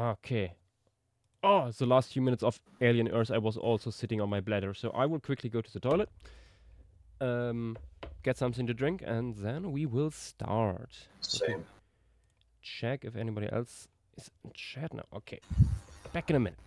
Okay. Oh, the last few minutes of Alien Earth, I was also sitting on my bladder, so I will quickly go to the toilet, get something to drink, and then we will start. Let me Same. check if anybody else is in chat now. Okay, back in a minute.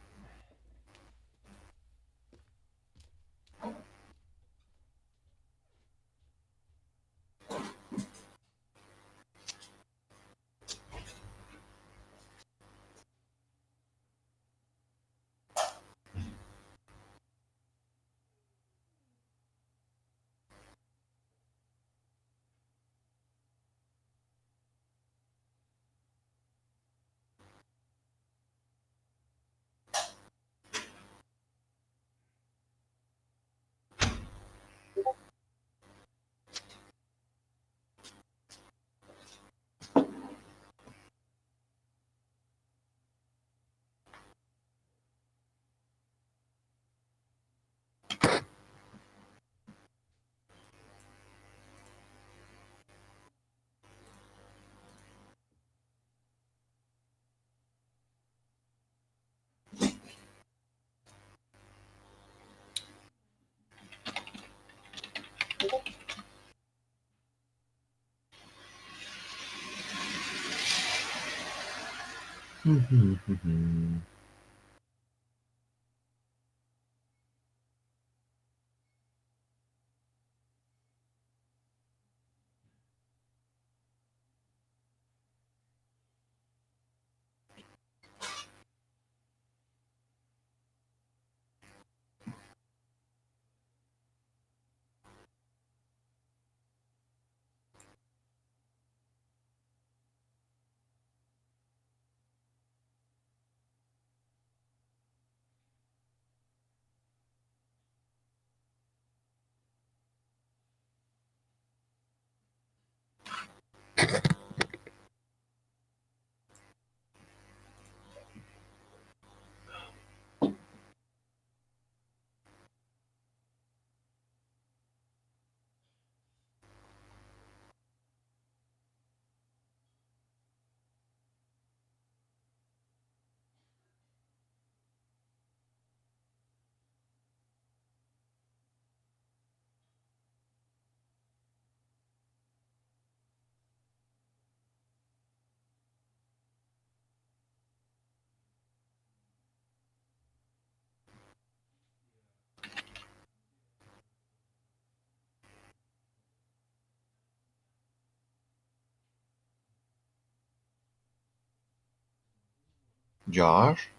Josh?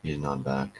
He's not back.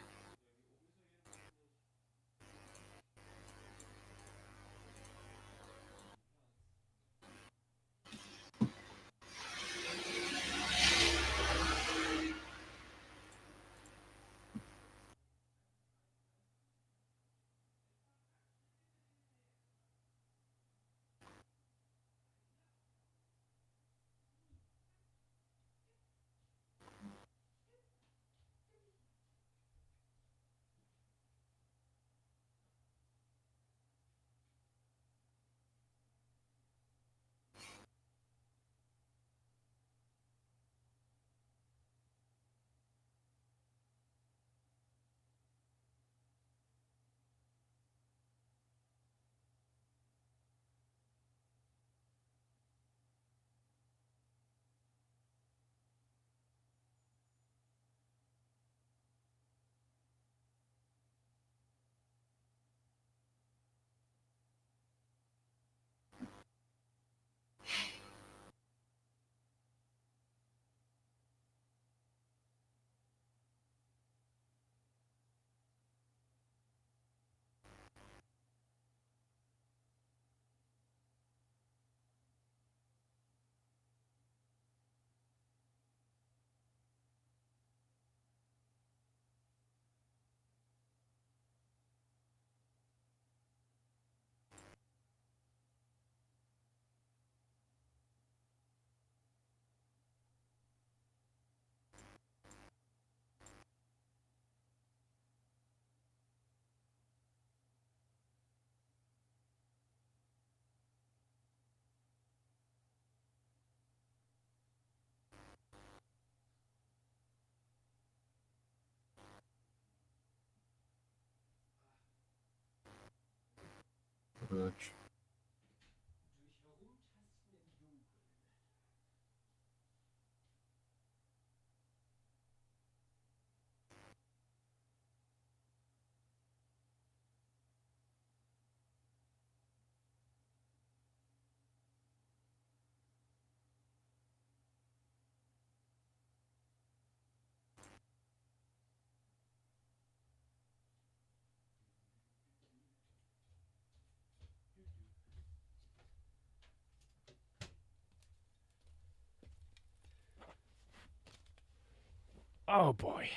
Oh boy.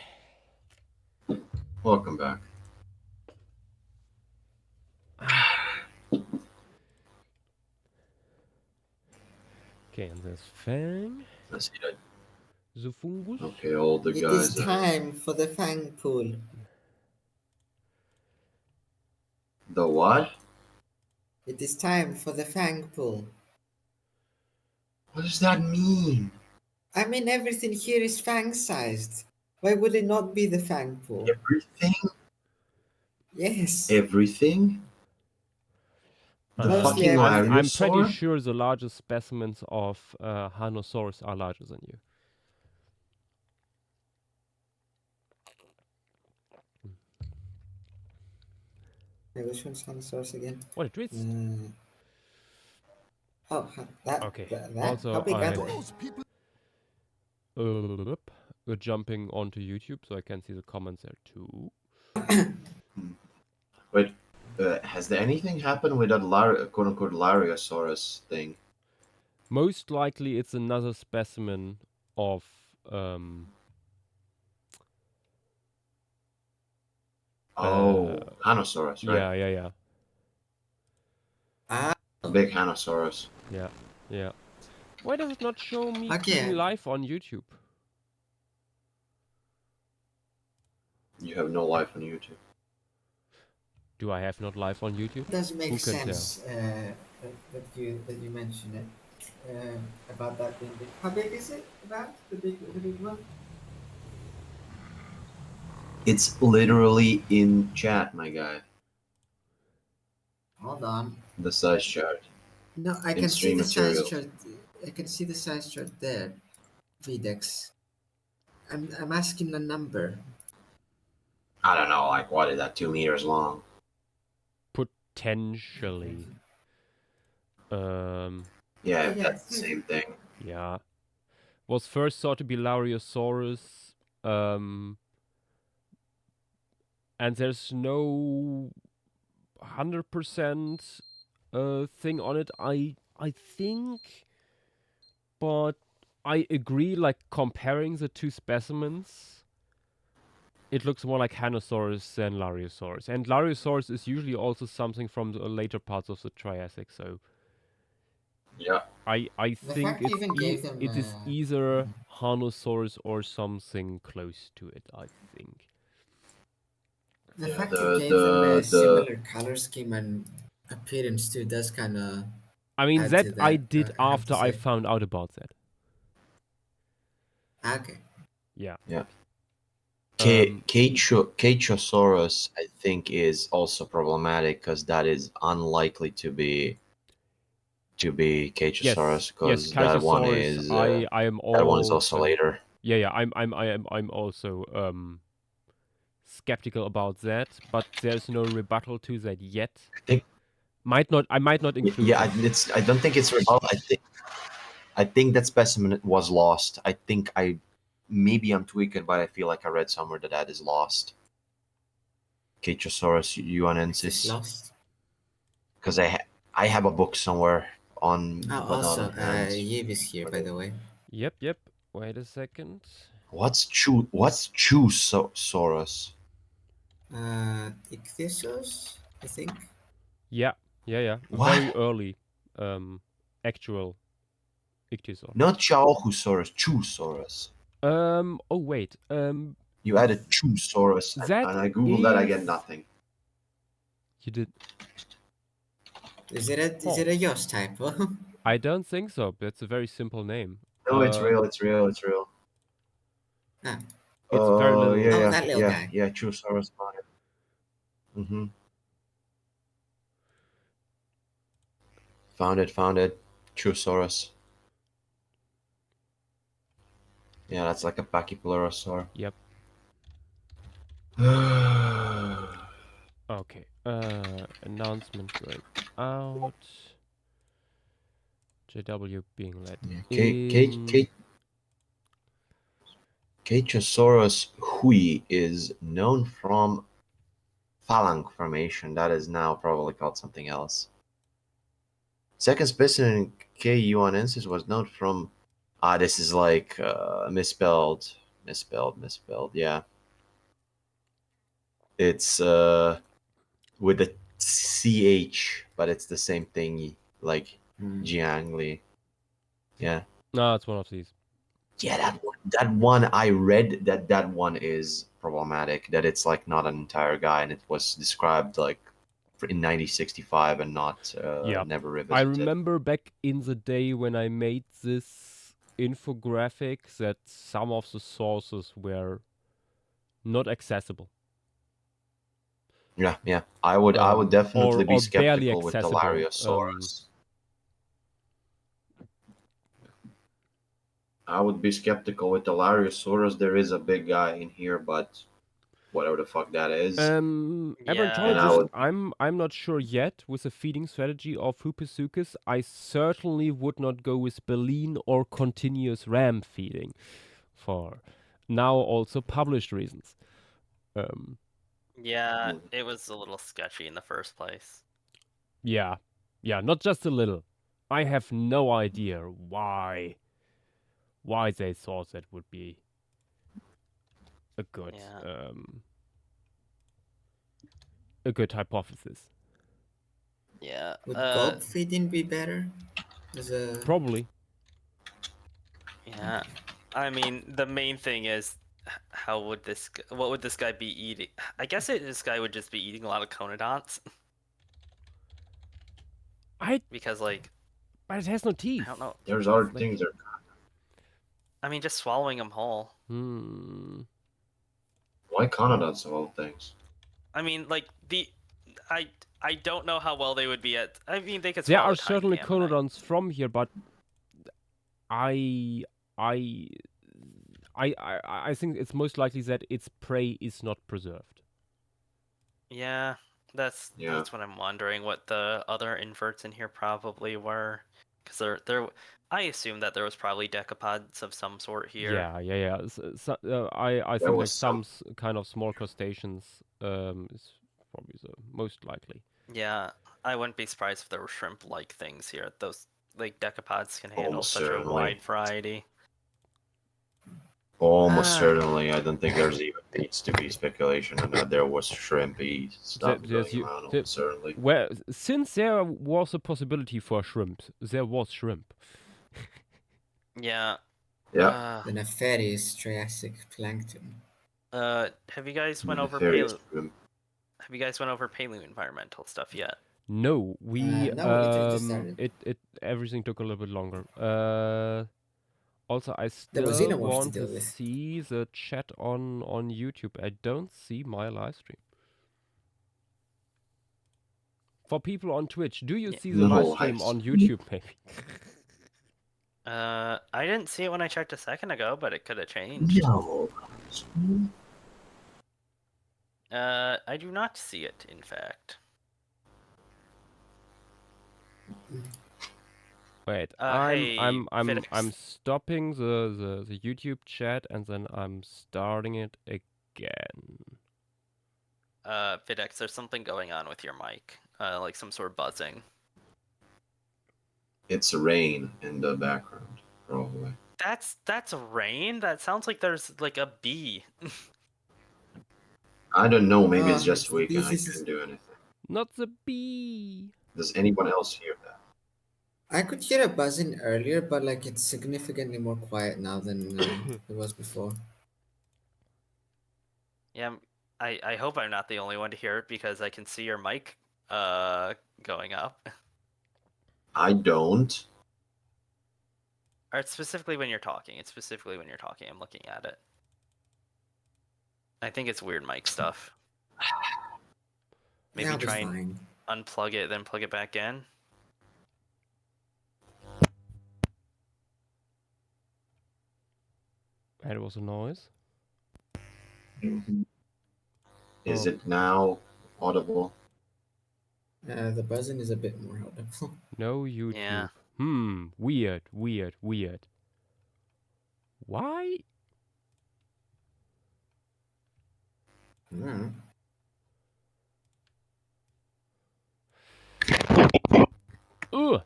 Welcome back. Okay, and there's Fang, Let's see that. the fungus. Okay, all the It guys. is time for the fang pool. The what? It is time for the fang pool. What does that mean? I mean, everything here is fang-sized. Why would it not be the fang pool? Everything? Yes, Everything? The mostly fucking everything. I'm pretty Lariosaur? sure the largest specimens of Hanosaurus are larger than you. Hey, which one's Hanosaurus again? What a twist! Okay. That. How Also, big are I'm they? jumping onto YouTube so I can see the comments there too. Wait, has there anything happened with that quote unquote Lariosaurus thing? Most likely, it's another specimen of um, Hanosaurus, right? yeah. Ah, A big Hanosaurus. Yeah. Why does it not show me being okay. live on YouTube? You have no life on YouTube. Do I have not live on YouTube? It does make Who can tell? sense that you mention it about that being big. How big is it? About the big one? It's literally in chat, my guy. Hold on. The size chart. No, I In can see stream the size materials. chart. I can see the size chart there. Videx. I'm asking a number. I don't know, like what is that? 2 meters long. Potentially. Yeah, Yeah, that's the same thing. Yeah. Was first thought to be Lariosaurus. And there's no 100% thing on it. I think, but I agree. Like comparing the two specimens, it looks more like Hanosaurus than Lariosaurus, and Lariosaurus is usually also something from the later parts of the Triassic. So Yeah. I The think fact you it's even gave them. it is either Hanosaurus or something close to it. I think. The Yeah, fact you gave them a the similar color scheme and appearance too does kind of I mean add that to I that. did I have after to I say. found out about that. Okay. Yeah. Yeah. Um, Cachosaurus, I think, is also problematic because that is unlikely to be Cachosaurus yes, because Chisasaurus. I am that one is also also later. yeah. I'm also skeptical about that, but there's no rebuttal to that yet. I think I might not include yeah, that. I don't think it's rebuttal. I think that specimen was lost. I think maybe I'm tweaking, but I feel like I read somewhere that that is lost. Cachosaurus Is this yuanensis, lost? because I have a book somewhere on, Oh, but not also, on hand. Yves is here, by the way. Yep. Wait a second. What's Chusaurus? Ichthyosaurus, I think. Yeah. What? Very early, actual ichthyosaur. Not Chaohusaurus, Chusaurus. Oh wait. You added Chusaurus, That and I googled that. I is. get nothing. You did. Is Oh, it a Yost typo? I don't think so. That's a very simple name. No, it's real. It's real. It's real. Ah. It's very little. Oh, that little guy. Yeah. Chusaurus. Mm-hmm. Found it. Truosaurus. Yeah, that's like a Pachypleurosaur. Yep. Okay. Announcement going out. JW being let in. Truosaurus hui is known from Jialingjiang Formation. That is now probably called something else. Second specimen K. yuanensis was known from. This is like misspelled. Yeah, it's with the ch, but it's the same thing like Jiangli. Yeah. No, it's one of these. Yeah, that one I read that one is problematic. That it's like not an entire guy, and it was described like in 1965 and not Yeah. never I revisited. remember back in the day when I made this infographic that some of the sources were not accessible. Yeah. I would definitely be or barely skeptical with accessible. Talariosaurus. I would be skeptical with Talariosaurus. There is a big guy in here, but whatever the fuck that is. Emergologist, I'm not sure yet with the feeding strategy of Hupisuchus. I certainly would not go with baleen or continuous ram feeding for now also published reasons. Yeah, it was a little sketchy in the first place. Yeah, not just a little. I have no idea why they thought that would be a good a good hypothesis. Yeah. Would gulp feeding be better? Probably. Yeah. I mean, the main thing is what would this guy be eating? I guess this guy would just be eating a lot of conodonts. Because like, but it has no teeth. I don't know. There's other things that. I mean, just swallowing them whole. Why conodonts of all things? I mean, like I don't know how well they would be at. I mean, they could. There are certainly conodonts from here, but I think it's most likely that its prey is not preserved. Yeah, that's what I'm wondering. What the other inverts in here probably were, because there. I assume that there was probably decapods of some sort here. Yeah. I think like some kind of small crustaceans is probably the most likely. Yeah, I wouldn't be surprised if there were shrimp-like things here. Those like decapods can handle such a wide variety. Almost certainly. I don't think there's even needs to be speculation on that there was shrimpy stuff going around. Almost certainly. Well, since there was a possibility for shrimp, there was shrimp. Yeah. Yeah. The nefarious Triassic plankton. Have you guys went over paleoenvironmental stuff yet? No, we no, everything took a little bit longer. Also, I still want to see the chat on YouTube. I don't see my live stream. For people on Twitch, do you see the live stream on YouTube, maybe? I didn't see it when I checked a second ago, but it could have changed. No. I do not see it, in fact. Wait, I'm stopping the YouTube chat and then I'm starting it again. Videx, there's something going on with your mic, like some sort of buzzing. It's rain in the background, probably. That's rain? That sounds like there's like a bee. I don't know, maybe it's just weak and I can't do anything. Not the bee. Does anyone else hear that? I could hear a buzzing earlier, but like it's significantly more quiet now than it was before. Yeah, I hope I'm not the only one to hear it because I can see your mic going up. I don't. Or it's specifically when you're talking. I'm looking at it. I think it's weird mic stuff. Maybe try and unplug it, then plug it back in. That was a noise. Is Oh. it now audible? The buzzing is a bit more audible. No YouTube. Yeah. Weird. Why? Mm. Ugh.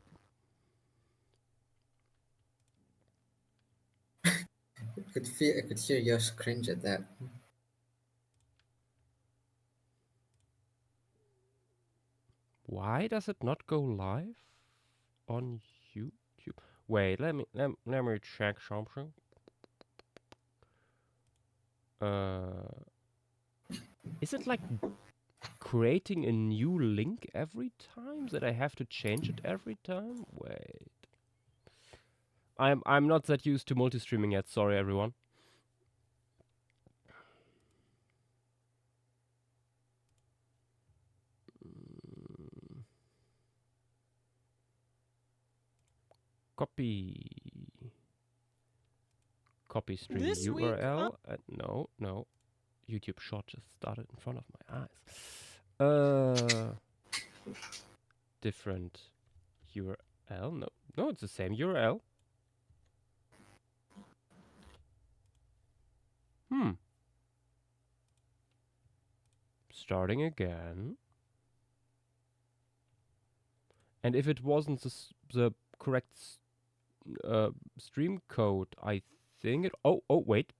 I could hear Yosh cringe at that. Why does it not go live on YouTube? Wait, let me check something. Is it like creating a new link every time that I have to change it every time? Wait. I'm not that used to multi-streaming yet, sorry everyone. Copy stream This week, URL. No. YouTube short just started in front of my eyes. Different URL. No, it's the same URL. Starting again. And if it wasn't the correct stream code, I think it. Oh, wait.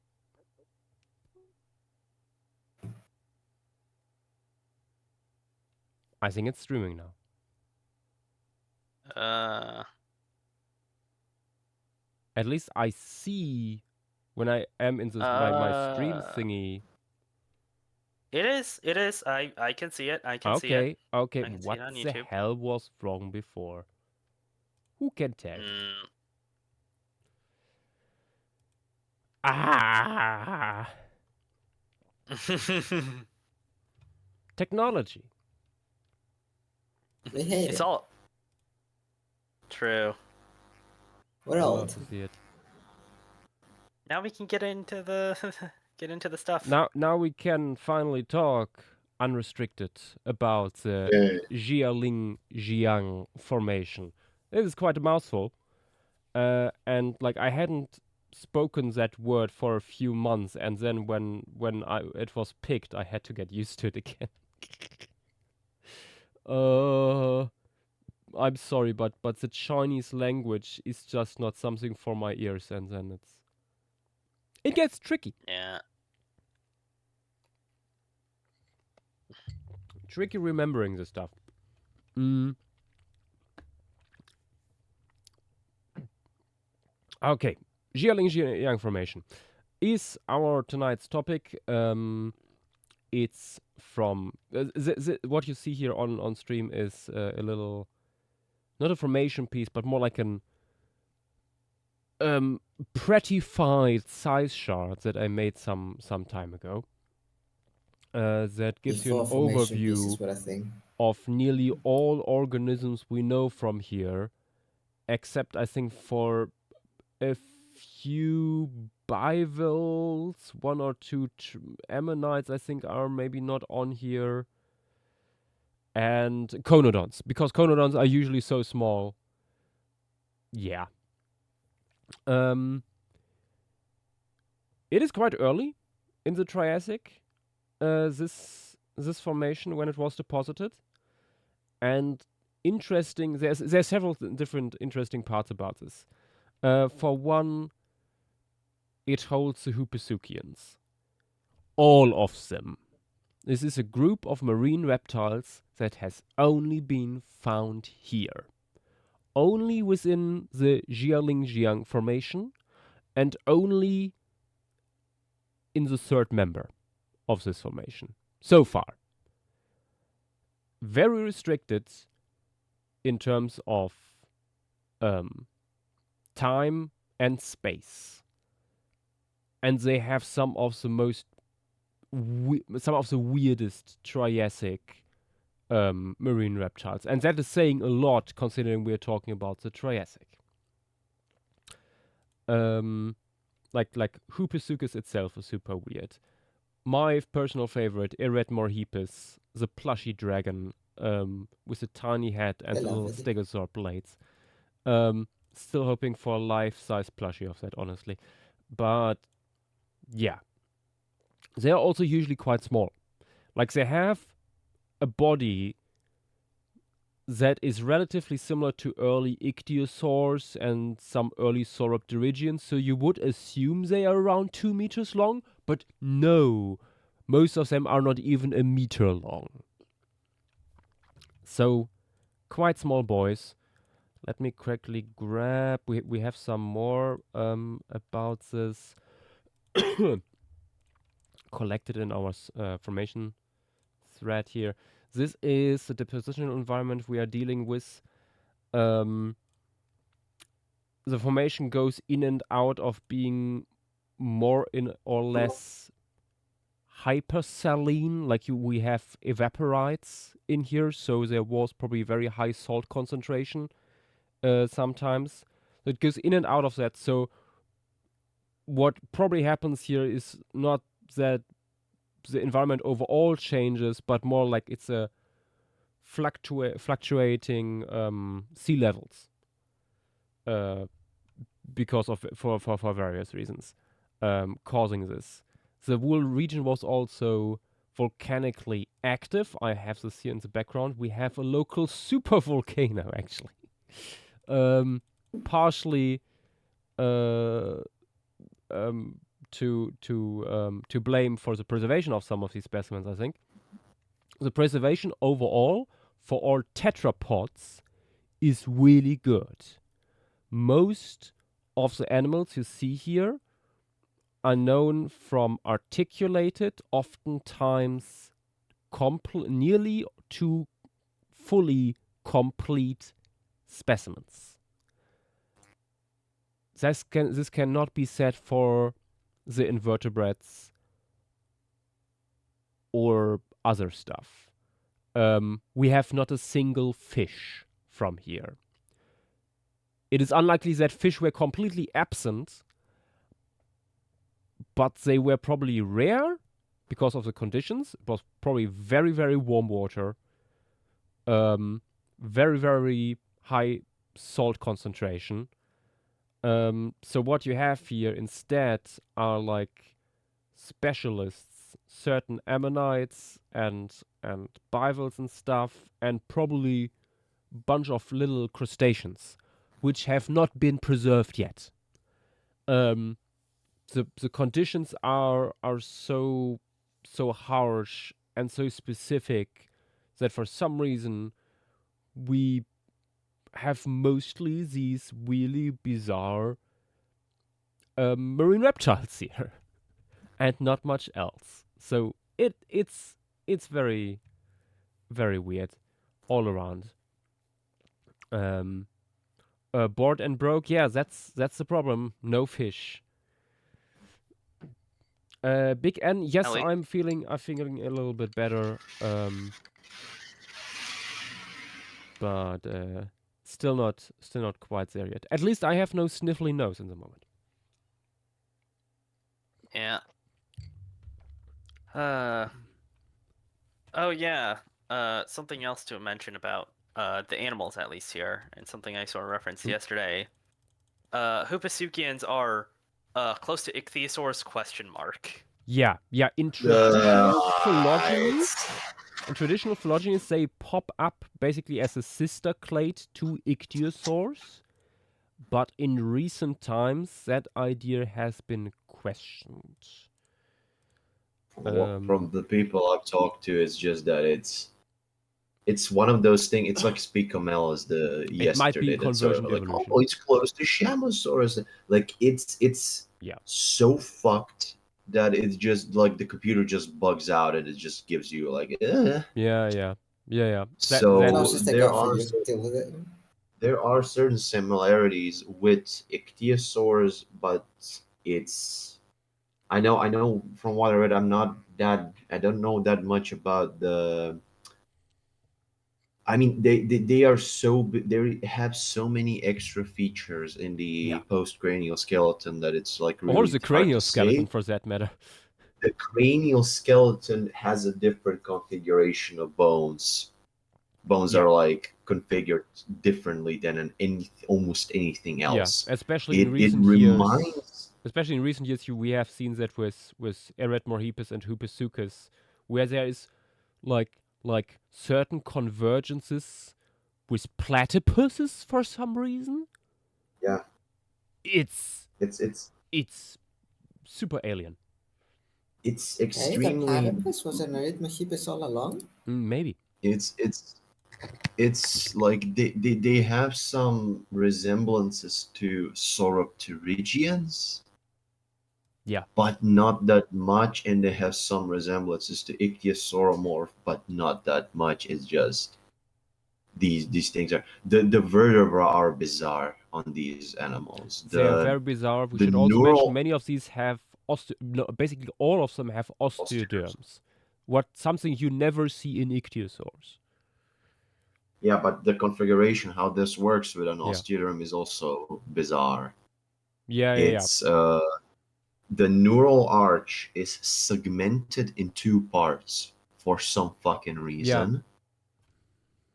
I think it's streaming now. At least I see when I am in this my stream thingy. It is. I can see it. I can see it. Okay. I can see What it on the YouTube. hell was wrong before? Who can tell? Ah! Technology. They hate It's it. all true. We're I love old. to see it. Now we can get into the stuff. Now we can finally talk unrestricted about the Jialingjiang Formation. This is quite a mouthful. And like I hadn't spoken that word for a few months, and then when it was picked, I had to get used to it again. I'm sorry, but the Chinese language is just not something for my ears, and then it gets tricky. Yeah. Tricky remembering the stuff. Okay, Jialingjiang Formation is our tonight's topic. It's from what you see here on stream is a little, not a formation piece, but more like an prettified size chart that I made some time ago. That gives you an overview of nearly all organisms we know from here, except I think for a few bivalves, one or two ammonites I think are maybe not on here, and conodonts, because conodonts are usually so small. Yeah. It is quite early in the Triassic, this formation when it was deposited, and interesting. There's several different interesting parts about this. For one, it holds the Hupisuchians. All of them. This is a group of marine reptiles that has only been found here. Only within the Jialingjiang Formation, and only in the third member of this formation. So far. Very restricted in terms of time and space. And they have some of the weirdest Triassic marine reptiles. And that is saying a lot considering we're talking about the Triassic. like Hooposuchus itself is super weird. My personal favorite, Eretmorhippus, the plushy dragon with a tiny head and I the love little it. stegosaur blades. Still hoping for a life-size plushie of that, honestly. But yeah, they are also usually quite small. Like they have a body that is relatively similar to early ichthyosaurs and some early sauropterygians, so you would assume they are around 2 meters long, but no, most of them are not even a meter long. So, quite small boys. Let me quickly grab. We have some more about this collected in our formation thread here. This is the depositional environment we are dealing with. The formation goes in and out of being more in or less hypersaline, like we have evaporites in here, so there was probably very high salt concentration sometimes. So it goes in and out of that. So what probably happens here is not that the environment overall changes, but more like it's a fluctuating sea levels because of for various reasons causing this. The whole region was also volcanically active. I have this here in the background. We have a local super volcano actually, partially to blame for the preservation of some of these specimens. I think the preservation overall for all tetrapods is really good. Most of the animals you see here are known from articulated, oftentimes nearly to fully complete specimens. This cannot be said for the invertebrates or other stuff. We have not a single fish from here. It is unlikely that fish were completely absent, but they were probably rare because of the conditions. It was probably very, very warm water, very, very high salt concentration. So what you have here instead are like specialists, certain ammonites and bivalves and stuff, and probably bunch of little crustaceans, which have not been preserved yet. The conditions are so harsh and so specific that for some reason we have mostly these really bizarre marine reptiles here, and not much else. So it's very, very weird all around. Bored and broke. Yeah, that's the problem. No fish. Big N. Yes, Ellie? I'm feeling a little bit better. But still not quite there yet. At least I have no sniffly nose in the moment. Yeah. Oh yeah. Something else to mention about the animals at least here, and something I saw referenced yesterday. Hoopasuchians are close to ichthyosaurs ? Yeah. In traditional Right. phylogenies, they pop up basically as a sister clade to ichthyosaurs. But in recent times, that idea has been questioned. From the people I've talked to, it's just that it's one of those things. It's like Spicomelas the It might be yesterday. That's sort of convergent like, evolution. oh, it's close to Shamosaurus. Like it's Yeah. so fucked that it's just like the computer just bugs out and it just gives you like, eh. Yeah. So And I'll just take there off for are you to deal with it. there are certain similarities with ichthyosaurs, but it's I know from what I read. I don't know that much about the. I mean, they are so they have so many extra features in the postcranial skeleton that it's like Or really the hard to cranial skeleton, say. for that matter. The cranial skeleton has a different configuration of bones. Bones Yeah. are like configured differently than almost anything else. Yeah, especially in It recent reminds. years. Especially in recent years, we have seen that with Eretmorhippus and Hupisuchus, where there is like certain convergences with platypuses for some reason. Yeah, It's it's super alien. it's Hey, the extremely. platypus was an Eretmorhippus all along? Maybe. It's like they have some resemblances to Sauropterygians. Yeah. But not that much, and they have some resemblances to Ichthyosauromorph, but not that much. It's just these things are the vertebrae are bizarre on these animals. They are very bizarre. We The should also mention neural many of these have basically all of them have osteoderms. Something you never see in ichthyosaurs. Yeah, but the configuration, how this works with an Yeah. osteoderm is also bizarre. Yeah. It's the neural arch is segmented in two parts for some fucking reason.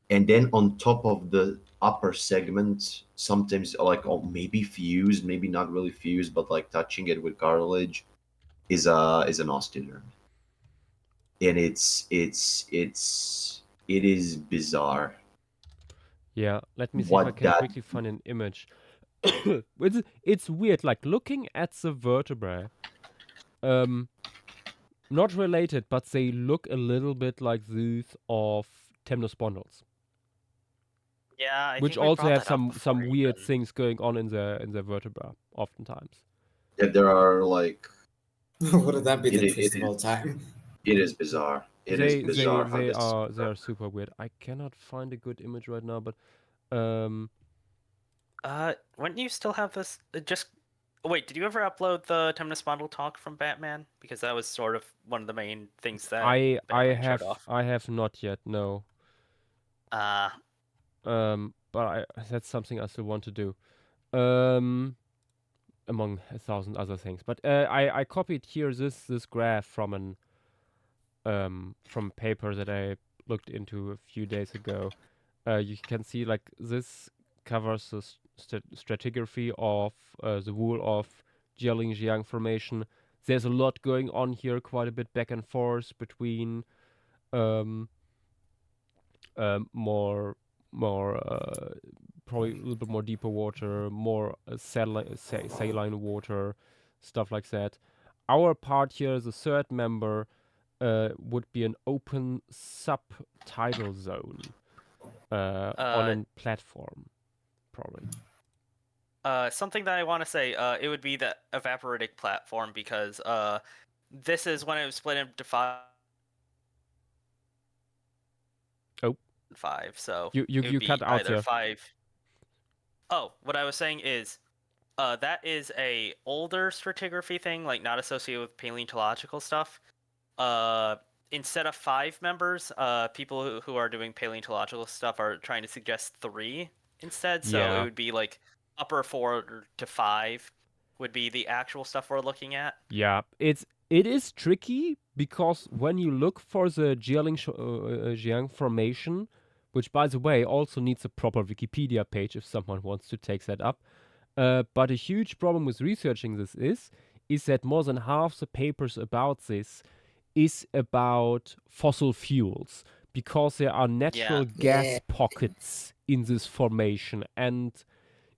And then on top of the upper segment, sometimes like maybe fused, maybe not really fused, but like touching it with cartilage is an osteoderm. And it is bizarre. Yeah, let me see if I What can that quickly find an image. It's weird, like looking at the vertebrae, not related, but they look a little bit like those of temnospondyls, Yeah, I which think we also brought have that up some before weird even. things going on in the vertebra, oftentimes. that there are like Wouldn't that be the it twist of is all time? it is bizarre. It is bizarre how this They are super weird. I cannot find a good image right now, but Wouldn't you still have this? Just wait. Did you ever upload the Temnospondyl talk from Batman? Because that was sort of one of the main things that I Batman showed off. have not yet, no. But that's something I still want to do. Among 1,000 other things. But I copied here this graph from a paper that I looked into a few days ago. You can see like this covers the stratigraphy of the wool of Jialingjiang Formation. There's a lot going on here, quite a bit back and forth between more probably a little bit more deeper water, more saline water, stuff like that. Our part here, the third member, would be an open subtidal zone on a platform, probably. Something that I want to say, it would be the evaporitic platform because this is when it was split into five. Oh. 5. So you cut out either there. 5. Oh, what I was saying is, that is a older stratigraphy thing, like not associated with paleontological stuff. Instead of 5 members, people who are doing paleontological stuff are trying to suggest 3 instead. So it would be like upper 4 to 5 would be the actual stuff we're looking at. Yeah, it is tricky because when you look for the Jialingjiang Formation, which by the way also needs a proper Wikipedia page if someone wants to take that up. But a huge problem with researching this is that more than half the papers about this is about fossil fuels because there are natural gas pockets in this formation, and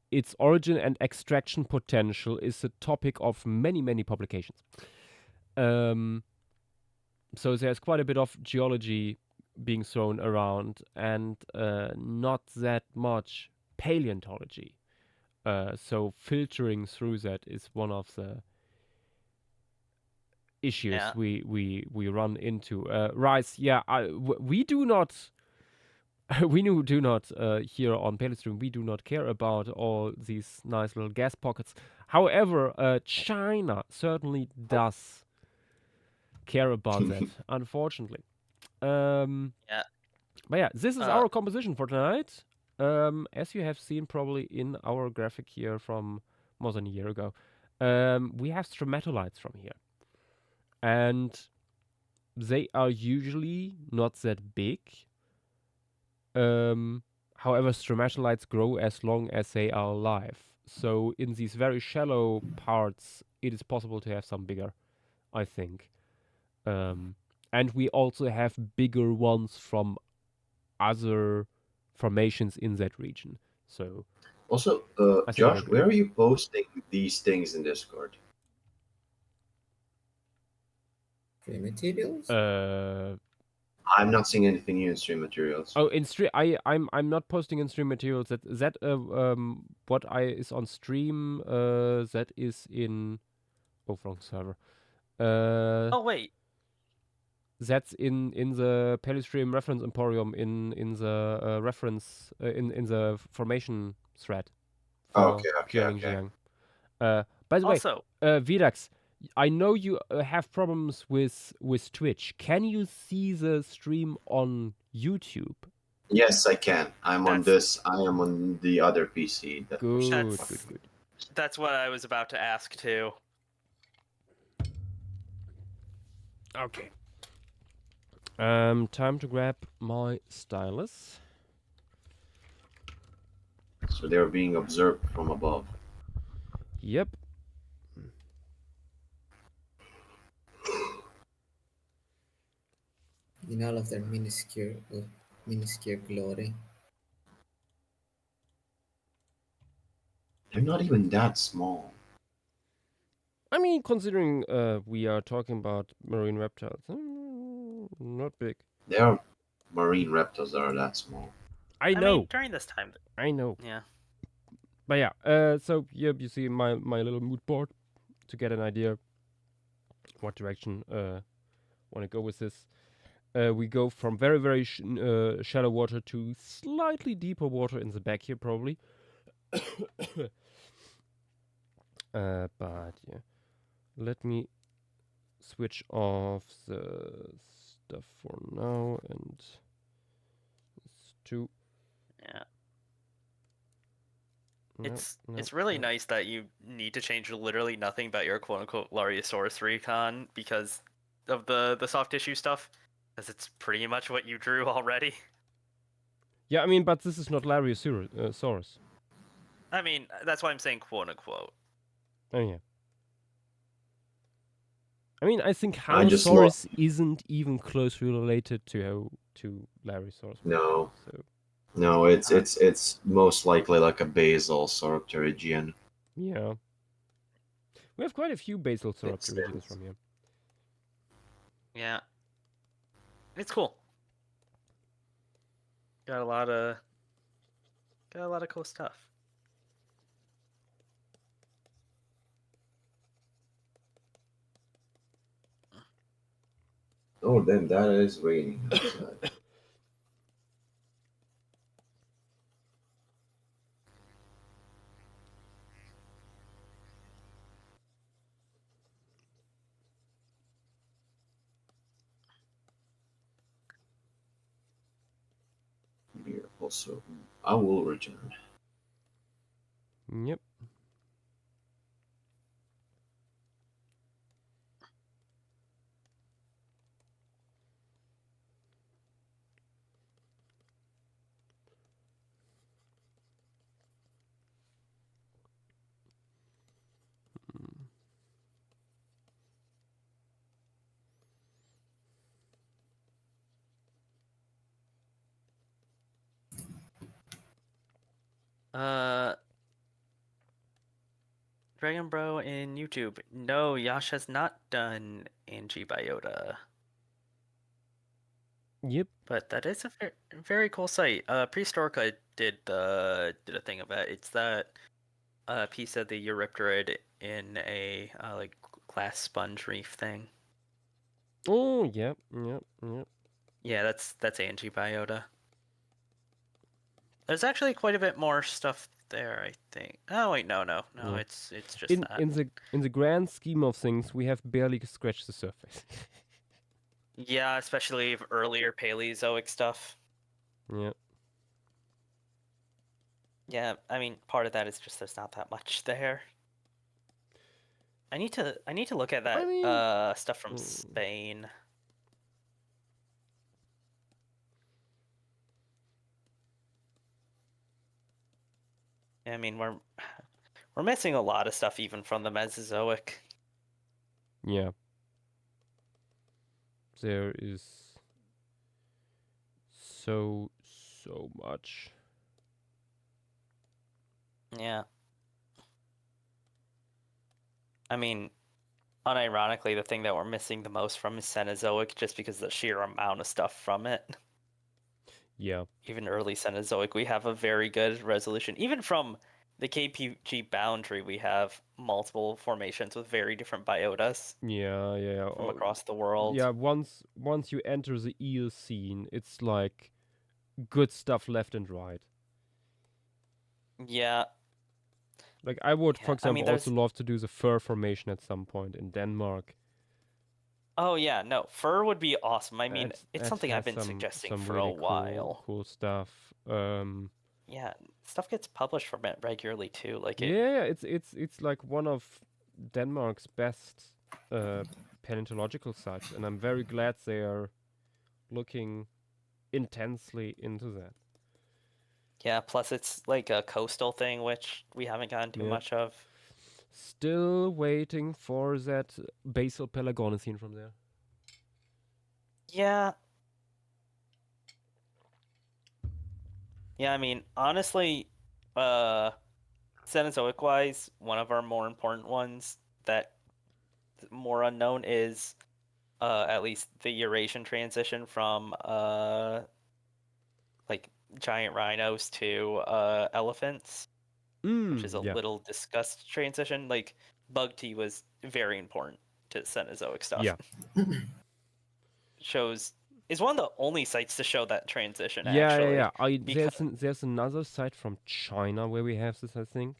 its origin and extraction potential is the topic of many, many publications. So there's quite a bit of geology being thrown around and not that much paleontology. So filtering through that is one of the issues we run into. Rice, we do not here on Paleostream, we do not care about all these nice little gas pockets. However, China certainly does care about that, unfortunately. But yeah, this is Uh, our composition for tonight. As you have seen probably in our graphic here from more than a year ago, we have stromatolites from here. And they are usually not that big. However, stromatolites grow as long as they are alive. So in these very shallow parts, it is possible to have some bigger, I think. And we also have bigger ones from other formations in that region. So Also, I think we're Josh, good. where are you posting these things in Discord? Free materials? I'm not seeing anything new in stream materials. Oh, in stream, I'm not posting in stream materials. That what I is on stream. That is in wrong server. oh wait, That's in the Paleostream reference emporium in the reference in the formation thread for Okay. Jialingjiang. By the way, also, Vidax, I know you have problems with Twitch. Can you see the stream on YouTube? Yes, I can. I'm on That's- this. I am on the other PC. That for some Good, fun. good. that's what I was about to ask too. Okay. Time to grab my stylus. So they're being observed from above. Yep. In all of their minuscule glory. They're not even that small. I mean, considering we are talking about marine reptiles, not big. There are marine reptiles that are that small. I I know. mean, during this time, I know. yeah. But yeah, so here you see my little mood board to get an idea what direction want to go with this. We go from very, very shallow water to slightly deeper water in the back here, probably. But yeah, let me switch off the stuff for now and it's two. Yeah. No, It's really nice that you need to change literally nothing about your quote unquote Lariosaurus recon because of the soft tissue stuff, because it's pretty much what you drew already. Yeah, I mean, but this is not Lariosaurus. I mean, that's why I'm saying quote unquote. Oh yeah. I mean, I think I just love- Halosaurus isn't even closely related to Lariosaurus. No. So No, it's most likely like a basal sauropterygian. yeah, we have quite a few basal Makes sauropterygians sense. from here. Yeah. It's cool. Got a lot of cool stuff. Oh, then that is raining outside. Here also, I will return. Yep. Dragon Bro in YouTube. No, Yash has not done Angibiota. Yep. But that is a very cool site. Prehistorica did a thing of it. It's that piece of the Eurypterid in a like glass sponge reef thing. Oh, yep. Yeah, that's Angibiota. There's actually quite a bit more stuff there, I think. Oh wait, no, Yeah. it's just In that. in the grand scheme of things, we have barely scratched the surface. Yeah, especially of earlier Paleozoic stuff. Yeah. Yeah, I mean, part of that is just there's not that much there. I need to look at that mean, stuff from mm, Spain. Yeah, I mean, we're missing a lot of stuff even from the Mesozoic. yeah. There is so much. Yeah. I mean, unironically, the thing that we're missing the most from is Cenozoic, just because of the sheer amount of stuff from it. Yeah. Even early Cenozoic, we have a very good resolution. Even from the KPG boundary, we have multiple formations with very different biotas Yeah. from across the world. Yeah, once you enter the Eocene, it's like good stuff left and right. Yeah. Like I would, for Yeah, I mean, example, also love to do the fur formation at some point in Denmark. Oh yeah, no, fur would be awesome. I mean, it's It something I've has been suggesting some for a really while. cool stuff. Yeah, stuff gets published from it regularly too. Like it. Yeah, it's like one of Denmark's best paleontological sites, and I'm very glad they are looking intensely into that. Yeah, plus it's like a coastal thing, which we haven't gotten too Yeah. much of. Still waiting for that basal Pelagonocene from there. Yeah. Yeah, I mean, honestly, Cenozoic wise, one of our more important ones that more unknown is at least the Eurasian transition from like giant rhinos to elephants, which is a Yeah. little discussed transition. Like bug tea was very important to Cenozoic stuff. Yeah. Shows is one of the only sites to show that transition. Yeah, actually, yeah. because There's another site from China where we have this, I think.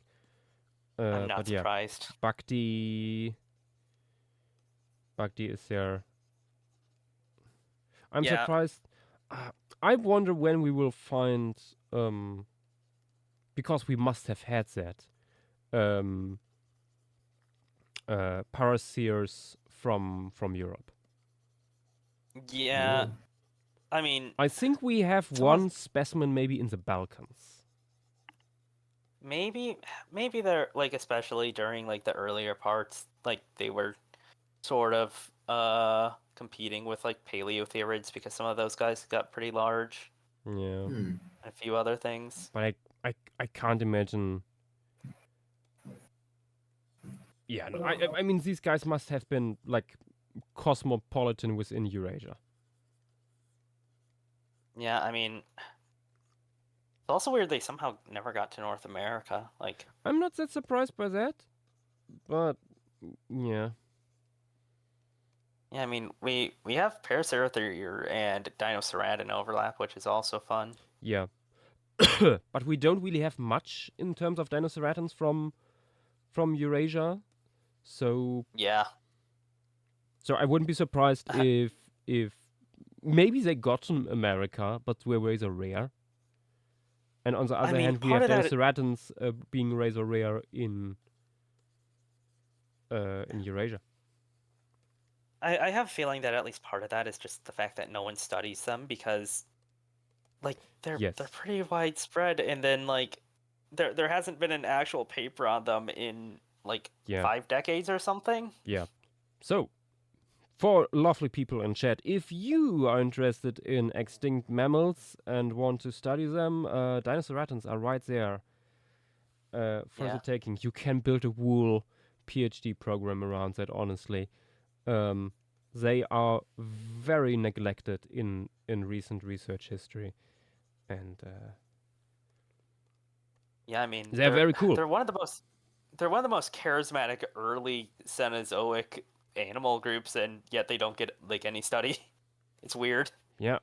I'm not But yeah, surprised. Bhakti is there. I'm Yeah. surprised. I wonder when we will find because we must have had that paraseers from Europe. Yeah. Ooh. I mean, I think we have some one of- specimen maybe in the Balkans. maybe they're like, especially during like the earlier parts, like they were sort of competing with like paleotheorids because some of those guys got pretty large Yeah. and a few other things. But I can't imagine. Yeah, no, I mean these guys must have been like cosmopolitan within Eurasia. Yeah, I mean, it's also weird they somehow never got to North America. Like, I'm not that surprised by that, but yeah. yeah, I mean, we have Paracerather and Dinoceratodon overlap, which is also fun. Yeah. But we don't really have much in terms of Dinoceratons from Eurasia. So Yeah. I wouldn't be surprised if maybe they got to America, but were razor rare. And on the other hand, we have Dinoceratons being razor rare in Eurasia. I have a feeling that at least part of that is just the fact that no one studies them because, like, they're pretty widespread, and then like there hasn't been an actual paper on them in like 5 decades or something. Yeah. So, for lovely people in chat, if you are interested in extinct mammals and want to study them, Dinoceratons are right there for the taking. You can build a wool PhD program around that, honestly. They are very neglected in recent research history. And yeah, I mean, they're very cool. They're one of the most charismatic early Cenozoic animal groups, and yet they don't get like any study. It's weird. Yeah.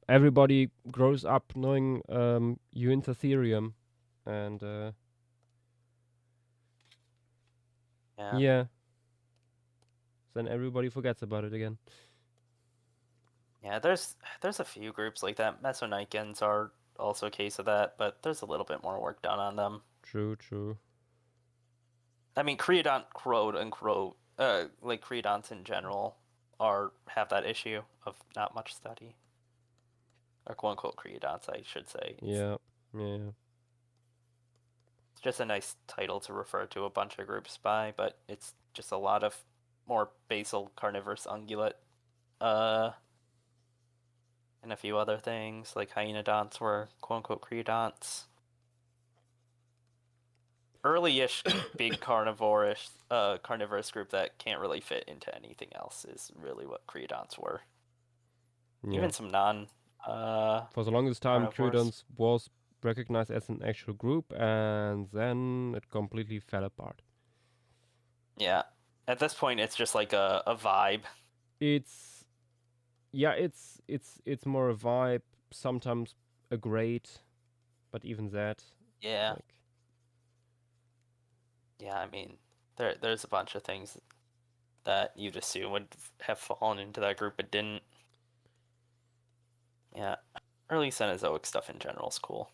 Everybody grows up knowing Uintatherium, and yeah. Then everybody forgets about it again. Yeah, there's a few groups like that. Mesonicans are also a case of that, but there's a little bit more work done on them. True, true. I mean, quote unquote, like creodonts in general have that issue of not much study. Or quote unquote creodonts, I should say. Yeah, yeah. It's just a nice title to refer to a bunch of groups by, but it's just a lot of more basal carnivorous ungulate, and a few other things, like hyenodonts were quote unquote creodonts. Early-ish big carnivorous group that can't really fit into anything else is really what creodonts were. Yeah. Even some non For the longest time, carnivores. Creodonts was recognized as an actual group, and then it completely fell apart. Yeah. At this point, it's just like a vibe. It's it's more a vibe, sometimes a grade, but even that, Yeah. like, Yeah, I mean, there's a bunch of things that you'd assume would have fallen into that group, but didn't. Yeah. Early Cenozoic stuff in general is cool.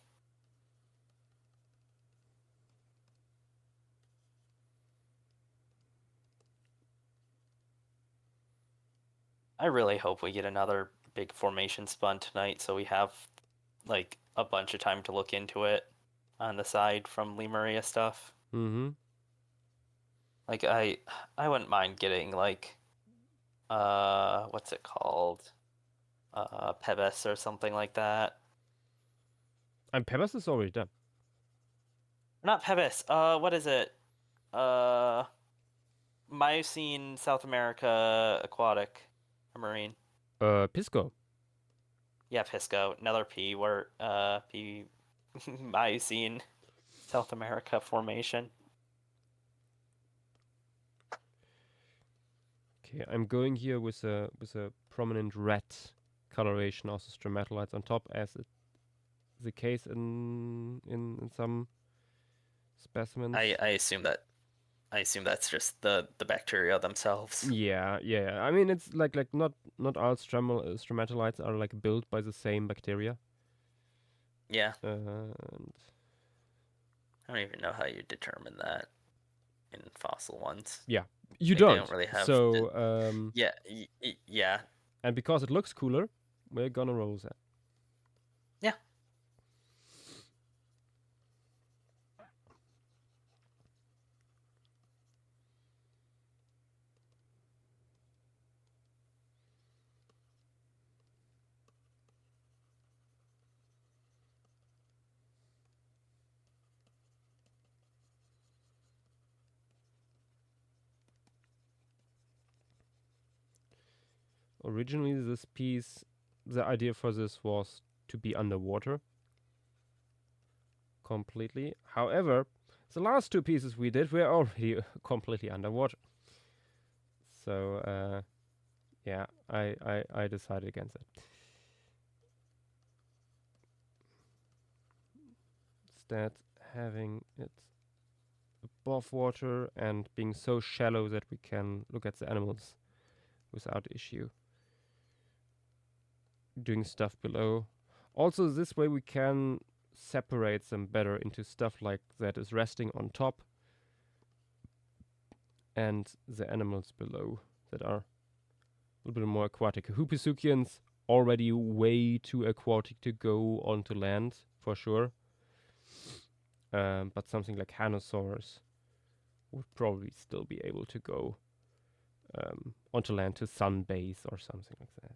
I really hope we get another big formation spun tonight so we have like a bunch of time to look into it on the side from Lemuria stuff. mm-hmm. Like I wouldn't mind getting like what's it called? Pebes or something like that. And Pebas is already done. Not Pebes. What is it? Miocene South America aquatic or marine. Pisco. Yeah, Pisco. Another P where P Miocene South America formation. Okay, I'm going here with a prominent red coloration, also stromatolites on top, as it the case in some specimens. I assume that's just the bacteria themselves. Yeah, yeah. I mean, it's like not all stromatolites are like built by the same bacteria. Yeah. And I don't even know how you determine that in fossil ones. yeah, you Like, they don't. don't really have So yeah, yeah. and because it looks cooler, we're gonna roll that. Yeah. Originally, this piece, the idea for this was to be underwater completely. However, the last two pieces we did were already completely underwater. So yeah, I decided against it. Instead, having it above water and being so shallow that we can look at the animals without issue. Doing stuff below. Also, this way we can separate them better into stuff like that is resting on top and the animals below that are a little bit more aquatic. Hoopisuchians already way too aquatic to go onto land, for sure. But something like Hanosaurs would probably still be able to go onto land to sunbathe or something like that.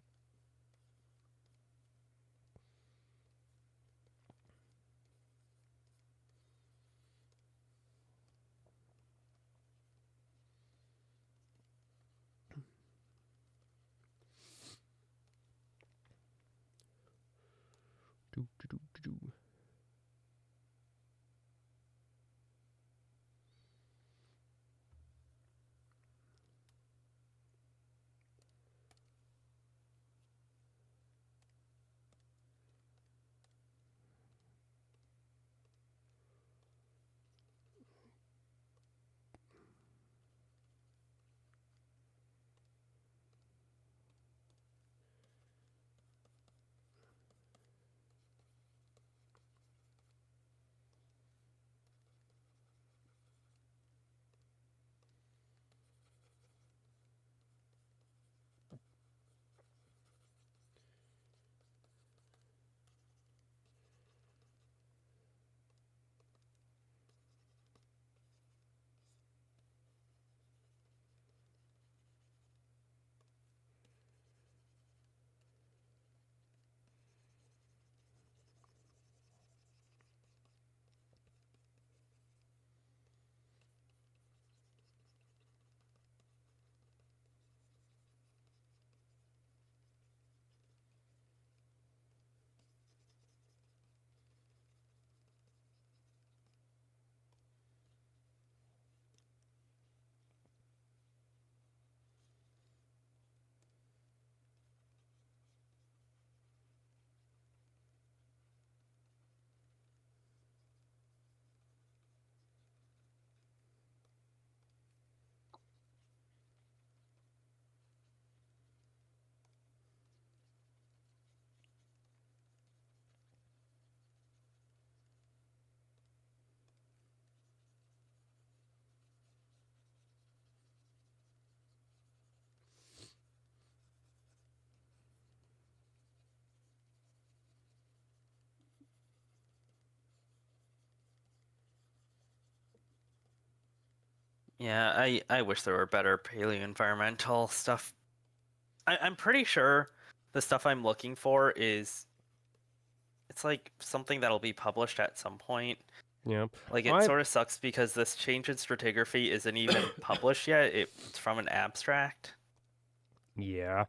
Do, do, do, do, do. Yeah, I wish there were better paleo-environmental stuff. I'm pretty sure the stuff I'm looking for is it's like something that'll be published at some point. Yeah. Like it sort of sucks because this change in stratigraphy isn't even published yet. It's from an abstract Yeah.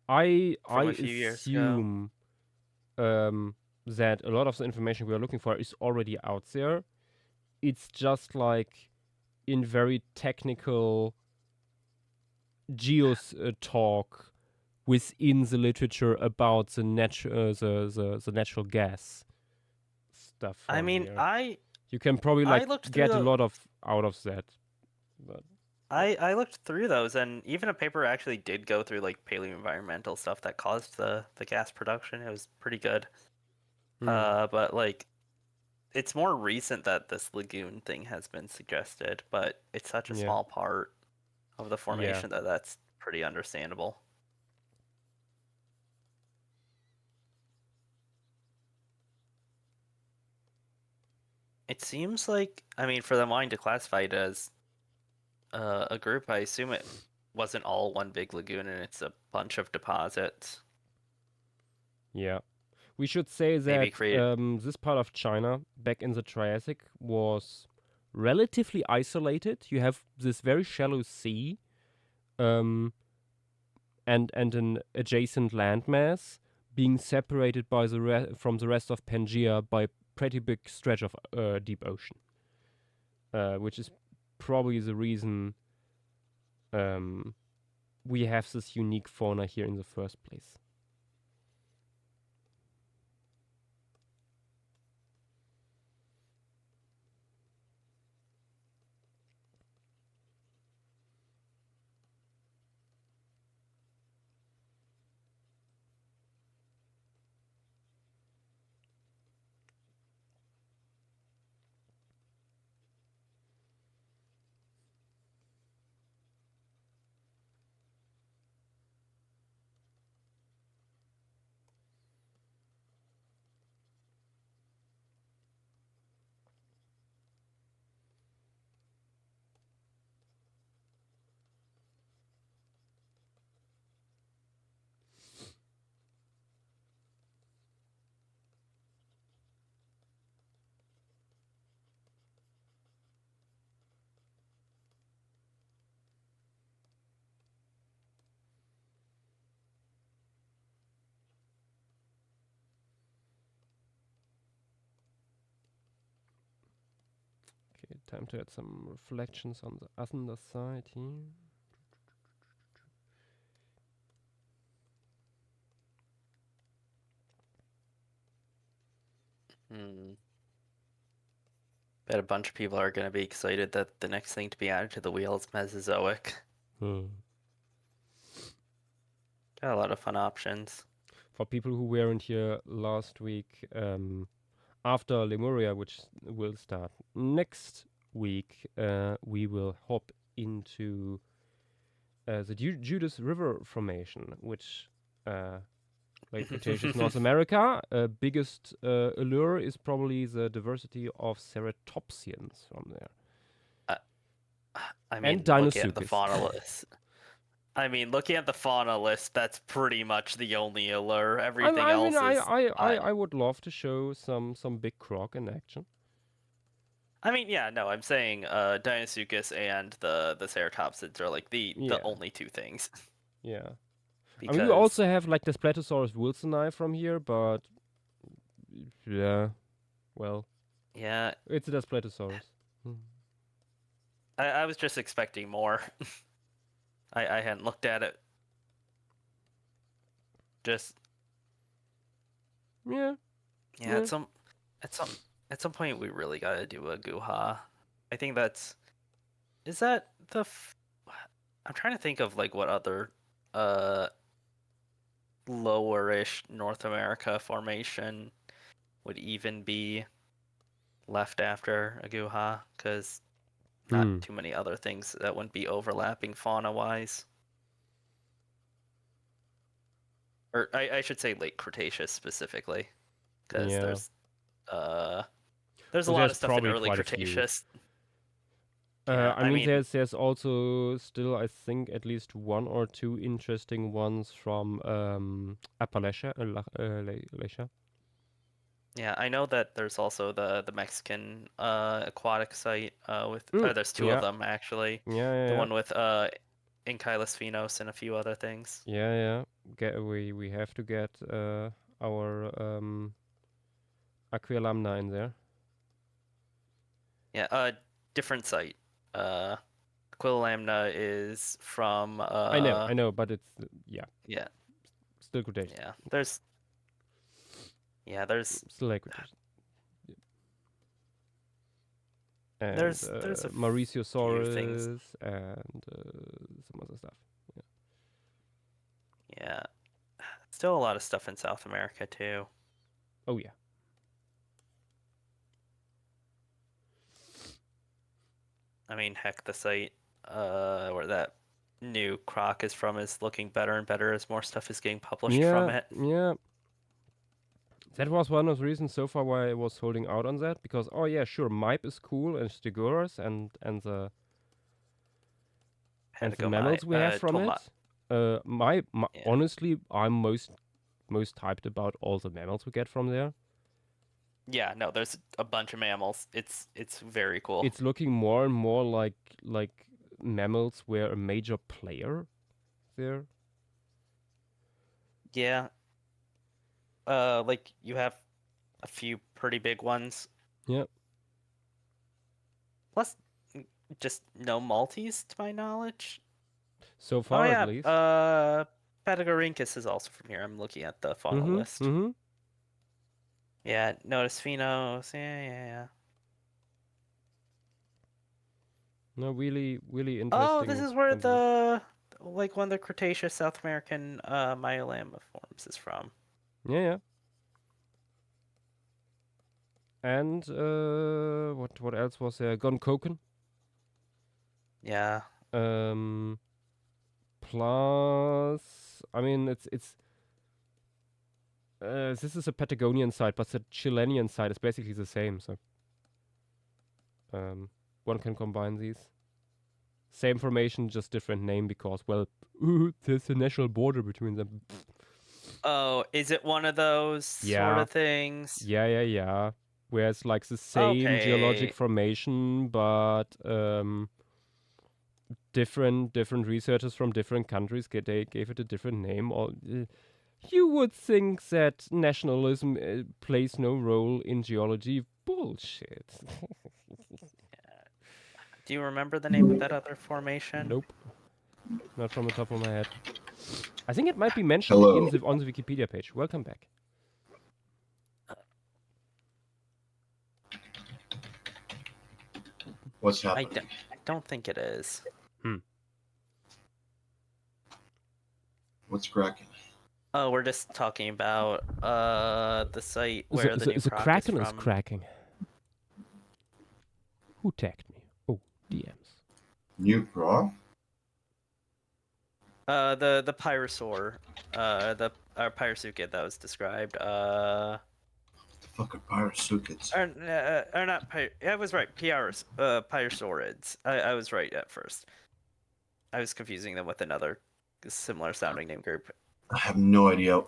I from a few years ago. assume that a lot of the information we are looking for is already out there. It's just like in very technical talk within the literature about the the natural gas stuff I from mean, here. You can probably I like looked get through a lot of out of that. But I looked through those, and even a paper actually did go through like paleo-environmental stuff that caused the gas production. It was pretty good. But like it's more recent that this lagoon thing has been suggested, but it's such a Yeah. small part of the formation that that's pretty understandable. It seems like, I mean, for the mine to classify it as a group, I assume it wasn't all one big lagoon and it's a bunch of deposits. Yeah. We should say Maybe that create. this part of China back in the Triassic was relatively isolated. You have this very shallow sea and an adjacent landmass being separated by from the rest of Pangaea by a pretty big stretch of deep ocean, which is probably the reason we have this unique fauna here in the first place. Okay, time to add some reflections on the other side here. Bet a bunch of people are going to be excited that the next thing to be added to the wheel is Mesozoic. Got a lot of fun options. For people who weren't here last week, after Lemuria, which will start next week, we will hop into the Judas River Formation, which late Cretaceous North America. Biggest allure is probably the diversity of ceratopsians from there. I mean, and looking at the Deinosuchus. fauna list. I mean, looking at the fauna list, that's pretty much the only allure. Everything else is. I would love to show some big croc in action. I mean, yeah, no, I'm saying Deinosuchus and the ceratopsids are like the only two things. Yeah. Because... I mean, we also have like the Splatosaurus wilsoni from here, but yeah, well, yeah, it's a Splatosaurus. I was just expecting more. I hadn't looked at it. Just yeah. At some point we really gotta do a Guha. I think that's is that the I'm trying to think of like what other lowerish North America formation would even be left after a Guha, because not too many other things that wouldn't be overlapping fauna wise. Or I should say late Cretaceous specifically, because there's a lot of stuff in early Cretaceous. Yeah, I mean, there's also still, I think, at least one or two interesting ones from Appalachia. yeah, I know that there's also the Mexican aquatic site with there's two of Yeah, them actually. yeah, The yeah, one with Enkylus Finos and a few other things. yeah. We have to get our Aquilamna in there. Yeah, different site. Quilamna is from I know, but it's yeah, yeah, still Cretaceous. yeah. There's Still late Cretaceous. And there's a few things. Mauriciosaurus and some other stuff. Yeah. Still a lot of stuff in South America too. Oh yeah. I mean, heck, the site where that new croc is from is looking better and better as more stuff is getting published from it. Yeah. That was one of the reasons so far why I was holding out on that, because oh yeah, sure, Mipe is cool and Stegosaurus and the mammals we have from it. Yeah. Honestly, I'm most hyped about all the mammals we get from there. Yeah, no, there's a bunch of mammals. It's very cool. It's looking more and more like mammals were a major player there. Yeah. Like you have a few pretty big ones. Yeah. Plus, just no Maltese to my knowledge. So far, at least. Patagorhynchus is also from here. I'm looking at the fauna list. Yeah, notice Phenos. Yeah. No, really interesting. Oh, this is where one of the Cretaceous South American myolamiforms is from. Yeah. And what else was there? Gonkoken. Yeah. Plus, I mean, it's this is a Patagonian site, but the Chilean site is basically the same. So, one can combine these. Same formation, just different name because, well, there's a national border between them. Oh, is it one of those sort of things? Yeah. Where it's like the same geologic formation, but different researchers from different countries they gave it a different name. Or you would think that nationalism plays no role in geology. Bullshit. Do you remember the name of that other formation? Nope. Not from the top of my head. I think it might be mentioned on the Wikipedia page. Welcome back. What's happening? I don't think it is. What's cracking? Oh, we're just talking about the site where the new the croc Kraken is is from. cracking. Who tagged me? Oh, DMs. New croc? The pyrosaur, the pyrosuchid that was described. What the fuck are pyrosuchids? Or not I was right. Pyrosaurids. I was right at first. I was confusing them with another similar sounding name group. I have no idea.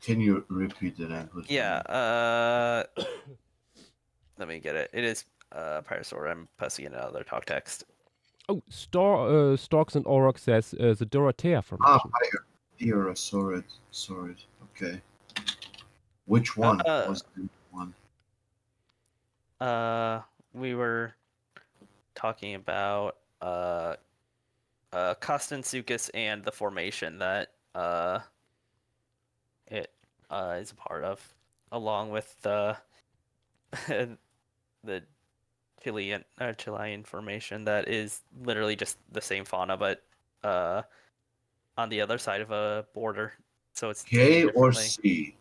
Can you repeat the name, please? Yeah. Let me get it. It is pyrosaur. I'm passing in another talk text. Oh, Storks and Aurochs says the Dorothea formation. Pyrosaurus. Okay. Which one was the one? We were talking about Kostansuchus and the formation that it is a part of, along with the the Chilean formation that is literally just the same fauna, but on the other side of a border, so it's K or C?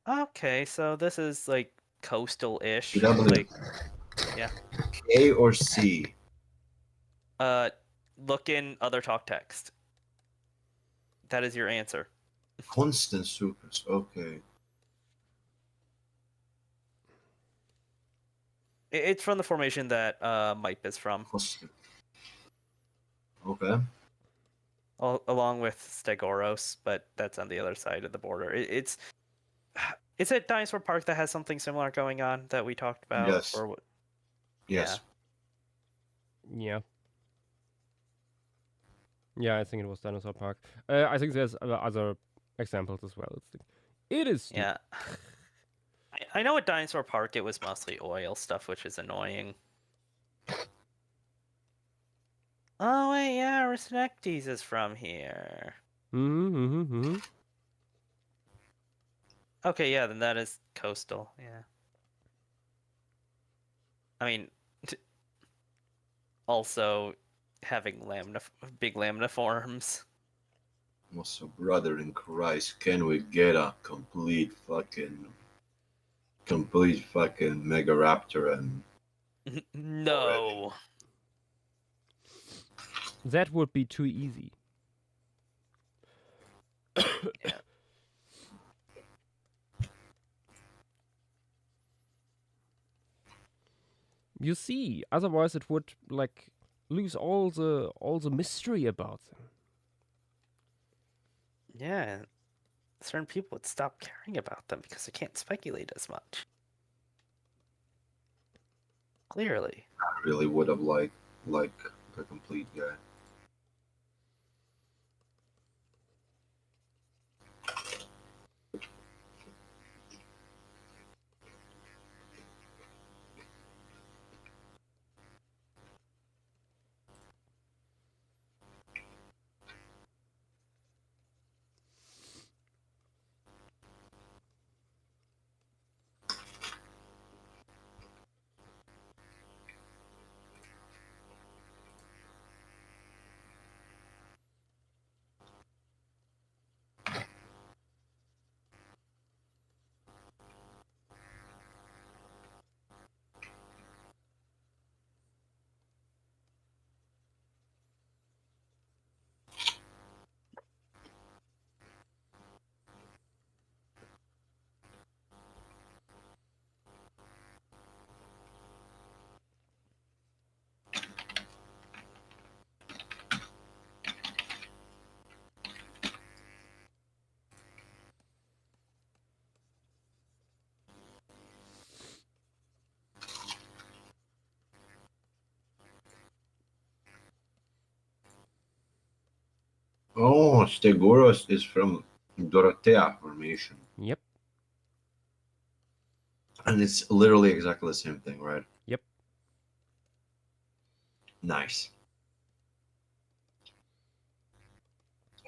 Okay, so this is like coastal-ish. Like, yeah. K or C? Look in other talk text. That is your answer. Constansuchus. Okay. It's from the formation that Mipe is from, Okay. along with Stegoros, but that's on the other side of the border. It's a dinosaur park that has something similar going on that we talked about. Yes. Or what? Yes. Yeah. Yeah, I think it was Dinosaur Park. I think there's other examples as well. It is stupid. Yeah. I know at Dinosaur Park it was mostly oil stuff, which is annoying. Oh wait, yeah, Resnectes is from here. Okay, yeah, then that is coastal. Yeah. I mean, also having big lamniforms. Also, brother in Christ, can we get a complete fucking Megaraptor and No. That would be too easy. Yeah. You see, otherwise it would like lose all the mystery about them. Yeah. Certain people would stop caring about them because they can't speculate as much. Clearly. I really would have liked a complete guy. Oh, Stegoros is from Dorothea Formation. Yep. And it's literally exactly the same thing, right? Yep. Nice.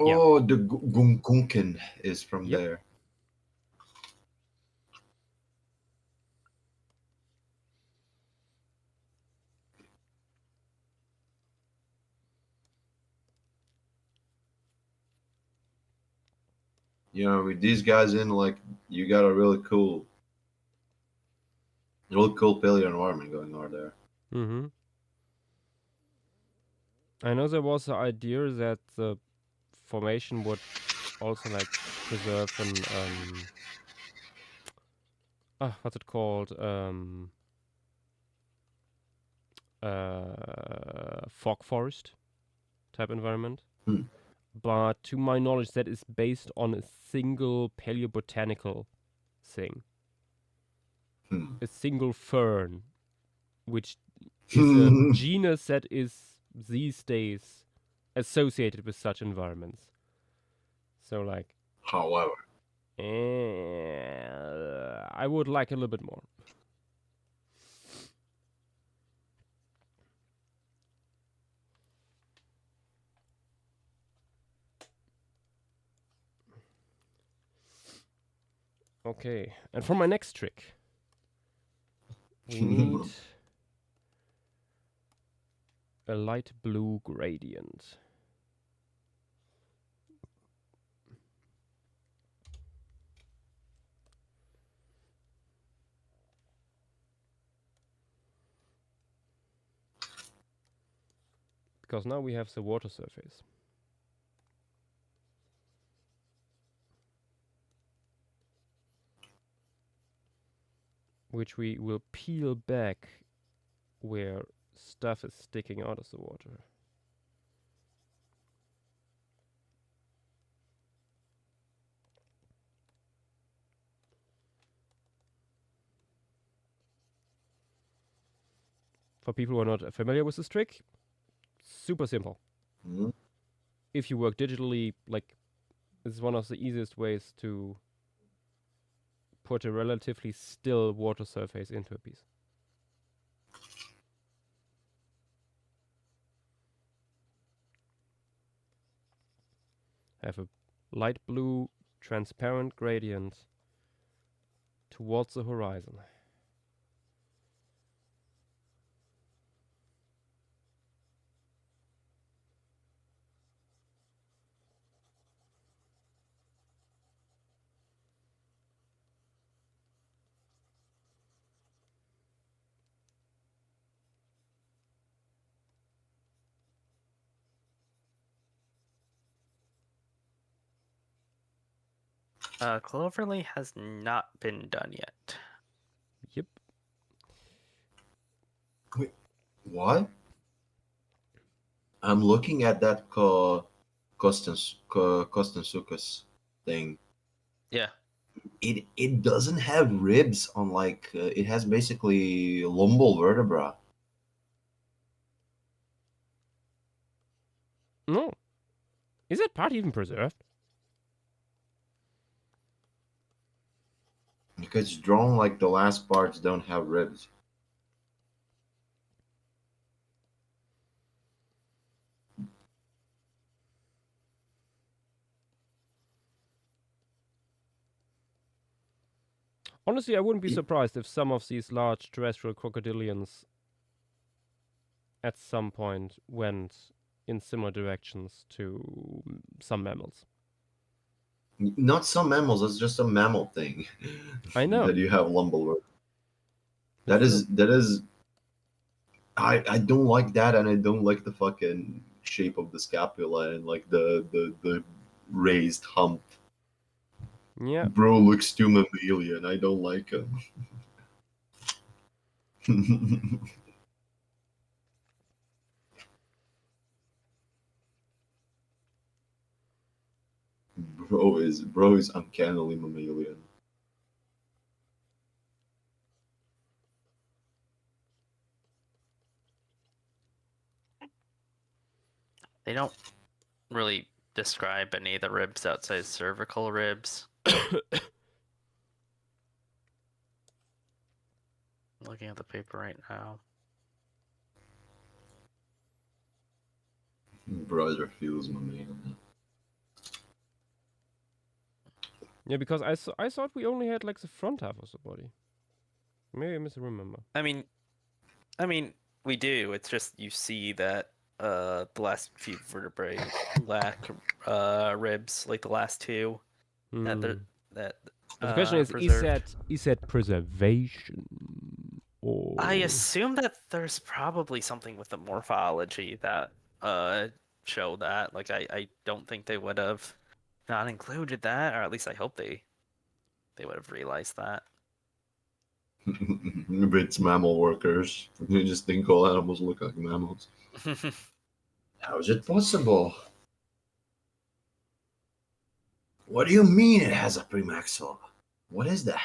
Yeah. Oh, the Gunkunken is from Yep. there. You know, with these guys in, like, you got a really cool paleo environment going on there. Mm-hmm. I know there was the idea that the formation would also like preserve an what's it called? Fog forest type environment. Hmm. But to my knowledge, that is based on a single paleobotanical thing. Hmm. A single fern, which is a genus that is these days associated with such environments. So, like, However, I would like a little bit more. Okay, and for my next trick, we need a light blue gradient. Because now we have the water surface. Which we will peel back where stuff is sticking out of the water. For people who are not familiar with this trick, super simple. Hmm? If you work digitally, like, it's one of the easiest ways to put a relatively still water surface into a piece. Have a light blue transparent gradient towards the horizon. Cloverleaf has not been done yet. Yep. What? I'm looking at that Kostensukas thing. Yeah. It doesn't have ribs on it has basically lumbal vertebra. No. Is that part even preserved? Because it's drawn like the last parts don't have ribs. Honestly, I wouldn't be surprised if some of these large terrestrial crocodilians at some point went in similar directions to some mammals. Not some mammals, it's just a mammal thing. I know. That you have lumbal vertebra. It's That is I don't like that, and I don't like the fucking shape of the scapula and like the raised hump. yeah. Bro looks too mammalian. I don't like him. Bro is uncannily mammalian. They don't really describe any of the ribs outside cervical ribs. Looking at the paper right now. Brother feels mammalian. Yeah, because I thought we only had like the front half of the body. Maybe I misremember. I mean, we do. It's just you see that the last few vertebrae lack ribs, like the last two that Hmm. that But the question is preserved. that preservation or I assume that there's probably something with the morphology that show that. Like I don't think they would have not included that, or at least I hope they would have realized that. It's mammal workers. You just think all animals look like mammals. How is it possible? What do you mean it has a premaxilla? What is that?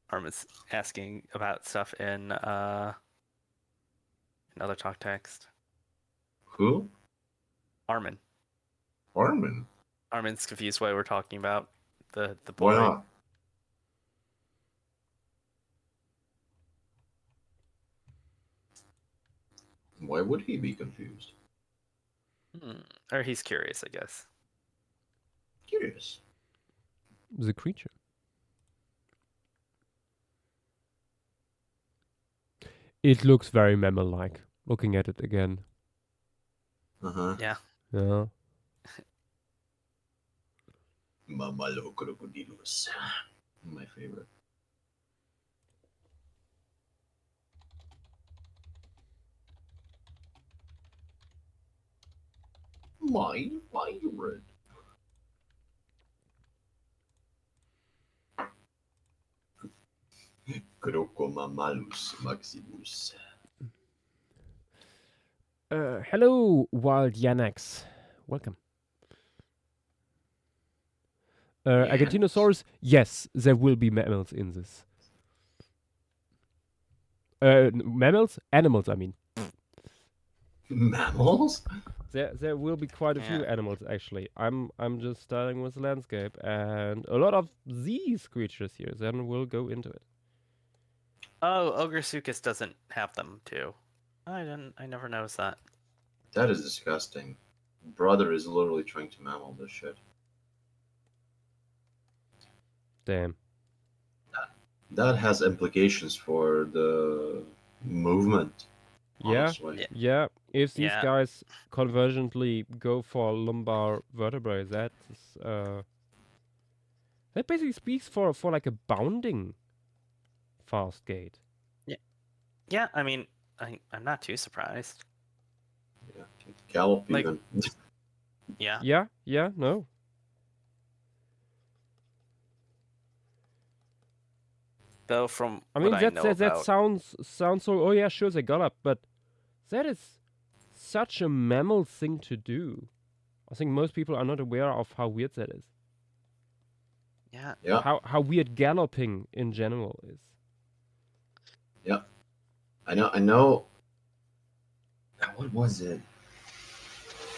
Armin's asking about stuff in another talk text. Who? Armin. Armin. Armin's confused why we're talking about the Why boy. not? Why would he be confused? Or he's curious, I guess. Curious. the creature? It looks very mammal-like. Looking at it again. Uh-huh. Yeah. Yeah. Mamalo crocodilus. My favorite. My favorite. Crocomammalus maximus. Hello, Wild Yanax. Welcome. Yes. Argentinosaurus, yes, there will be mammals in this. Mammals? Animals, I mean. Mammals? There will be quite a few Yeah. animals, actually. I'm just starting with the landscape, and a lot of these creatures here, then we'll go into it. Oh, Ograsuchus doesn't have them too. I never noticed that. That is disgusting. Brother is literally trying to mammal this shit. Damn. That has implications for the movement. Yeah, Honestly. Yeah. yeah. If these Yeah. guys convergently go for lumbar vertebrae, that basically speaks for like a bounding fast gait. Yeah, I mean, I'm not too surprised. Yeah. Gallop Like- even. Yeah. Yeah, no. Though from I mean what I know that about, sounds so. Oh yeah, sure they got up, but that is such a mammal thing to do. I think most people are not aware of how weird that is. yeah, Yeah. How weird galloping in general is. I know. What was it?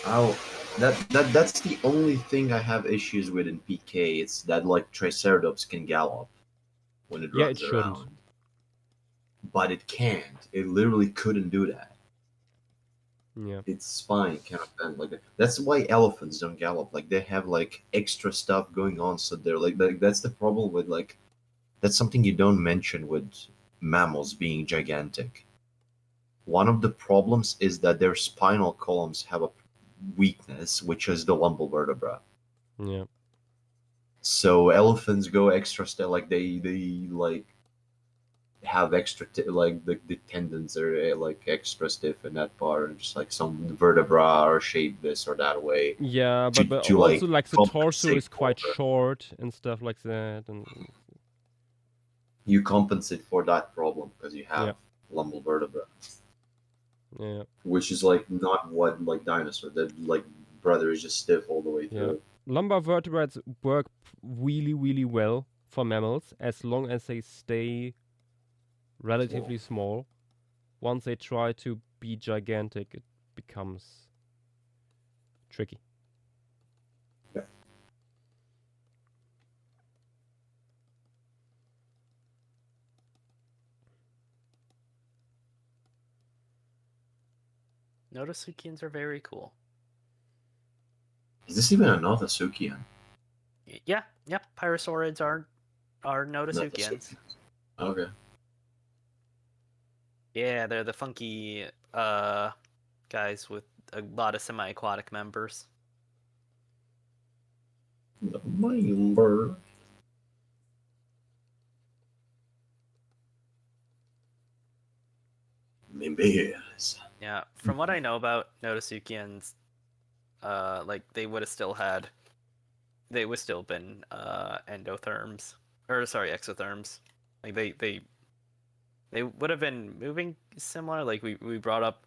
Oh, that's the only thing I have issues with in PK. It's that like Triceratops can gallop when it Yeah, runs it shouldn't. around, but it can't. It literally couldn't do that. Yeah. Its spine cannot bend like that. That's why elephants don't gallop. Like they have like extra stuff going on, so they're like that's the problem with like that's something you don't mention with mammals being gigantic. One of the problems is that their spinal columns have a weakness, which is the lumbar vertebra. Yeah. So elephants go extra step, like they like have extra like the tendons are like extra stiff in that part, and just like some vertebra are shaped this or that way Yeah, to but to also like like the torso compensate is for quite the- short and stuff like that, and you compensate for that problem because you have Yeah. lumbar vertebra, yeah. which is like not what like dinosaur that like brother is just stiff all the way Yeah. through. Lumbar vertebrates work really, really well for mammals as long as they stay relatively small. Once they try to be gigantic, it becomes tricky. Yeah. Notosuchians are very cool. Is this even another Sukian? Yeah, Pyrosaurids are Not the Notosuchians. Sukians. Okay. Yeah, they're the funky guys with a lot of semi-aquatic members. The member. Members. Yeah, from what I know about Notosuchians, like they would have still been endotherms, or sorry, exotherms. Like they would have been moving similar. Like we brought up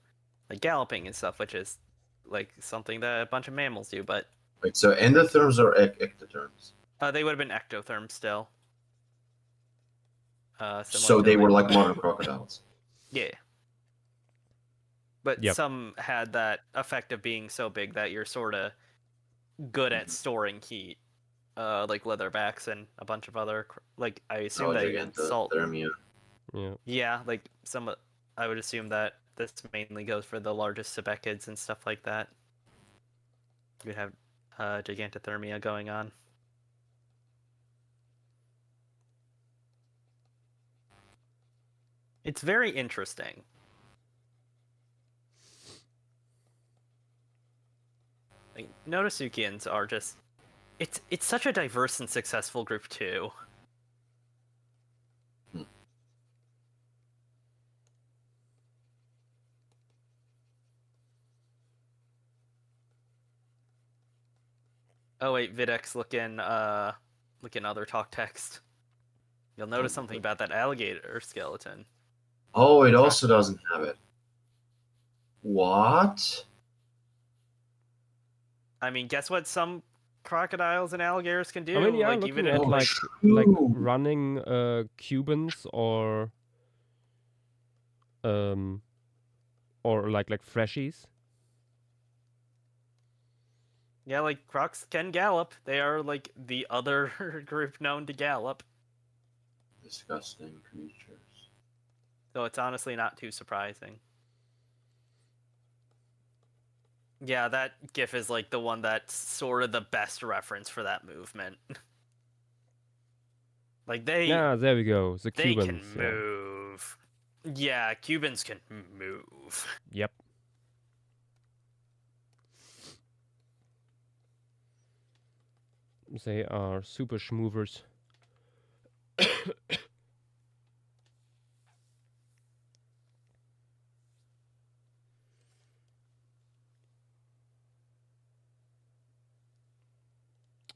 like galloping and stuff, which is like something that a bunch of mammals do, but Wait, so endotherms or ectotherms? they would have been ectotherms still. Similar So to, they were like modern crocodiles. yeah. But Yep. some had that effect of being so big that you're sort of good at storing heat, like leatherbacks and a bunch of other, like I assume that even salt. Gigantothermia. Yeah. Yeah, like I would assume that this mainly goes for the largest cebechids and stuff like that. You'd have gigantothermia going on. It's very interesting. Like, Notosuchians are just it's such a diverse and successful group too. Oh wait, Videx looking other talk text. You'll notice something about that alligator skeleton. Oh, it also doesn't have it. What? I mean, guess what some crocodiles and alligators can do? I mean, yeah, like looking even at in like true. running Cubans or like freshies. yeah, like crocs can gallop. They are like the other group known to gallop. Disgusting creatures. So it's honestly not too surprising. Yeah, that GIF is like the one that's sort of the best reference for that movement. Like Yeah, there we go. The they Cubans. can move. Yeah, Cubans can move. Yep. They are super schmoovers.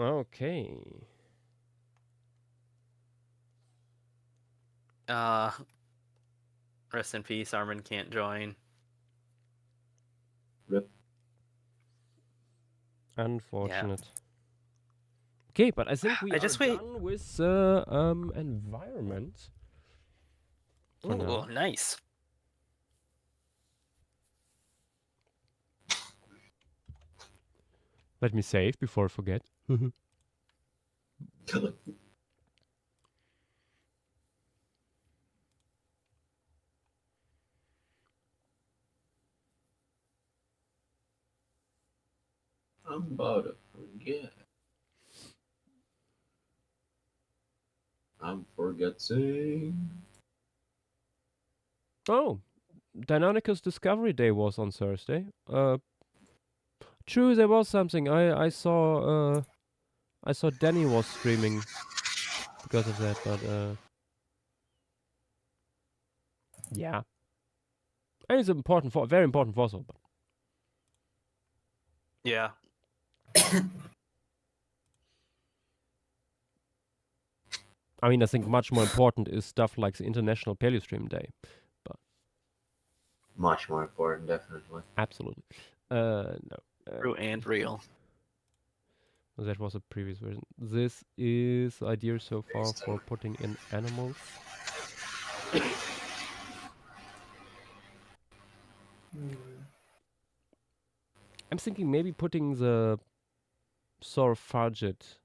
Okay. Rest in peace, Armin can't join. Rip. Unfortunate. Okay, but I think we I are just wait. done with environment. For Ooh, now. nice. Let me save before I forget. I'm about to forget. I'm forgetting. Oh, Deinonychus Discovery Day was on Thursday. True, there was something. I saw Danny was streaming because of that, but yeah. And it's important very important fossil. But Yeah. I mean, I think much more important is stuff like the International Paleostream Day. Much more important, definitely. Absolutely. No. True and real. That was a previous version. This is idea so far for putting in animals. I'm thinking maybe putting the Saurophargid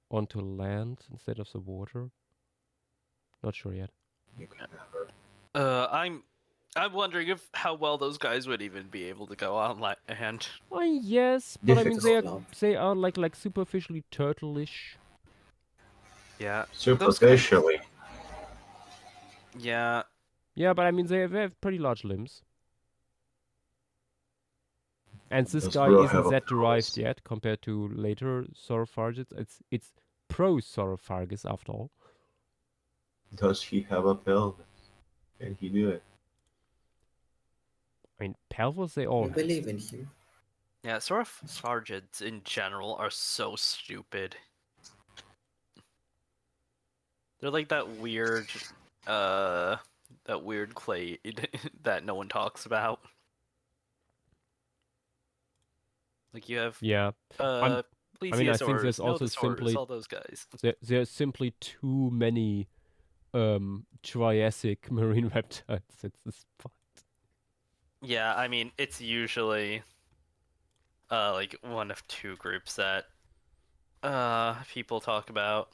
onto land instead of the water. Not sure yet. You can never. I'm wondering if how well those guys would even be able to go on land. Yes, but I mean Difficult. they are like superficially turtle-ish. Yeah. Superficially. Yeah. Yeah, but I mean they have pretty large limbs. And this Does guy Bro isn't have a that derived pelvis? yet compared to later Saurophargids. It's pro-Saurophargus after all. Does he have a pelvis? Can he do it? I mean, pelvis they all We have. believe in him. Yeah, Saurophargids in general are so stupid. They're like that weird clade that no one talks about. Like you have Yeah. I mean, I think there's plesiosaurs, also nodosaurs, simply all those guys. there's simply too many Triassic marine reptiles at this point. Yeah, I mean it's usually like one of two groups that people talk about.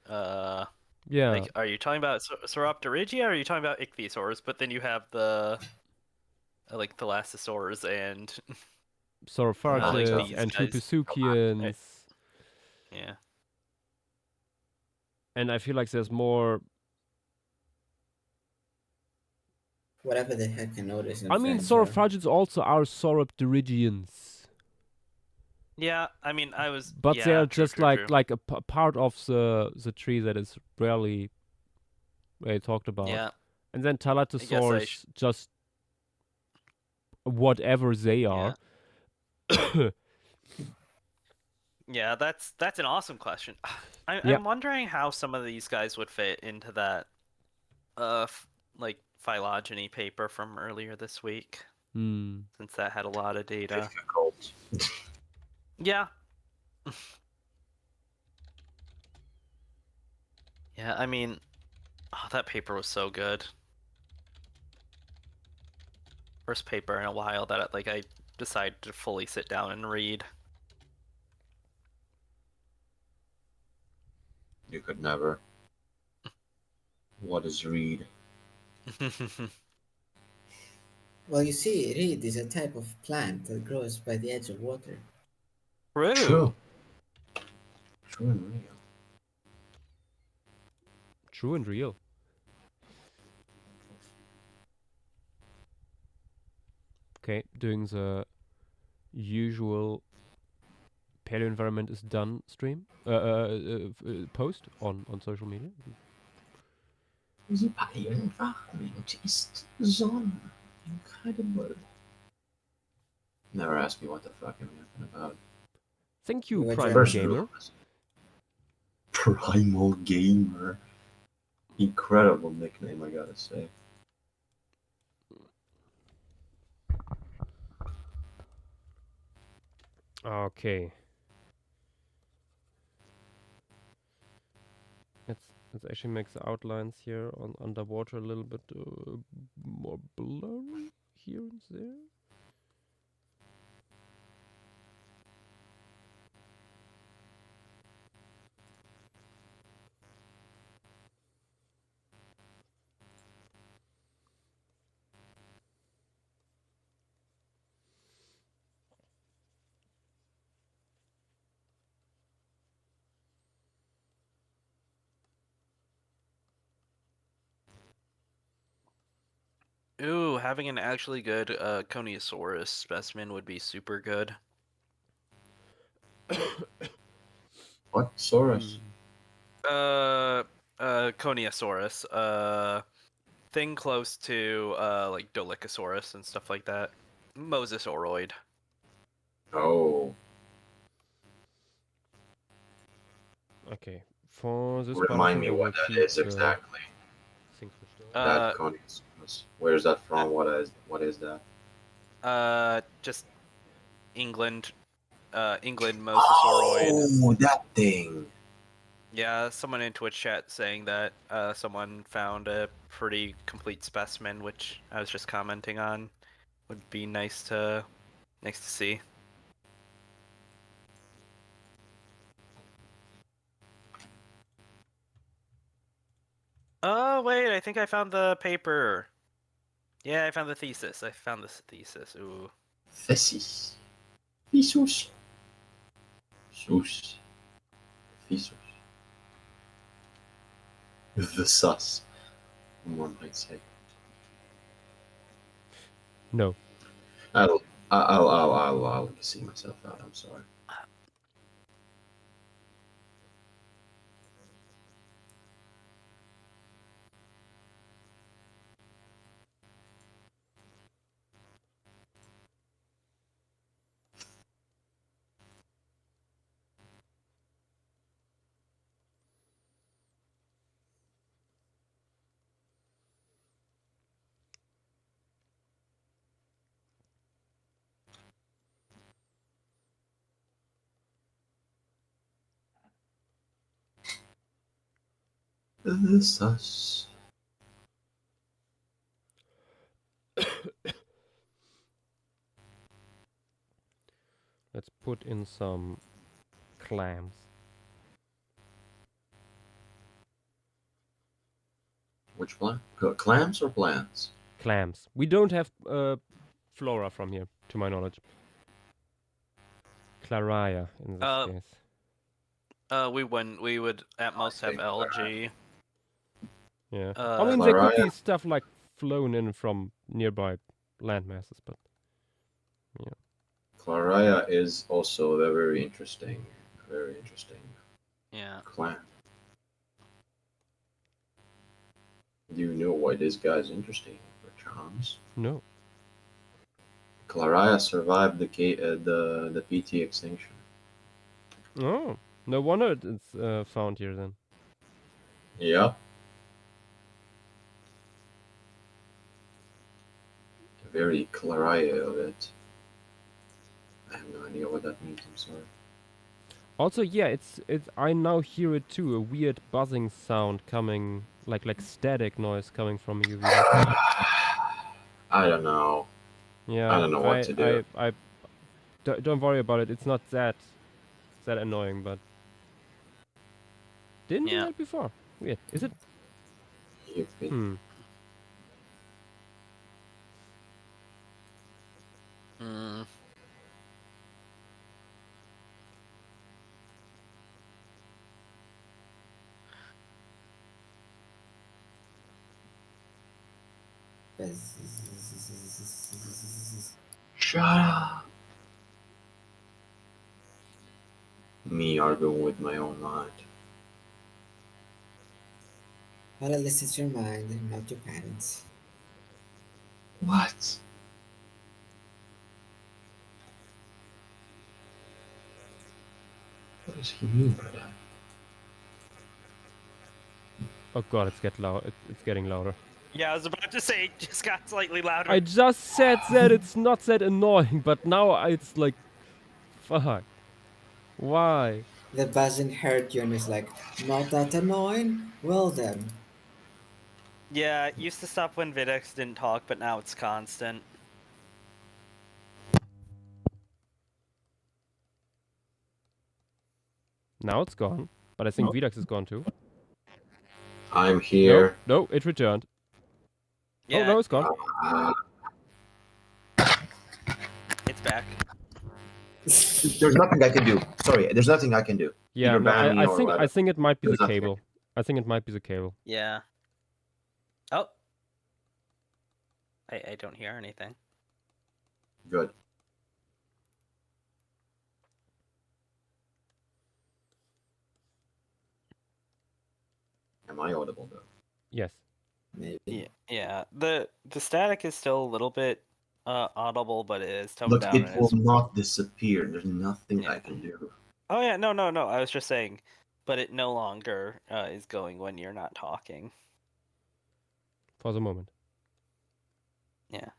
Yeah. Like, are you talking about Sauropterygia or are you talking about ichthyosaurs? But then you have the like thalassosaurs and Saurophargids like these and guys. Tupisuchians. Yeah. And I feel like there's more. Whatever the heck I notice in I mean, French. Saurophargids also are Sauropterigians. Yeah, I mean, But they are just true. like a part of the tree that is rarely talked about. Yeah. And then Thalattosaurs, just whatever they are. Yeah, that's an awesome question. Yeah. I'm wondering how some of these guys would fit into that like phylogeny paper from earlier this week, Hmm. since that had a lot of data. Difficult. Yeah. Yeah, I mean, oh, that paper was so good. First paper in a while that I decided to fully sit down and read. You could never. What is reed? Well, you see, reed is a type of plant that grows by the edge of water. True. True. True and real. True and real. Okay, doing the usual paleo environment is done stream post on social media. The Paleostream ist Sonne. Incredible. Never ask me what the fuck I'm talking about. Thank you, You were Primal German. Gamer. Primal Gamer. Incredible nickname, I gotta say. Okay. Let's actually make the outlines here on underwater a little bit more blurry here and there. Ooh, having an actually good Coniosaurus specimen would be super good. What? Saurus? Coniosaurus. Thing close to like Dolichosaurus and stuff like that. Mosasauroid. Oh. Okay. For this Remind partition, me we will what that keep is exactly. things switched on. That Conius. Where's that from? What is that? Just England. England Mosasauroid. Oh, that thing. Yeah, someone in Twitch chat saying that someone found a pretty complete specimen, which I was just commenting on. Would be nice to see. Oh wait, I think I found the paper. Yeah, I found the thesis. I found this thesis. Ooh. Thesis. Thesis. Sus. Thesis. The sus. One might say. No. I'll see myself out. I'm sorry. The sus. Let's put in some clams. Which plant? Clams or plants? Clams. We don't have flora from here, to my knowledge. Claria in this case. We wouldn't. We would at most have think algae. Yeah. I mean, there could Claria. be stuff like flown in from nearby land masses, but yeah. Claria is also a very interesting Yeah. plant. Do you know why this guy's interesting, perchance? No. Claria survived the PT extinction. Oh, no wonder it's found here then. Yep. Very claria of it. I have no idea what that means, I'm sorry. Also, yeah, it's I now hear it too. A weird buzzing sound coming, like static noise coming from you, Vidax. I don't know. I Yeah, don't know what to do. don't worry about it. It's not that annoying, but didn't do Yeah. that before. Weird. Is it? You've been Hmm. Mm. Shut up. Me arguing with my own mind. Well, at least it's your mind and not your parents. What? What does he mean by that? Oh god, it's getting louder. Yeah, I was about to say it just got slightly louder. I just said that it's not that annoying, but now it's like, fuck. Why? The buzzing hurt you and is like, not that annoying? Well then. Yeah, it used to stop when Videx didn't talk, but now it's constant. Now it's gone, but I think Vidax is gone too. I'm No, here. no, it returned. Yeah, Oh no, it's gone. it's back. There's nothing I can do. Sorry, there's nothing I can do. Yeah, Either no, ban me I or think whatever. it might be the There's nothing. cable. I think it might be the cable. Yeah. Oh. I don't hear anything. Good. Am I audible though? Yes. Maybe. Yeah. The static is still a little bit audible, but it is toned Look, down. it will not disappear. There's nothing I Yeah. can do. Oh yeah, no. I was just saying, but it no longer is going when you're not talking. For the moment. Yeah.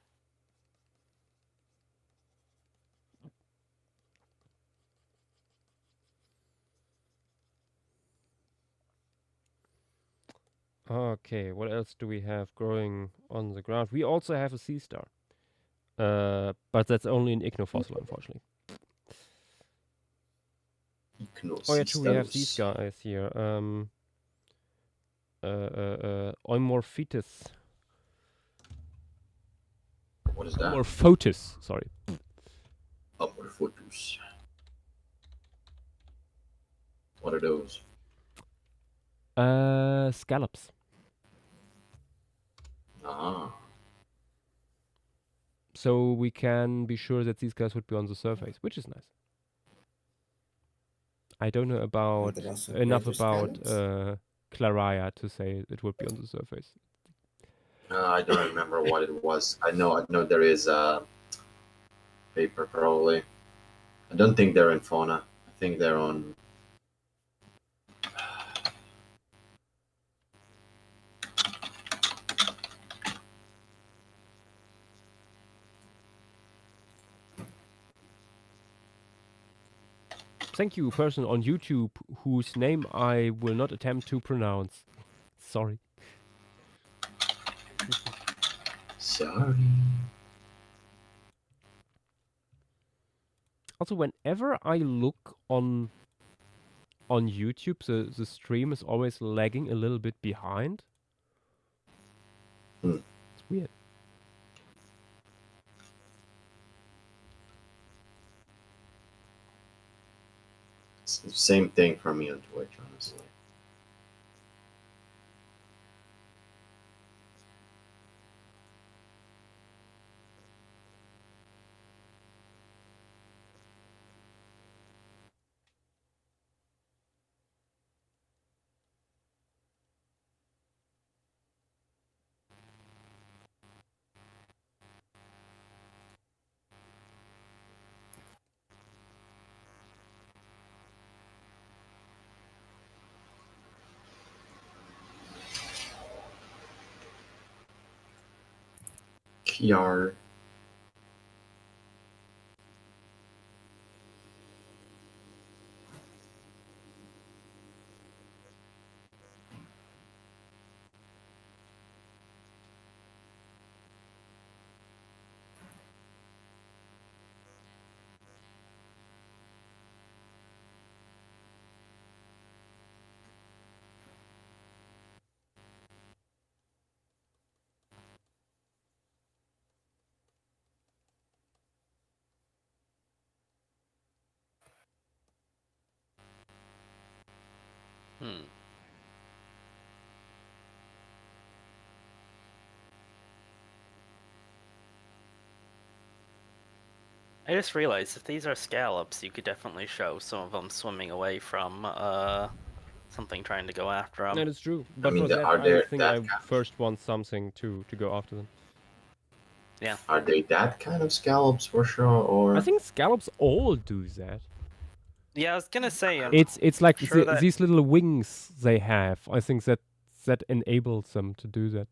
Okay, what else do we have growing on the ground? We also have a sea star. But that's only an ichneofossil, unfortunately. Oh yeah, true. We have these Ichnosistarus. guys here. Eumorphitis. What is that? Eumorphotis. Sorry. Amorphotus. What are those? Scallops. Ah. So we can be sure that these guys would be on the surface, which is nice. I don't know Are about there also enough greater about scallops? Claria to say it would be on the surface. I don't remember what it was. I know there is a paper probably. I don't think they're in fauna. I think they're on. Thank you, person on YouTube whose name I will not attempt to pronounce. Sorry. Sorry. Also, whenever I look on YouTube, the stream is always lagging a little bit behind. Hmm. It's weird. It's the same thing for me on Twitch, honestly. Yar. Hmm. I just realized if these are scallops, you could definitely show some of them swimming away from something trying to go after them. That is true. But mean, for that, are I there think that I kind of- first want something to go after them. Are they that kind of scallops for sure, or I think scallops all do that. Yeah, I was gonna say, It's like sure that- these little wings they have. I think that enables them to do that.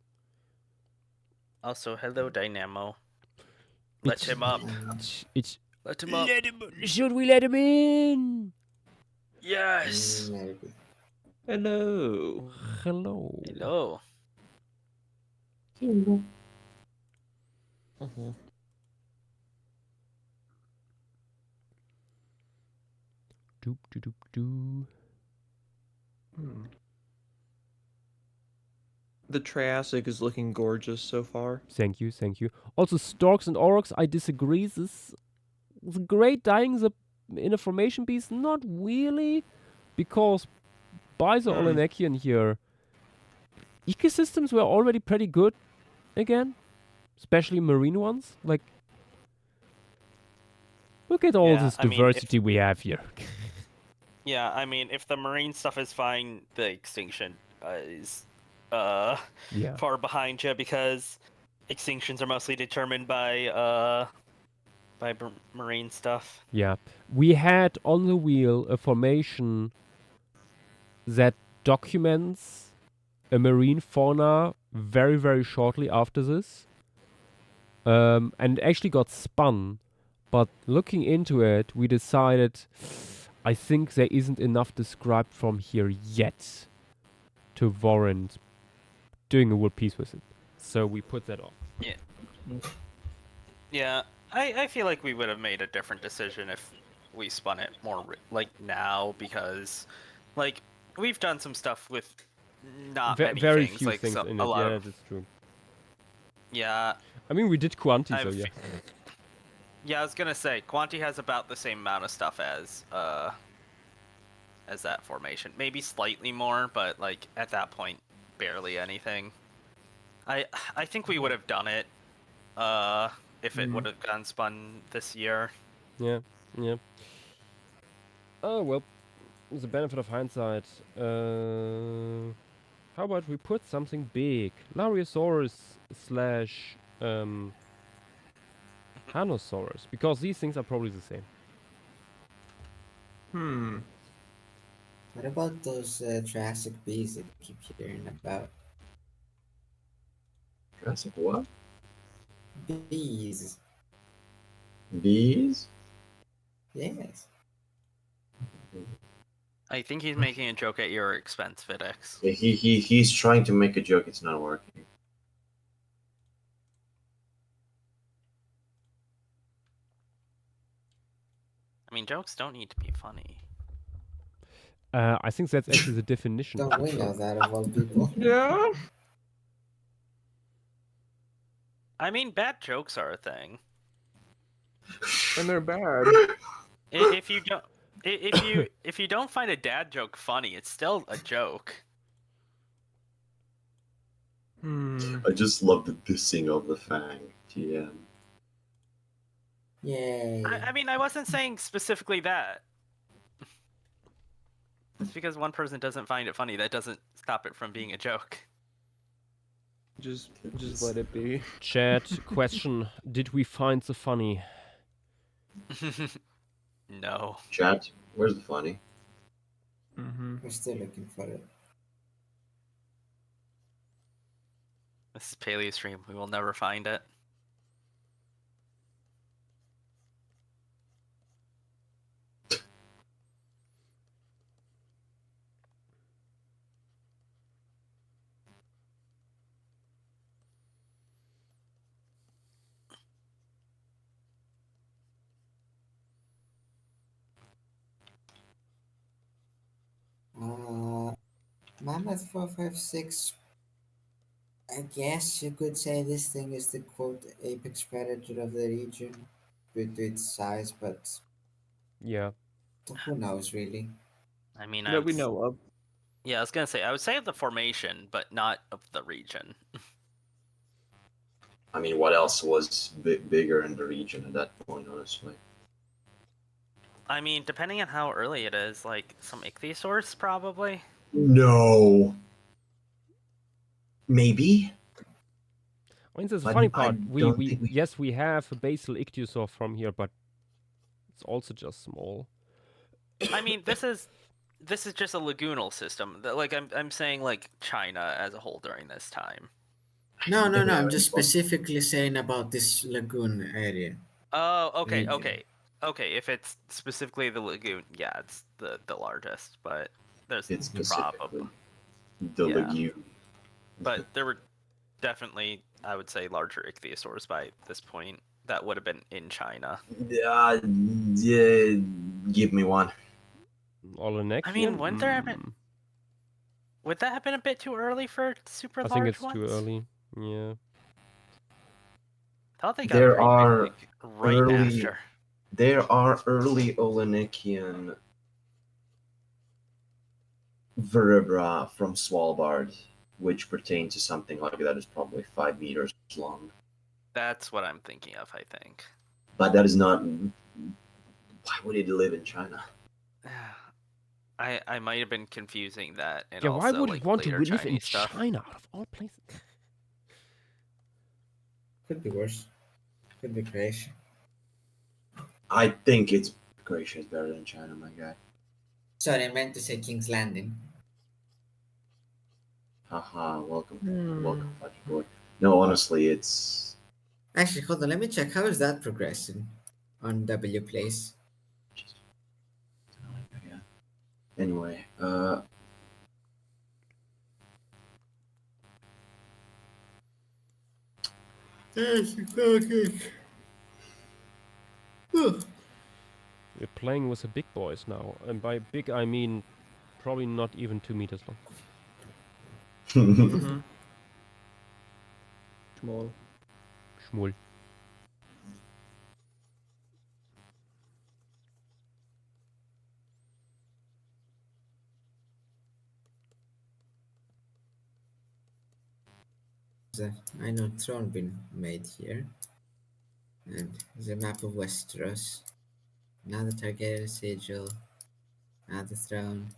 also hello Dynamo. Let It's- him up. It's Let him up. should we let him in? Yes. Maybe. Hello. Hello. Hello. Doop doop doop doo. The Triassic is looking gorgeous so far. Thank you, thank you. Also, storks and aurochs, I disagree. This is great dying in a formation piece. Not really, because by the Olenekian here, ecosystems were already pretty good again, especially marine ones. Like, look at all Yeah, this I mean, if- diversity we have here. Yeah, I mean, if the marine stuff is fine, the extinction is Yeah. far behind you because extinctions are mostly determined by marine stuff. Yeah. We had on the wheel a formation that documents a marine fauna very, very shortly after this. And it actually got spun. But looking into it, we decided I think there isn't enough described from here yet to warrant doing a wood piece with it. So we put that off. Yeah, I feel like we would have made a different decision if we spun it more like now because, like, we've done some stuff with not many very things, few like things so, in a it. lot Yeah, of that's true. yeah. I mean, we did Quanti, so I've- yeah. Yeah, I was gonna say Quanti has about the same amount of stuff as that formation. Maybe slightly more, but like at that point, barely anything. I think we would have done it if it would have gotten spun this year. Yeah, yeah. Oh, well, with the benefit of hindsight, how about we put something big? Lariosaurus slash Hanosaurus, because these things are probably the same. What about those Jurassic bees that you keep hearing about? Jurassic what? Bees. Bees? Yes. I think he's making a joke at your expense, Videx. Yeah, he's trying to make a joke. It's not working. I mean, jokes don't need to be funny. I think that's actually the definition. Don't we know that of all people? Yeah. I mean, bad jokes are a thing. And they're bad. If you don't, if you don't find a dad joke funny, it's still a joke. I just love the dissing of the Fang. GM. Yay. I mean, I wasn't saying specifically that. Just because one person doesn't find it funny, that doesn't stop it from being a joke. Just let it be. Chat question: did we find the funny? No. Chat, where's the funny? We're still looking for it. This is Paleostream. We will never find it. Mammoth 456. I guess you could say this thing is the quote apex predator of the region due to its size, but Yeah. who knows really? I mean, I That would, we know of. yeah, I was gonna say I would say of the formation, but not of the region. I mean, what else was bigger in the region at that point, honestly? I mean, depending on how early it is, like some ichthyosaurs probably. No. Maybe? I mean, that's the But funny I part. don't We think we... yes, we have a basal ichthyosaur from here, but it's also just small. I mean, this is just a lagoonal system. Like I'm saying, like China as a whole during this time. No, no, no. Yeah, I'm just specifically saying about this lagoon area. Oh, okay, Region. okay. If it's specifically the lagoon, yeah, it's the largest, but there's it's problem. specifically the Yeah. lagoon. But there were definitely, I would say, larger ichthyosaurs by this point that would have been in China. Yeah, give me one. Olenekian? I mean, wouldn't there have been? Would that have been a bit too early for super I large think it's ones? too early. Yeah. I thought they got There pretty are big right early- after. There are early Olenekian vertebra from Svalbard, which pertain to something like that is probably 5 meters long. That's what I'm thinking of, I think. But that is not. Why would it live in China? I might have been confusing that and Yeah, also why would like it want to later live in Chinese stuff. China out of all places? Could be worse. Could be Croatia. I think it's Croatia is better than China, my guy. Sorry, I meant to say King's Landing. Haha, welcome, welcome, buddy boy. No, honestly, it's Actually, hold on. Let me check. How is that progressing on W Place? just. Yeah. Anyway, Yes, okay. We're playing with the big boys now. And by big, I mean probably not even 2 meters long. Mm-hmm. Small. Schmull. I know throne been made here. And the map of Westeros. Another Targaryen sigil. Another throne.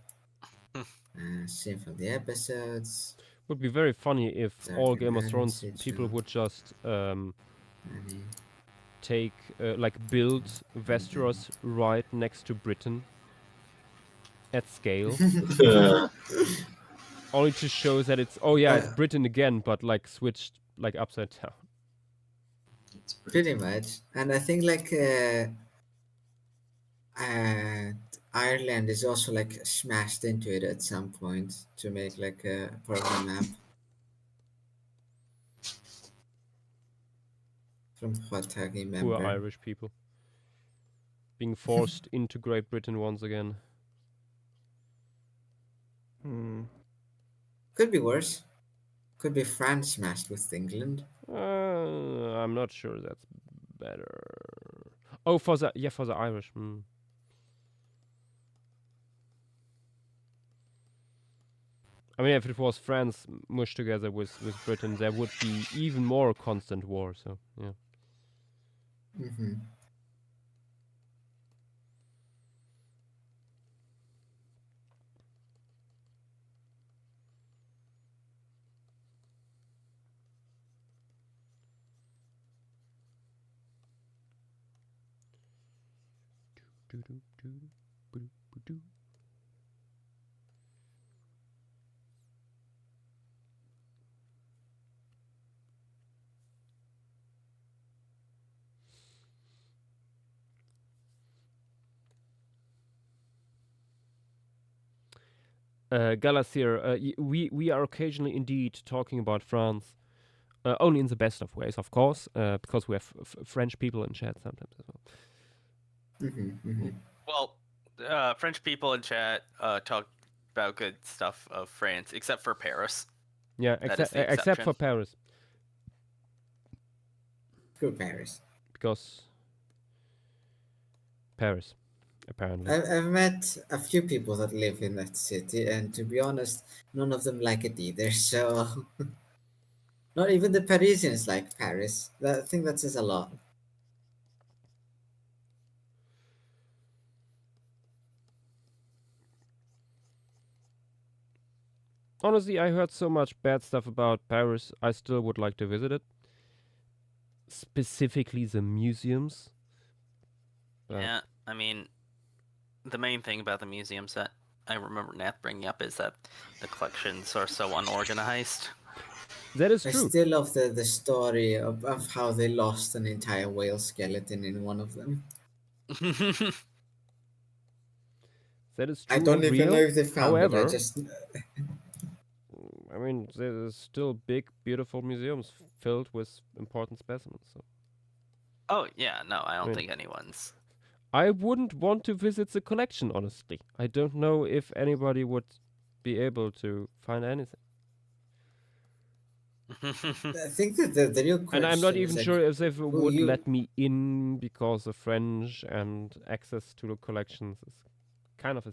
Scene from the episodes. Would be very funny if Dark all and Game of Iron Thrones sigil. people would just Annie. take like build Westeros right next to Britain at scale, only to show that it's it's Britain again, but like switched like upside down. it's Pretty much. And I think like Ireland is also like smashed into it at some point to make like a part of the map. From what I remember. Poor Irish people being forced into Great Britain once again. Hmm. Could be worse. Could be France smashed with England. I'm not sure that's better. Oh, for the Irish. I mean, if it was France mushed together with Britain, there would be even more constant war. So yeah. Mm-hmm. Galasir, we are occasionally indeed talking about France, only in the best of ways, of course, because we have French people in chat sometimes as well. Mm-hmm. Mm-hmm. Well, French people in chat talk about good stuff of France, except for Paris. Yeah, That is the except for exception. Paris, Screw Paris. because Paris, apparently. I've met a few people that live in that city, and to be honest, none of them like it either. So, not even the Parisians like Paris. I think that says a lot. Honestly, I heard so much bad stuff about Paris. I still would like to visit it. Specifically, the museums. Yeah, I mean, the main thing about the museums that I remember Nath bringing up is that the collections are so unorganized. That is I true. still love the story of how they lost an entire whale skeleton in one of them. That is I true don't and even know real. if they found it. However, I just I mean, there's still big, beautiful museums filled with important specimens. So Oh yeah, no, I don't mean- think anyone's. I wouldn't want to visit the collection, honestly. I don't know if anybody would be able to find anything. I think that the real question And I'm not is even like, sure if they would you- let me in because of French and access to the collections is kind of a.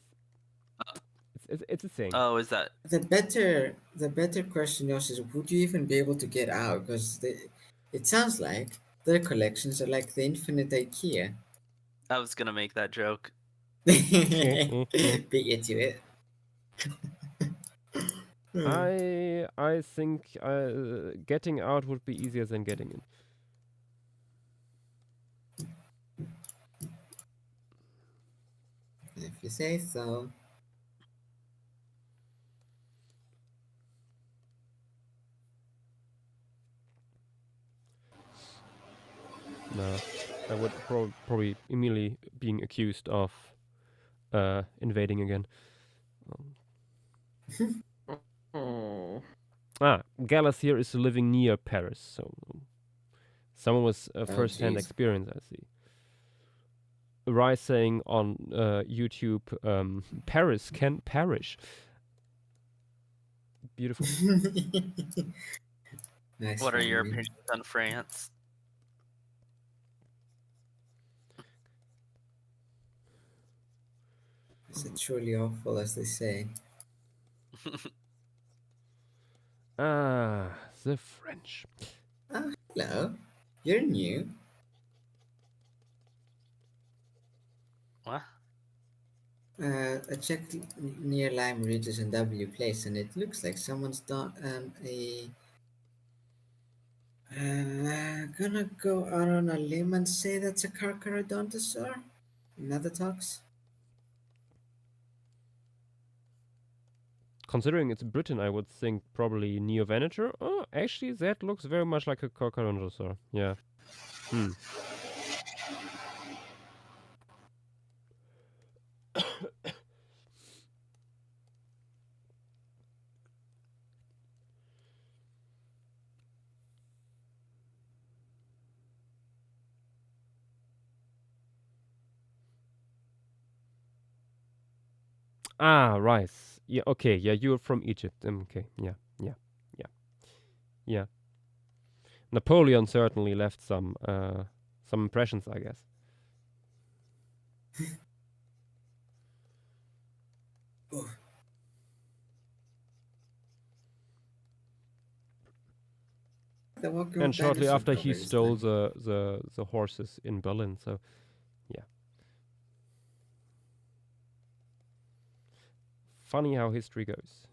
It's a thing. Oh, is that? the better question is would you even be able to get out? Because it sounds like their collections are like the infinite IKEA. I was gonna make that joke. Beat you to it. I think getting out would be easier than getting in. If you say so. No, I would probably immediately being accused of invading again. Oh. Gallus here is living near Paris, so someone with first-hand jeez. experience, I see. Rai saying on YouTube, Paris can perish. Beautiful. Nice What are your rhyming. opinions on France? Is it truly awful, as they say? The French. Hello, you're new. What? I checked near Lime Ridges and W Place, and it looks like someone's done a. Gonna go out on a limb and say that's a Carcharodontosaur. Another talks. Considering it's Britain, I would think probably Neo-Venator. Oh, actually, that looks very much like a Carcharodontosaur. Yeah. Rice. Yeah, okay. Yeah, you're from Egypt. Okay, yeah. Napoleon certainly left some impressions, I guess. And shortly after, he stole the horses in Berlin. So, yeah. Funny how history goes.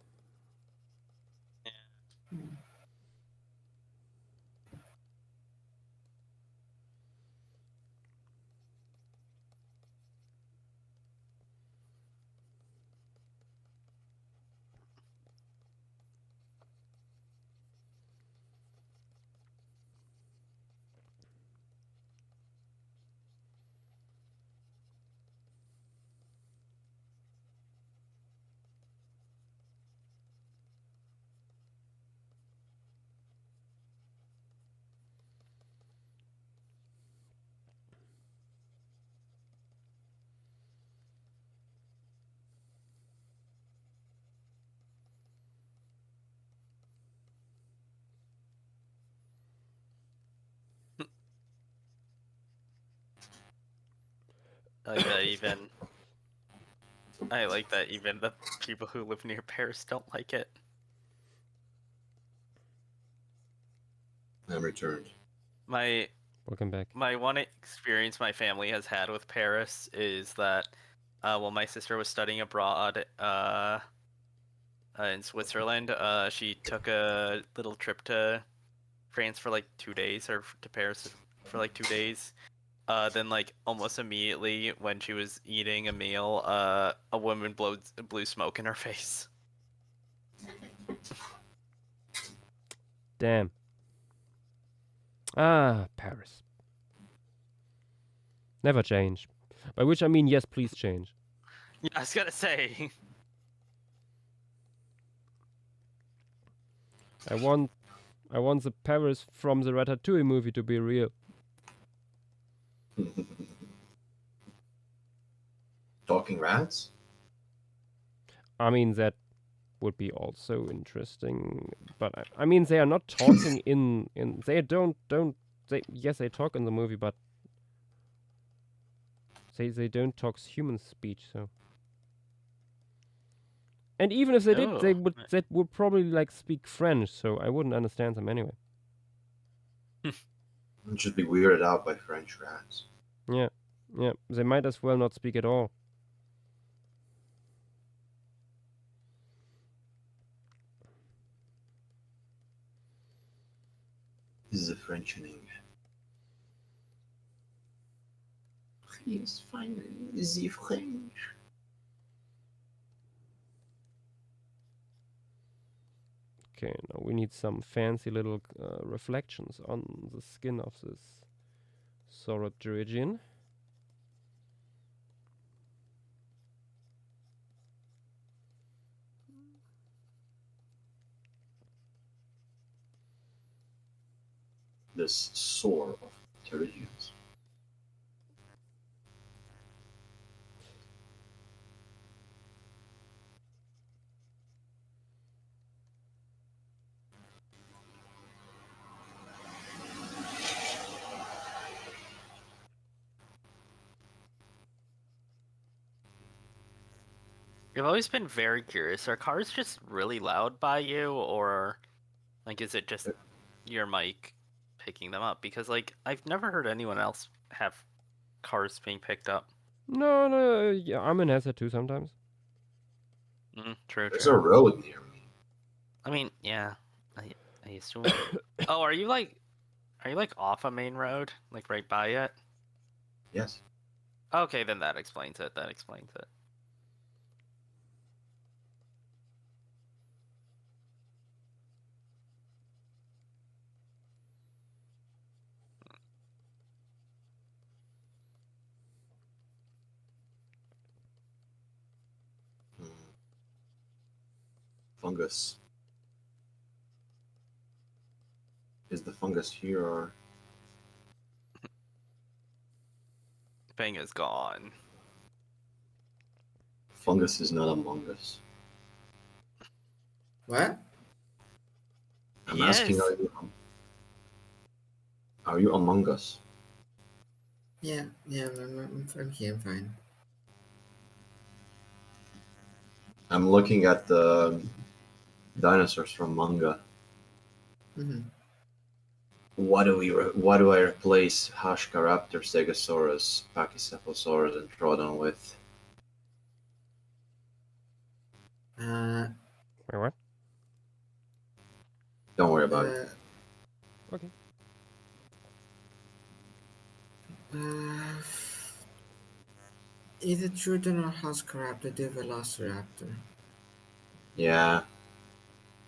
I like that even the people who live near Paris don't like it. I'm returned. Welcome back. My one experience my family has had with Paris is that while my sister was studying abroad in Switzerland, she took a little trip to France for like 2 days, or to Paris for like 2 days. Then like almost immediately when she was eating a meal, a woman blew smoke in her face. Damn. Ah, Paris. Never change. By which I mean, yes, please change. Yeah, I was gonna say. I want the Paris from the Ratatouille movie to be real. Talking rats? I mean, that would be also interesting. But I mean, they are not talking in they don't they yes they talk in the movie, but they don't talk human speech. So, and even if they did, they would probably like speak French. So I wouldn't understand them anyway. I'd just be weirded out by French rats. Yeah, they might as well not speak at all. This is a Frenchening. He's finally the French. Okay, now we need some fancy little reflections on the skin of this Sauropterygian. This sore of pterygians. I've always been very curious. Are cars just really loud by you, or like is it just your mic picking them up? Because like I've never heard anyone else have cars being picked up. No, yeah, I'm an asset too sometimes. True. There's a road near me. I mean, yeah, I assume. Oh, are you like off a main road, like right by it? Yes. Okay, then that explains it. Fungus. Is the fungus here or? Thing is gone. Fungus is not among us. What? I'm asking, are you among us? Yeah, I'm here, I'm fine. I'm looking at the dinosaurs from manga. Mm-hmm. What do I replace Hashcaraptor, Stegosaurus, Pachycephalosaurus, and Troodon with? Wait, what? Don't worry about it. Okay. Either Troodon or Huscaraptor, the Velociraptor. Yeah,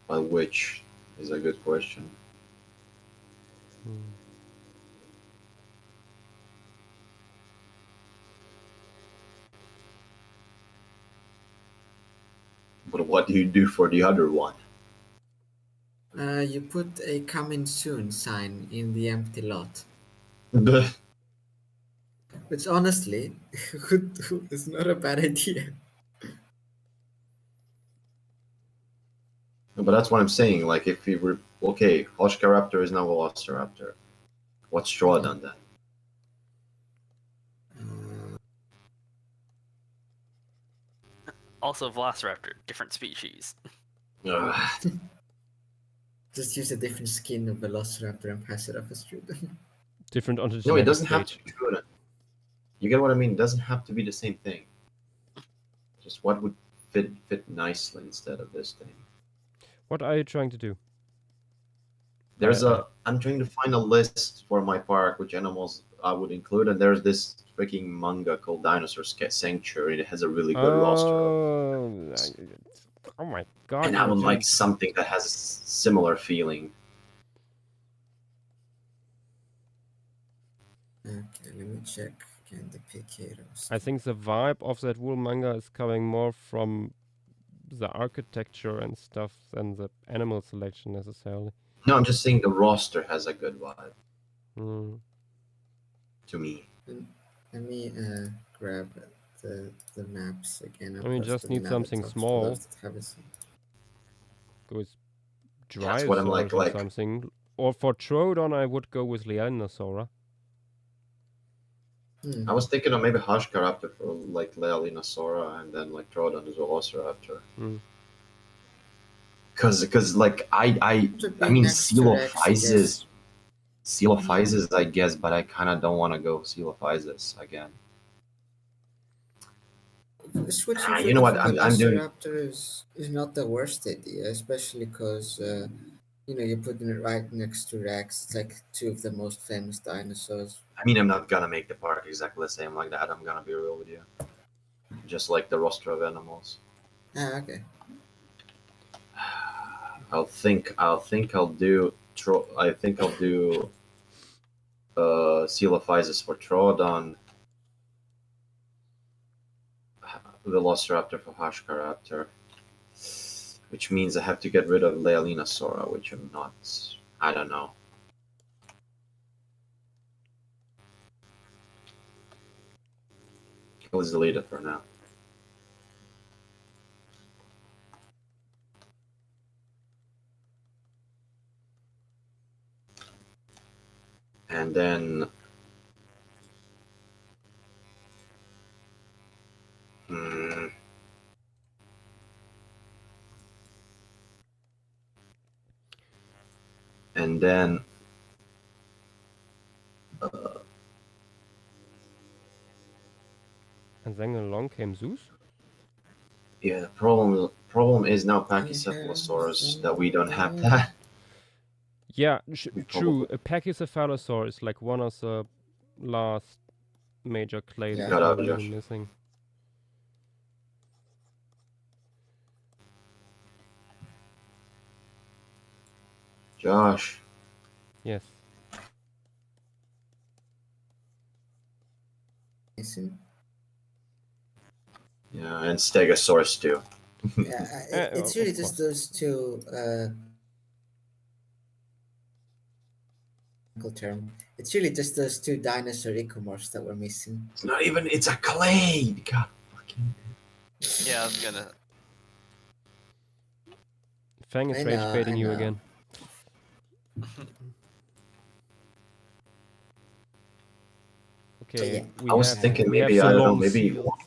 but which is a good question. But what do you do for the other one? You put a coming soon sign in the empty lot. Which honestly is not a bad idea. But that's what I'm saying. Like, if we were okay, Hashcaraptor is now Velociraptor. What's Troodon then? Also, Velociraptor, different species. Ugh. Just use a different skin of Velociraptor and pass it off as Truden. Different on the No, it genetic doesn't have stage. to be true. You get what I mean? It doesn't have to be the same thing. Just what would fit nicely instead of this thing. What are you trying to do? There's I- I'm trying to find a list for my park which animals I would include, and there's this freaking manga called Dinosaur Sanctuary. It has a really good roster of, Oh my god! and I You would like just something that has a similar feeling. Okay, let me check again the Picados. I think the vibe of that wool manga is coming more from the architecture and stuff than the animal selection necessarily. No, I'm just saying the roster has a good vibe Mm. to me. Let me grab the maps again. I mean, I'll just post them need in something Avatar for small. those that haven't seen. Go with That's what I'm Dryosaurus or like. something. Or for Troodon, I would go with Lianosaura. I was thinking of maybe Hashkaraptor for like Lealinasaura, and then like Troodon as Velociraptor. Mm. Cause like I To be mean next to Rex, I guess. Coelophysis, I guess, but I kind of don't want to go Coelophysis again. Switching You for know the what? I'm doing. Velociraptor is not the worst idea, especially because you're putting it right next to Rex. It's like two of the most famous dinosaurs. I mean, I'm not gonna make the park exactly the same like that. I'm gonna be real with you. Just like the roster of animals. Ah, okay. I'll think I'll do. I think I'll do. Coelophysis for Troodon. Velociraptor for Hashkaraptor. Which means I have to get rid of Lealinasaura, which I'm not. I don't know. Let's delete it for now. And then. Hmm, and then. And then along came Zeus. Yeah, the problem is now Pachycephalosaurus that we don't have that. Yeah, We true. probably A Pachycephalosaurus is like one of the last major clades Yeah. that Shut are up, really Josh. missing. Josh. Yes. Listen. Yeah, and Stegosaurus too. Yeah, it's really Of just course. those two. Term. It's really just those two dinosaur ecomorphs that we're missing. It's not even. It's a clade. God fucking. Yeah, I was gonna. Fang is I rage know, baiting I you know. again. Okay, yeah. I was thinking we have maybe the I don't know long maybe seal.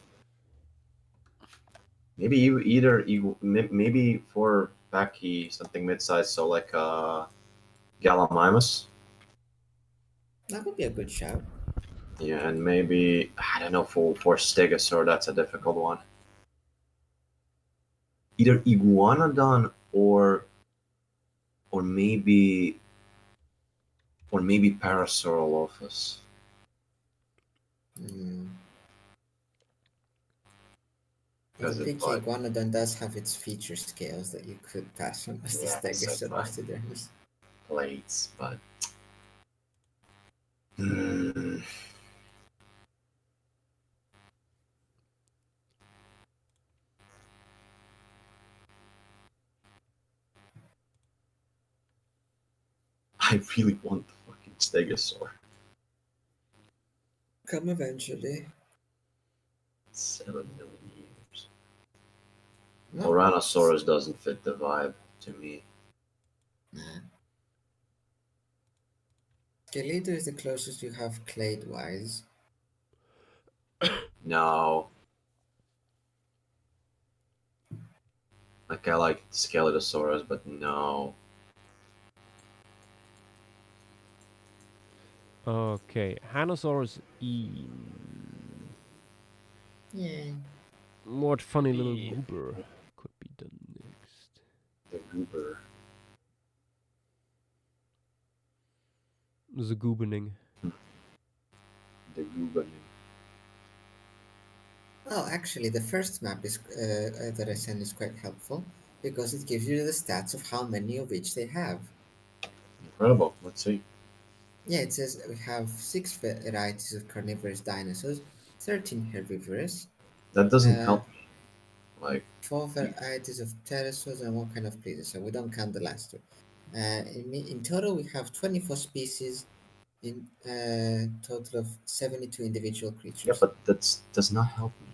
maybe you either maybe for Pachy something mid-sized, so like Gallimimus. That would be a good shout. Yeah, and maybe I don't know for Stegosaur. That's a difficult one. Either Iguanodon or maybe Parasaurolophus. Mm. The Because it's Pinky like Iguanodon does have its feature scales that you could pass on as the yeah, so it's like Stegosaurus. plates, but hmm. I really want the fucking Stegosaur. Come eventually. 7 million years. No. Tyrannosaurus doesn't fit the vibe to me. Nah. Skeletor is the closest you have clade wise. No. Like, I like Scelidosaurus, but no. Okay, Hanosaurus E. Yeah. What funny little E. goober could be done next? The goober. The goobening. The goober. Oh, actually, the first map is that I sent is quite helpful because it gives you the stats of how many of each they have. Incredible. Let's see. Yeah, it says we have 6 varieties of carnivorous dinosaurs, 13 herbivorous, That doesn't uh, help me. Like, 4 varieties of pterosaurs, and 1 kind of plesiosaur. So we don't count the last two. In total, we have 24 species in a total of 72 individual yeah, creatures. but that does not help me.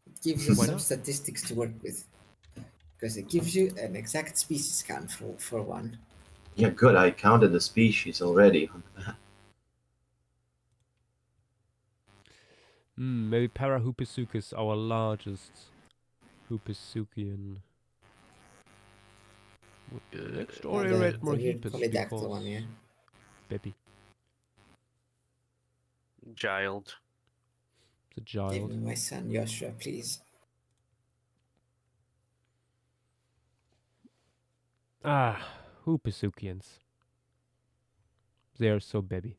It gives us Why some not? statistics to work with because it gives you an exact species count for one. Yeah, good. I counted the species already. Maybe Parahoopisuchus, our largest Hoopisuchian, would be next, or The weird Eretmorhippus, polydactyl one, yeah. because baby, Gild. the Give child. me my son Joshua, please. Ah, Hoopisuchians. They are so baby.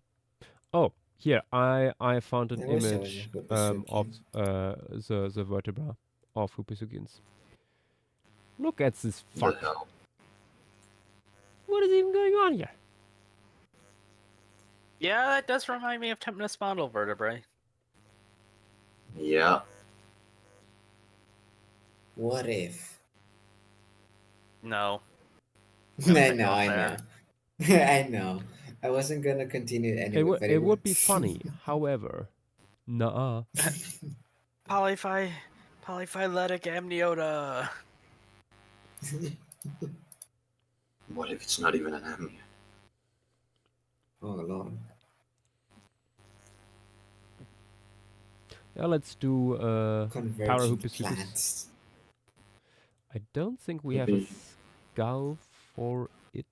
Oh, here I found an I wish I was a image of Hoopisuchian. the vertebra of Hoopisuchians. Look at this The fuck. hell? What is even going on here? Yeah, that does remind me of temnospondyl vertebrae. Yeah. What if? No. I Gonna know, go I there. know. I know. I wasn't gonna continue anyway, but It it would would. be funny, however. Nuh-uh. Polyphyletic amniota. What if it's not even an amnia? Oh lord. Yeah, let's do Convergent Parahoopisuchus. plants. I don't think we have a Maybe. skull for it.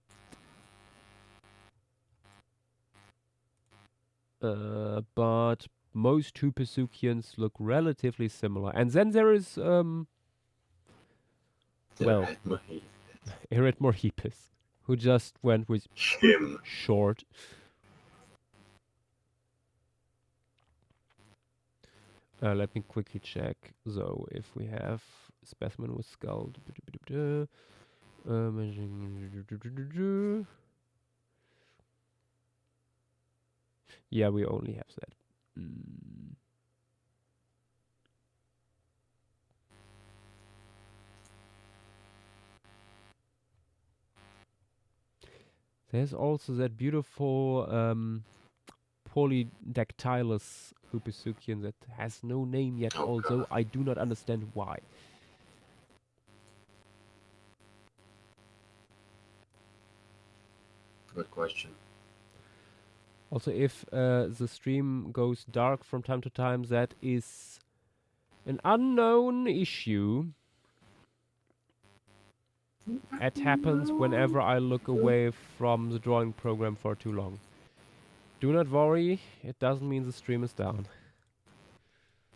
But most Hoopisuchians look relatively similar. And then there is well, Eretmorhippus, who just went with Him. short. Let me quickly check, though, if we have specimen with skull. Yeah, we only have that. There's also that beautiful Polydactylus Hoopisuchian that has no name yet, Oh, although God. I do not understand why. Good question. Also, if the stream goes dark from time to time, that is an unknown issue. It happens whenever I look away from the drawing program for too long. Do not worry, it doesn't mean the stream is down.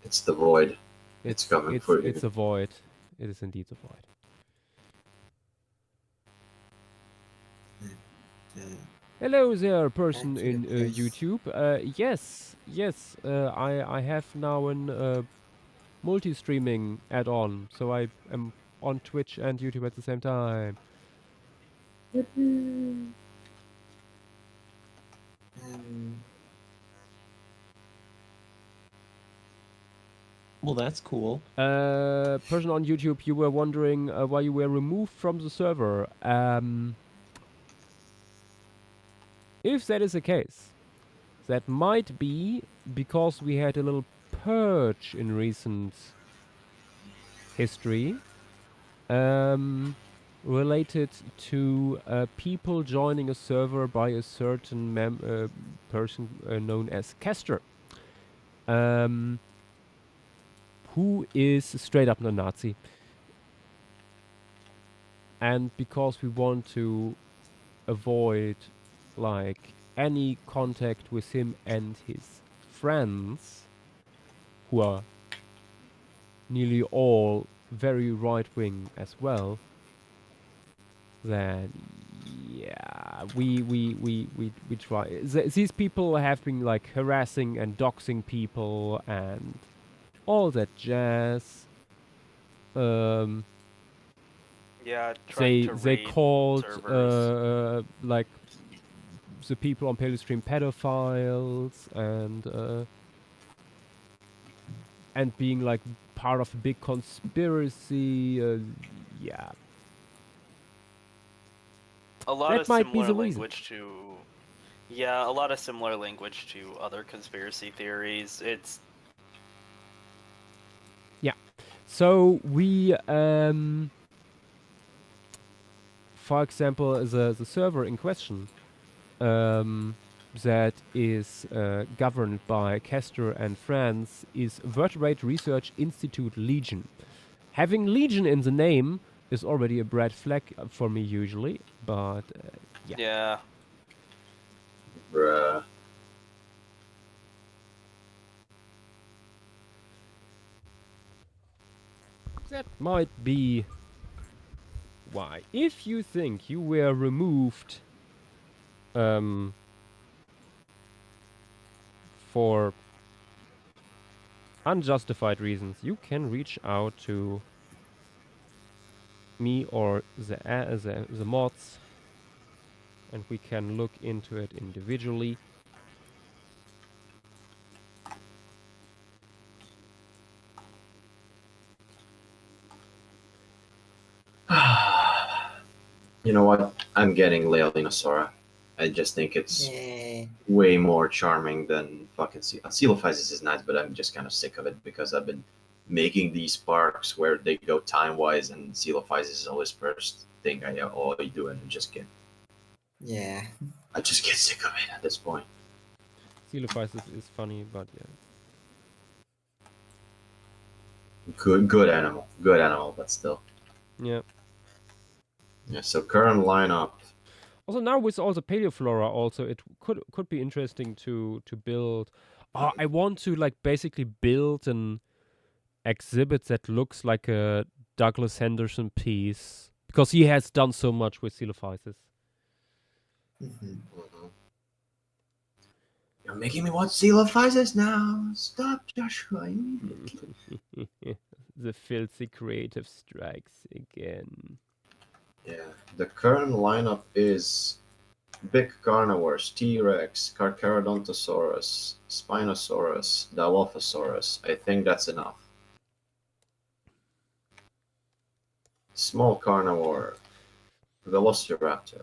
It's the void. It's coming for you. It's a void. It is indeed a void. Hello there, person in YouTube. Yes. I have now an multi-streaming add-on, so I am on Twitch and YouTube at the same time. Well, that's cool. Person on YouTube, you were wondering why you were removed from the server. If that is the case, that might be because we had a little purge in recent history, related to people joining a server by a certain person known as Kester, who is straight up a Nazi. and because we want to avoid like any contact with him and his friends, who are nearly all very right wing as well, then yeah, we try. These people have been like harassing and doxing people and all that jazz. Yeah, trying to They raid called servers. like the people on Paleostream pedophiles and being like part of a big conspiracy. Yeah, A lot that of might be similar the reason. language to. Yeah, a lot of similar language to other conspiracy theories. It's So we, for example, the server in question that is governed by Castor and friends is Vertebrate Research Institute Legion. Having Legion in the name is already a red flag for me usually, but yeah. yeah. Bruh. That might be why. If you think you were removed for unjustified reasons, you can reach out to me or the mods, and we can look into it individually. You know what? I'm getting Leolinosaura. I just think it's Yay. way more charming than fucking Coelophysis is nice, but I'm just kind of sick of it because I've been making these parks where they go time wise, and Coelophysis is always first thing I do, and Yeah. I just get sick of it at this point. Coelophysis is funny, but yeah. Good animal, but still. Yeah. Yeah. So current lineup. Also now with all the paleoflora, also it could be interesting to build. I want to like basically build an exhibit that looks like a Douglas Henderson piece because he has done so much with Coelophysis. Mhm. You're making me watch Coelophysis now. Stop, Joshua. Immediately. The filthy creative strikes again. Yeah. The current lineup is big carnivores: T-Rex, Carcharodontosaurus, Spinosaurus, Dilophosaurus. I think that's enough. Small carnivore: Velociraptor.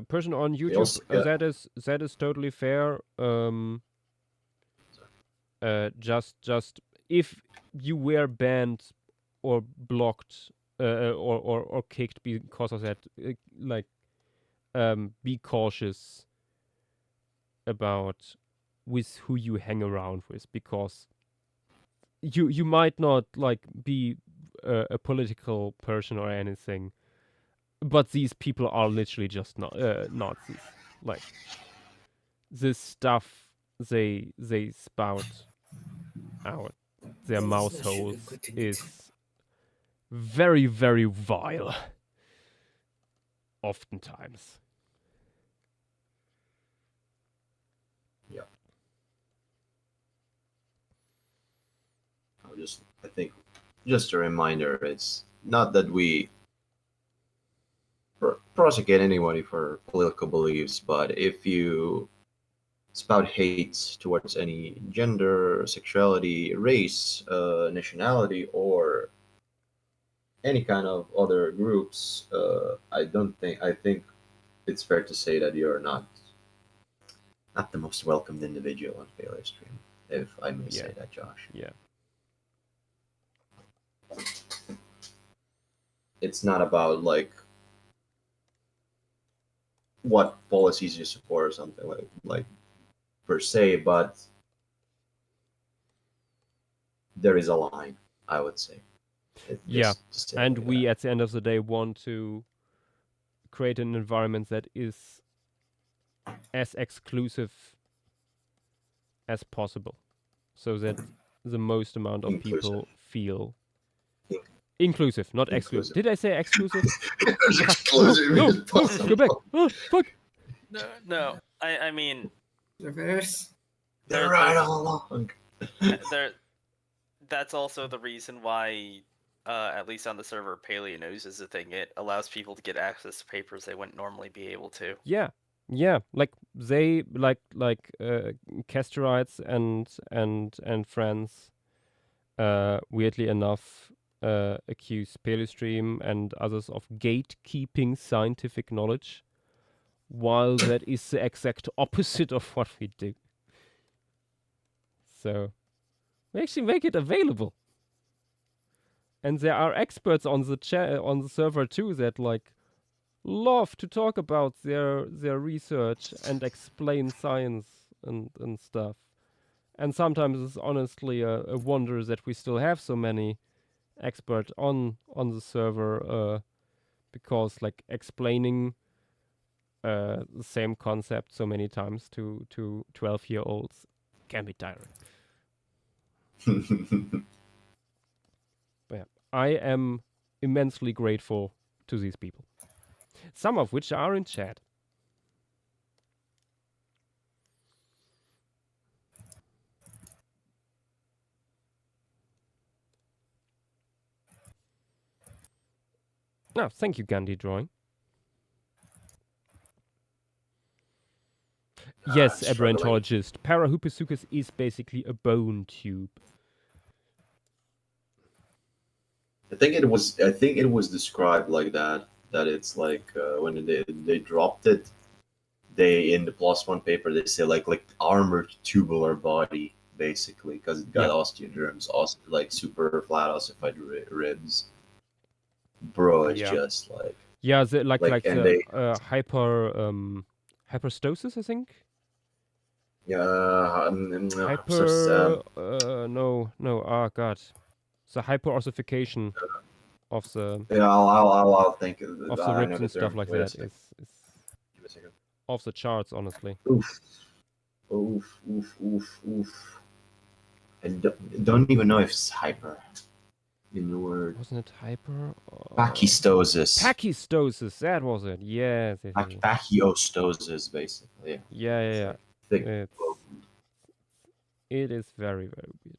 Person on We YouTube, also get that is totally fair. Just if you were banned or blocked or kicked because of that, like be cautious about with who you hang around with, because you might not like be a political person or anything, but these people are literally just not Nazis. Like this stuff they spout out their There's mouse no holes sugarcoating it. is very, very vile. Oftentimes. yeah. I think just a reminder. It's not that we prosecute anybody for political beliefs, but if you spout hate towards any gender, sexuality, race, nationality, or any kind of other groups, I think it's fair to say that you're not the most welcomed individual on Paleostream, if I may Yeah. say that, Josh. Yeah. It's not about like what policies you support or something like per se, but there is a line, I would say. Yeah. Just And like we that. at the end of the day want to create an environment that is as exclusive as possible, so that the most amount of Inclusive. people feel In- inclusive, not exclusive. Inclusive. Did I say exclusive? As Fuck. exclusive No, as no, possible. go back. Oh, fuck. No. I mean, Reverse. They're There- right there's- all along. there. That's also the reason why, at least on the server, Paleo News is a thing. It allows people to get access to papers they wouldn't normally be able to. Yeah, like they Castorites and friends, weirdly enough, accuse Paleostream and others of gatekeeping scientific knowledge, while that is the exact opposite of what we do. So we actually make it available, and there are experts on the on the server too that like love to talk about their research and explain science and stuff. And sometimes it's honestly a wonder that we still have so many experts on the server, because like explaining the same concept so many times to 12-year-olds can be tiring. But yeah, I am immensely grateful to these people, some of which are in chat. No, thank you, Gandhi Drawing. Yes, struggling. Aberrantologist. Parahuposuchus is basically a bone tube. I think it was described like that. That it's like when they dropped it, they in the +1 paper they say like armored tubular body basically because it got Yeah. osteoderms, like super flat ossified ribs. Bro, it's Yeah. just like Yeah, the, like and the they hyperstosis, I think. yeah No, oh god, the hyperossification of the yeah I'll think of the I know ribs the and stuff term. like Wait a that second. is Give me a second. off the charts, honestly. Oof. I don't even know if it's hyper in the word. Wasn't it hyper? Pachystosis. Pachystosis, that was it. Yes. Pachyostosis, basically. Yeah. Thick. It is very, very weird.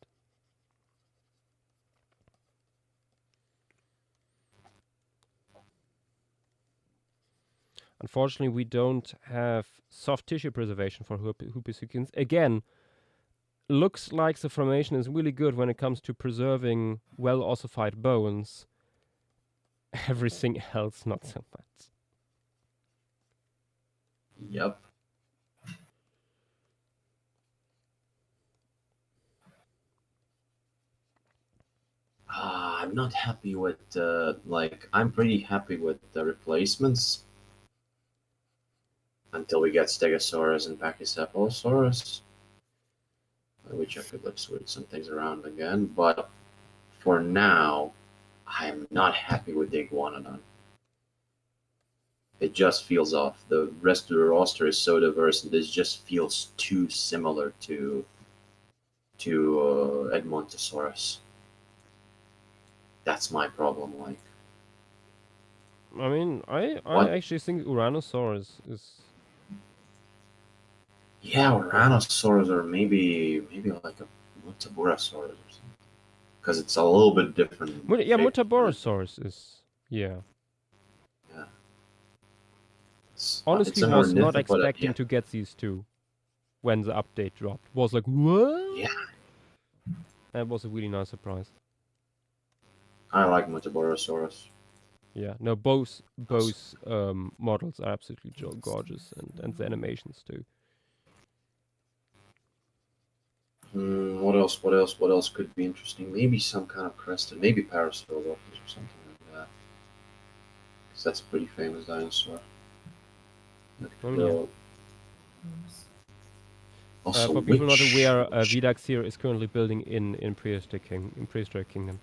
Unfortunately, we don't have soft tissue preservation for Hupisuchins. Again, looks like the formation is really good when it comes to preserving well-ossified bones. Everything else, not so much. Yep. I'm not happy with I'm pretty happy with the replacements until we get Stegosaurus and Pachycephalosaurus, which I could like switch some things around again. But for now, I'm not happy with the Iguanodon. It just feels off. The rest of the roster is so diverse, and this just feels too similar to Edmontosaurus. That's my problem. Like, I mean, I What? actually think Uranosaurus is... yeah, Uranosaurus or maybe like a Mutaborasaurus or something, because it's a little bit different. Yeah, shape. Mutaborosaurus is... Yeah. It's Honestly, an was not ornithopod, expecting yeah. to get these two when the update dropped. Was like, what? Yeah, That was a really nice surprise. I like Mutaborosaurus. Yeah, no, both models are absolutely gorgeous, and the animations too. What else? What else could be interesting? Maybe some kind of crested, maybe Parasaurolophus or something like that. Because that's a pretty famous dinosaur. Oh, yeah. Also, For people not which- aware, which- Vidax here is currently building in Prehistoric Kingdom.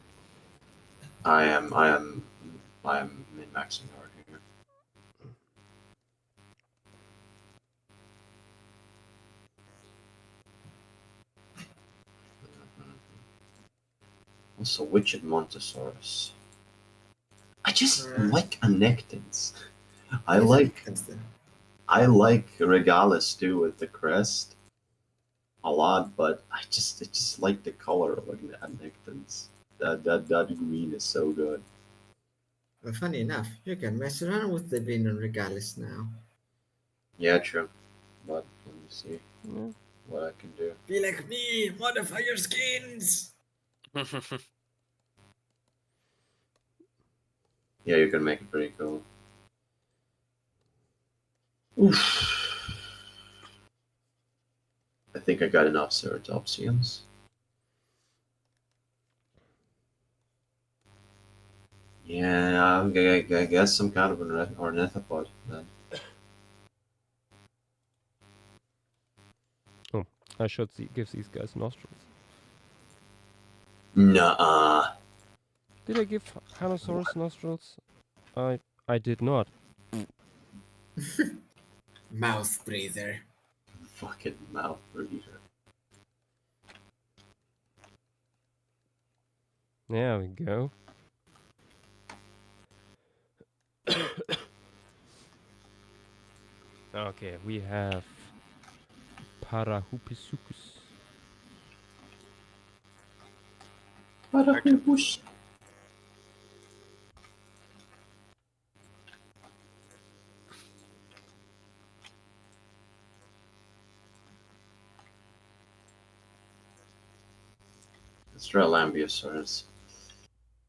I am min-maxing hard here. Also, Witched Montosaurus. I just Uh, like Anectons. I Here's like Anectons. I like Regalis too with the crest a lot, but I just like the color of Anectons. That green is so good. Well, funny enough, you can mess around with the Venom Regalis now. Yeah, true. But let me see Yeah. what I can do. Be like me, modify your skins! Yeah, you can make it pretty cool. Oof. I think I got enough Ceratopsians. Yeah, I guess some kind of an ornithopod then. Oh, I should give these guys nostrils. Nuh-uh. Did I give Hanosaurus nostrils? I did not. Mouth breather. Fucking mouth breather. There we go. Okay, we have Parahupisucus. Parahupus. Let's try Lambeosaurus.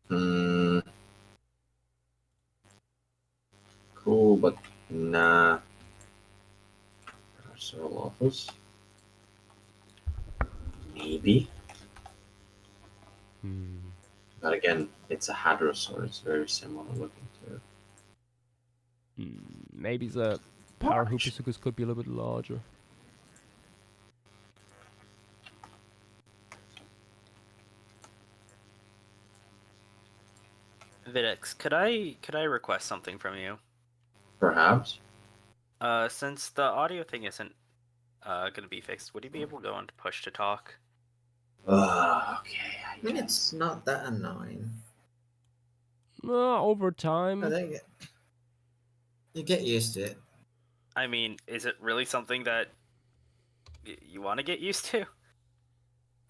Hmm. Cool, but nah. Parasaurolophus? Maybe. Hmm. But again, it's a Hadrosaurus, very similar looking to it. Maybe the Parahupisucus could be a little bit larger. Videx, could I request something from you? Perhaps. Since the audio thing isn't gonna be fixed, would you be able to go into push to talk? Okay, I mean, it's not that annoying. Over I time. think you get used to it. I mean, is it really something that you want to get used to?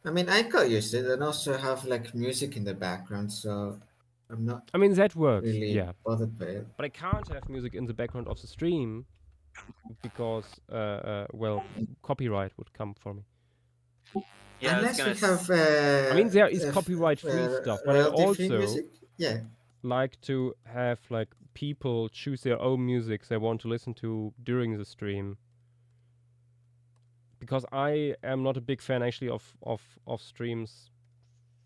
I mean, I got used to it and also have like music in the background, so I'm not I mean, that works, really yeah. bothered by it. But I can't have music in the background of the stream because, well, copyright would come for me. Yeah, Unless we have. I mean, there is copyright-free stuff, but I royalty-free also music. Yeah. like to have like people choose their own music they want to listen to during the stream. Because I am not a big fan actually of streams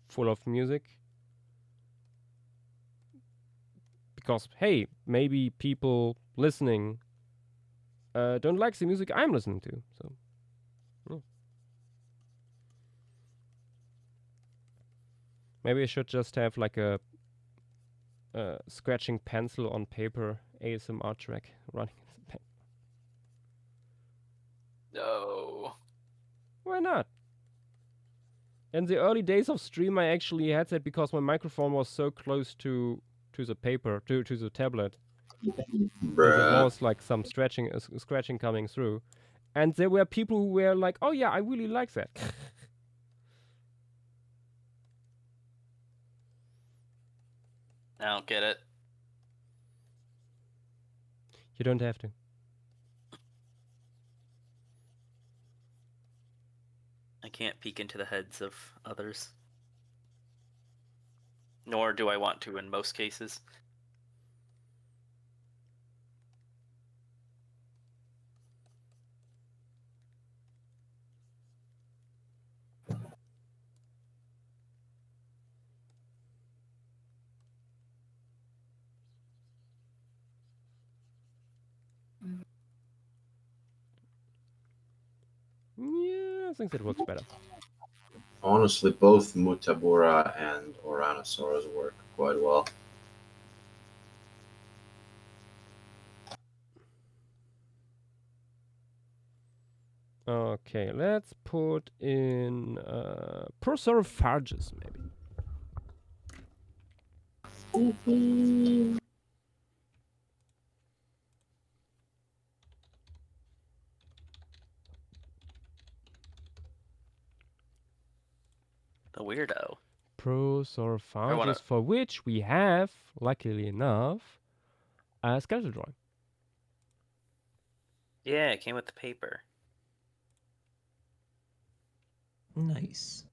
full of music. Because hey, maybe people listening don't like the music I'm listening to. So yeah. Maybe I should just have like a scratching pencil on paper ASMR track running in the back. No. Why not? In the early days of stream, I actually had that because my microphone was so close to the paper, to the tablet. That there Bruh. was like some scratching coming through. And there were people who were like, oh yeah, I really like that. I don't get it. You don't have to. I can't peek into the heads of others. Nor do I want to in most cases. Yeah, I think that works better. Honestly, both Mutabura and Oranosaurus work quite well. Okay, let's put in Prosaurophagus maybe. The weirdo. Prosaurophages, for which we have, luckily enough, a skeletal drawing. Yeah, it came with the paper. Nice.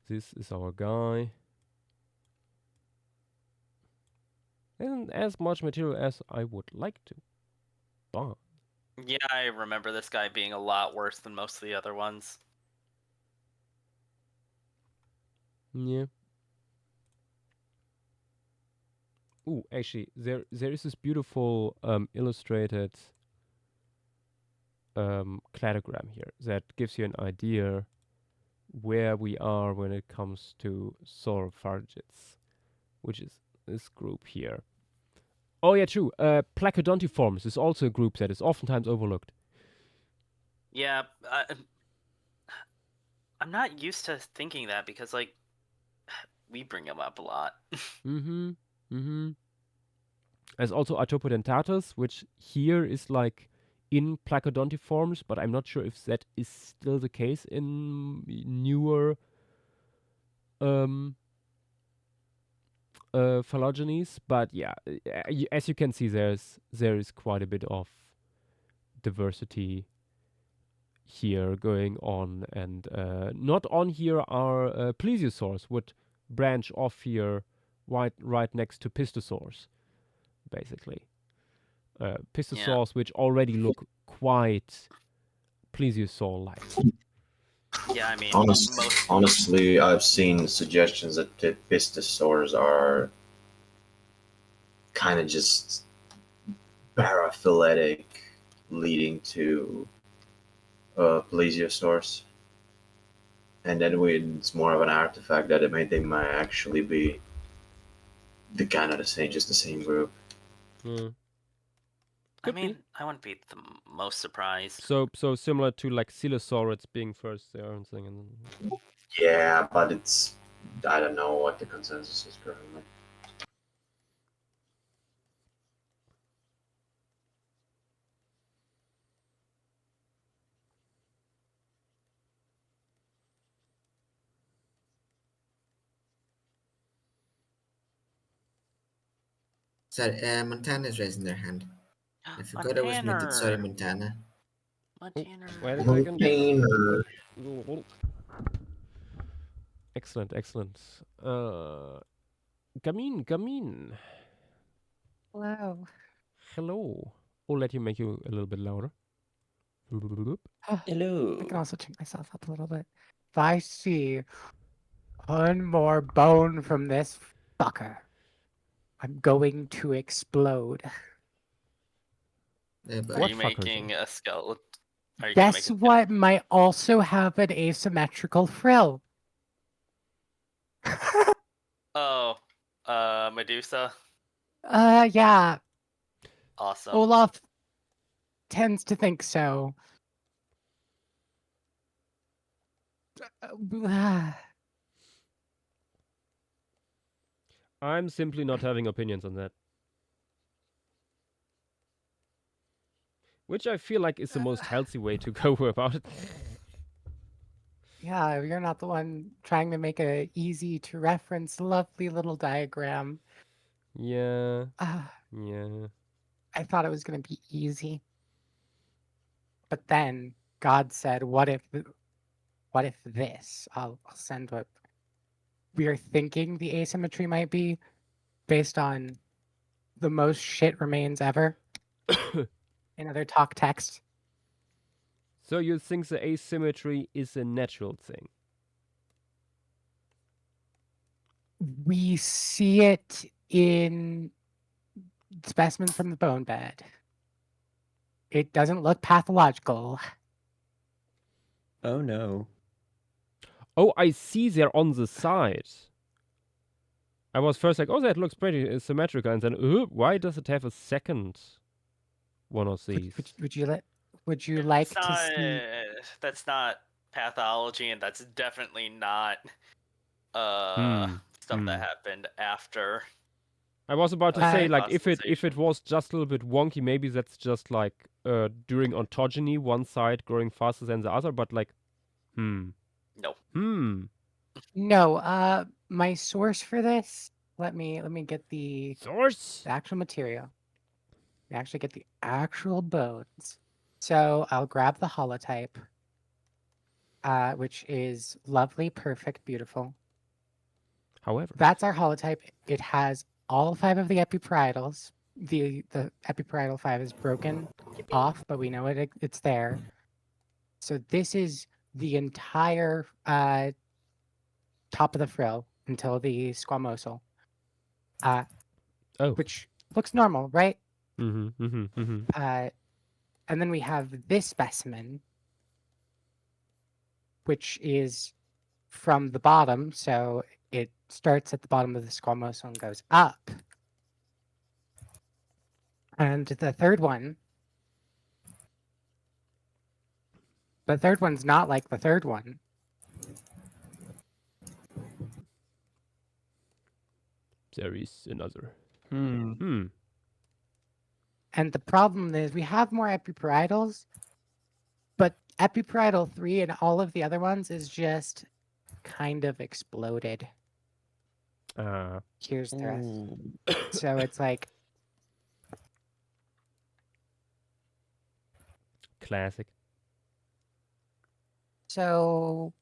This is our guy. Isn't as much material as I would like to. But Yeah, I remember this guy being a lot worse than most of the other ones. yeah. Ooh, actually, there is this beautiful illustrated cladogram here that gives you an idea where we are when it comes to saurophagids, which is this group here. Oh yeah, true. Placodontiforms is also a group that is oftentimes overlooked. Yeah, I'm not used to thinking that because, like, we bring him up a lot. There's also Artopodentatus, which here is like in Placodontiforms, but I'm not sure if that is still the case in newer phylogenies. But yeah, as you can see, there is quite a bit of diversity here going on, and not on here are plesiosaurs would branch off here right next to pistosaurs, basically. Pistosaurs which already look quite plesiosaur-like. Yeah, I mean, Honestly, I've seen suggestions that the pistosaurs are kind of just paraphyletic, leading to plesiosaurs. And then it's more of an artifact that they might actually be the kind of the same, just the same group. I mean, I wouldn't be the most surprised. So similar to like Coelosaurids being first there and thing. And Yeah, but it's I don't know what the consensus is currently. Sorry, Montana's raising their hand. I forgot I was muted. Sorry, Montana. Montana. Wait a second. Excellent. Gamin. Hello. I'll let you make you a little bit louder. Hello. I can also turn myself up a little bit. If I see one more bone from this fucker, I'm going to explode. Yeah, but Are you fuckers making a skeleton? Guess what might also have an asymmetrical frill? Oh, Medusa. Yeah. Awesome. Olaf tends to think so. I'm simply not having opinions on that. Which I feel like is the most healthy way to go about it. Yeah, you're not the one trying to make a easy to reference, lovely little diagram. Yeah. Uh, Yeah. I thought it was going to be easy. But then God said, what if this? I'll send what we are thinking the asymmetry might be based on the most shit remains ever in other talk text. So you think the asymmetry is a natural thing? We see it in specimens from the bone bed. It doesn't look pathological. Oh no. Oh, I see they're on the side. I was first like, oh, that looks pretty symmetrical. And then, why does it have a second one of these. Would you like It's to not, see? that's not pathology, and that's definitely not stuff that happened after. I was about to like, say, like, if it fossilization. was just a little bit wonky, maybe that's just like during ontogeny, one side growing faster than the other. But like, No. No. My source for this. Let me get the Source. actual material. We actually get the actual bones. So I'll grab the holotype, which is lovely, perfect, beautiful. However, That's our holotype. It has all 5 of the epiparietals. The epiparietal 5 is broken off, but we know it's there. So this is the entire top of the frill until the squamosal, oh, which looks normal, right? mm-hmm. And then we have this specimen, which is from the bottom. So it starts at the bottom of the squamosal and goes up. And the third one's not like the third one. There is another. Hmm. And the problem is we have more epiparietals, but epiparietal 3 and all of the other ones is just kind of exploded. Here's the rest. Ooh. So it's like, Classic. so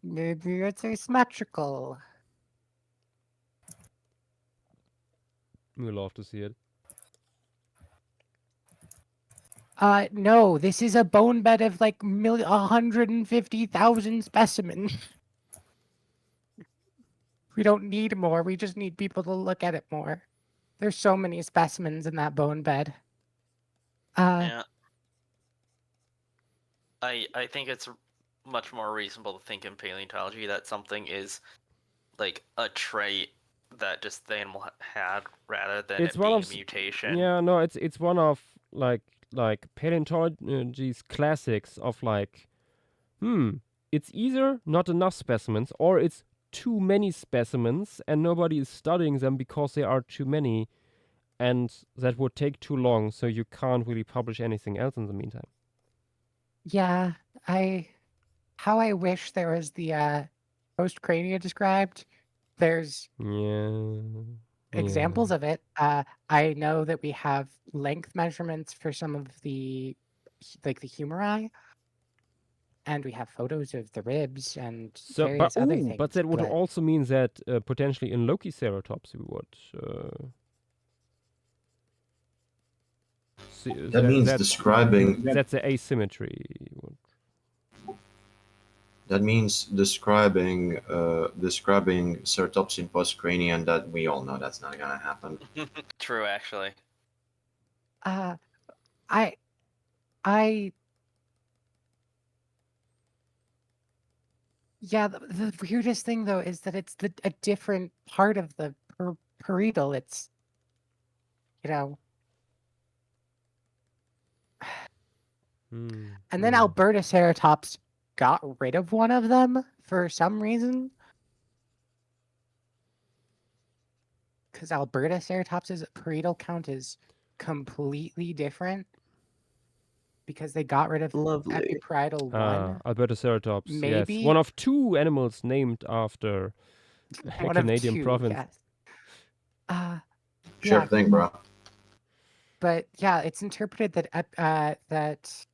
maybe it's asymmetrical. We love to see it. No, this is a bone bed of like 150,000 specimens. We don't need more. We just need people to look at it more. There's so many specimens in that bone bed. Yeah. I think it's much more reasonable to think in paleontology that something is like a trait that just the animal had rather than It's it one being of a mutation. Yeah, no, it's one of like paleontology's classics of like, it's either not enough specimens or it's too many specimens and nobody is studying them because there are too many, and that would take too long, so you can't really publish anything else in the meantime. Yeah, how I wish there was the post crania described. There's Yeah. examples of it. I know that we have length measurements for some of the like the humeri, and we have photos of the ribs and So, various other things. but that would also mean that potentially in Lokiceratops we would. That means describing. That's the asymmetry. That means describing ceratopsian postcranian. That we all know that's not gonna happen. True, actually. I Yeah, the weirdest thing though is that it's a different part of the parietal. It's, you know, and then Albertoceratops got rid of one of them for some reason. Because Albertoceratops's parietal count is completely different. Because they got rid of Lovely. epiparietal 1. Albertoceratops, Maybe. yes. One of 2 animals named after a One of Canadian 2, province. yes. Sure Yeah. thing, bro. But yeah, it's interpreted that that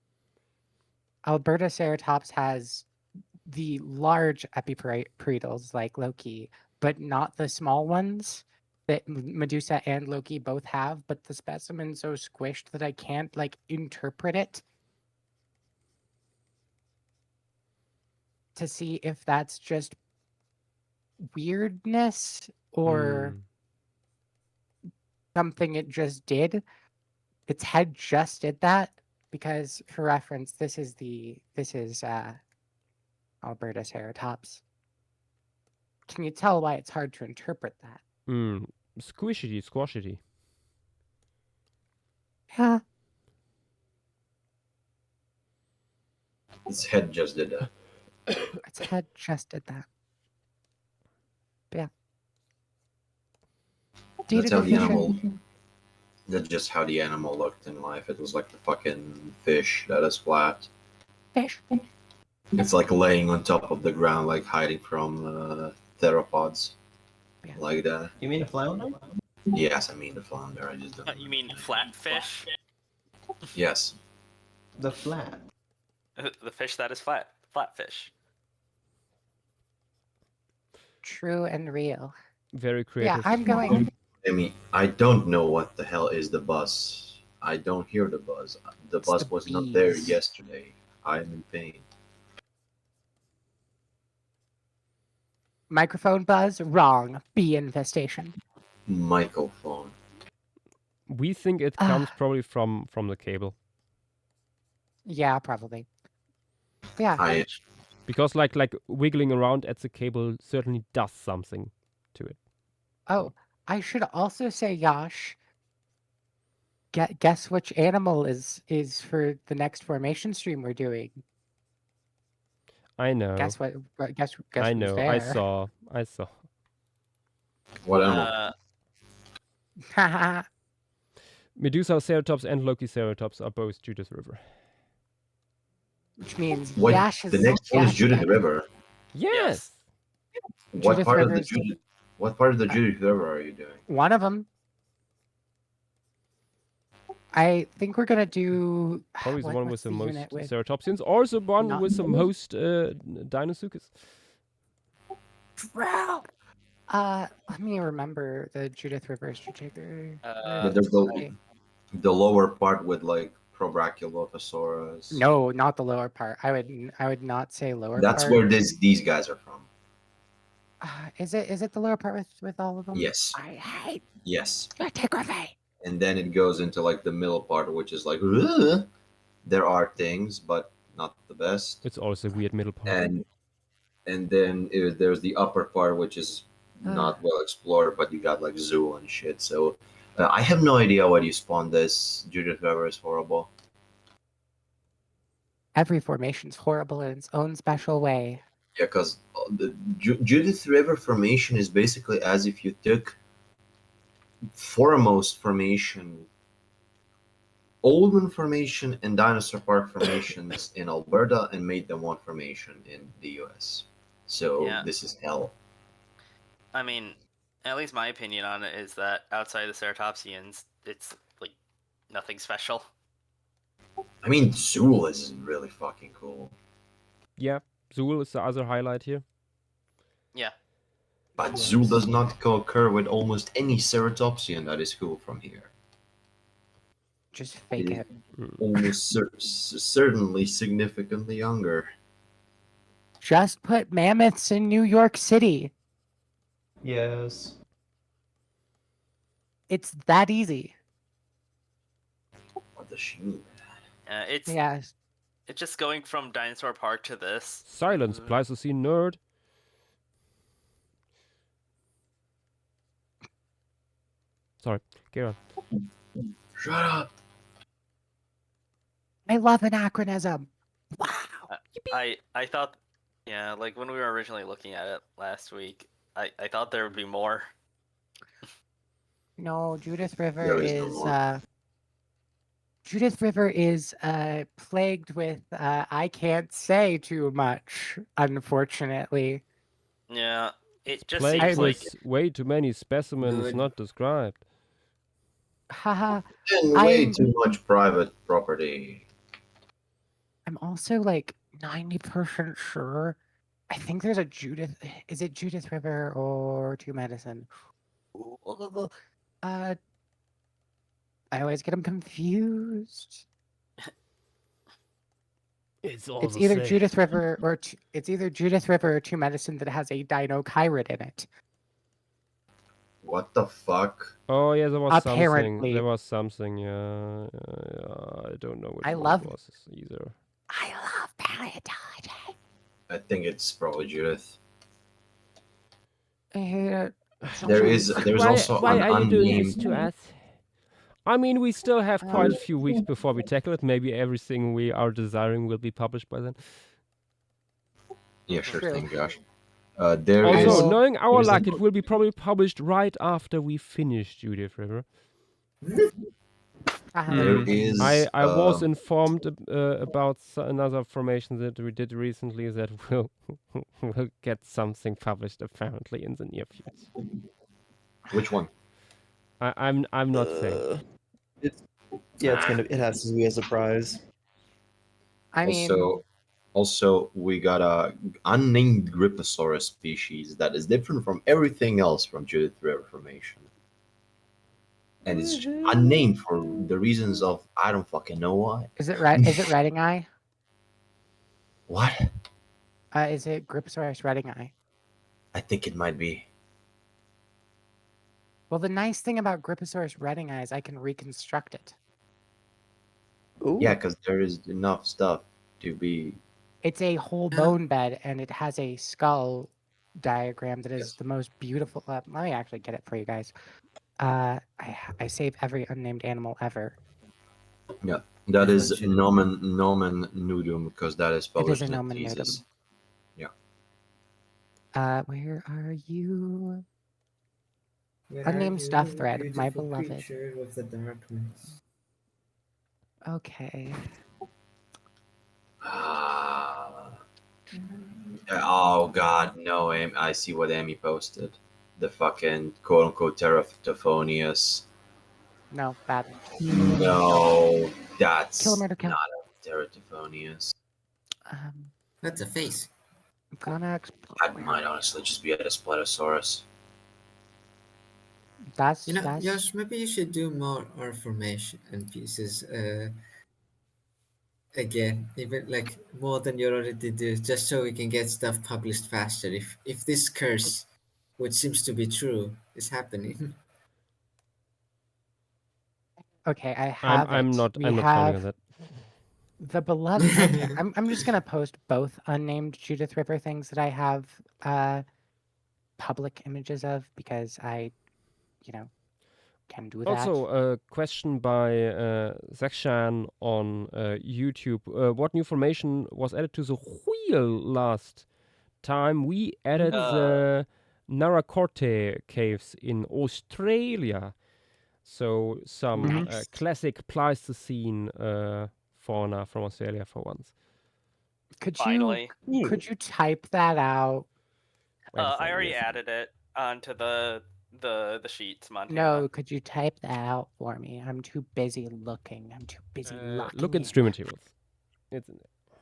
Albertoceratops has the large epiparietals like Loki, but not the small ones that Medusa and Loki both have. But the specimen's so squished that I can't like interpret it to see if that's just weirdness or something it just did. Its head just did that because, for reference, this is Albertoceratops. Can you tell why it's hard to interpret that? Squishity, squashity. Yeah. Its head just did that. Its head just did that. Yeah. Data That's how the deficient. animal. That's just how the animal looked in life. It was like the fucking fish that is flat. Fish. It's like laying on top of the ground, like hiding from theropods. Yeah. Like that. You mean flounder? Yes, I mean the flounder. I just don't. You mean flatfish? Yes. The flat. The fish that is flat. Flatfish. True and real. Very Yeah, creative. I'm going. I mean, I don't know what the hell is the buzz. I don't hear the buzz. The It's buzz the was not there bees. yesterday. I'm in pain. Microphone buzz, wrong. Bee infestation. Microphone. We think it comes probably from the cable. Yeah, probably. Yeah, I Because like wiggling around at the cable certainly does something to it. oh, I should also say, Yash, guess which animal is for the next formation stream we're doing. I know. Guess what? Guess I who's know. there? I saw. what animal? Medusaceratops and Lokiceratops are both Judith River. Which means What? Yash is The next one is Yash Judith bet. River. Yes. What Judith part of the River's- Judith? What part of the Judith River are you doing? One of them. I think we're gonna do Probably the one with what's the most unit with? ceratopsians, or the one Not- with the most Deinosuchus. Drow. Let me remember the Judith River strategy. But there's the lower part with like Probrachiolephosaurus. No, not the lower part. I would not say lower That's part. where these guys are from. Is it the lower part with all of them? Yes. I hate Yes. stratigraphy. And then it goes into like the middle part, which is like "Ugh." There are things, but not the best. It's also a weird middle part. And then there's the upper part, which is not well explored, but you got like zoo and shit. So I have no idea why you spawned this. Judith River is horrible. Every formation's horrible in its own special way. Yeah, because the Judith River formation is basically as if you took Foremost Formation, Oldman Formation, and Dinosaur Park formations in Alberta and made them one formation in the US. So Yeah. this is hell. I mean, at least my opinion on it is that outside the ceratopsians, it's like nothing special. I mean, Zool is really fucking cool. Yeah, Zool is the other highlight here. Yeah. But Zool does not co-occur with almost any ceratopsian that is cool from here. Just fake it. Almost certainly significantly younger. Just put mammoths in New York City. Yes. It's that easy. What does she mean? It's Yes. it's just going from Dinosaur Park to this. Silence, Pleistocene nerd. Sorry, get on. Shut up! I love anachronism. Wow. I thought, yeah, like when we were originally looking at it last week, I thought there would be more. No, Judith River There is no is more. Judith River is plagued with I can't say too much, unfortunately. Yeah, it just Plagued seems like with way too many specimens Good. not described. Haha. And way I'm- too much private property. I'm also like 90% sure. I think there's a Judith. Is it Judith River or Two Medicine? I always get them confused. It's all It's the either same. Judith River or it's either Judith River or Two Medicine that has a Dinochirate in it. What the fuck? Oh yeah, there was something. Apparently. There was something. Yeah, I don't know which I one love- it was either. I love paleontology. I think it's probably Judith. Uh, There's also why an are you doing this unnamed. to us? I mean, we still have quite a Um, few weeks before we tackle it. Maybe everything we are desiring will be published by then. Yeah, sure True. thing, Josh. There I Also, is. will- knowing our there's luck, a- it will be probably published right after we finish Judith River. I have There a- is. I was informed about another formation that we did recently that will will get something published apparently in the near future. Which one? I'm not saying. It's it has to be a surprise. I mean, Also, we got a unnamed Griposaurus species that is different from everything else from Judith River Formation, and it's unnamed for the reasons of I don't fucking know why. is it right? Is it Redding Eye? What? Is it Griposaurus Redding Eye? I think it might be. Well, the nice thing about Griposaurus Redding Eye is I can reconstruct it. Ooh. Yeah, because there is enough stuff to be. It's a whole bone bed, and it has a skull diagram that is Yes. the most beautiful. Let me actually get it for you guys. I save every unnamed animal ever. Yeah, that is Unfortunately. nomen nudum because that is It is published a in a nomen nudum. thesis. Where are you? Where Unnamed are stuff you, thread, my beautiful beloved. creature of the darkness? Okay. Oh god, no, I see what Amy posted. The fucking quote unquote Teratophonius. No, bad. No, that's Kill, murder, kill. not a Teratophonius. That's a face. I'm gonna explore. That might honestly just be a Spletosaurus. That's You know, that's Josh, maybe you should do more R formation and pieces. Again, even like more than you already do, just so we can get stuff published faster. If this curse, which seems to be true, is happening. okay. I have I'm it. not We I'm not counting on have that. the beloved. Okay, I'm just gonna post both unnamed Judith River things that I have public images of because I, can do that. Also, a question by Zakshan on YouTube. What new formation was added to the wheel last time? We added the Narakorte caves in Australia. So some Nice. classic Pleistocene fauna from Australia for once. Could Finally. you type that out? Wait a I second, already yes. added it onto the sheets, Montana. No, could you type that out for me? I'm too busy looking. I'm too busy locking Look in in. stream materials. It's in there.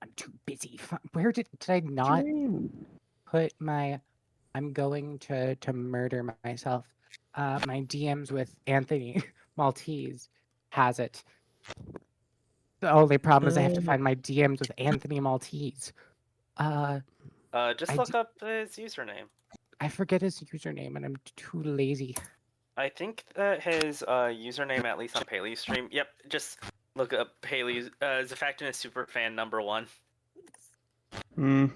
I'm too busy. Where did I not put my? I'm going to murder myself. My DMs with Anthony Maltese has it. The only problem is I have to find my DMs with Anthony Maltese. Just I look up his username. I forget his username and I'm too lazy. I think that his username, at least on Paleostream. Yep, just look up Paleo. Zafactin is superfan #1.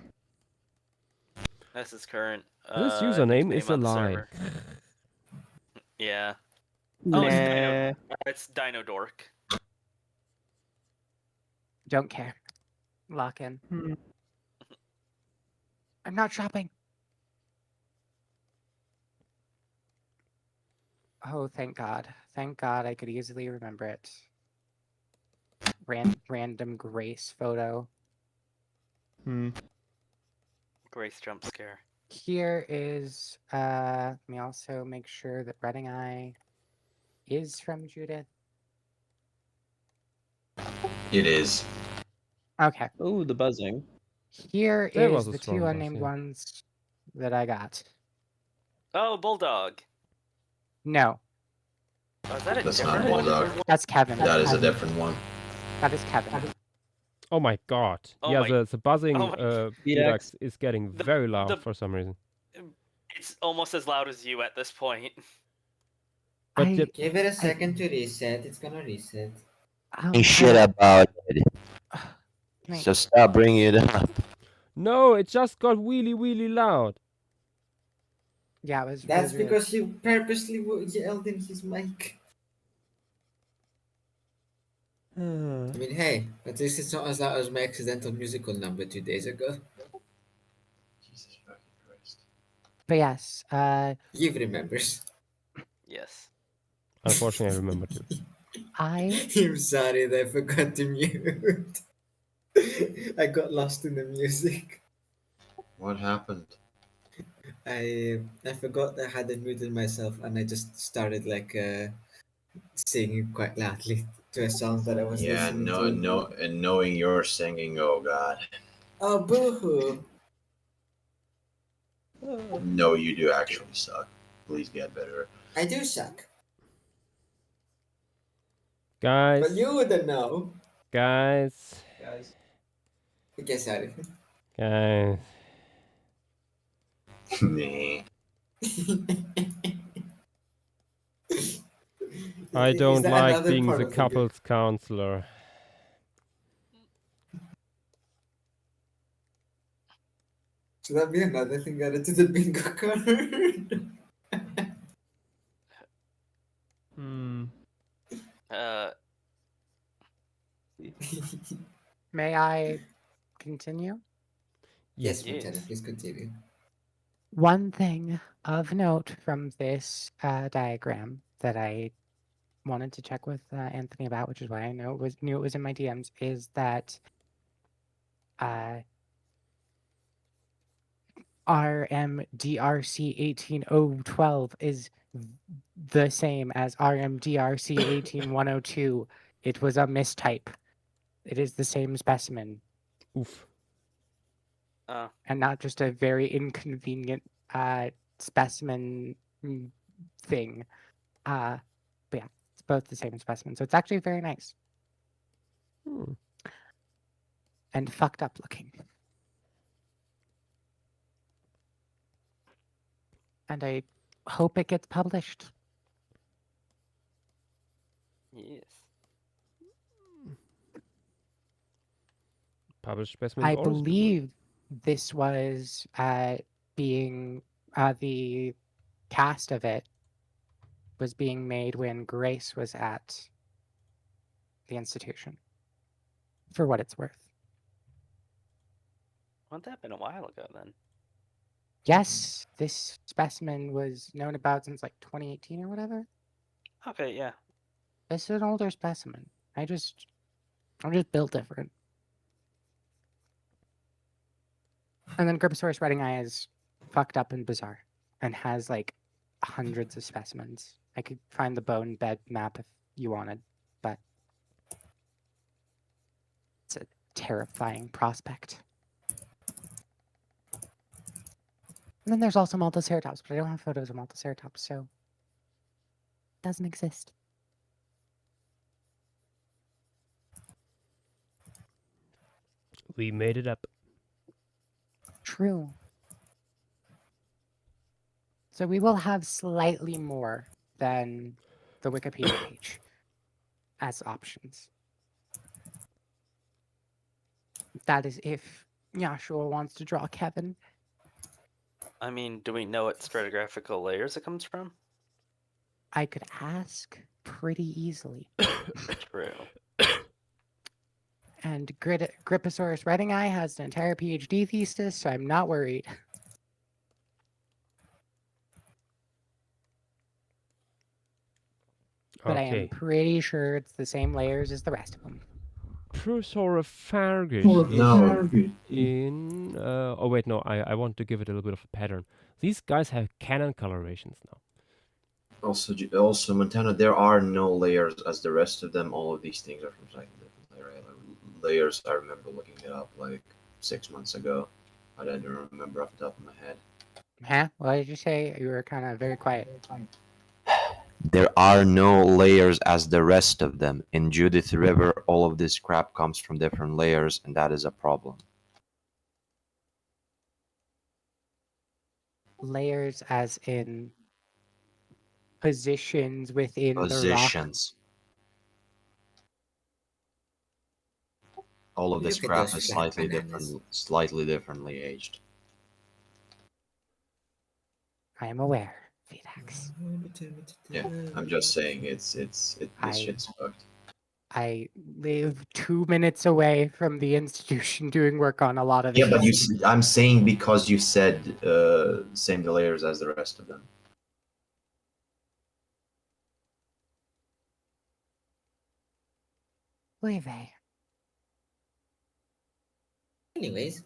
That's his current. This username is a on the lie. server. Yeah. Oh, it's Dino Dork. Don't care. Lock in. I'm not shopping. Oh, thank God. Thank God I could easily remember it. Random Grace photo. Grace jump scare. Here is, let me also make sure that Redding Eye is from Judith. It is. Okay. Oh, the buzzing. Here That is was a the strong two buzz, unnamed yeah. ones that I got. Oh, Bulldog. No, Oh, is that a That's not different one? Bulldog. that's Kevin. That is a different one. That is Kevin. Oh my god. Oh yeah, my- the buzzing oh my- Bedax is getting The- very loud the- for some reason. It's almost as loud as you at this point. But I- yet, Give it a second to reset. It's gonna reset. Shit about it. Can I- So stop bringing it up. no, it just got really, really loud. Yeah, it was. That's really- because you purposely yelled in his mic. I mean, hey, at least it's not as loud as my accidental musical number 2 days ago. Jesus fucking Christ. But yes, Give remembers. Yes. Unfortunately, I remember too. I I'm sorry that I forgot to mute. I got lost in the music. What happened? I forgot I hadn't muted myself, and I just started singing quite loudly to a song that I was Yeah, listening to. and knowing you're singing, oh god. Oh, boo-hoo! No, you do actually suck. Please get better. I do suck, Guys, but you wouldn't know. guys, Okay, sorry. guys. Nah. I Is don't that like another being part the of the good? couples counselor. Should that be another thing added to the bingo card? Hmm. may I continue? Yes, Yes. Montana, Yes. please continue. One thing of note from this diagram that I wanted to check with Anthony about, which is why I knew it was in my DMs, is that RMDRC 18012 is the same as RMDRC 18102. It was a mistype. It is the same specimen Oof. and not just a very inconvenient specimen thing. But yeah, it's both the same specimen. So it's actually very nice Hmm. and fucked up looking. And I hope it gets published. Yes. Published specimens I or is- believe this was being the cast of it was being made when Grace was at the institution. For what it's worth. Wouldn't that have been a while ago then? Yes, this specimen was known about since like 2018 or whatever. Okay, yeah. This is an older specimen. I'm just built different. And then Griposaurus Redding Eye is fucked up and bizarre and has like hundreds of specimens. I could find the bone bed map if you wanted, but it's a terrifying prospect. And then there's also Maltoceratops, but I don't have photos of Maltoceratops, so it doesn't exist. we made it up. True. So we will have slightly more than the Wikipedia page as options. That is if Yashua wants to draw Kevin. I mean, do we know what stratigraphical layers it comes from? I could ask pretty easily. True. And Griposaurus Redding Eye has an entire PhD thesis, so I'm not worried. But I am Okay. pretty sure it's the same layers as the rest of them. Prosaurophargus No. in. Oh wait, no. I want to give it a little bit of a pattern. These guys have canon colorations now. Also, Montana, there are no layers as the rest of them. All of these things are from slightly different layers. I remember looking it up like 6 months ago. I don't remember off the top of my head. Huh? What did you say? You were kind of very quiet. There are no layers as the rest of them. In Judith River, all of this crap comes from different layers, and that is a problem. Layers as in positions within the rock. Positions. All of this Look at crap those is flat bananas. slightly differently aged. I am aware, Vdax. Yeah, I'm just saying this shit's fucked. I live 2 minutes away from the institution doing work on a lot of Yeah, these. but I'm saying because you said same layers as the rest of them. Leave it. Anyways.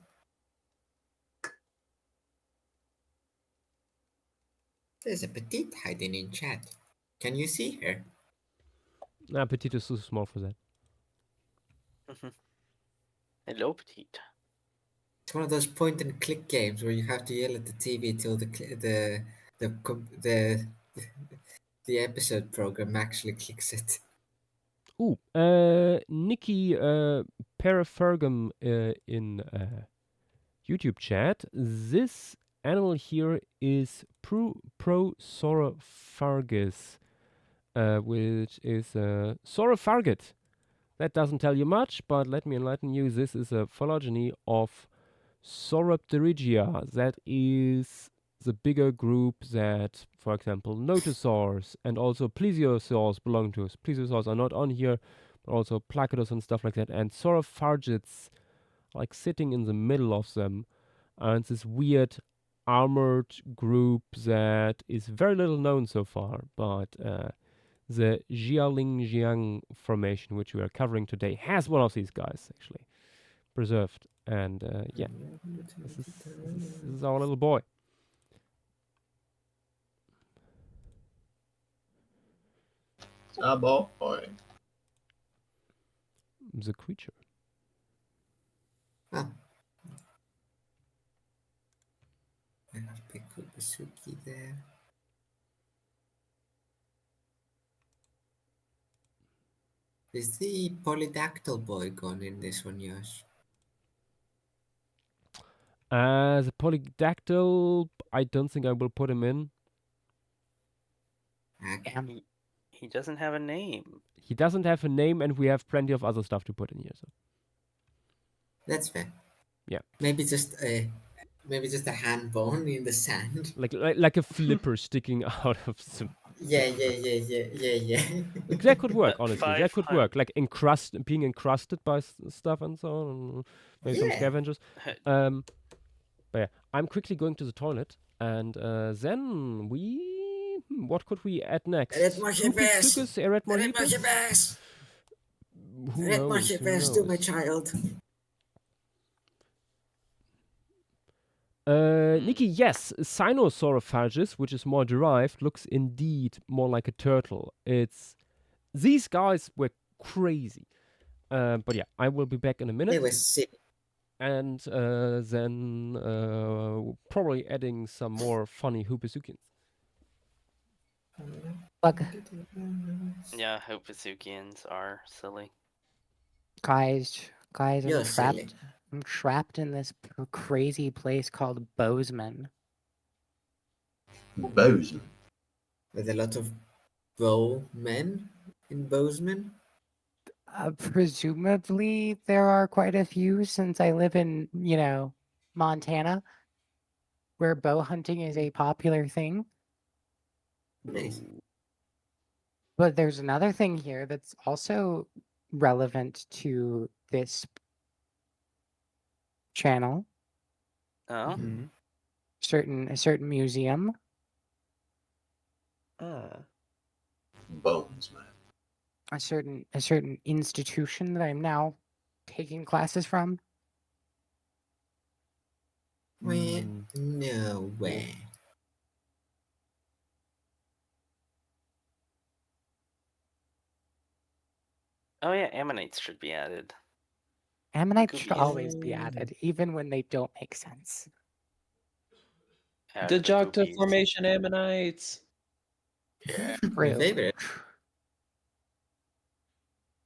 There's a petite hiding in chat. Can you see her? Nah, Petite is too small for that. Hello, petite. It's one of those point and click games where you have to yell at the TV till the episode program actually clicks it. Ooh, Nikki Parafergum in YouTube chat. This animal here is Prosaurophargus, which is saurophargid. That doesn't tell you much, but let me enlighten you. This is a phylogeny of Sauropterygia. That is the bigger group that, for example, notosaurs and also plesiosaurs belong to. Plesiosaurs are not on here, but also placoderms and stuff like that. And saurophargids, like sitting in the middle of them, and this weird armored group that is very little known so far, but the Jialingjiang Formation, which we are covering today, has one of these guys actually preserved. And yeah, this is our little boy. Ah, boy. The creature. Ah. I have Pikubusuki there. Is the polydactyl boy gone in this one, Yosh? The polydactyl, I don't think I will put him in. Damn. He doesn't have a name. He doesn't have a name, and we have plenty of other stuff to put in here. So That's fair. yeah, Maybe just a hand bone in the sand. like a flipper sticking out of some. Yeah. That could work, honestly. That could 500. work. Like being encrusted by stuff and so on. And maybe some Yeah. scavengers. But yeah, I'm quickly going to the toilet, and then what could we add next? Hoopitsuchus, Eretmorhippus? Who knows? Who knows? Do my child. Nikki, yes, Sinosaurophagus, which is more derived, looks indeed more like a turtle. These guys were crazy. But yeah, I will be back in a minute. They were sick. And then probably adding some more funny Hoopisukians. Look, Yeah, Hopizukians are silly. guys, You're I'm trapped. silly. I'm trapped in this crazy place called Bozeman. Bozeman. With a lot of bow men in Bozeman. Presumably, there are quite a few since I live in, Montana, where bow hunting is a popular thing. Nice. But there's another thing here that's also relevant to this channel. Oh, Mhm. A certain museum. Ah. Bones, man. A certain institution that I'm now taking classes from. No way. oh yeah, ammonites should be added. Ammonites should Goobies. always be added, even when they don't make sense. Add the Dejocta goobies. Formation Ammonites. My True. favorite.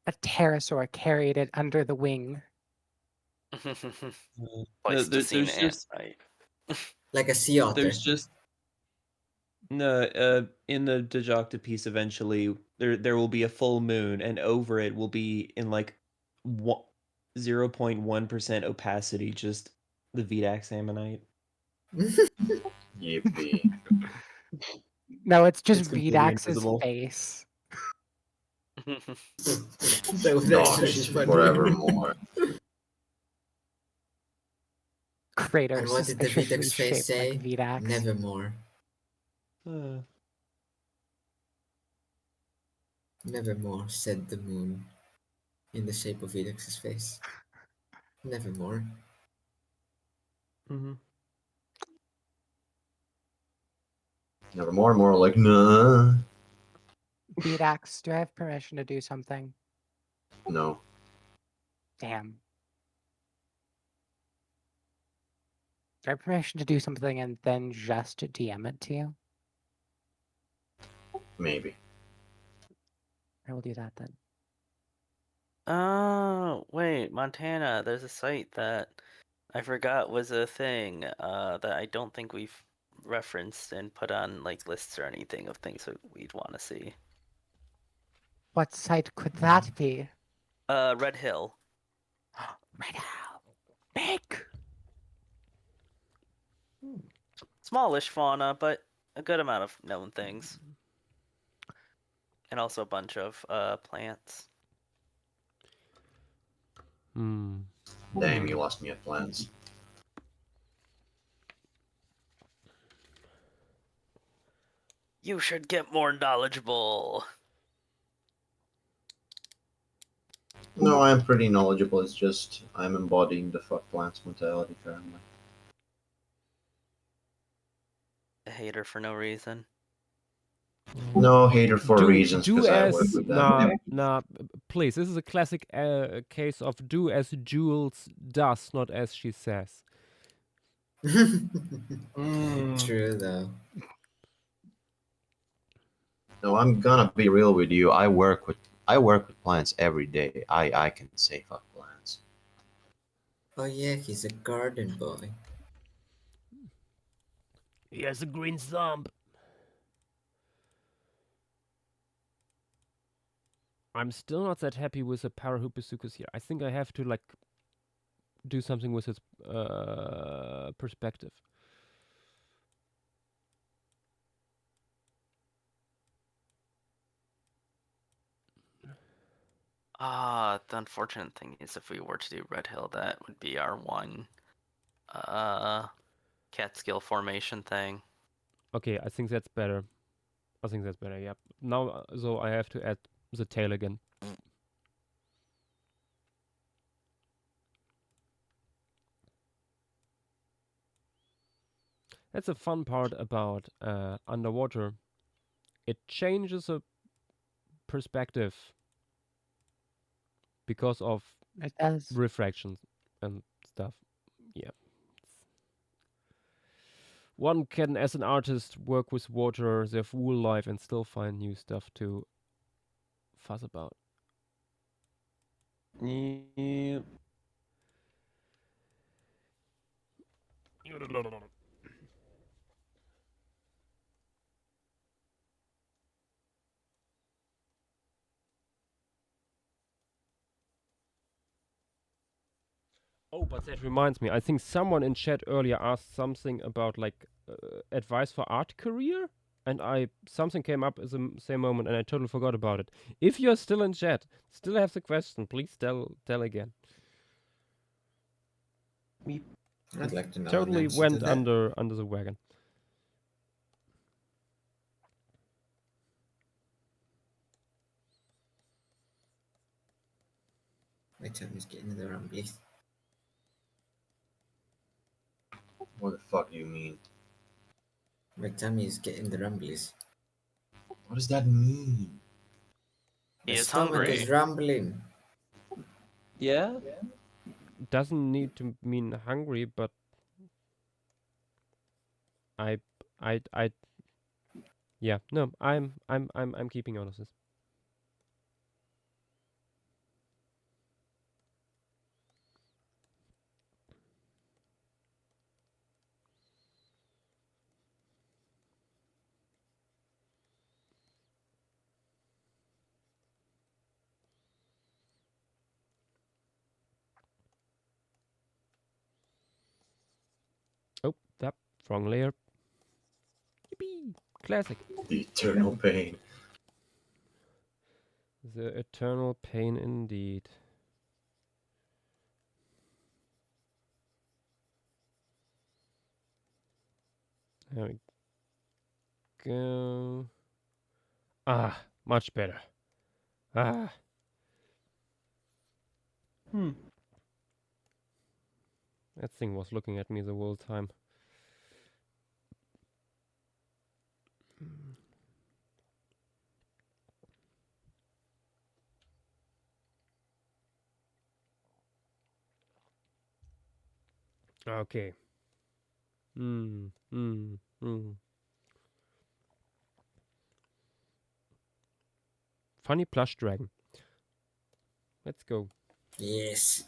A pterosaur carried it under the wing. Pleistocene there's ant, just right? Like a sea otter. there's just no in the Dejocta piece eventually there will be a full moon, and over it will be in like 0.1% opacity just the Vdax Ammonite. Yippee. No, it's just It's completely Vedax's invisible. face. That would actually be Dogs funny. forevermore. Kratos And what did the suspiciously Vitex face shaped say? like Vedax. Nevermore. Uh, Nevermore, said the moon, in the shape of Velix's face. Nevermore. Mm-hmm. Nevermore, more like, nah. Vedax, do I have permission to do something? No. Damn. Do I have permission to do something and then just DM it to you? Maybe. I will do that then. Oh, wait, Montana, there's a site that I forgot was a thing that I don't think we've referenced and put on like lists or anything of things that we'd want to see. What site could that be? Red Hill. Right now. Big. Smallish fauna, but a good amount of known things. And also a bunch of plants. Hmm. Damn, you lost me at plans. You should get more knowledgeable. No, I'm pretty knowledgeable. It's just I'm embodying the fuck plants mentality currently. A hater for no reason. No, hater for reasons do because I work as with them. please. This is a classic case of do as Jules does, not as she says. True though. No, I'm gonna be real with you. I work with plants every day. I can say fuck plants. Oh yeah, he's a garden boy. He has a green thumb. I'm still not that happy with the Parahoopisuchus here. I think I have to like do something with its perspective. The unfortunate thing is if we were to do Red Hill, that would be our one Catskill formation thing. Okay, I think that's better. I think that's better. Yep. Now, so I have to add the tail again. That's a fun part about underwater. It changes the perspective because of It does. refractions and stuff. Yeah. One can, as an artist, work with water their full life and still find new stuff to fuss about. yeah. Oh, but that reminds me. I think someone in chat earlier asked something about like advice for art career, and something came up at the same moment, and I totally forgot about it. If you're still in chat, still have the question, please tell again. I'd like to know. Totally an answer to went that. under the wagon. My tummy's getting the rumblies. What the fuck do you mean? My tummy is getting the rumblies. What does that mean? My He is stomach hungry. is rumbling. Yeah? Doesn't need to mean hungry, but I, yeah, no, I'm keeping on with this. Oh, that wrong layer. Yippee! Classic. The eternal pain. The eternal pain indeed. There we go. Ah, much better. Ah. That thing was looking at me the whole time. Okay. Funny plush dragon. Let's go. Yes.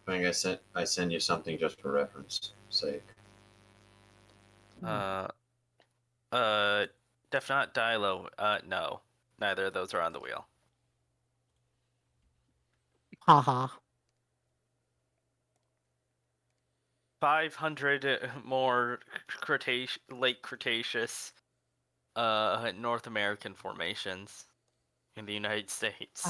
I think I send you something just for reference sake. Defnot Dilo. No, neither of those are on the wheel. Haha. 500 more late Cretaceous, North American formations in the United States.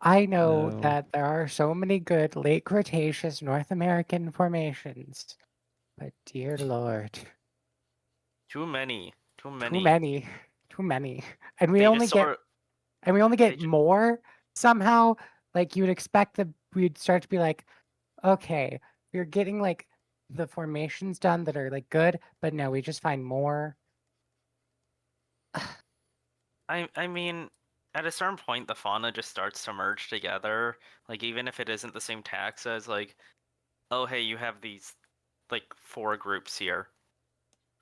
I know No. that there are so many good late Cretaceous North American formations, but dear Lord, Too many. too many, and we They only just get sort. They ju- more somehow. Like you'd expect that we'd start to be like, okay, we're getting like the formations done that are like good, but no, we just find more. I mean, at a certain point, the fauna just starts to merge together. Like even if it isn't the same taxa as like, oh hey, you have these like 4 groups here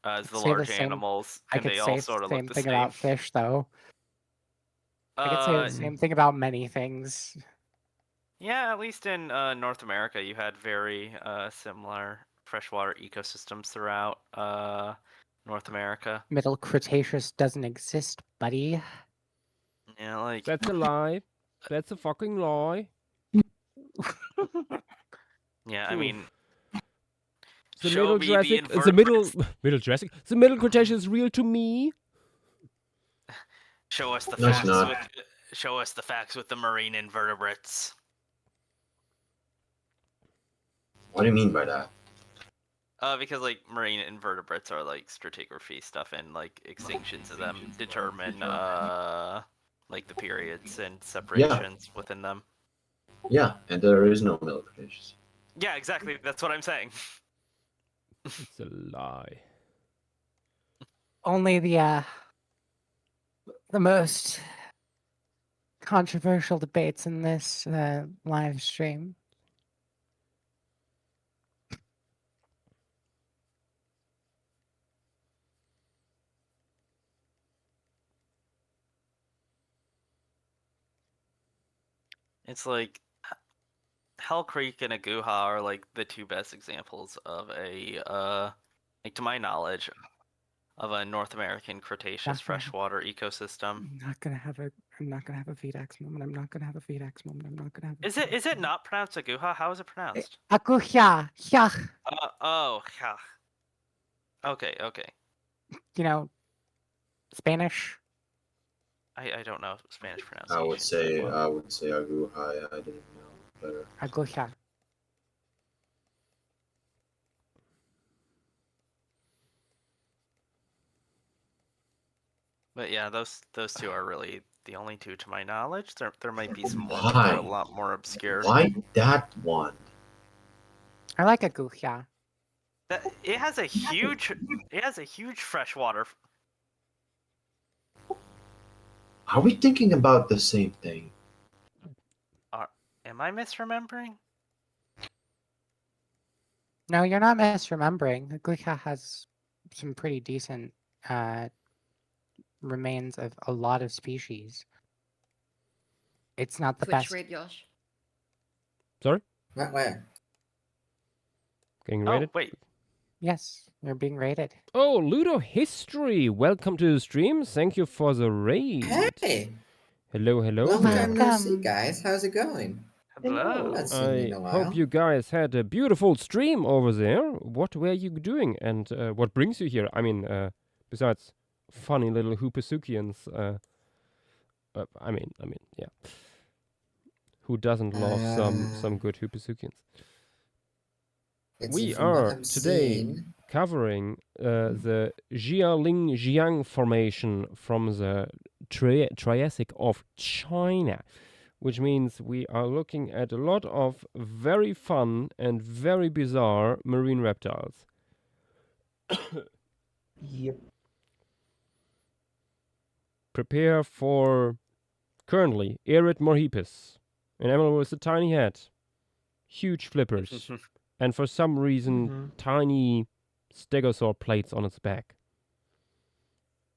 as the Say the large same. animals, I and could they say all the sort of look same the thing same. about fish, though. I could say the Uh, same thing about many things. yeah, at least in North America, you had very similar freshwater ecosystems throughout North America. Middle Cretaceous doesn't exist, buddy. Yeah, like That's a lie. That's a fucking lie. yeah, I Oof. mean, The show middle me the Jurassic, the middle invertebrates. Jurassic, the middle Cretaceous is real to me. Show us the No, it's facts not. with show us the facts with the marine invertebrates. What do you mean by that? Because like marine invertebrates are like stratigraphy stuff, and like extinctions of them determine like the periods and separations within them. Yeah, and there is no middle Cretaceous. Yeah, exactly. That's what I'm saying. It's a lie. Only the most controversial debates in this live stream. It's like Hell Creek and Aguja are like the 2 best examples of a like to my knowledge of a North American Cretaceous freshwater ecosystem. I'm not gonna have a VDAX moment. I'm not gonna have a VDAX moment. I'm not gonna have. Is it not pronounced Aguja? How is it pronounced? Aguja, yeah. Oh, yeah. Okay. You know, Spanish. I don't know Spanish I pronunciation. would say well. Aguja. I didn't know better. Aguja. But yeah, those 2 are really the only 2 to my knowledge. There might be some more, but Why? they're a lot more obscure. Why that one? I like a guhia. It has a huge freshwater. Are we thinking about the same thing? Am I misremembering? No, you're not misremembering. The guhia has some pretty decent remains of a lot of species. It's not the Twitch best. rate, Josh. Sorry? Where? Getting Oh rated? wait, Yes, you're being rated. Oh, Ludo History! Welcome to the stream. Thank you for the raid. Hey, Hello, hello long there. time no see, Welcome. guys. How's it going? hello. Haven't seen you in I a while. hope you guys had a beautiful stream over there. What were you doing, and what brings you here? I mean, besides funny little Hoopasukians, I mean, yeah. Who doesn't love some good Hoopasukians? Let's see, We from what are I'm today seeing, covering the Jialingjiang Formation from the Triassic of China, which means we are looking at a lot of very fun and very bizarre marine reptiles. Yep. Prepare for currently Erid morhipus, an animal with a tiny head, huge flippers, and for some reason Mhm. tiny stegosaur plates on its back.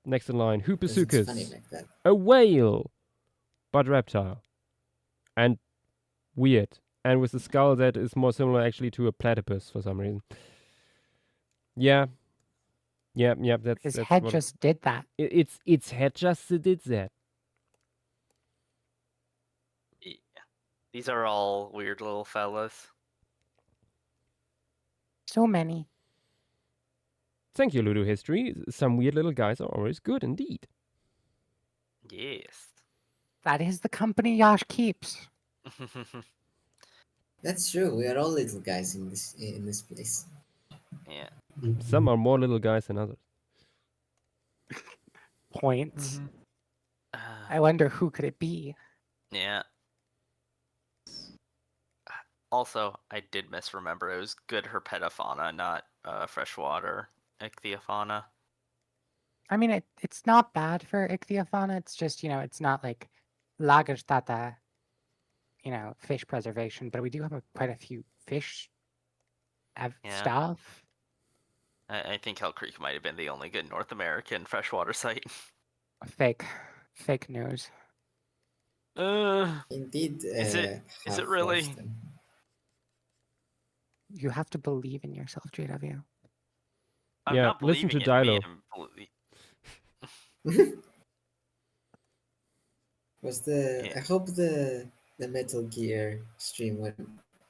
Next in line, 'cause it's funny Hoopasuchus, like that. a whale, but reptile, and weird, and with a skull that is more similar actually to a platypus for some reason. Yeah, that's His that's head what just did that. its head just did that. Yeah. These are all weird little fellas. So many. Thank you, Ludo History. Some weird little guys are always good indeed. Yes. That is the company Yash keeps. That's true. We are all little guys in this place. Yeah. Some are more little guys than others. Points. Mhm. I wonder who could it be? Yeah. Also, I did misremember. It was good herpetofauna, not freshwater ichthyofauna. I mean, it's not bad for ichthyofauna. It's just, it's not like Lagerstätte, fish preservation, but we do have quite a few fish Yeah. stuff. I think Hell Creek might have been the only good North American freshwater site. Fake news. Indeed. Is it half really? of them. You have to believe in yourself, JW. I'm Yeah, not listen to believing in me. I hope the Metal Gear stream went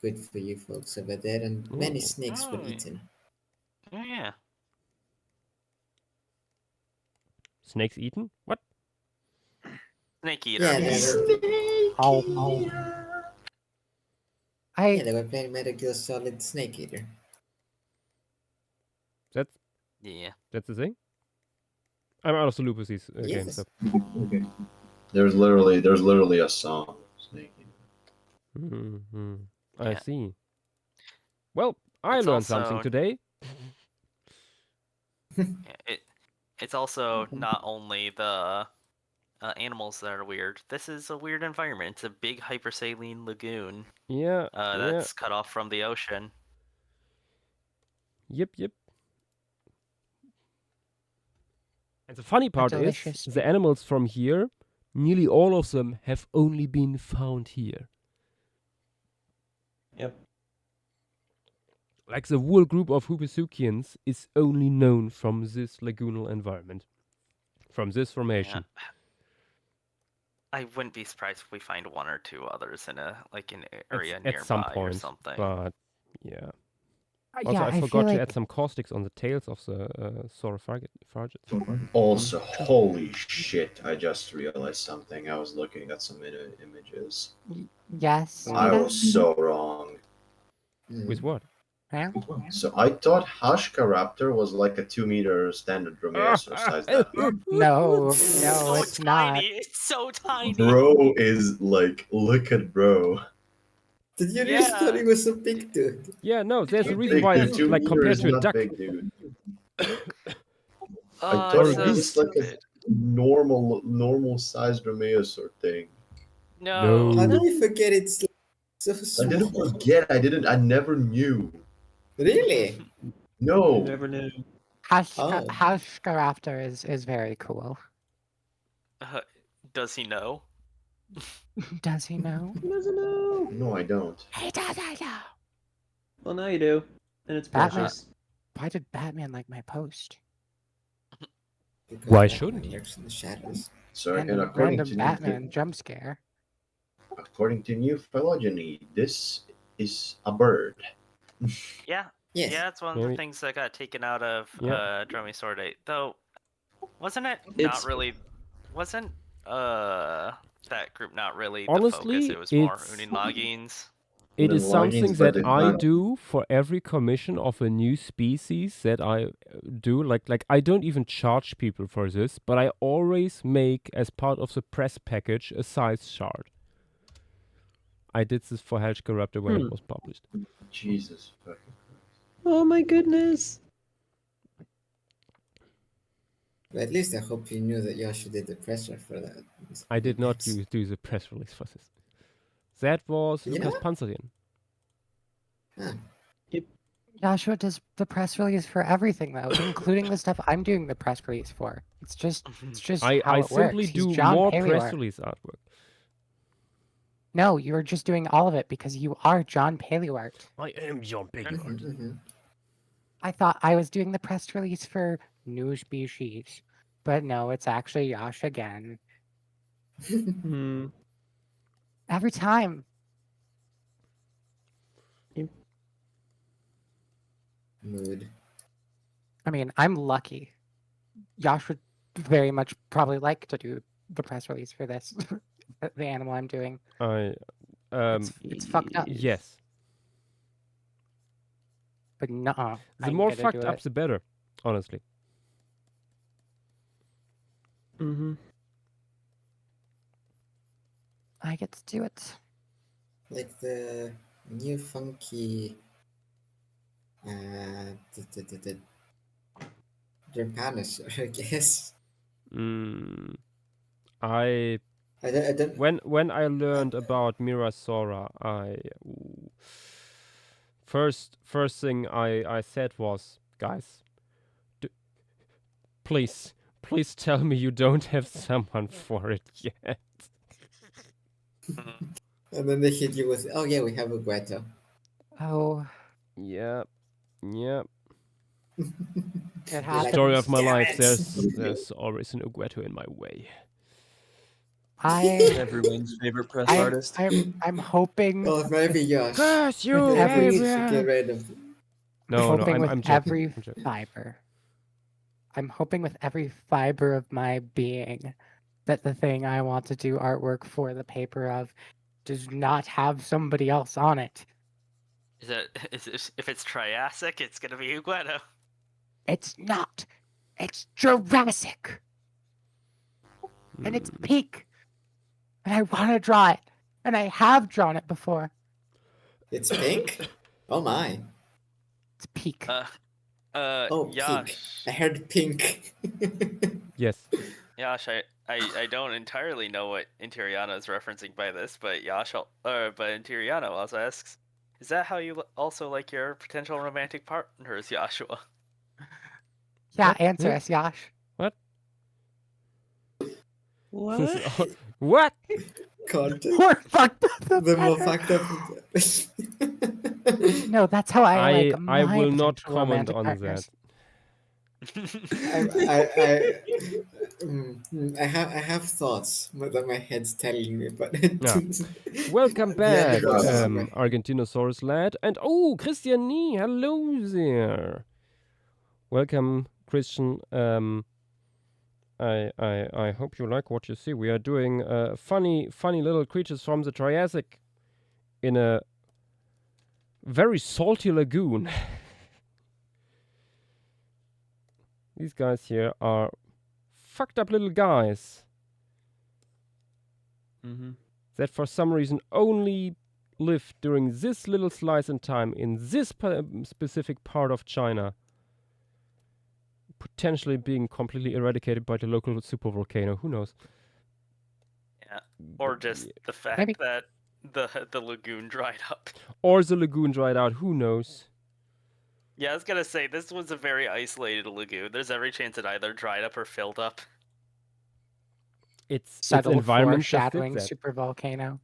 good for you folks over there, and many Ooh. snakes were Oh, eaten. Yeah. Snakes eaten? What? Snake eater. Yeah, they were playing Metal Gear Solid Snake Eater. That's Yeah. the thing? I'm out of the loop with these games. Yes. So. Okay. There's literally a song. Snake. Mhm. I Yeah. see. Well, I It's learned something also- today. It's also not only the animals that are weird. This is a weird environment. It's a big hypersaline lagoon Yeah. that's cut off from the ocean. Yep. And the funny part is, delicious. the animals from here, nearly all of them have only been found here. Yep. Like the whole group of Hoopasuchians is only known from this lagoonal environment, from this formation. Yeah. I wouldn't be surprised if we find one or two others in an area nearby At some or point, something. but yeah. Also, Yeah, I I forgot feel to like add some caustics on the tails of the saurophagids. Also, holy shit! I just realized something. I was looking at some images. yes. I Ida? was so wrong. With what? Yeah. So I thought Hashka was like a 2-meter standard dromaeosaur size. No, so it's not. tiny. It's so tiny. Bro is like, look at bro. Did you Yeah. just thought he was a big dude? Yeah, no, there's a Big reason why dude, it's 2 like meters compared is to a not duck. big, dude. I Oh, thought it's it so was like a stupid. normal sized Dromaeosaur thing. No. How No. did you forget it's so I didn't small? forget. I never knew. Really? You No. never knew. Oh. Hashkaraptor is very cool. Does he know? Does he know? He doesn't know. No, I don't. He doesn't know. Well, now you do, and it's Batman. precious. Why did Batman like my post? Because Why Batman shouldn't he? lurks in the shadows. So, and Random, according random to Batman jump scare. according to new phylogeny, this is a bird. Yeah. Yes. Yeah, it's one of Maybe. the things that got taken out of Yeah. Dromaeosaur Day. Though, wasn't it It's- not really? Wasn't that group not really the Honestly, focus? It was more it's- Unilagines. It The is something logins, but that it's I not- do for every commission of a new species that I do. Like I don't even charge people for this, but I always make as part of the press package a size chart. I did this for Helchkaraptor when it was published. Jesus fucking Christ. Oh my goodness. But at least I hope you knew that Yasha did the pressure for that. I did not Yes. do the press release for this. That was Yeah? Lukas Panzerian. Huh. Joshua does the press release for everything though, including the stuff I'm doing the press release for. It's just how I it simply works. He's do John more Paleoart. press release artwork. No, you're just doing all of it because you are John Paleoart. I am John Paleoart. Mhm. I thought I was doing the press release for new species, but no, it's actually Yash again. Hmm. Every time. Mood. I mean, I'm lucky. Yash would very much probably like to do the press release for this, the animal I'm doing. It's fucked up. Yes. But nuh-uh. The I'm more gonna fucked do up, it. the better. Honestly. Mm-hmm. I get to do it. Like the new funky the Japanish, I guess. I I don't when I learned about Mirasora, first thing I said was, guys, please tell me you don't have someone for it yet. and then they hit you with, oh yeah, we have a Gueto. Oh, Yeah. it Like, happens. Story of my "Damn life. it." There's always an Ugueto in my way. I Everyone's favorite press artist. I'm hoping Oh, maybe Josh. Curse you, With every baby! get rid of No, hoping with I'm joking. every I'm joking. fiber. I'm hoping with every fiber of my being that the thing I want to do artwork for the paper of does not have somebody else on it. If it's Triassic, it's gonna be Ugueto. It's not. It's Jurassic. And it's pink. And I want to draw it. And I have drawn it before. It's pink? Oh my. It's peak. Oh, pink. Yash. I heard pink. Yes. Yash, I don't entirely know what Interiano is referencing by this, but but Interiano also asks, is that how you also like your potential romantic partners, Joshua? Yeah, What? answer Hmm? us, Yash. What? What? What? Content. We're fucked up. The more fucked up. No, that's how I like I my will not potential comment romantic on partners. I have thoughts that my head's telling me, but Yeah. Welcome At the end back, of this, Argentinosaurus lad. And oh, Christian Nee, hello there. Welcome, Christian. I hope you like what you see. We are doing funny little creatures from the Triassic in a very salty lagoon. These guys here are fucked up little guys Mm-hmm. that for some reason only lived during this little slice in time in this specific part of China, potentially being completely eradicated by the local supervolcano. Who knows? Yeah. Or just the fact Maybe. that the lagoon dried up. Or the lagoon dried out. Who knows? Yeah, I was gonna say this was a very isolated lagoon. There's every chance it either dried up or filled up. It's Subtle environment just did foreshadowing that. supervolcano.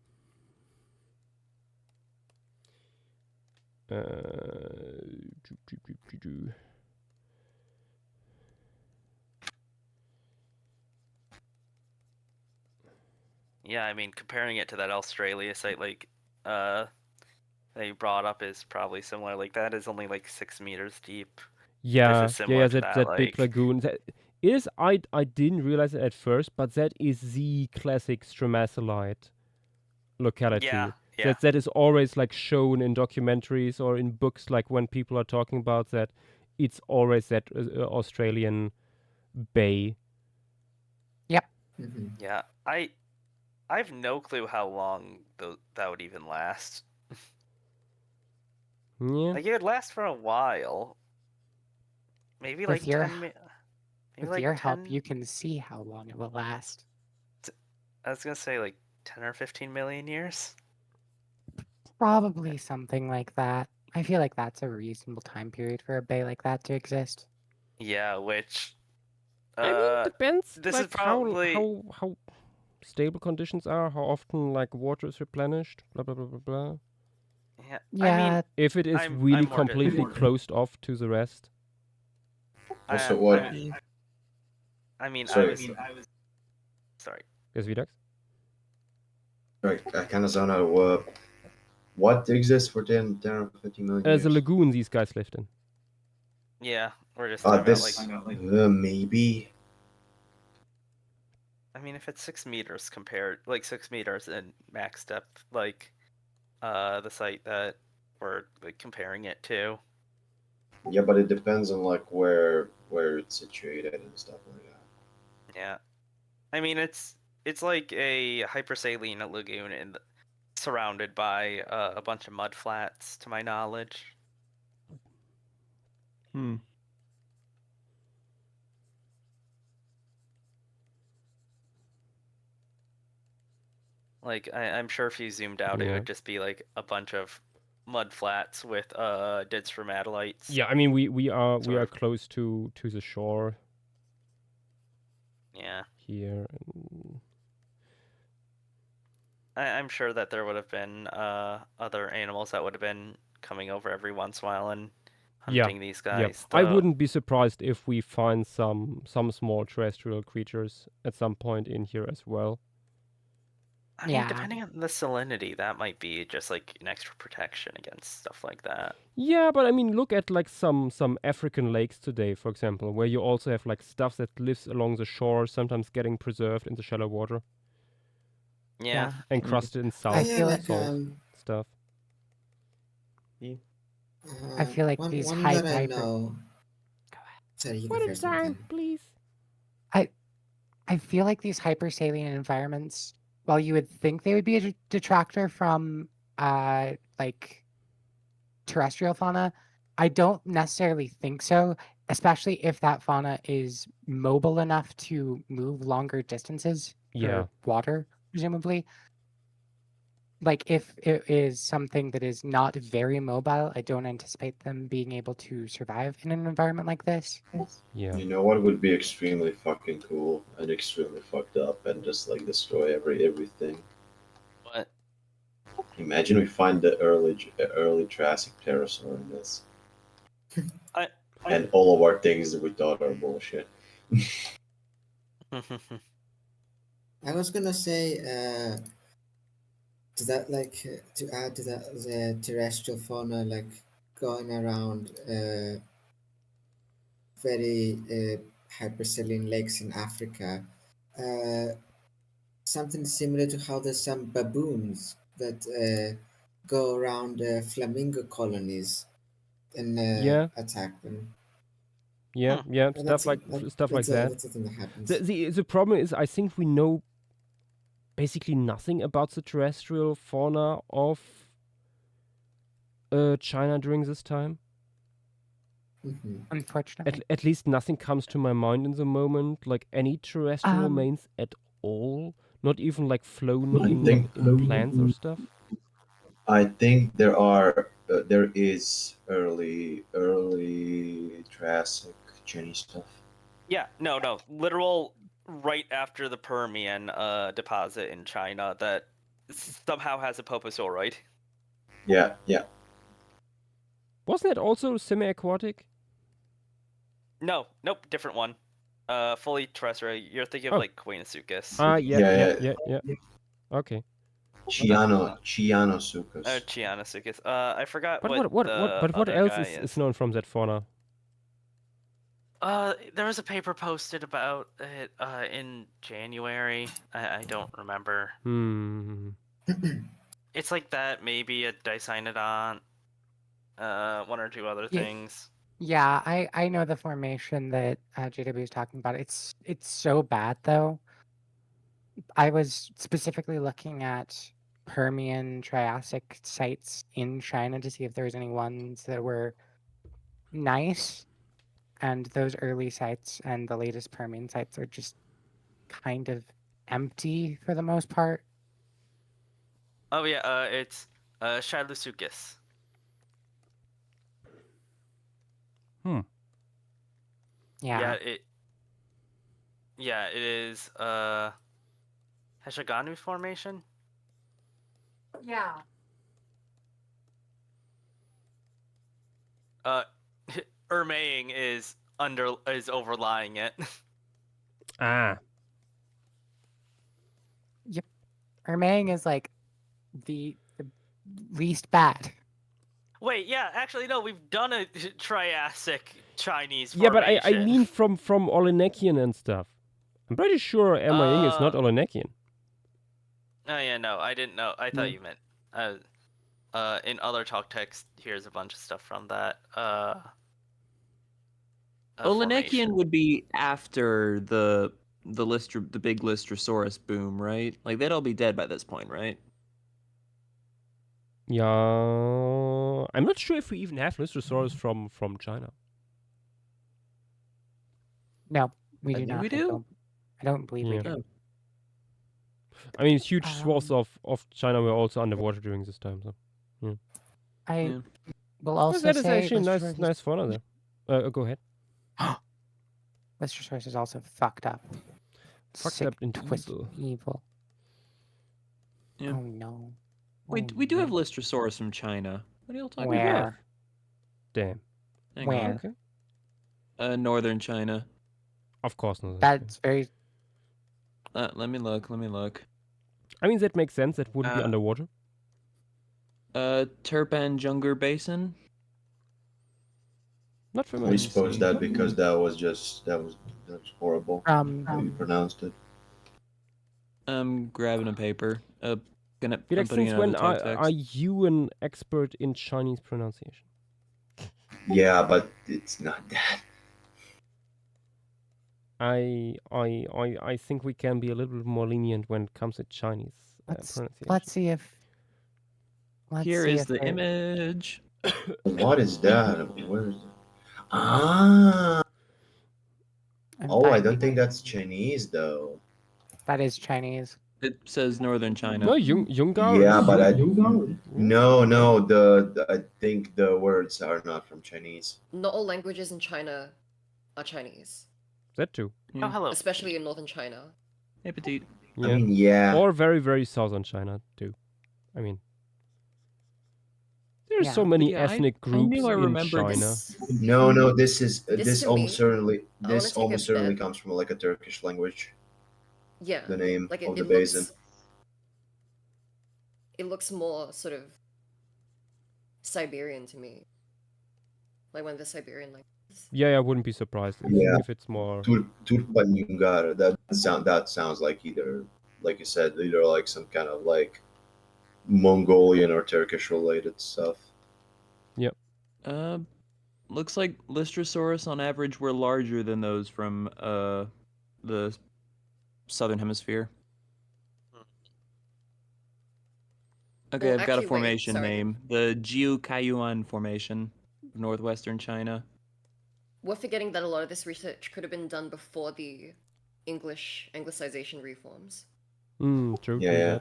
Yeah, I mean, comparing it to that Australia site, like, that you brought up is probably similar. Like, that is only like 6 meters deep. Yeah, This is similar yeah, to that big like- lagoon. That is, I didn't realize it at first, but that is the classic stromatolite locality. Yeah, yeah. That is always like shown in documentaries or in books, like when people are talking about that, it's always that Australian bay. Mhm. Yeah, I have no clue how long that would even last. Yeah, Like, it would last for a while. Maybe With like your- 10 Maybe With like your 10 help, you can see how long it will last. I was gonna say like 10 or 15 million years. Probably something like that. I feel like that's a reasonable time period for a bay like that to exist. Yeah, which I mean, depends. this like is probably how stable conditions are, how often like water is replenished, blah blah blah blah blah. yeah. Yeah, If it is I'm really more to- completely closed off to the rest. Also, I, what? I mean, Sorry. I was sorry. Yes, Vidax? Right, I kind of zone out. What exists for 10 or 15 million years? The lagoon these guys lived in. Yeah, we're just talking This about like maybe. I mean, if it's 6 meters compared, like 6 meters in max depth, like the site that we're like comparing it to. Yeah, but it depends on like where it's situated and stuff like that. Yeah, I mean it's like a hypersaline lagoon surrounded by a bunch of mud flats, to my knowledge. Like I'm sure if you zoomed out, it Yeah. would just be like a bunch of mud flats with dead stromatolites. Yeah, I mean we are Sort of. close to the shore Yeah, here. I'm sure that there would have been other animals that would have been coming over every once in a while and hunting these guys. I though. wouldn't be surprised if we find some small terrestrial creatures at some point in here as well. I mean, Yeah. depending on the salinity, that might be just like an extra protection against stuff like that. Yeah, but I mean, look at like some African lakes today, for example, where you also have like stuff that lives along the shore, sometimes getting preserved in the shallow water, Yeah. encrusted in I salt, feel like stuff. I feel like one, these one hype- that I hyper- know. Go ahead. Sorry, you go first. Ethan. please. I feel like these hypersaline environments, while you would think they would be a detractor from like terrestrial fauna, I don't necessarily think so, especially if that fauna is mobile enough to move longer distances Yeah. for water, presumably. Like if it is something that is not very mobile, I don't anticipate them being able to survive in an environment like this. Yeah. You know what would be extremely fucking cool and extremely fucked up and just like destroy everything? What? Imagine we find the early Triassic pterosaur in this. And all of our things that we thought are bullshit. I was gonna say to that, like to add to that, the terrestrial fauna, like going around very hypersaline lakes in Africa. Uh, Something similar to how there's some baboons that go around flamingo colonies and Yeah. attack them. Yeah, Hmm. yeah, And stuff like that. That's a thing that happens. The problem is, I think we know basically nothing about the terrestrial fauna of China during this time. Mhm. Unfortunately. At least nothing comes to my mind in the moment, like any terrestrial Um, remains at all. Not even like flown I in think- plants or stuff. I think there is early Triassic Chinese stuff. Yeah, no, literal right after the Permian deposit in China that somehow has a Poposauroid. Yeah, yeah. Wasn't it also semi-aquatic? No, nope, different one. Fully terrestrial. You're thinking of Oh. like Koinosuchus. Ah, Yeah. yeah. Okay. Chianosuchus. Chianosuchus. I forgot But what what the but what other else guy is known from that fauna? There was a paper posted about it in January. I don't remember. Hmm. It's like that, maybe a Dicynodont, one or two other Yeah. things. Yeah, I know the formation that JW is talking about. It's so bad though. I was specifically looking at Permian Triassic sites in China to see if there was any ones that were nice, and those early sites and the latest Permian sites are just kind of empty for the most part. Oh yeah, it's Shilusuchus. Yeah. Yeah, it is Heshiganu Formation. Yeah. Ermaying is overlying it. Ah. Ermang is like the least bad. Wait, yeah, actually no, we've done a Triassic Chinese Yeah, but formation. I mean from Olenekian and stuff. I'm pretty sure Emma is not Olenekian. Oh yeah, no, I didn't know. I thought Mm. you meant in other talk text. Here's a bunch of stuff from that. Olenekian formation. would be after the big Lystrosaurus boom, right? Like they'd all be dead by this point, right? Yeah, I'm not sure if we even have Lystrosaurus from China. No, we I do think not. we do. I don't believe we Yeah. do. I mean, huge swaths Um, of China were also underwater during this time. So I Yeah. will Well, also that is say actually nice fauna there. Go ahead. Lystrosaurus is also fucked up. Fucked Sick, up and twisted, evil. Yeah. Oh no. We Oh, do have no. Lystrosaurus from China. What are y'all talking We about? have. Where? Damn. Hang Where? Okay. Northern China. Of course not. That's very. Let me look. I mean, that makes sense. That wouldn't be underwater. Turpan Junger Basin. Not We familiar. suppose that because that was horrible. How you pronounced it? I'm grabbing a paper. I'm Felix, putting since it when out of the are text. you an expert in Chinese pronunciation? Yeah, but it's not that. I think we can be a little bit more lenient when it comes to Chinese pronunciation. Let's see if. Here is the image. What is that? Where is it? Ah. Oh, I don't think that's Chinese though. That is Chinese. It says Northern China. No, Yungar. Yeah, but I Yungar? no. I think the words are not from Chinese. Not all languages in China are Chinese, That too. Oh, hello. especially in northern China. Hey, petite. Yeah. I mean, yeah. Or very, very southern China too. I mean, there's so many Yeah, ethnic I groups knew I in remembered China. No. This to almost me, certainly I wanna take a bet. comes from like a Turkish language. Yeah, The name like of it the basin. looks more sort of Siberian to me. Like one of the Siberian languages. Yeah, I wouldn't be surprised if it's more. Turpan Yungar. That sounds like either, like you said, either like some kind of like Mongolian or Turkish related stuff. Yep. Looks like Lystrosaurus on average were larger than those from the southern hemisphere. Okay, Well, I've got a actually, wait, formation sorry. name. The Jialingjiang Formation of northwestern China. We're forgetting that a lot of this research could have been done before the Anglicization reforms. True. Yeah, true yeah.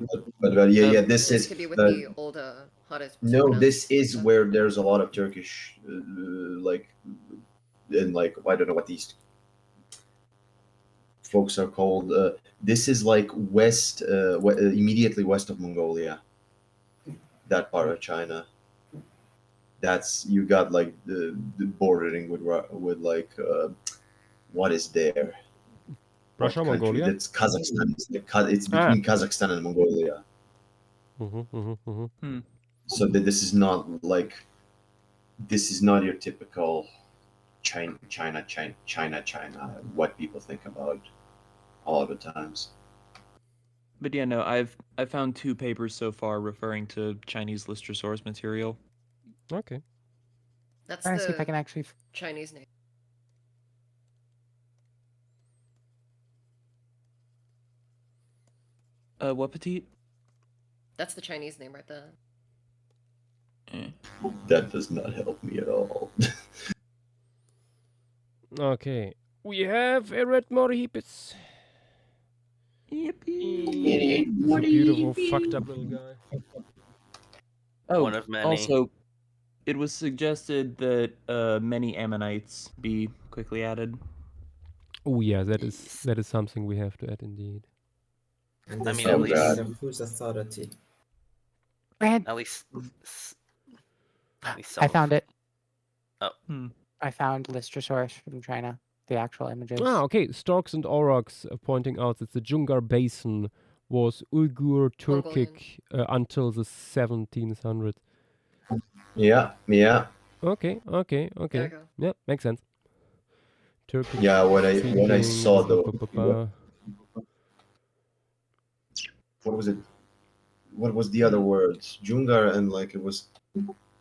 that. But yeah, Um, yeah. This This is could be with uh, the older, harder to no. pronounce This is stuff. where there's a lot of Turkish, like, and like I don't know what these folks are called. This is like west, immediately west of Mongolia. That part of China. That's you got like the bordering with like what is there? What Russia, country? Mongolia. That's Kazakhstan. It's Ah. between Kazakhstan and Mongolia. So that this is not like this is not your typical China. What people think about all of the times. But yeah, no, I've found 2 papers so far referring to Chinese Lystrosaurus material. Okay. That's Trying to see if I the can actually. Chinese name. What petite? That's the Chinese name right there. That does not help me at all. Okay. We have a red Morihipis. Yippee! He's a beautiful, fucked up little guy. Oh, One of many. also, it was suggested that many ammonites be quickly added. Oh yeah, that Yes. is something we have to add indeed. And I this mean, at on least- part of whose authority? Brand, At least. At least some I of- found it. Hmm. I found Lystrosaurus from China. The actual images. Ah, okay. Storks and aurochs pointing out that the Jungar Basin was Uyghur Turkic until the 1700s. Yeah, yeah, Okay. There we go. Yeah, makes sense. Turkic. yeah. When I speaking, saw the what was it? What was the other words? Jungar and like it was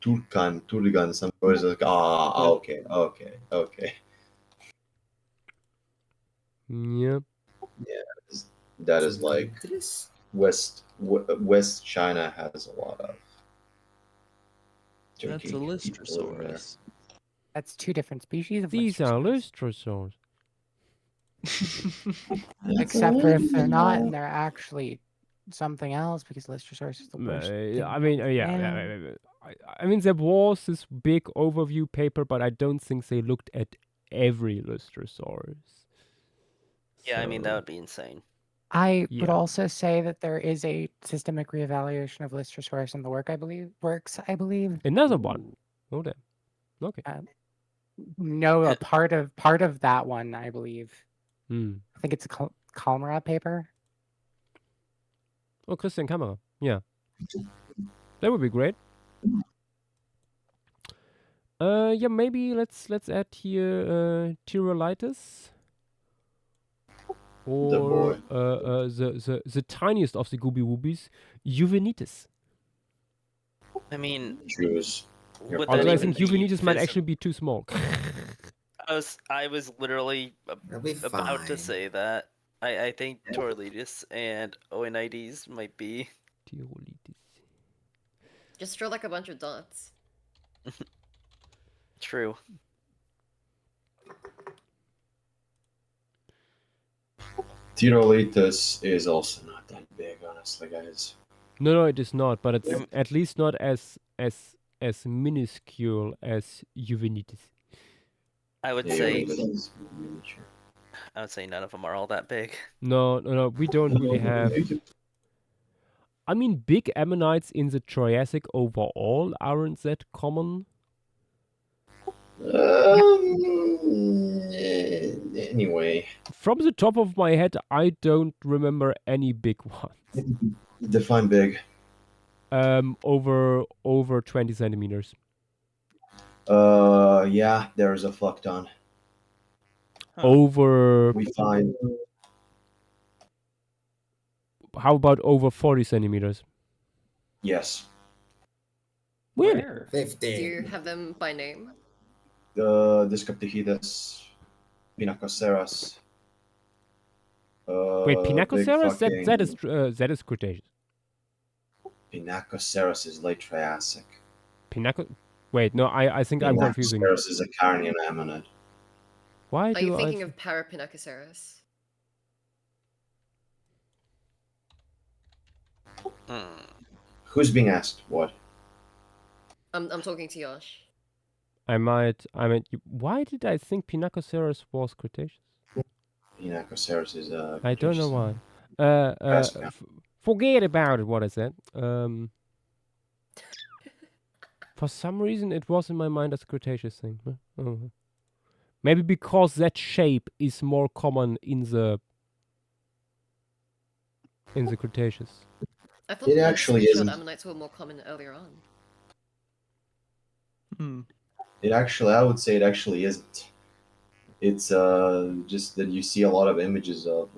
Turgan. Some words like okay. Yeah. That is Some like countries? West China has a lot of That's Turkey a people over there. Lystrosaurus. That's 2 different species of These are Lystrosaurus. Lystrosaurs. Except for if they're not, and they're actually something else, because Lystrosaurus is the worst. thing I mean, known. yeah. I mean, there was this big overview paper, but I don't think they looked at every Lystrosaurus. Yeah, I mean, that So, would be insane. I would Yeah. also say that there is a systemic reevaluation of Lystrosaurus in the works. I believe. another one. Oh, damn. Okay. No, Yeah. a part of that one, I believe. Hmm. I think it's a Kalmara paper. Oh, Christian Kamera. Yeah. That would be great. Yeah, maybe let's add here Tyrolitis. Or boy. the tiniest of the Gooby Woobies, Juvenitis. I mean, Jews. would that Although I even think be Juvenitis might phys- actually be too small. I was literally That'll be about to fine. say that. I think Torlitis and Oenites might be. Tyrolitis. Just draw like a bunch of dots. True. Tyrolitis is also not that big, honestly, guys. No, it is not, but it's at least not as minuscule as Juvenitis. I would Yeah, say Tyrolitis is miniature. I would say none of them are all that big. No, we don't really have. I mean, big ammonites in the Triassic overall aren't that common. Anyway, From the top of my head, I don't remember any big ones. define big. Over 20 centimeters. Yeah, there's a fuck ton. Huh. Over. We find How about over 40 centimeters? yes. Really? Where? 50. Do you have them by name? The Discoptichidas, Pinacoceras. Wait, big Pinacoceras? fucking- That is Cretaceous. Pinacoceros is late Triassic. Wait, no, I think I'm confusing. Pinacoceros is a Carnian ammonid. Why Are do you I? thinking of Parapinacoceros? Who's being asked what? I'm talking to Yosh. I might. Why did I think Pinacoceros was Cretaceous? Pinacoceros is a. I don't know why. Triassic ammonid. Forget about it. What I said. For some reason, it was in my mind as a Cretaceous thing. Oh. Maybe because that shape is more common in the Cretaceous. I thought It the actually screenshot isn't. ammonites were more common earlier on. I would say it actually isn't. It's just that you see a lot of images of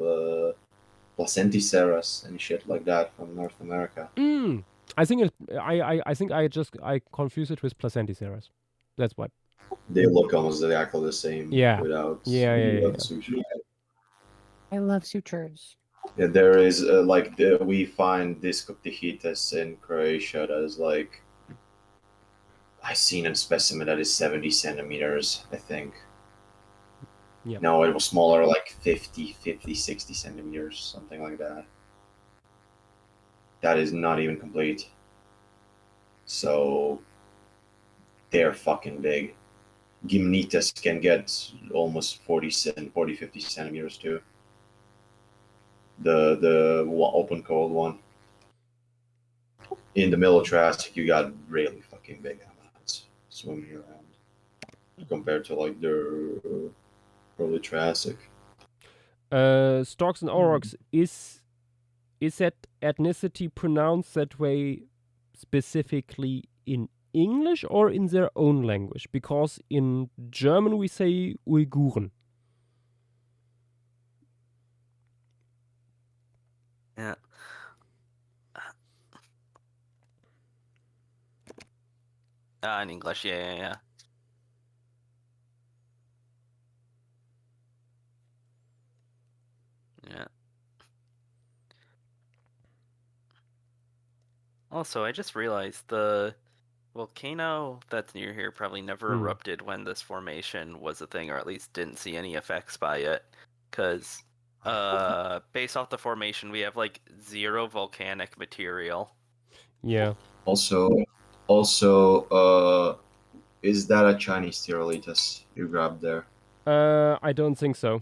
Placenticeras and shit like that from North America. I think I confuse it with Placenticeras. That's why. They look almost exactly the same. Yeah. Without Yeah. suture. I love sutures. Yeah, there is we find Discoptichitas in Croatia that is like I seen a specimen that is 70 centimeters, I think. Yeah. No, it was smaller, like 50, 60 centimeters, something like that. That is not even complete. So they're fucking big. Gymnitas can get almost 40, 50 centimeters too. The open cold one. In the middle Triassic, you got really fucking big ammonites swimming around compared to like the early Triassic. Storks and aurochs, is that ethnicity pronounced that way specifically in English or in their own language? Because in German we say Uiguren. Yeah. In English, yeah. Yeah. Also, I just realized the volcano that's near here probably never erupted when this formation was a thing, or at least didn't see any effects by it. Because, based off the formation, we have like 0 volcanic material. Yeah. Also, is that a Chinese Tyrolitus you grabbed there? I don't think so.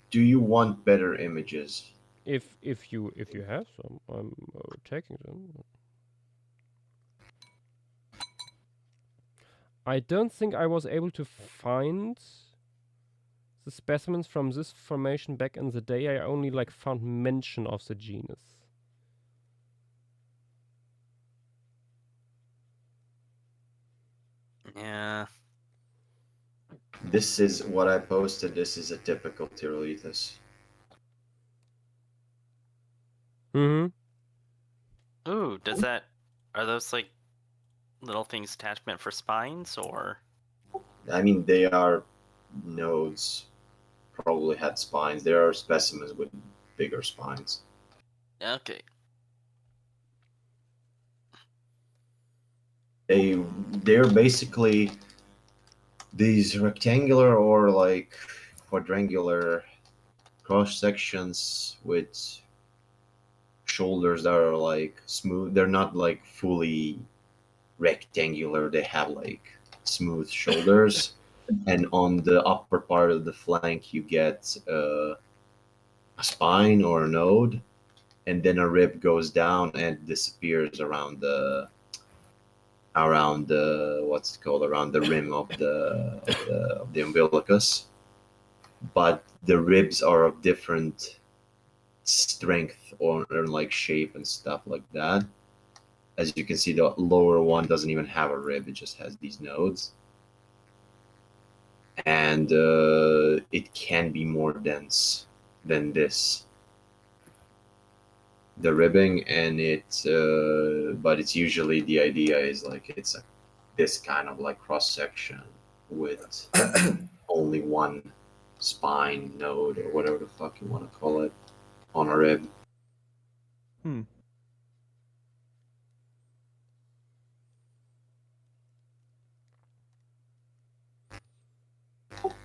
Do you want better images? If you have some, I'm taking them. I don't think I was able to find the specimens from this formation back in the day. I only like found mention of the genus. Yeah. This is what I posted. This is a typical Tyrolitus. Mm-hmm. Ooh, are those like little things attachment for spines, or? I mean, they are nodes. Probably had spines. There are specimens with bigger spines. Okay. They're basically these rectangular or like quadrangular cross sections with shoulders that are like smooth. They're not like fully rectangular. They have like smooth shoulders, and on the upper part of the flank you get a spine or a node, and then a rib goes down and disappears around the what's it called, around the rim of the umbilicus. But the ribs are of different strength or like shape and stuff like that. As you can see, the lower one doesn't even have a rib; it just has these nodes, and it can be more dense than this. The ribbing, and but it's usually the idea is like this kind of like cross section with only one spine node or whatever the fuck you want to call it. on a rib. Hmm.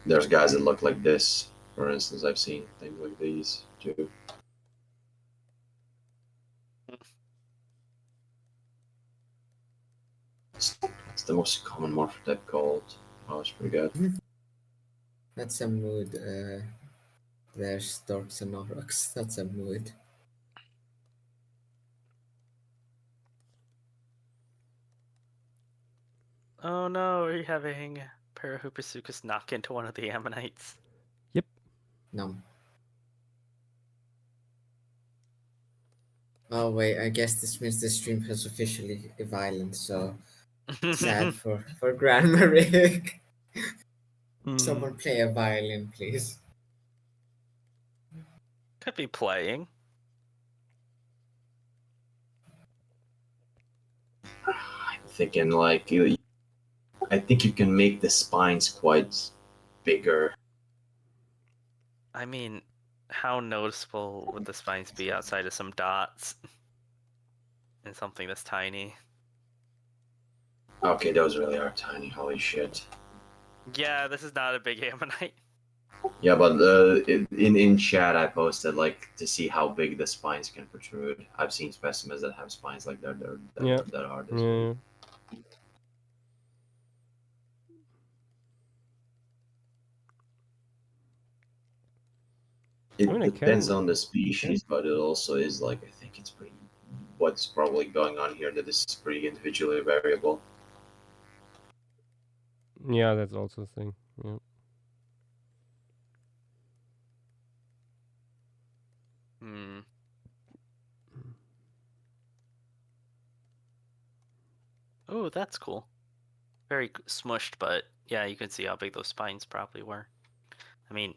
There's guys that look like this. For instance, I've seen things like these too. It's the most common morph type called. Oh, it's pretty good. That's a mood. There's storks and aurochs. That's a mood. Oh no, are you having Parahoopasuchus knock into one of the ammonites? No. Oh wait, I guess this means the stream has officially violent. So sad for Grandma Rick. Mhm. Someone play a violin, please. Could be playing. I'm thinking like I think you can make the spines quite bigger. I mean, how noticeable would the spines be outside of some dots? And something that's tiny. Okay, those really are tiny. Holy shit. Yeah, this is not a big ammonite. Yeah, but in chat I posted like to see how big the spines can protrude. I've seen specimens that have spines like that Yeah. that are this Yeah. big. It I mean, I depends can. on the species, but it also is like I think it's pretty. What's probably going on here that this is pretty individually variable. Yeah, that's also a thing. Yeah. Hmm. Oh, that's cool. Very smushed, but yeah, you can see how big those spines probably were. I mean,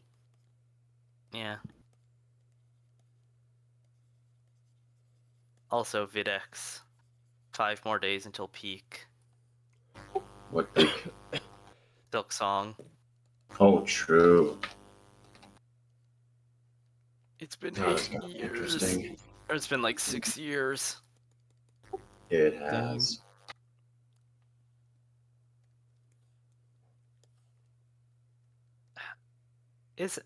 yeah. Also, Videx. 5 more days until peak. What the? Silk Song. Oh, true. It's been Oh, that's 8 kinda years. interesting. Or it's been like 6 years. It has. Is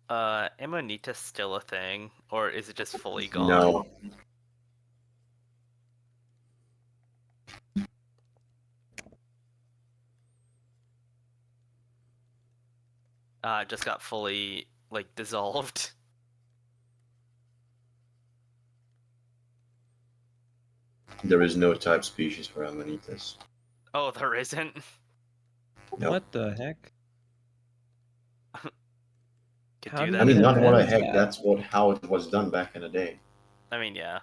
Amanita still a thing, or is it just fully gone? No. It just got fully like dissolved. There is no type species for Amanitas. Oh, there isn't. Nope. What the heck? Could How do did I that. they mean, not what the invent heck. that? That's how it was done back in the day. I mean, yeah.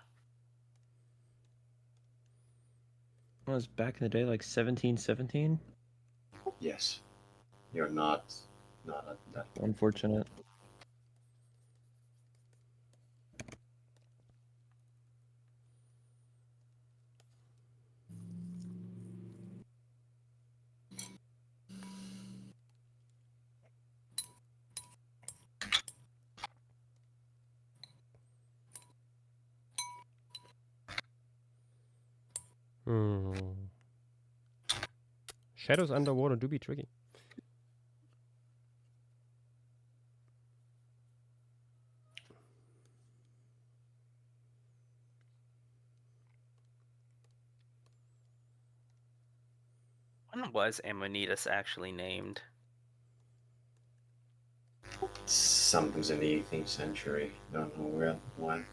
It was back in the day, like 1717. Yes, you're not that. Unfortunate. Hmm. Shadows underwater do be tricky. When was Ammonitas actually named? Something's in the 18th century. Don't know where when.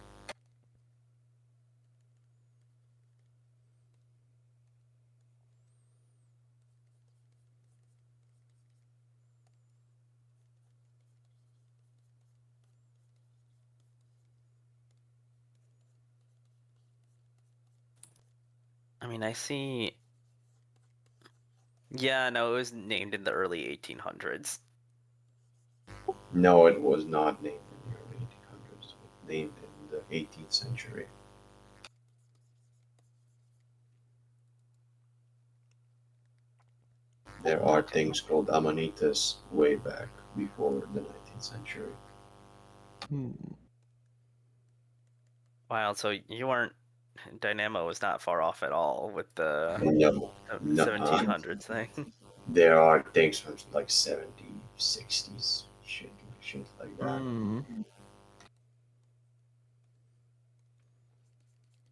I mean, I see. Yeah, no, it was named in the early 1800s. No, it was not named in the early 1800s. It was named in the 18th century. There are things called Amanitas way back before the 19th century. Wow, so you weren't Dynamo was not far off at all with the No, no. 1700s thing. There are things from like 70s, 60s, shit like that.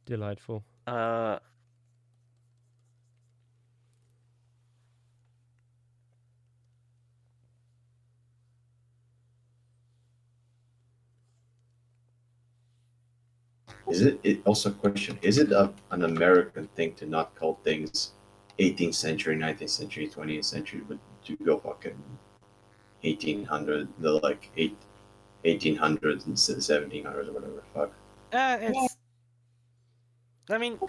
Delightful. Is it also a question? Is it an American thing to not call things 18th century, 19th century, 20th century, but to go fucking 1800, the like 1800s instead of 1700s or whatever? Fuck. It's. I mean,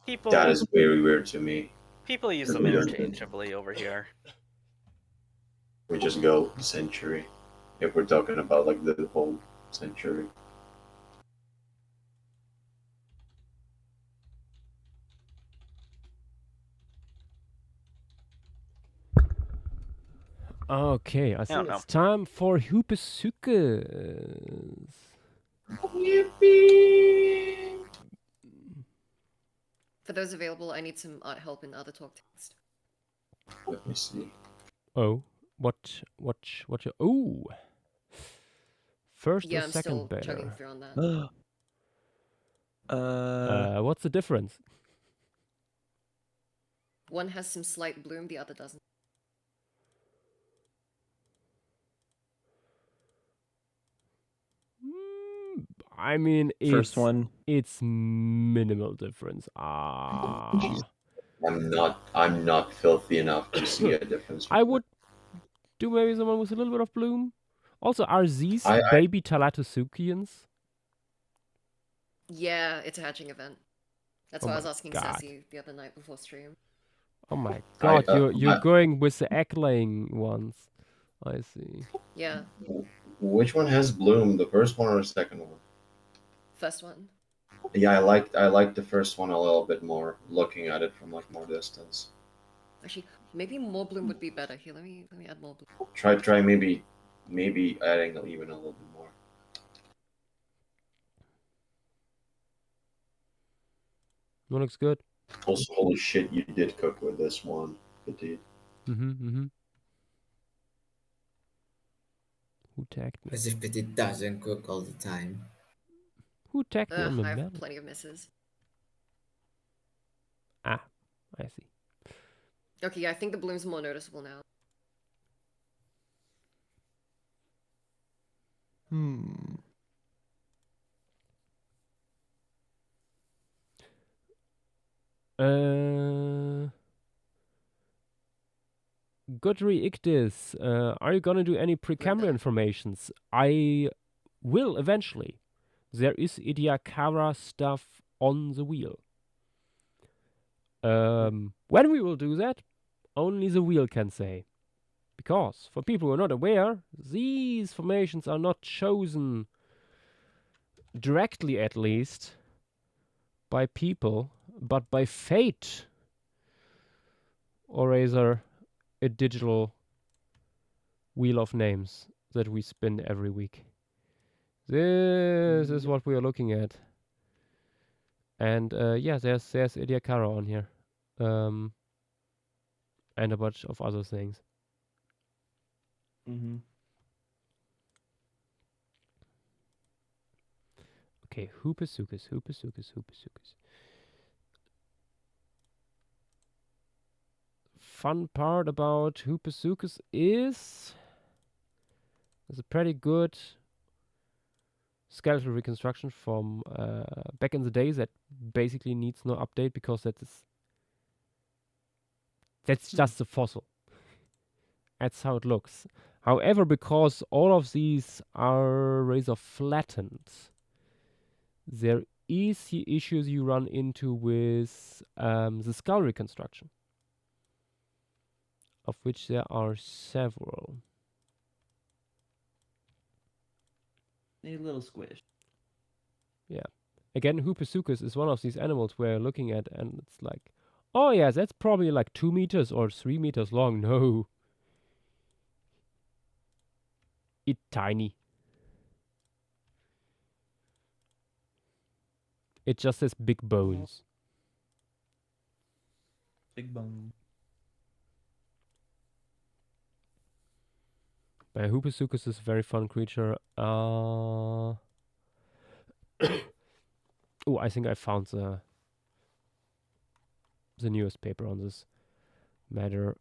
people. That is very weird to me. People use them interchangeably over here. We just go century if we're talking about like the whole century. Okay, I think it's time for Hoopasukas. Yippee! For those available, I need some art help in other talk text. Let me see. Oh, what you? Oh, first Yeah, or I'm second still chugging banner? through on that. What's the difference? One has some slight bloom, the other doesn't. I mean, First one. It's minimal difference. I'm not filthy enough to see a difference. I would do maybe someone with a little bit of bloom. Also, are these I- baby Talatasukians? Yeah, it's a hatching event. That's Oh why I was my asking God. Sassy the other night before stream. Oh my god, you're I- going with the egg-laying ones. I see. Yeah, Which one has bloom? The first one or the second one? first one. Yeah, I like the first one a little bit more. Looking at it from like more distance. Actually, maybe more bloom would be better. Here, let me add more bloom. Try maybe adding even a little bit more. That looks good. Also, holy shit, you did cook with this one, Petit. Mm-hmm. Who tagged me? As if it doesn't cook all the time. Who tagged me on the I have melon? plenty of misses. Ah, I see. Okay, yeah, I think the bloom's more noticeable now. Godry Ictis, are you gonna do any Precambrian formations? I will eventually. There is Idiacara stuff on the wheel. When we will do that, only the wheel can say. Because, for people who are not aware, these formations are not chosen directly, at least, by people, but by fate. Or rather, a digital wheel of names that we spin every week. This is what we are looking at. And yeah, there's Idiacara on here. And a bunch of other things. Mm-hmm. Okay, Hoopasukas. Fun part about Hoopasukas is there's a pretty good skeletal reconstruction from back in the day that basically needs no update because that's just a fossil. That's how it looks. However, because all of these are razor flattened, there is the issues you run into with the skull reconstruction, of which there are several. A little squish. Yeah. Again, Hoopasuchus is one of these animals we're looking at, and it's like, oh yeah, that's probably like 2 meters or 3 meters long. No. It's tiny. It just says big bones. Big bone. Hooposuchus is a very fun creature. Oh, I think I found the newest paper on this matter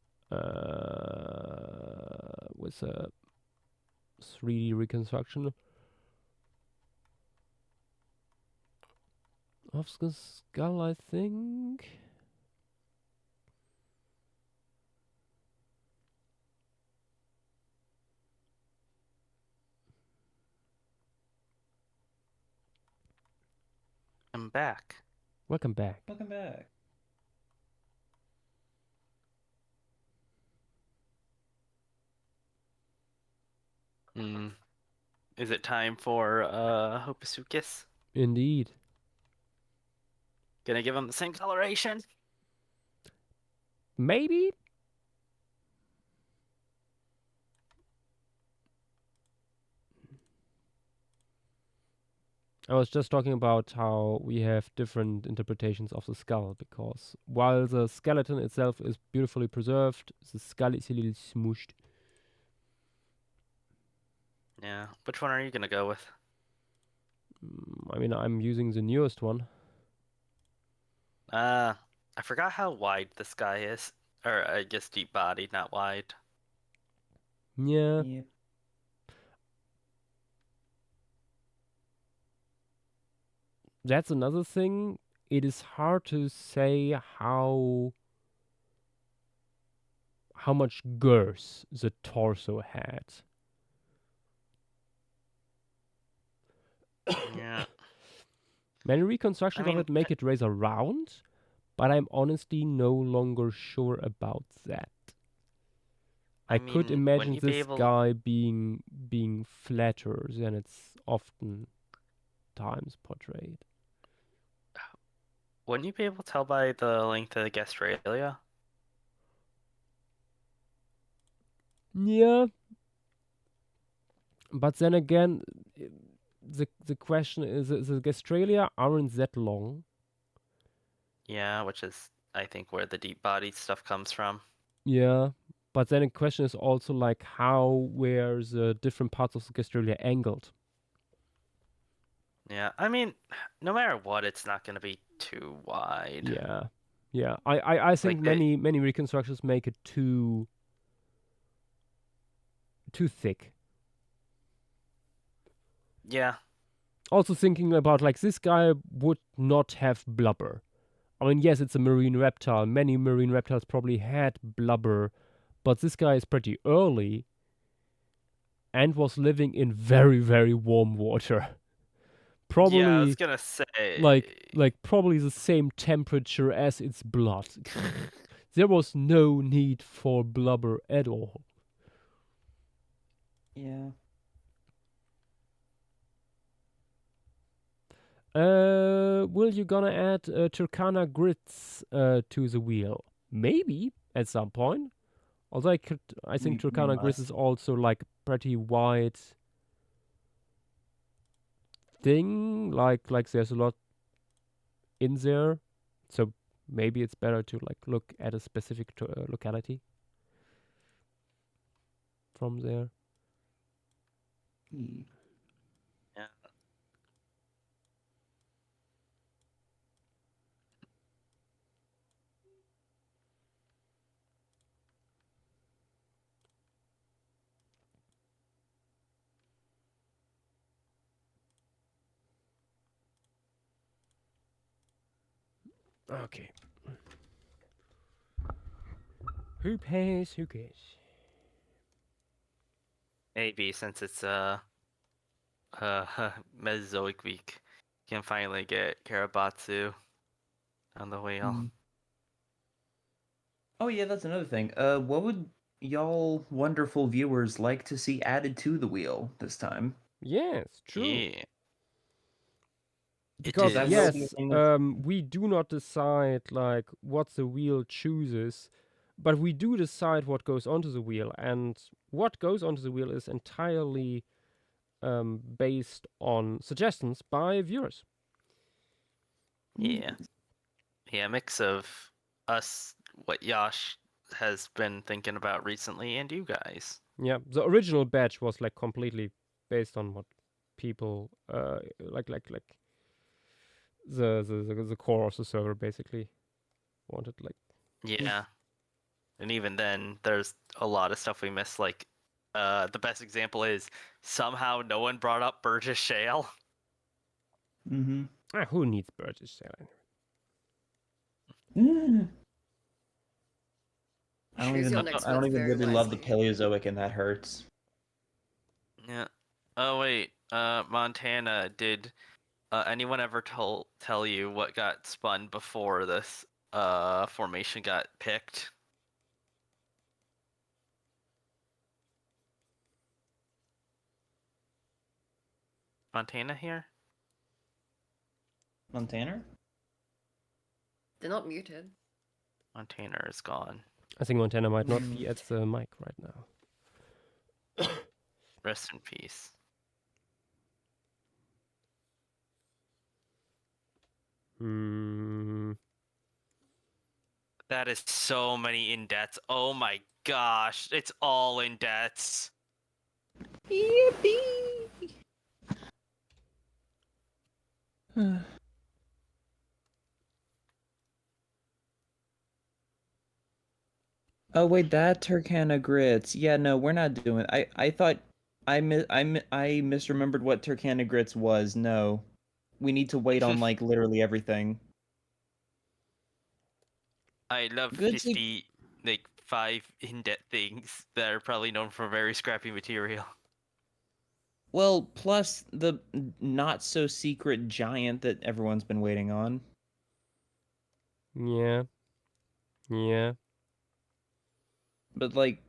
with a 3D reconstruction of the skull, I think. I'm back. Welcome back. Welcome back. Is it time for Hopasuchus? Indeed. Gonna give him the same coloration? Maybe? I was just talking about how we have different interpretations of the skull, because while the skeleton itself is beautifully preserved, the skull is a little smooshed. Yeah. Which one are you gonna go with? I mean, I'm using the newest one. I forgot how wide this guy is. Or I guess deep bodied, not wide. Yeah. Yep. That's another thing. It is hard to say how much girth the torso had. Yeah. Many reconstructions of mean, it make it razor round, but I'm honestly no longer sure about that. I could mean, imagine wouldn't you be this able... guy being flatter than it's often times portrayed. Wouldn't you be able to tell by the length of the gastralia? Yeah. But then again, the question is, the gastralia aren't that long. Yeah, which is, I think, where the deep bodied stuff comes from. Yeah. But then the question is also like how were the different parts of the gastralia angled? Yeah, I mean, no matter what, it's not gonna be too wide. Yeah. Yeah. I think Like, many reconstructions make it too thick. Yeah. Also thinking about like this guy would not have blubber. I mean, yes, it's a marine reptile. Many marine reptiles probably had blubber, but this guy is pretty early and was living in very, very warm water. Probably Yeah, I was gonna say... like probably the same temperature as its blood. There was no need for blubber at all. Yeah. Will you gonna add Turkana grits to the wheel? Maybe at some point. Although I think We Turkana grits must. is also like pretty wide thing. Like there's a lot in there, so maybe it's better to like look at a specific locality from there. Hmm. Yeah. Okay. Who pays? Who cares? Maybe since it's Mesozoic week, you can finally get Karabatsu on the wheel. Hmm. Oh yeah, that's another thing. What would y'all wonderful viewers like to see added to the wheel this time? Yes, true. Yeah. Because That will yes, be a thing that's- we do not decide like what the wheel chooses, but we do decide what goes onto the wheel, and what goes onto the wheel is entirely based on suggestions by viewers. Yeah. Yeah, mix of us, what Yash has been thinking about recently, and you guys. Yeah, the original batch was like completely based on what people like the core of the server basically wanted. Like, Yeah. And even then, there's a lot of stuff we missed. Like, the best example is somehow no one brought up Burgess Shale. Mm-hmm. who needs Burgess Shale? I don't Choose your even. next I don't words even very really love the wisely. Paleozoic, and that hurts. Yeah. Oh wait, Montana. Did anyone ever tell you what got spun before this formation got picked? Montana here? Montana? They're not muted. Montana is gone. I think Montana might not be at the mic right now. Rest in peace. Hmm. That is so many indents. Oh my gosh, it's all indents. Yippee! Oh wait, that Turkana grits. Yeah, no, we're not doing. I thought I misremembered what Turkana grits was. No, we need to wait on like literally everything. I love Good to 50, like 5 indent things that are probably known for very scrappy material. well, plus the not so secret giant that everyone's been waiting on. Yeah. Yeah. But like,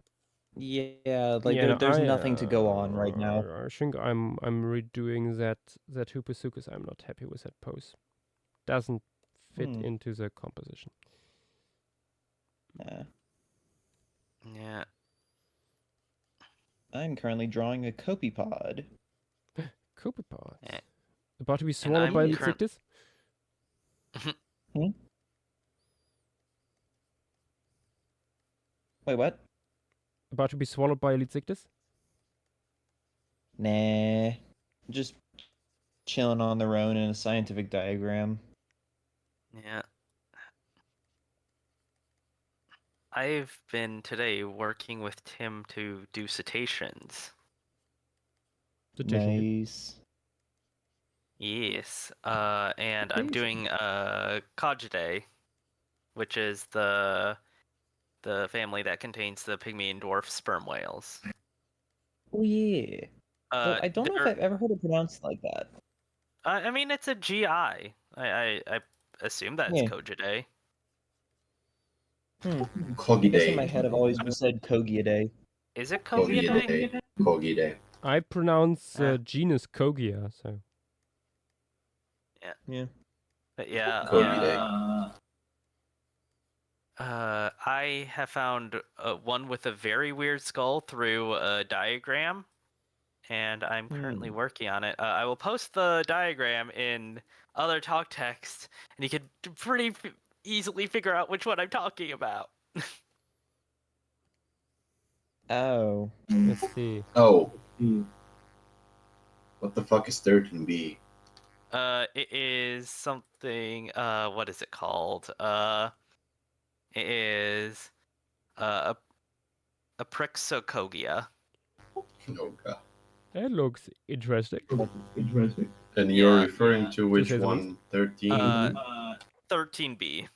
yeah, like Yeah. No, there's nothing to go on right now. I think I'm redoing that Hupasu because I'm not happy with that pose. Doesn't fit Hmm. into the composition. Yeah. I'm currently drawing a copepod. Copepod. Eh, About to be And swallowed I'm by current. Litzictus? Wait, what? About to be swallowed by Litzictus? Nah, just chilling on their own in a scientific diagram. Yeah. I've been today working with Tim to do cetaceans. Cetacean. Nice. Yes. And I'm Cetacean. doing Cogidae, which is the family that contains the pygmy and dwarf sperm whales. Oh yeah. Though I don't know if they're- I've ever heard it pronounced like that. I mean, it's a GI. I assume that's Yeah. Cogidae. I guess in my Kogidae. head I've always just said Kogiaday. Is it Cogidae? Kogidae. Kogidae. I pronounce Ah. genus Kogia, so. Yeah. But yeah. Kogidae. I have found one with a very weird skull through a diagram, and I'm currently working on it. I will post the diagram in other talk text, and you can pretty easily figure out which one I'm talking about. Oh. Let's see. Oh. What the fuck is 13B? It is something. What is it called? It is a Prixocogia. Oh god. That looks interesting. And you're Yeah. referring to which say the one? 13? 13B.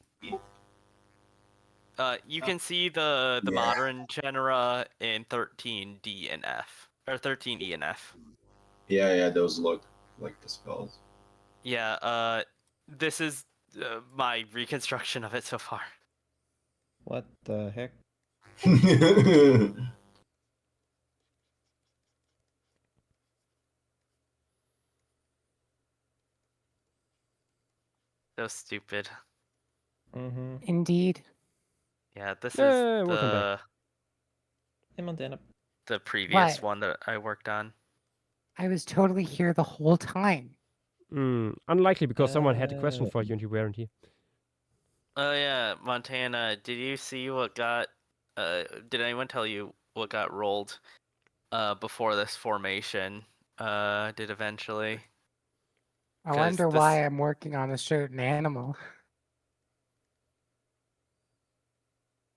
You can see the Yeah. modern genera in 13D and F, or 13E and F. Yeah, those look like the spells. Yeah. This is my reconstruction of it so far. What the heck? So stupid. Mm-hmm. Indeed. Yeah, this is Welcome back. Hey Montana. the previous What? one that I worked on. I was totally here the whole time. Unlikely because someone had a question for you and you weren't here. Oh yeah, Montana. Did you see what got? Did anyone tell you what got rolled? Before this formation. Did eventually. I 'Cause wonder this- why I'm working on a certain animal.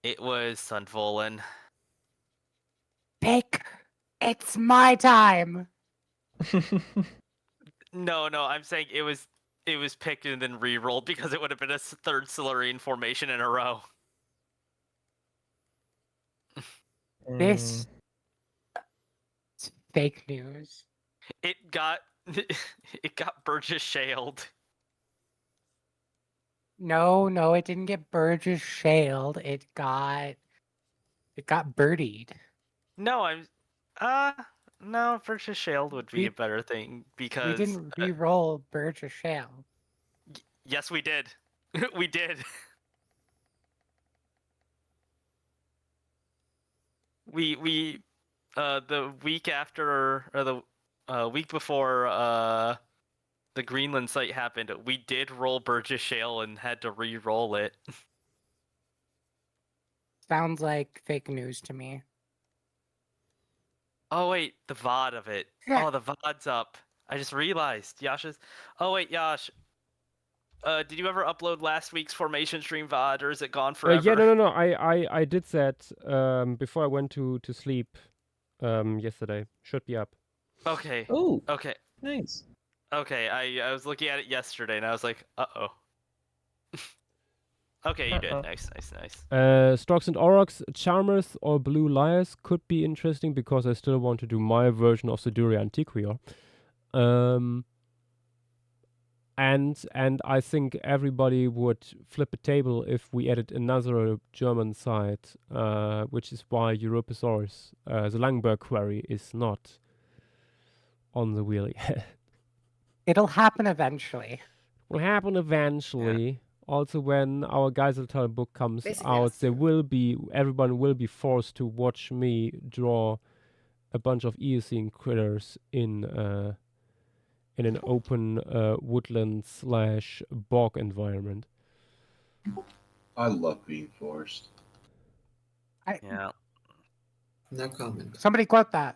It was Sunvolan. Pick! It's my time! No, I'm saying it was picked and then re-rolled because it would have been a third Silurian formation in a row. This is fake news. It got it got Burgess shaled. No, it didn't get Burgess shaled. It got birdied. No, no, Burgess shaled would be We- a better thing We because didn't re-roll Burgess shale. yes, we did. We did. We the week after or the week before the Greenland site happened, we did roll Burgess Shale and had to re-roll it. Sounds like fake news to me. Oh wait, the VOD of it. Yeah. Oh, the VOD's up. I just realized Yasha's. Oh wait, Yash. Did you ever upload last week's formation stream VOD, or is it gone forever? Yeah, no. I did that before I went to sleep yesterday. Should be up. Okay. Oh, Okay. nice. Okay. I was looking at it yesterday and I was like, uh-oh. Okay, you did. Nice. Storks and Aurochs, Charmers or Blue Liars could be interesting because I still want to do my version of the Dura Antiquior. And I think everybody would flip a table if we added another German site, which is why Europasaurus, the Langenberg quarry, is not on the wheel yet. It'll happen eventually. Will happen eventually. Also, when our Geiseltal book comes Basically, out, yes. everyone will be forced to watch me draw a bunch of Eocene critters in an open woodland / bog environment. I love being forced. Yeah. No comment. Somebody quote that.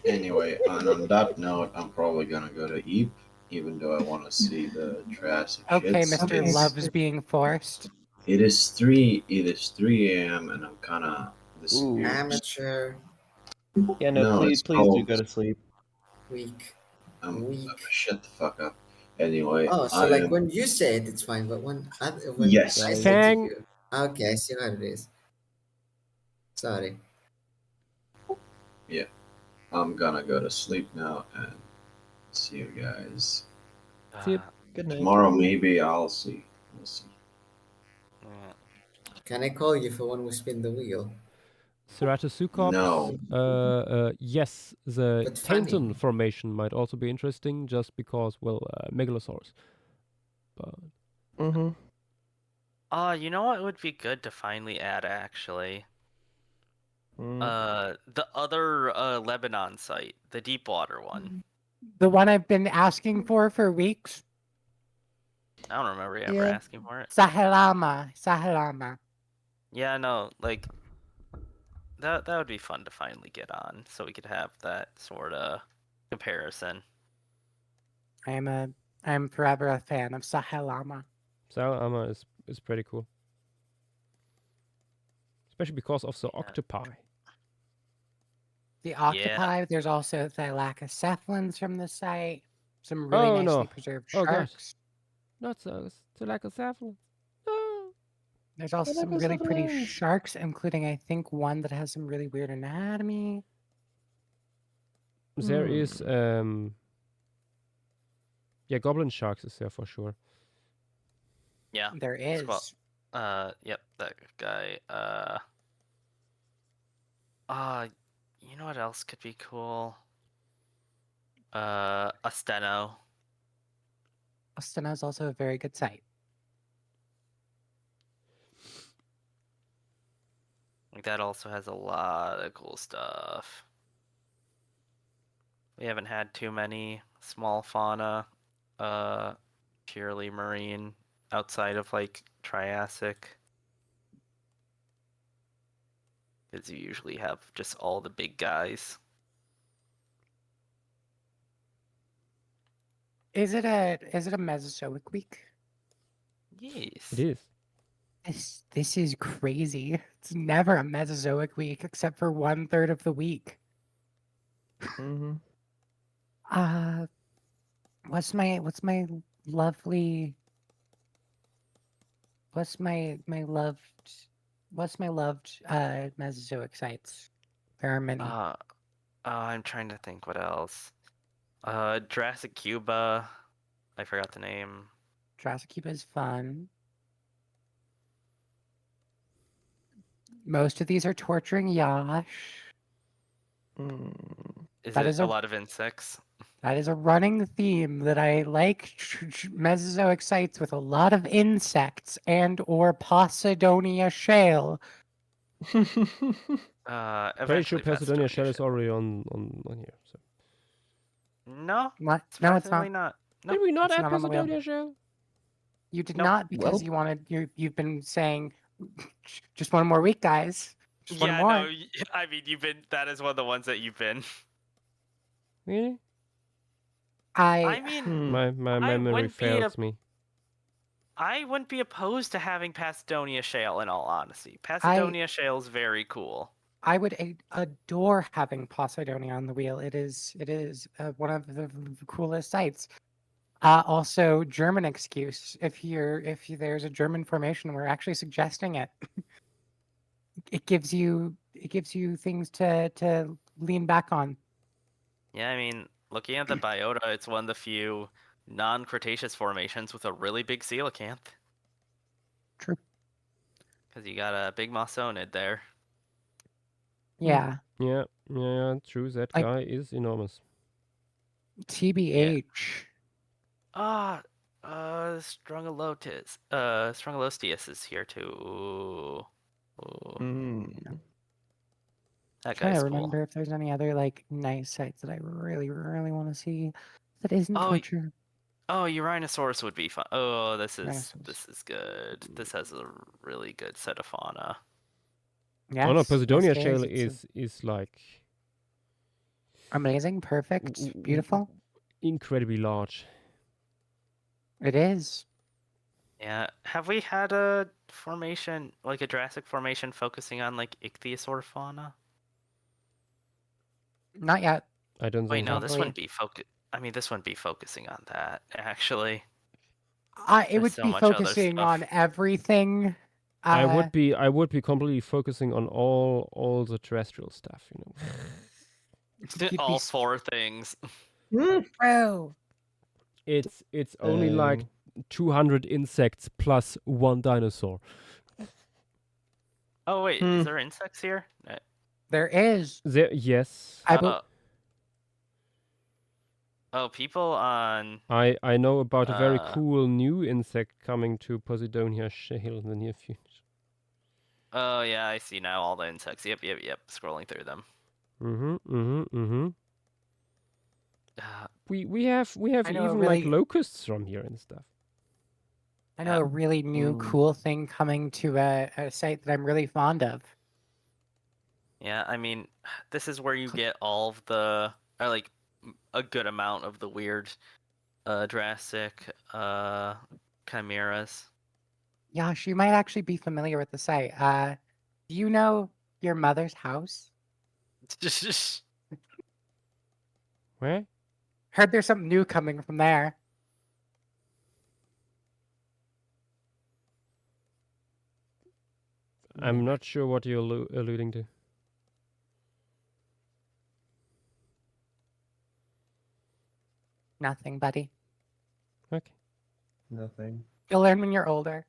Anyway, and on that note, I'm probably gonna go to Eep, even though I want to see the Jurassic Okay, shits. Mr. It's- Loves being forced. It is 3 a.m. and I'm kinda Ooh. Amateur, Yeah, no, No, please it's do cold. go to sleep. weak. I'm shut the fuck up. Anyway, Oh, so I like am- when you say it, it's fine, but when Yes. I say Fang. to you, okay, I see what it is. Sorry. I'm gonna go to sleep now and see you guys. See you. Good night. Tomorrow maybe I'll see. We'll see. Can I call you for when we spin the wheel? Ceratosucops. No. Yes, the But funny. Tainton formation might also be interesting, just because, well, Megalosaurus. But Mm-hmm. You know what would be good to finally add actually? The other Lebanon site, the deep water one. The one I've been asking for weeks. I don't remember you ever Yeah. asking for it. Sahelama. Yeah, no, like that would be fun to finally get on, so we could have that sort of comparison. I'm forever a fan of Sahelama. Salama is pretty cool. Especially because of the octopi. The octopi, there's also thylakocephalans from the site. Some really Oh, no. nicely preserved Oh, gosh. sharks. Not so Thylakocephalus. No. There's also some really pretty Thylakocephalans. sharks, including I think one that has some really weird anatomy. There is yeah, goblin sharks is there for sure. Yeah. There is. Yep, that guy. You know what else could be cool? A steno. Ostana is also a very good site. Like that also has a lot of cool stuff. We haven't had too many small fauna, purely marine, outside of like Triassic. Because you usually have just all the big guys. Is it a Mesozoic week? Yes. It is. This is crazy. It's never a Mesozoic week except for 1/3 of the week. Mm-hmm. What's my lovely what's my loved Mesozoic sites? There are many. I'm trying to think what else. Jurassic Cuba. I forgot the name. Jurassic Cuba is fun. Most of these are torturing Yash. Mm. Is That it is a a lot of insects? that is a running theme that I like Mesozoic sites with a lot of insects and or Posidonia shale. Pretty sure Eventually Pasadena Shell is shall. already on here. So. No, What? No, it's surprisingly not. not. No. Did we not it's have not on the wheel. Pasadena Shell? You did Nope. not because Well. you wanted you've been saying just one more week, guys. Just one Yeah, more. no. I mean, that is one of the ones that you've been. Really? I mean, Hmm. My I memory wouldn't be fails me. I wouldn't be opposed to having Pasadonia Shale. In all honesty, Pasadonia Shale is very cool. I would adore having Posidonia on the wheel. It is one of the coolest sites. Also, German excuse. There's a German formation, we're actually suggesting it. It gives you things to lean back on. Yeah, I mean, looking at the biota, it's one of the few non-Cretaceous formations with a really big coelacanth. True. Because you got a big mossonid there. Yeah. Yeah, true. That Like- guy is enormous. TBH. Strongolostius is here too. Ooh. Mm. That Trying guy's to cool. remember if there's any other like nice sites that I really want to see that isn't torture. Oh, Uranosaurus would be fun. Oh, this is Uranosaurus. good. This has a really good set of fauna. Yes. Oh no, yes, Pasadena it Shell It's is like amazing, perfect, beautiful. incredibly large. It is. Yeah. Have we had a formation, like a Jurassic formation, focusing on like ichthyosaur fauna? Not yet. I don't Wait, think no, so. this wouldn't be this wouldn't be focusing on that, actually. It There's would so be much other focusing stuff. on everything. I would be completely focusing on all the terrestrial stuff, you know. You'd be All four things. Bro. It's only like 200 insects plus one dinosaur. Oh wait, is there insects here? There is. Yes. Oh, people on. I know about a very Uh, cool new insect coming to Posidonia Shale in the near future. Oh yeah, I see now all the insects. Yep. Scrolling through them. We have I know a even like really- locusts from here and stuff. I know a really new cool thing coming to a site that I'm really fond of. Yeah, I mean, this is where you get all of the, or like a good amount of the weird, Jurassic, chimeras. Yash, you might actually be familiar with the site. Do you know your mother's house? Where? Heard there's something new coming from there. I'm not sure what you're alluding to. Nothing, buddy. Okay. Nothing. You'll learn when you're older.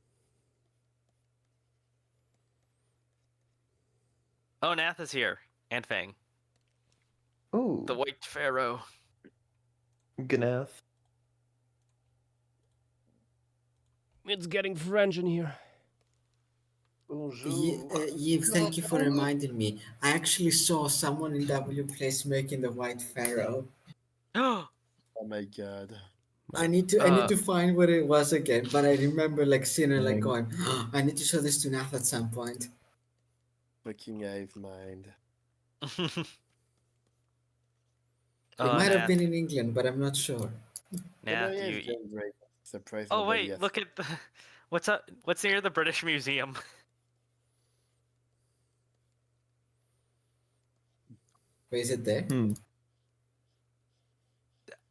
Oh, Nath is here. And Fang. Ooh. The White Pharaoh. Gnath. It's getting French in here. Yves, thank you for reminding me. I actually saw someone in W Place making the White Pharaoh. Oh, Oh my god. I need to find what it was again, but I remember like seeing it like Dang. going, I need to show this to Nath at some point. Fucking hive mind. It Oh, might have Nath. been in England, but I'm not sure. Nath, yeah, you. it's going great. Surprise Oh nobody wait, has. look at the. What's up? What's near the British Museum? Wait, is it there? Hmm.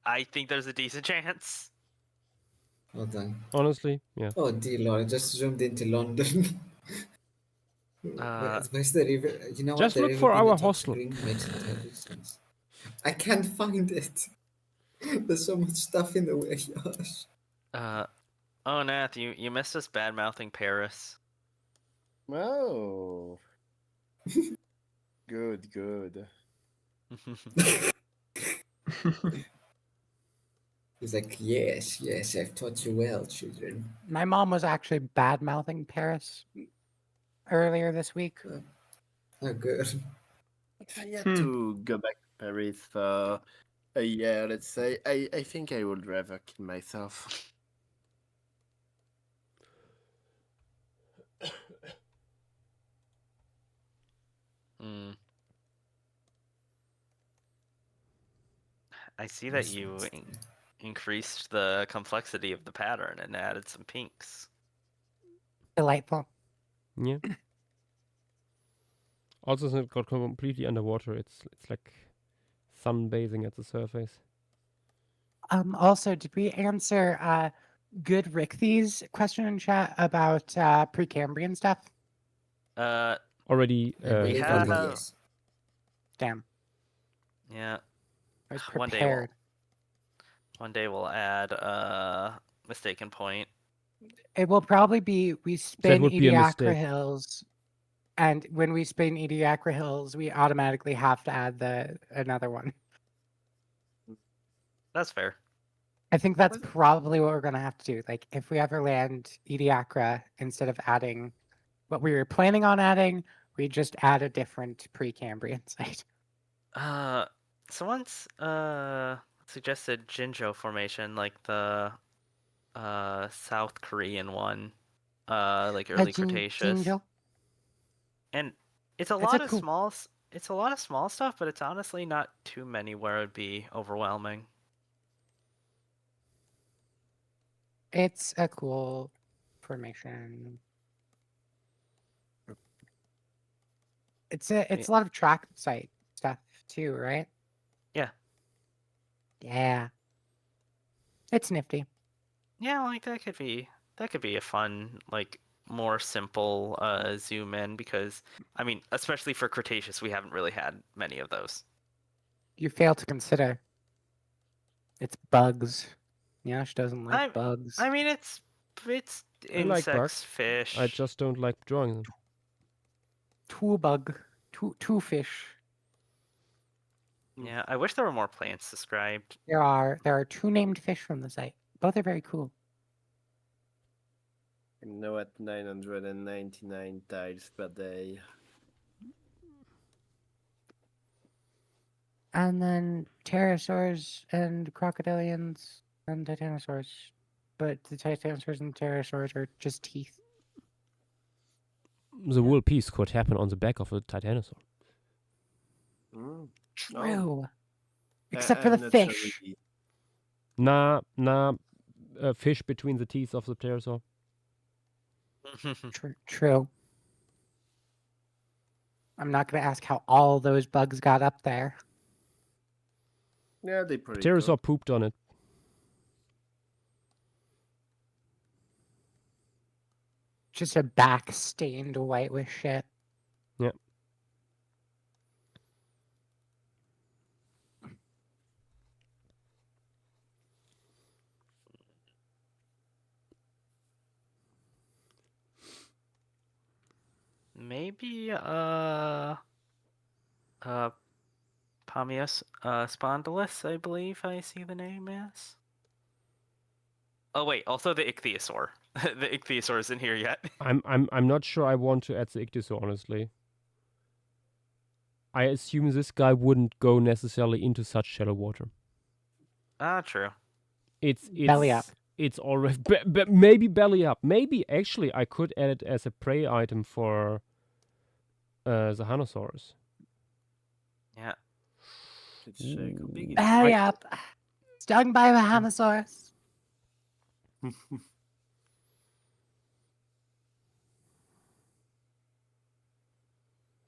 I think there's a decent chance. Hold on. Honestly, yeah. Oh dear Lord, I just zoomed into London. Where's the river? You know what? Just The look river for being a our toxic hostel. green makes entirely sense. I can't find it. There's so much stuff in the way. Gosh. Oh Nath, you missed us bad mouthing Paris. Oh. Good, good. He's like, yes, yes, I've taught you well, children. My mom was actually bad mouthing Paris earlier this week. Oh, good. If I had to go back to Paris for a year, let's say, I think I would rather kill myself. Hmm. I see that you increased the complexity of the pattern and added some pinks. Delightful. Yeah. Also, since it got completely underwater, it's like sunbathing at the surface. Also, did we answer Good Richthy's question in chat about Precambrian stuff? Already I believe have- only yes. Damn, Yeah. I was One prepared. day we'll add mistaken point. It will probably be we spin would be a Ediacra mistake. Hills, and when we spin Ediacra Hills, we automatically have to add another one. That's fair. I think that's probably what we're gonna have to do. Like, if we ever land Ediacra, instead of adding what we were planning on adding, we just add a different Precambrian site. Someone's suggested Jinzhou Formation, like the South Korean one, like early Cretaceous. Jinzhou? And it's a That's lot a of cool- small. It's a lot of small stuff, but it's honestly not too many where it'd be overwhelming. It's a cool formation. It's a lot of track site stuff too, right? Yeah. Yeah. It's nifty. Yeah, like that could be a fun, like more simple zoom in, because I mean, especially for Cretaceous, we haven't really had many of those. You fail to consider it's bugs. Yash doesn't like bugs. I mean, it's I like insects, bugs. fish. I just don't like drawing them. Two fish. Yeah, I wish there were more plants described. There are two named fish from the site. Both are very cool. I'm now at 999 tiles per day. And then pterosaurs and crocodilians and titanosaurs. But the titanosaurs and pterosaurs are just teeth. The wool piece could happen on the back of a titanosaur. True. Except for the fish. Nah, fish between the teeth of the pterosaur. True. I'm not going to ask how all those bugs got up there. Yeah, they probably Pterosaur pooped on it. Just a back stained white with shit. Yeah. Maybe Pomius spondylus, I believe I see the name as. Oh wait, also the ichthyosaur. The ichthyosaur isn't here yet. I'm not sure I want to add the ichthyosaur, honestly. I assume this guy wouldn't go necessarily into such shallow water. True. It's Belly up. It's already maybe belly up. Maybe actually I could add it as a prey item for the Hanosaurus. Yeah. Let's check how big it is. Belly up. Stung by the Hanosaurus.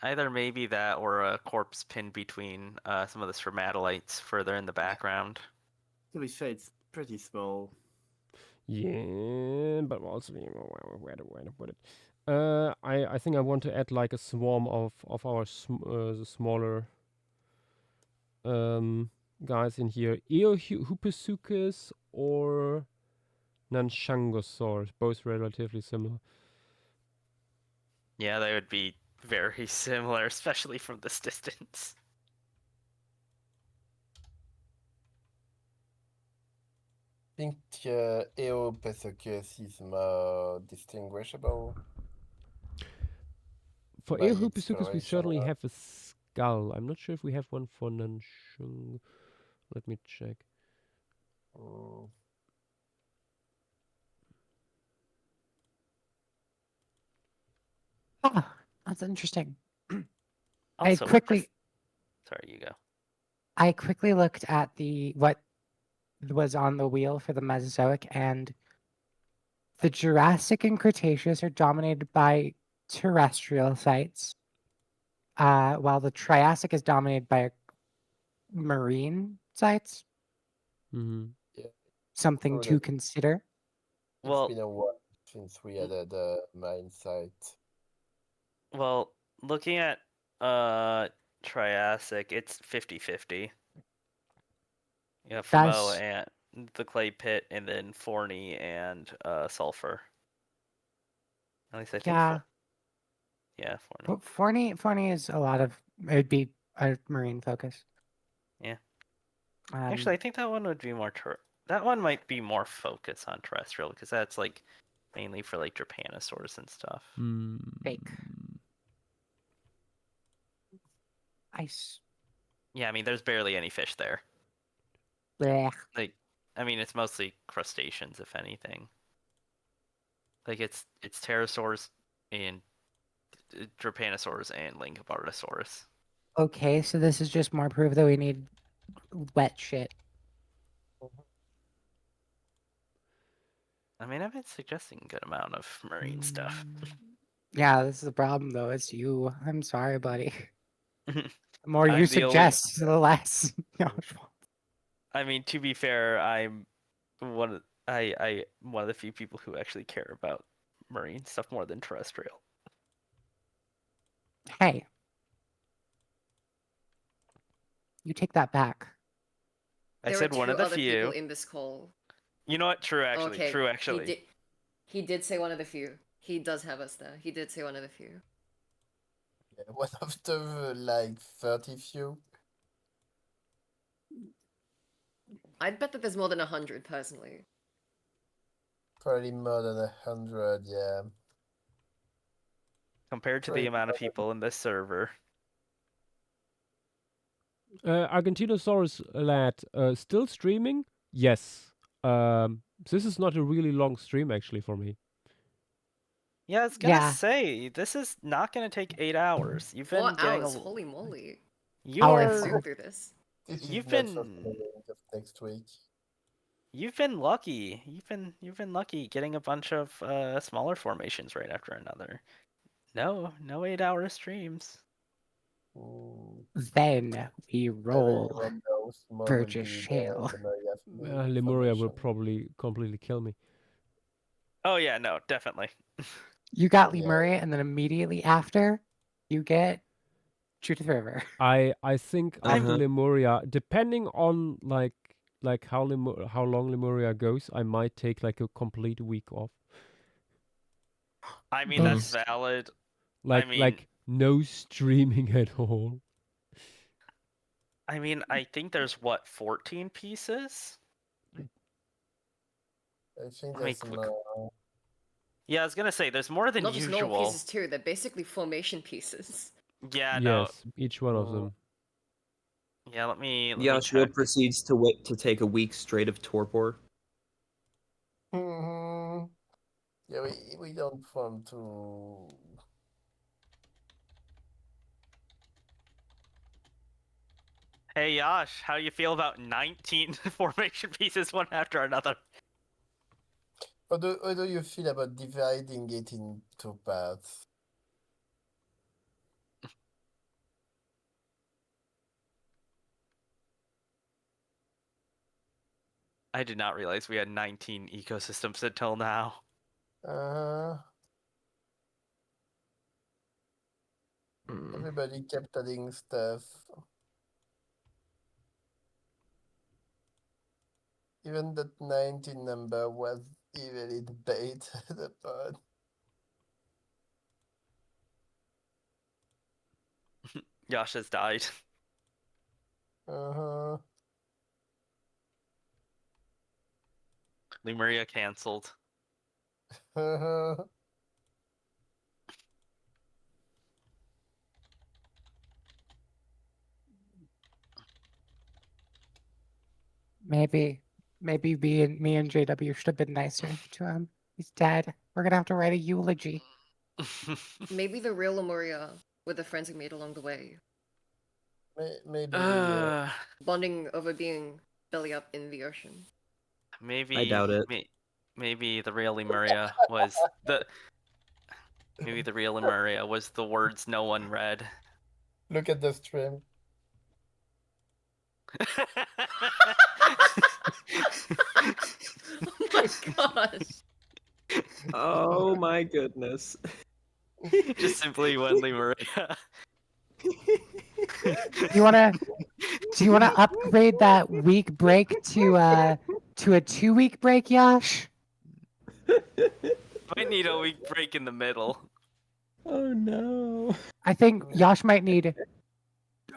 Either maybe that or a corpse pinned between some of the stromatolites further in the background. To be fair, it's pretty small. Yeah, but also where to put it? I think I want to add like a swarm of our the smaller guys in here. Eohupusuchus or Nanshangosaurus, both relatively similar. Yeah, they would be very similar, especially from this distance. I think Eopesuchus is more distinguishable. For by its Eohupusuchus, we coloration. certainly have a skull. I'm not sure if we have one for Nanshang. Let me check. Mm. Ah, that's interesting. Also, sorry, you go. I quickly looked at what was on the wheel for the Mesozoic, and the Jurassic and Cretaceous are dominated by terrestrial sites, while the Triassic is dominated by marine sites. Mm-hmm. Something True to that. consider. Well, It's been a while since we had the mine site. well, looking at Triassic, it's 50-50. You have Famo and the clay pit, and then Forney and sulfur. At least I think. Yeah. Yeah, Forney. Forney is a lot of, it'd be a marine focus. Yeah. Um, Actually, I think that one would be more that one might be more focus on terrestrial, because that's like mainly for like Trypanosaurs and stuff. fake. Ice. Yeah, I mean, there's barely any fish there. Blech. Like, I mean, it's mostly crustaceans, if anything. Like, it's pterosaurs and Trypanosaurs and Lingobardosaurus. Okay, so this is just more proof that we need wet shit. I mean, I've been suggesting a good amount of marine stuff. Yeah, this is the problem though. It's you. I'm sorry, buddy. The more I'm you the only- suggest, the less. I mean, to be fair, I'm one of the few people who actually care about marine stuff more than terrestrial. Hey, you take that back. I There said are one two of the other few. people in this call. You know what? True, actually. Okay, True, actually. He did say one of the few. He does have us there. He did say one of the few. Yeah, one of the like 30 few. I'd bet that there's more than 100 personally. Probably more than 100, yeah. Compared to the amount of people in this server. Argentinosaurus lad, still streaming? Yes. This is not a really long stream actually for me. Yeah, I was gonna say, this is not gonna take 8 hours. You've been 4 getting hours, holy moly. You I'll are zoom through this. You've been next week. You've been lucky. You've been lucky getting a bunch of smaller formations right after another. No 8-hour streams. Then we roll Burgess Shale. Lemuria will probably completely kill me. Oh yeah, no, definitely. You got Lemuria, and then immediately after, you get Judith River. I think after Lemuria, depending on like how long Lemuria goes, I might take like a complete week off. I mean, that's valid. Like no streaming at all. I mean, I think there's 14 pieces? I think there's more. Yeah, I was gonna say there's more than Not just usual. normal pieces too. They're basically formation pieces. Yeah, yes, each one of them. Yeah, let me Yashua check. proceeds to take a week straight of torpor. Mhm. Yeah, we don't want to. Hey Yash, how do you feel about 19 formation pieces one after another? How do you feel about dividing it into parts? I did not realize we had 19 ecosystems until now. Everybody kept adding stuff. Even that 19 number was evenly debated upon. Yash has died. Lemuria cancelled. Maybe me and JW should have been nicer to him. He's dead. We're gonna have to write a eulogy. Maybe the real Lemuria with the friends he made along the way. Maybe Bonding over being belly up in the ocean. Maybe I doubt it. Maybe the real Lemuria was the words no one read. Look at the stream. Oh my gosh. Oh my goodness. Just simply one Lemuria. Do you wanna upgrade that week break to a 2-week break, Yash? Might need a week break in the middle. Oh no. I think Yash might need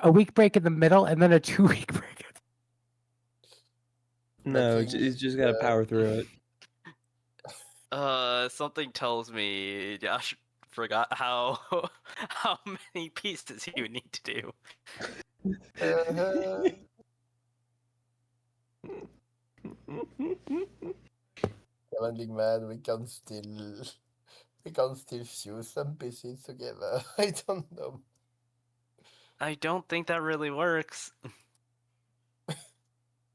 a week break in the middle and then a 2-week break. No, he's just gotta power through it. Something tells me Josh forgot how many pieces he would need to do. Challenging man, we can still fuse some pieces together. I don't know. I don't think that really works.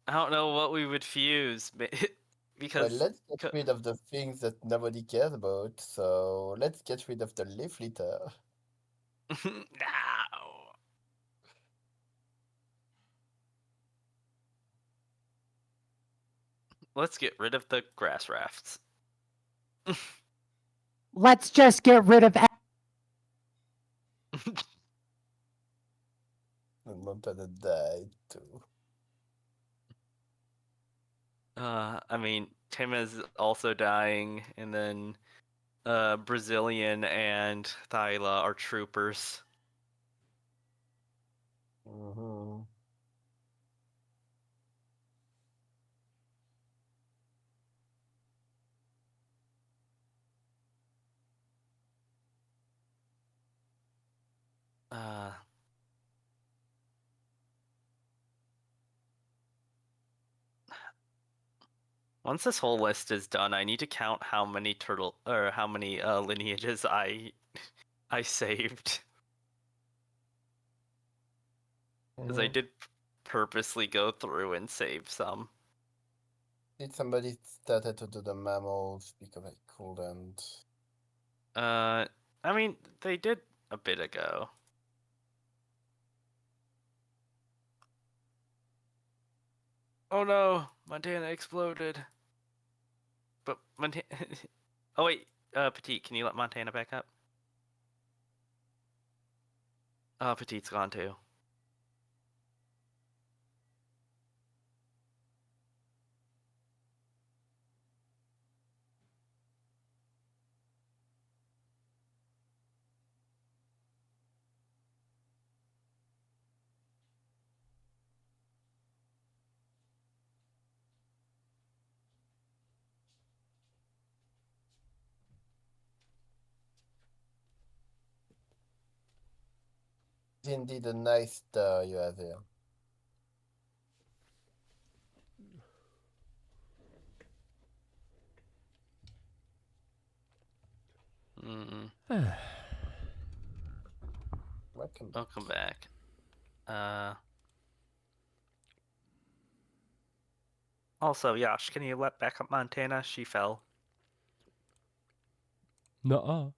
I don't know what we would fuse because Well, let's get rid of the things that nobody cares about. So let's get rid of the leaf litter. no. Let's get rid of the grass rafts. Let's just get rid of. And Montana died too. I mean, Tim is also dying, and then Brazilian and Thyla are troopers. Once this whole list is done, I need to count how many lineages I saved. Because I did purposely go through and save some. Did somebody started to do the mammals because I couldn't? I mean, they did a bit ago. Oh no, Montana exploded. But Montana... oh wait, Petite, can you let Montana back up? Oh, Petite's gone too. Indeed, a nice star you have here. Welcome back. Also, Yash, can you let back up Montana? She fell. Nuh-uh.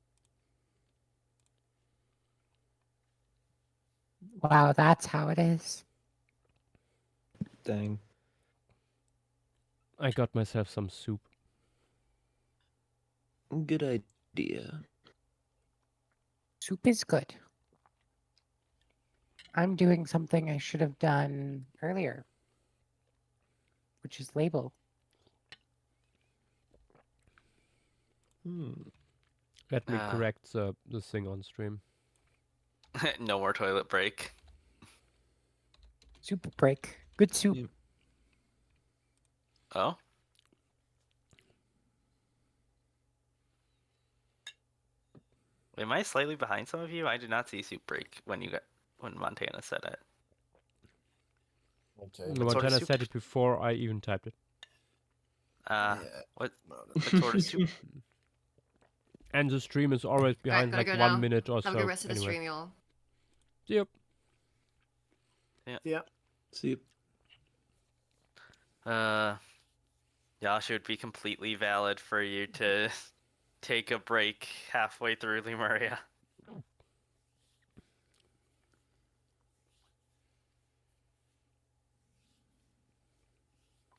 Wow, that's how it is. Dang. I got myself some soup. Good idea. Soup is good. I'm doing something I should have done earlier, which is label. Let me correct the thing on stream. No more toilet break. Soup break. Good soup. Yeah. Oh? Am I slightly behind some of you? I did not see soup break when Montana said it. Okay. What sort of Montana soup? said it before I even typed it. Yeah. What No, sort of soup? And the stream is always behind gotta like go 1 now. minute or Have so. a good rest of the Anyway. stream, y'all. Yep. Yeah. See. Yash, it would be completely valid for you to take a break halfway through Lemuria.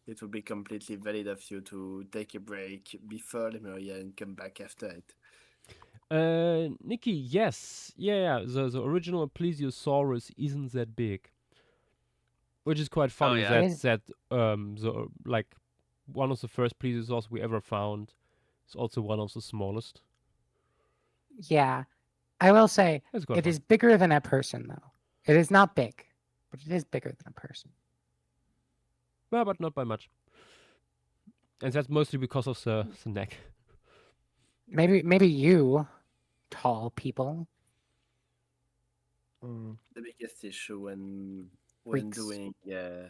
It would be completely valid of you to take a break before Lemuria and come back after it. Nikki, yes. Yeah. The original plesiosaurus isn't that big. Which is quite funny yeah. that the like one of the first plesiosaurs we ever found is also one of the smallest. Yeah. I will say That's quite it fun. is bigger than a person, though. It is not big, but it is bigger than a person. Well, but not by much. And that's mostly because of the neck. Maybe you, tall people. The biggest issue when Freaks. doing the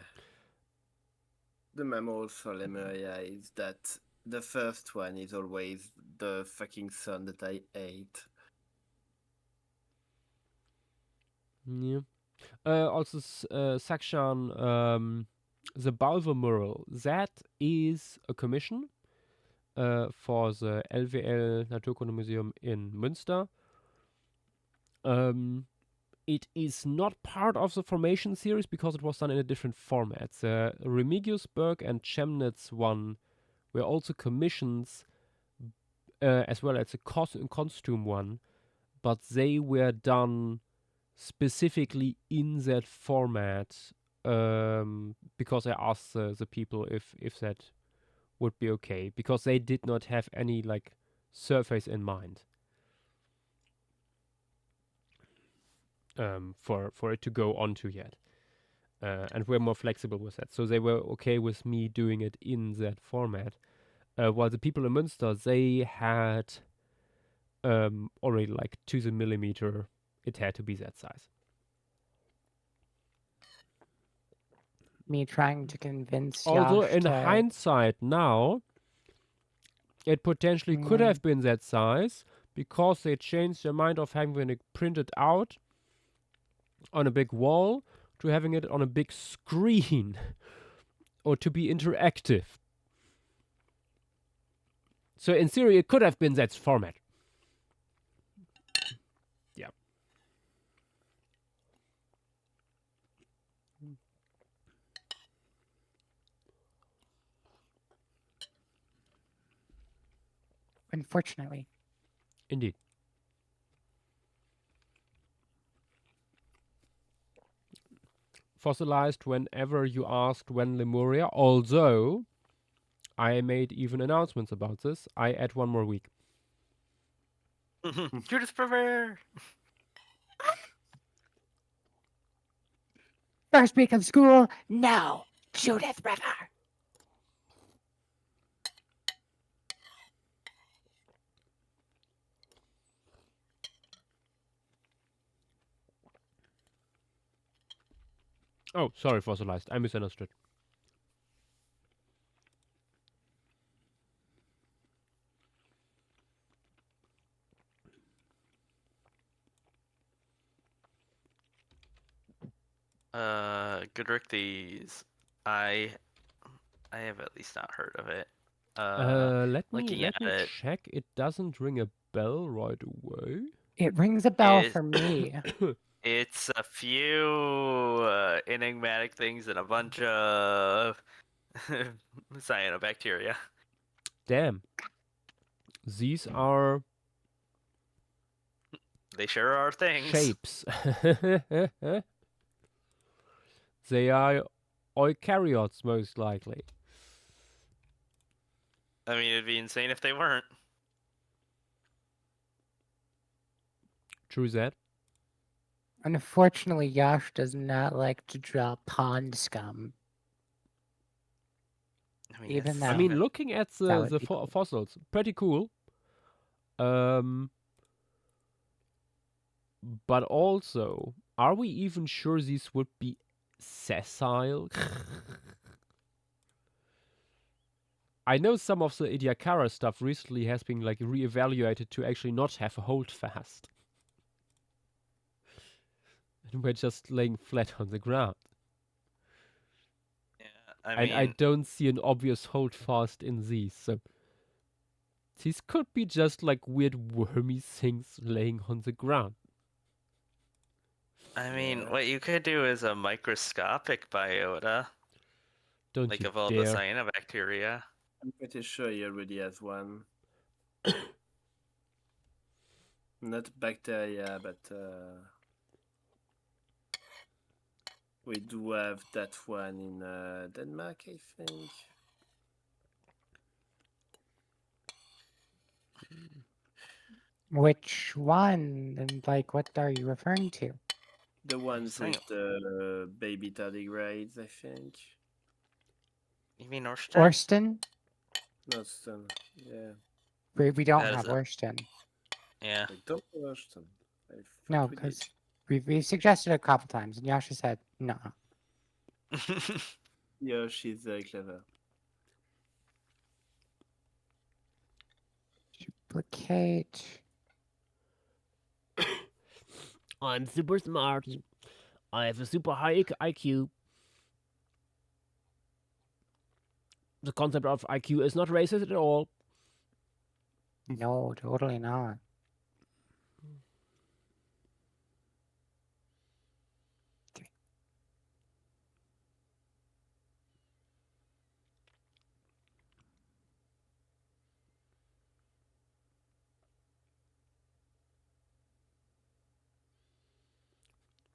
mammals for Lemuria is that the first one is always the fucking son that I ate. Yeah. Also, Sakshan, the Balver mural, that is a commission for the LWL Naturkundemuseum in Münster. It is not part of the Formation series because it was done in a different format. The Remigiusberg and Chemnitz one were also commissions, as well as the costume one, but they were done specifically in that format because I asked the people if that would be okay, because they did not have any like surface in mind. For it to go onto yet. And we're more flexible with that. So they were okay with me doing it in that format. While the people in Münster, they had already like to the millimeter, it had to be that size. Me trying to convince Although Yash in to... hindsight now, it potentially could have been that size because they changed their mind of having it printed out on a big wall to having it on a big screen or to be interactive. So in theory, it could have been that format. Yeah. Unfortunately. Indeed. Fossilized whenever you asked when Lemuria, although I made even announcements about this, I add 1 more week. Judith Prever! First week of school, no. Judith River. Oh, sorry, fossilized. I misunderstood. Goodrick, these I have at least not heard of it. Let looking me at it, check. It doesn't ring a bell right away. It rings a bell Is- for me. it's a few enigmatic things and a bunch of cyanobacteria. Damn. These are They sure are things. shapes. They are eukaryotes, most likely. I mean, it'd be insane if they weren't. True that. Unfortunately, Yash does not like to draw pond scum. I mean, Even that's I though mean, looking at that the would be cool. fossils, pretty cool. But also, are we even sure these would be sessile? I know some of the Ediacara stuff recently has been like reevaluated to actually not have a hold fast. And we're just laying flat on the ground. yeah. I And mean, I don't see an obvious hold fast in these. So these could be just like weird wormy things laying on the ground. Yeah. what you could do is a microscopic biota, Don't like you of all the dare. cyanobacteria. I'm pretty sure he already has one. Not bacteria, but we do have that one in Denmark, I think. Which one? And like, what are you referring to? The ones saying- with the baby tardigrades, I think. You mean Orsted? Orston? Noston, yeah. We don't That is have a- Orston. Yeah. I don't know Noston. I thought No, we did. because we suggested it a couple times, and Yasha said no. Yeah, she's very clever. Duplicate. I'm super smart. I have a super high IQ. The concept of IQ is not racist at all. No, totally not.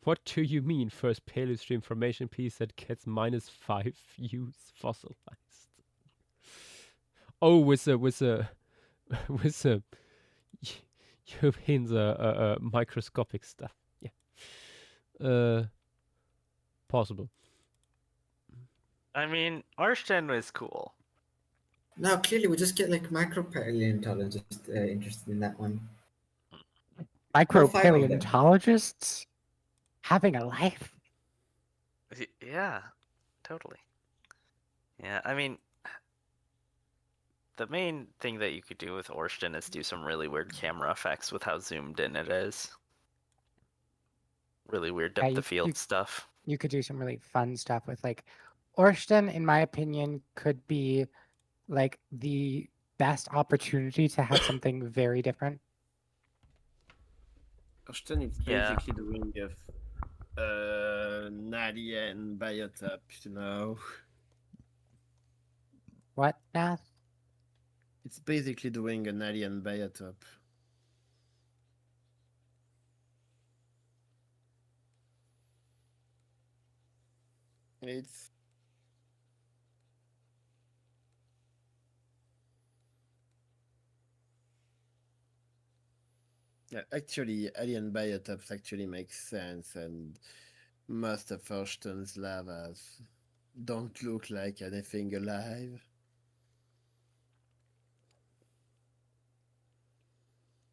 What do you mean, first Paleostream Formation piece that gets -5 views fossilized? Oh, with the with the you mean the microscopic stuff? Yeah. Possible. I mean, Orsted was cool. No, clearly we just get like micro paleontologists interested in that one. All 5 of them. Micropaleontologists having a life. Yeah, totally. Yeah, I mean, the main thing that you could do with Orston is do some really weird camera effects with how zoomed in it is. Really weird Yeah, depth of field stuff. You could do some really fun stuff with like Orston, in my opinion, could be like the best opportunity to have something very different. Noston is Yeah. basically doing an alien biotop, you know. What, Nath? It's basically doing an alien biotop. It's yeah, actually, alien biotops actually make sense, and most of Orston's lavas don't look like anything alive.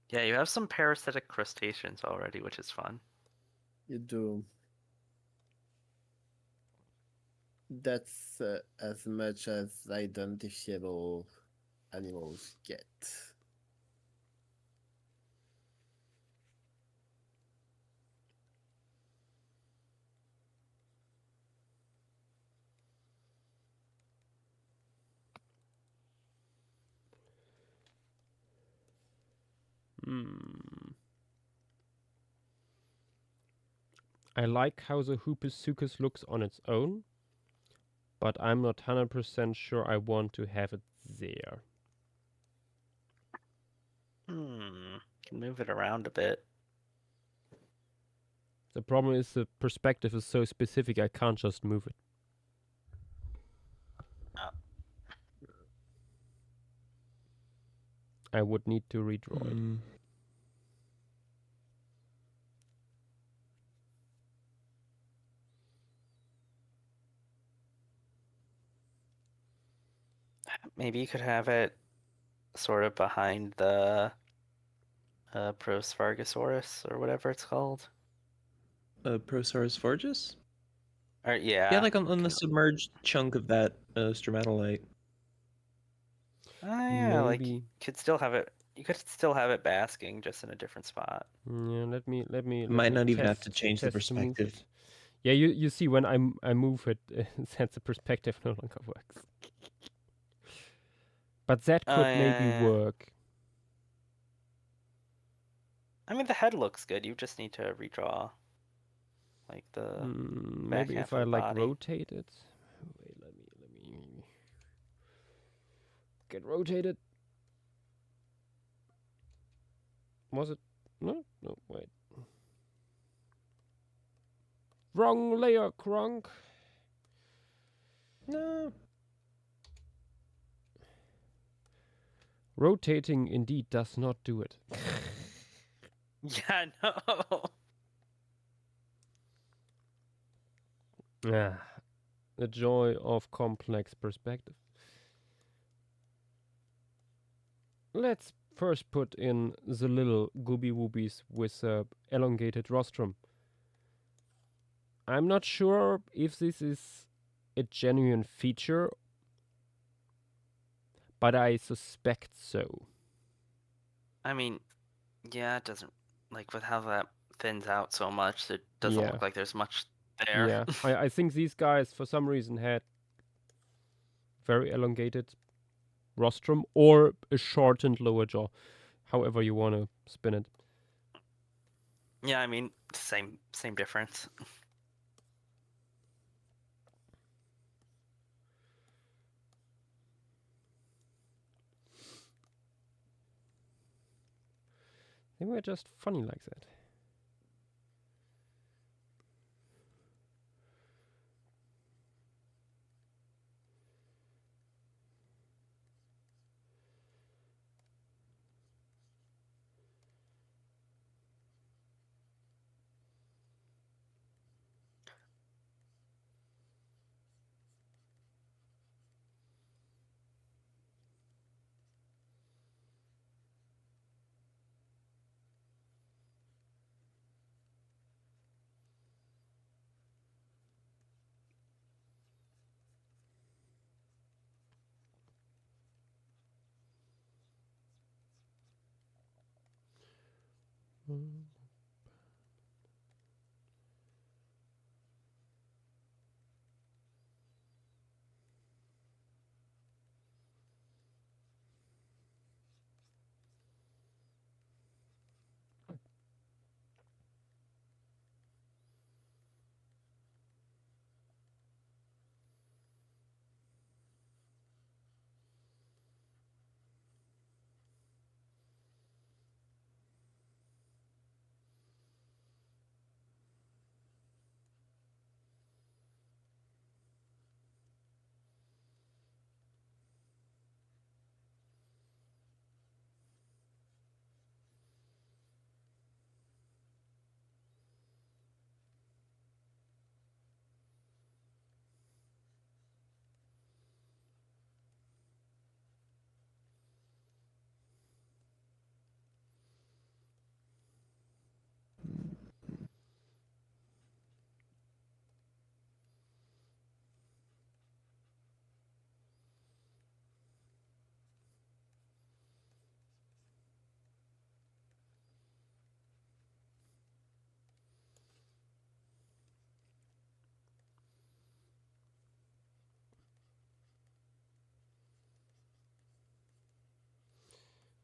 Yeah, you have some parasitic crustaceans already, which is fun. You do. That's as much as identifiable animals get. I like how the Hooposuchus looks on its own, but I'm not 100% sure I want to have it there. Can move it around a bit. The problem is the perspective is so specific I can't just move it. I would need to redraw it. Maybe you could have it sort of behind the Prospargosaurus or whatever it's called. Prosaurus fortis? Or yeah. Yeah, like on the submerged chunk of that stromatolite. Yeah, like Maybe. you could still have it. You could still have it basking, just in a different spot. Yeah, let me. Might not even have to test- change the test to move perspective. it. Yeah, you see when I move it, then the perspective no longer works. But that could maybe yeah. work. I mean, the head looks good. You just need to redraw, like the back Maybe half if of I the like body. rotate it. Wait, let me get rotated. Was it? No, wait. Wrong layer, Kronk. No. Rotating indeed does not do it. Yeah, no. Ah, the joy of complex perspective. Let's first put in the little gooby woobies with elongated rostrum. I'm not sure if this is a genuine feature, but I suspect so. I mean, yeah, it doesn't like with how that thins out so much. It doesn't Yeah. look like there's much there. Yeah, I think these guys for some reason had very elongated rostrum or a shortened lower jaw, however you want to spin it. Yeah, I mean, same difference. They were just funny like that.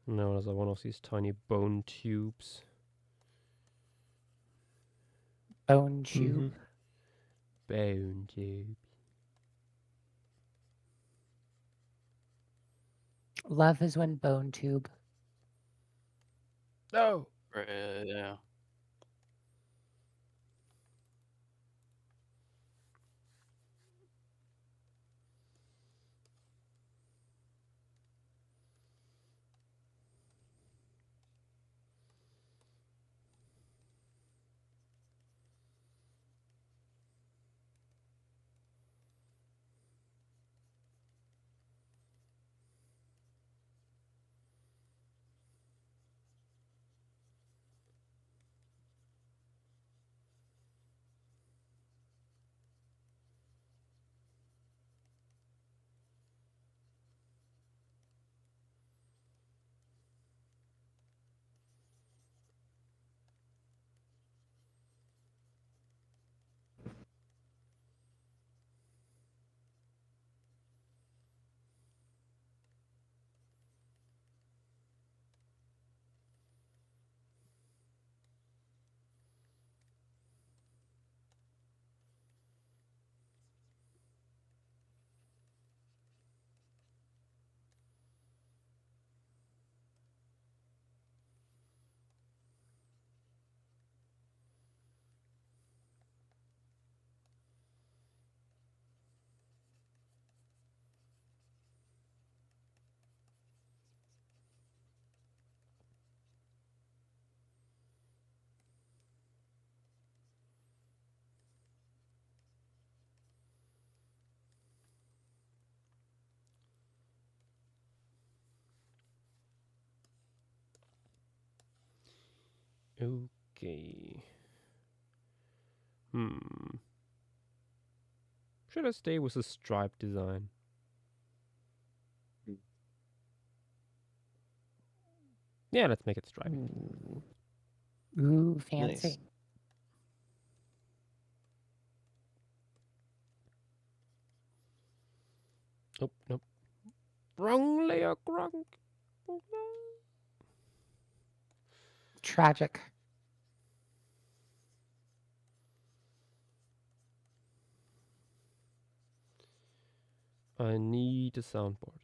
No, there's one of these tiny bone tubes. Bone tube. Bone tube. Love is when bone tube. No. Yeah. Okay. Should I stay with the stripe design? Yeah, let's make it striped. Ooh, fancy. Nice. Nope. Wrong layer, Grunk. Tragic. I need a soundboard.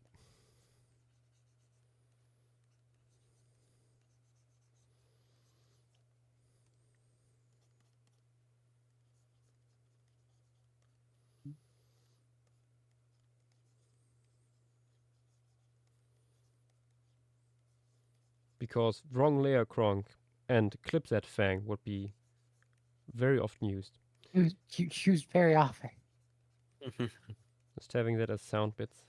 Because wrong layer Kronk and clip that fang would be very often used. Used very often. Just having that as sound bits.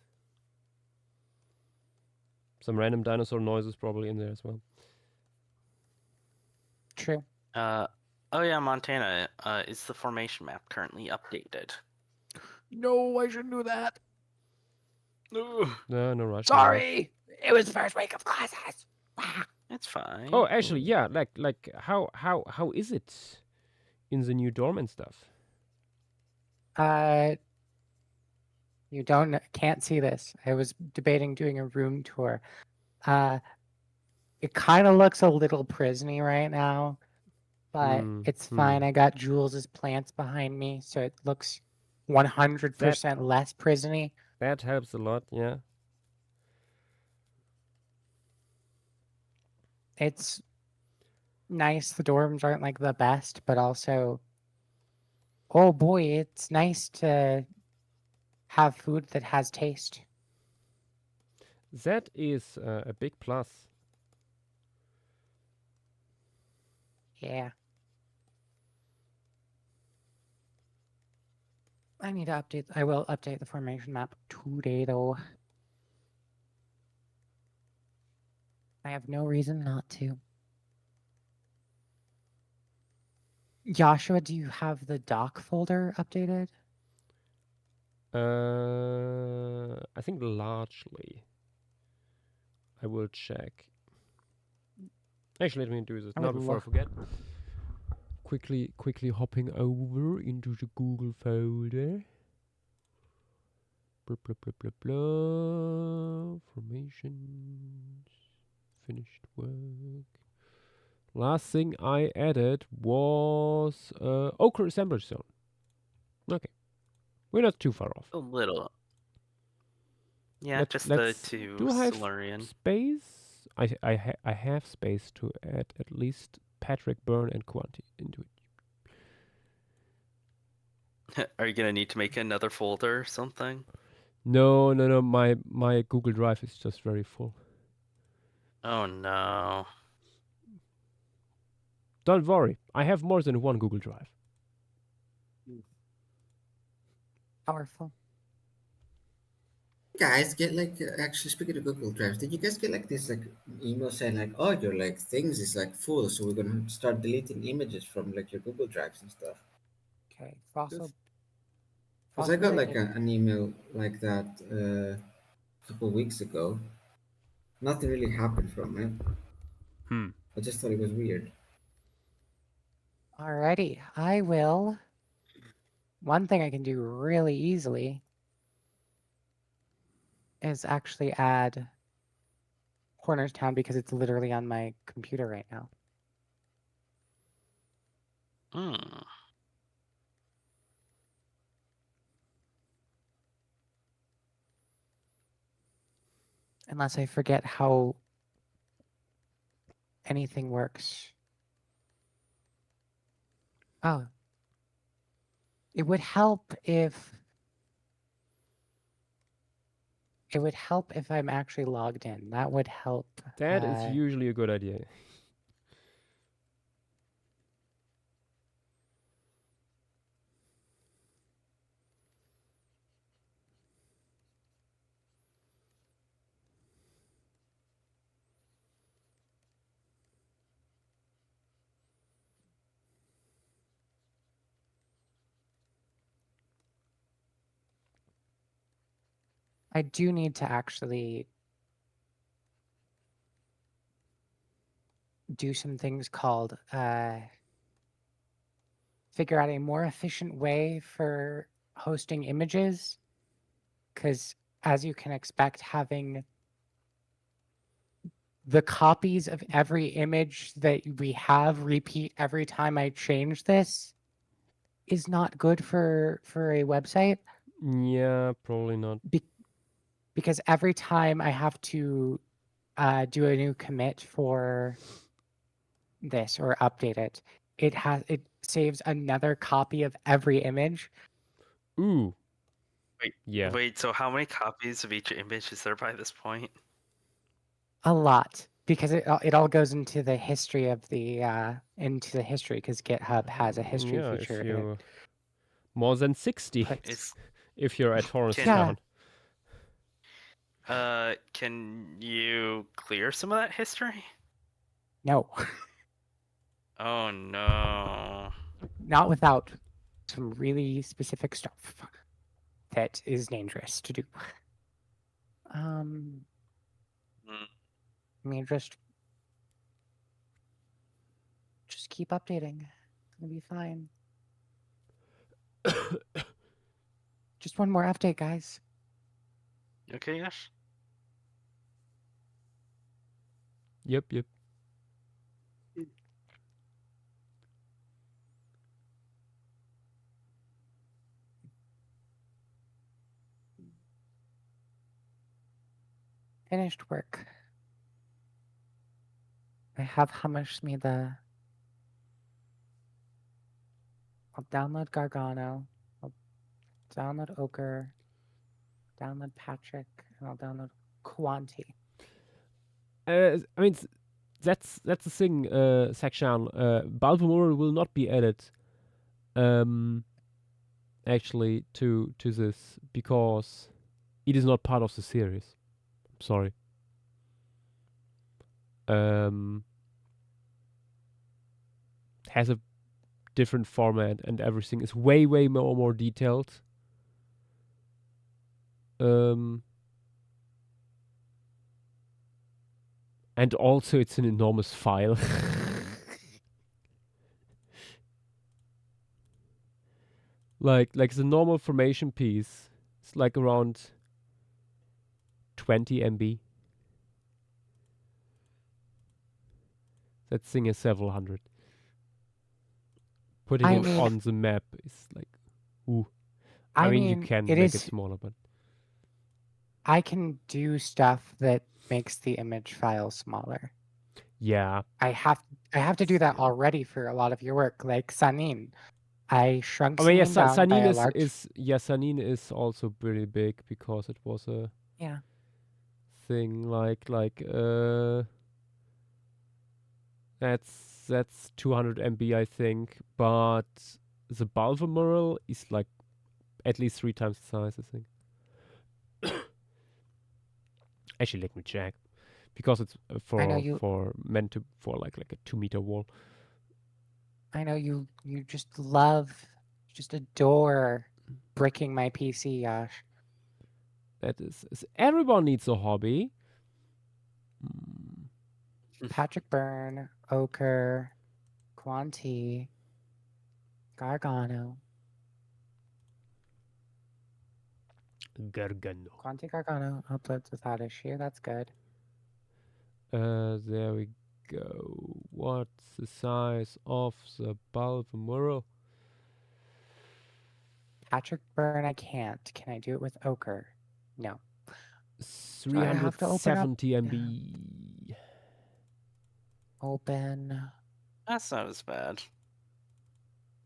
Some random dinosaur noises probably in there as well. True. Oh yeah, Montana. Is the formation map currently updated? No, I shouldn't do that. No rush. Sorry, it was the first week of classes. It's fine. Oh, actually, yeah. Like how is it in the new dorm and stuff? You can't see this. I was debating doing a room tour. It kind of looks a little prisony right now, but it's fine. I got Jules's plants behind me, so it looks 100% less prisony. That helps a lot, yeah. It's nice. The dorms aren't like the best, but also, oh boy, it's nice to have food that has taste. That is a big plus. Yeah. I need to update. I will update the formation map today, though. I have no reason not to. Joshua, do you have the doc folder updated? I think largely. I will check. Actually, let me do this now before I forget. Quickly hopping over into the Google folder. Blah, blah, blah, blah, blah. Formations. Finished work. Last thing I added was Ochre Assembly Zone. Okay. We're not too far off. A little. Yeah, just the let's, 2 do I have Silurian. space? I have space to add at least Patrick, Byrne, and Quanti into it. Are you gonna need to make another folder or something? No. My Google Drive is just very full. Oh no. Don't worry. I have more than one Google Drive. Powerful. Guys, get like actually speaking of Google Drives, did you guys get like this like email saying like, oh, your like things is like full, so we're gonna start deleting images from like your Google Drives and stuff? Okay, fossil. Because I got like data. an email like that a couple weeks ago. Nothing really happened from it. I just thought it was weird. Alrighty, I will. One thing I can do really easily is actually add Hornerstown because it's literally on my computer right now. Hmm. Unless I forget how anything works. Oh. It would help if I'm actually logged in. That would help. That is usually a good idea. I do need to actually do some things called figure out a more efficient way for hosting images, because as you can expect, having the copies of every image that we have repeat every time I change this is not good for a website. Yeah, probably not. Because every time I have to do a new commit for this or update it, it saves another copy of every image. Ooh. Wait. Yeah. Wait, so how many copies of each image is there by this point? A lot, because it all goes into the history of the because GitHub has a history Yeah, feature if in you it. more than 60 It's if you're at Horus Yeah. Town. Can you clear some of that history? No, Oh no. not without some really specific stuff that is dangerous to do. I mean, just keep updating. It's gonna be fine. Just one more update, guys. Okay, yes. Yep. Finished work. I have hummushed me the. I'll download Gargano. I'll download Ochre. Download Patrick, and I'll download Quanti. I mean, that's the thing, Section. Baltimore will not be added, actually, to this because it is not part of the series. I'm sorry. Has a different format and everything is way more detailed. And also it's an enormous file. like the normal formation piece, it's like around 20 MB. That thing is several hundred. Putting I it mean- on the map is like, ooh. I mean, you can it make it is. smaller, but I can do stuff that makes the image file smaller. yeah. I have to do that Still. already for a lot of your work, like Sanin. I shrunk I mean, yeah, Sanin down by Sanin a large. Sanin is also pretty big because it was a Yeah. thing like that's 200 MB I think, but the Balva mural is like at least 3 times the size, I think. Actually, let me check, because it's I know you. meant to for like a 2-meter wall. I know you. You just adore bricking my PC, Yash. That is everyone needs a hobby. Patrick Byrne, Ochre, Quanti, Gargano. Gargano. Quanti Gargano uploads without issue. That's good. There we go. What's the size of the Balva mural? Patrick Byrne, I can't. Can I do it with Ochre? No. I have to open up? 370 MB. Open. That's not as bad.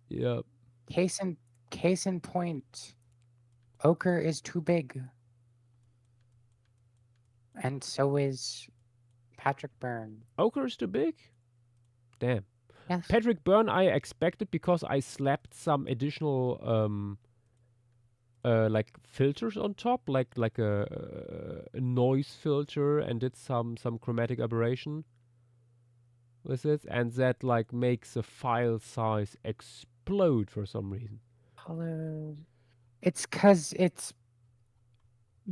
Yep. Case in point. Ochre is too big. And so is Patrick Byrne. Ochre is too big? Damn. Yes. Patrick Byrne I expected because I slapped some additional like filters on top, like a noise filter, and did some chromatic aberration with it, and that like makes the file size explode for some reason. Colors. It's because it's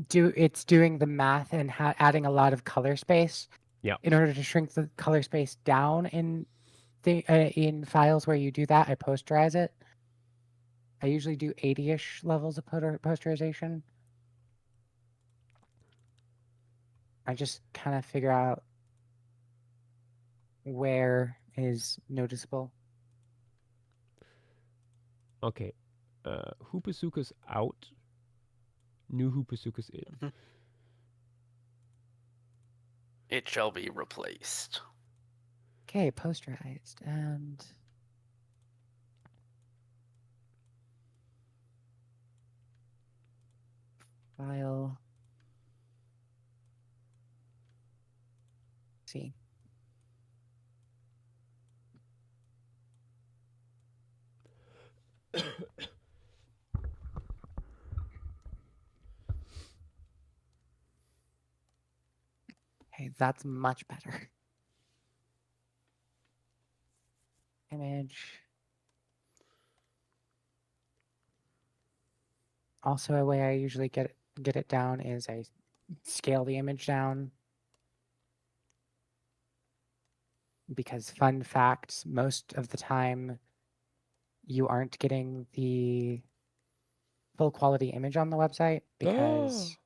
doing the math and adding a lot of color space. Yeah. In order to shrink the color space down in in files where you do that, I posterize it. I usually do 80-ish levels of posterization. I just kind of figure out where is noticeable. Okay. Hoopasuka's out. New Hoopasuka's in. It shall be replaced. Okay, posterized and file. See. Hey, that's much better. Image. Also, a way I usually get it down is I scale the image down. Because fun fact, most of the time you aren't getting the full quality image on the website because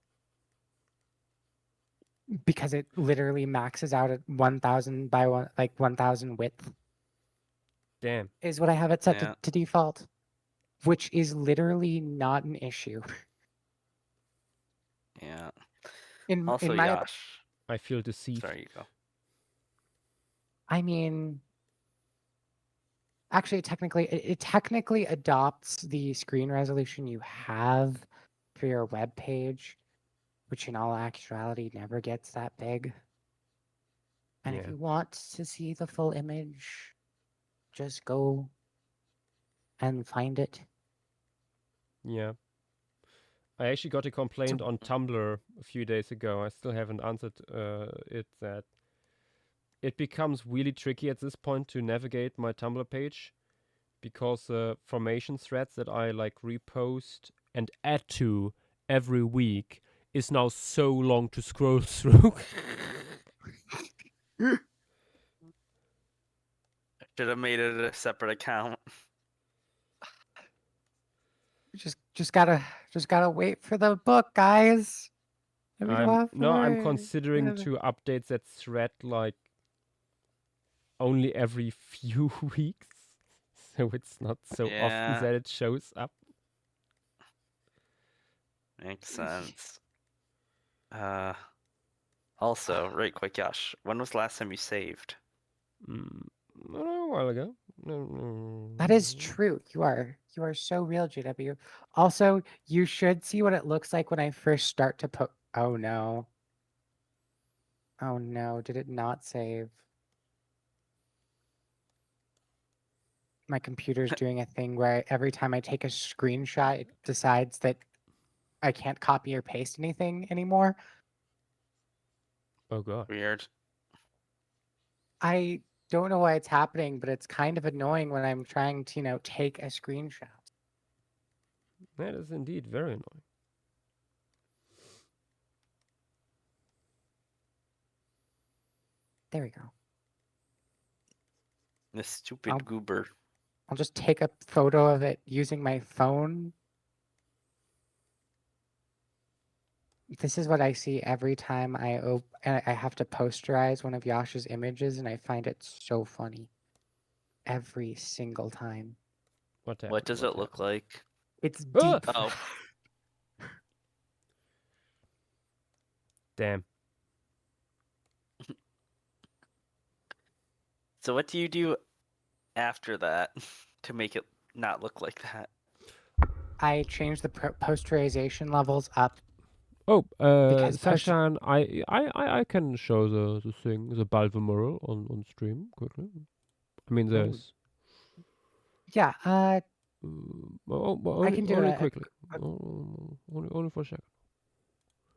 it literally maxes out at 1000 by 1000 width. Damn. Is what I have it set Yeah. to default, which is literally not an issue. Yeah. In Also, my Yash. I feel deceived. Sorry, you go. I mean, actually, it technically adopts the screen resolution you have for your web page, which in all actuality never gets that big. And if Yeah. you want to see the full image, just go and find it. Yeah. I actually got a complaint on Tumblr a few days ago. I still haven't answered it, that it becomes really tricky at this point to navigate my Tumblr page, because formation threads that I like repost and add to every week is now so long to scroll through. Should have made it a separate account. Just gotta wait for the book, guys. And we don't have to I'm wait. considering to update that thread like only every few weeks, so it's not so often Yeah. that it shows up. Makes sense. Also, right quick, Josh, when was the last time you saved? A while ago. No. That is true. You are so real, GW. Also, you should see what it looks like when I first start to put. Oh no. Oh no, did it not save? My computer's doing a thing where every time I take a screenshot, it decides that I can't copy or paste anything anymore. Oh god. Weird. I don't know why it's happening, but it's kind of annoying when I'm trying to, take a screenshot. That is indeed very annoying. There we go. This stupid I'll- goober. I'll just take a photo of it using my phone. This is what I see every time I have to posterize one of Yasha's images, and I find it so funny. Every single time. What happened? What does it look like? It's Ah! deep. Oh. Damn. So what do you do after that to make it not look like that? I changed the posterization levels up. Oh, Because Sashan, I can show the thing, the Balvamurl on stream quickly. I mean, there's. Yeah. Only, I can do only a quickly. Only for a second.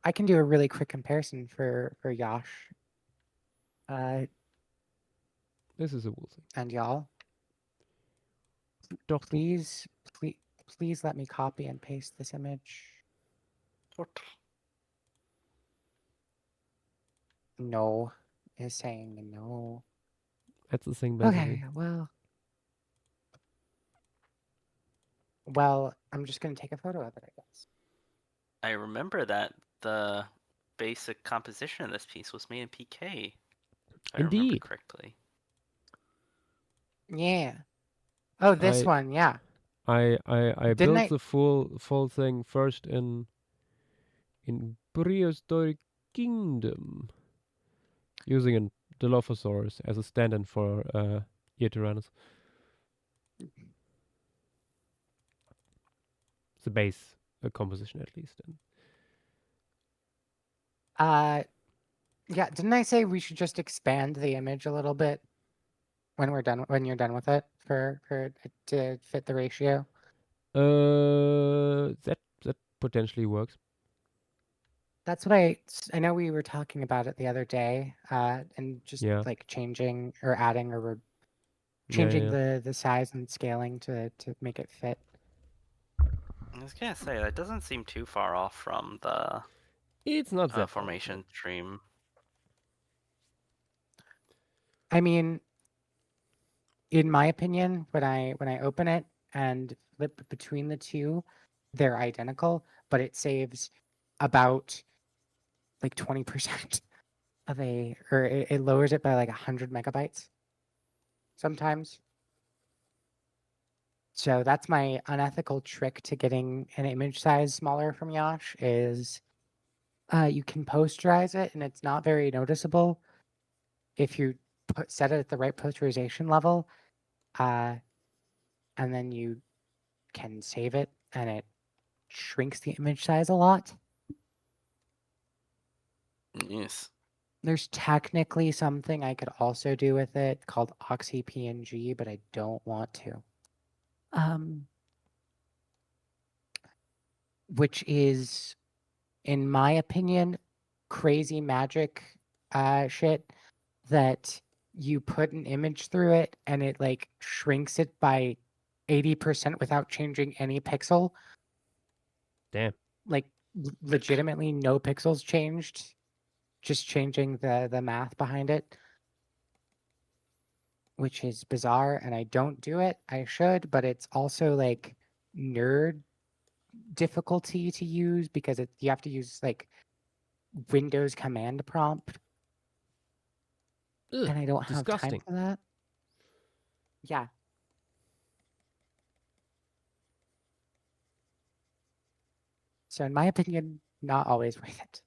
I can do a really quick comparison for Yash. This is a wool thing. And y'all. Doch. Please let me copy and paste this image. No, is saying no. That's the thing, basically. Okay, well, I'm just gonna take a photo of it, I guess. I remember that the basic composition of this piece was made in PK. If I remember Indeed. correctly. Yeah. Oh, this one, yeah. I Didn't built I- the full thing first in Prehistoric Kingdom using a Dilophosaurus as a stand-in for Eotyrannus. The base composition, at least. Yeah, didn't I say we should just expand the image a little bit when you're done with it for it to fit the ratio? That potentially works. That's what I know we were talking about it the other day, and just Yeah. like changing or adding or changing Yeah. the size and scaling to make it fit. I was gonna say that doesn't seem too far off from the It's not that formation stream. I mean, in my opinion, when I open it and flip between the two, they're identical, but it saves about like 20% of or it lowers it by like 100 megabytes sometimes. So that's my unethical trick to getting an image size smaller from Yash is you can posterize it and it's not very noticeable if you set it at the right posterization level, and then you can save it and it shrinks the image size a lot. Yes. There's technically something I could also do with it called OxyPNG, but I don't want to. Which is, in my opinion, crazy magic shit that you put an image through it and it like shrinks it by 80% without changing any pixel. Damn. Like legitimately no pixels changed, just changing the math behind it, which is bizarre, and I don't do it. I should, but it's also like nerd difficulty to use because you have to use like Windows command prompt. Ugh, And I don't have disgusting. time for that. Yeah. So in my opinion, not always worth it.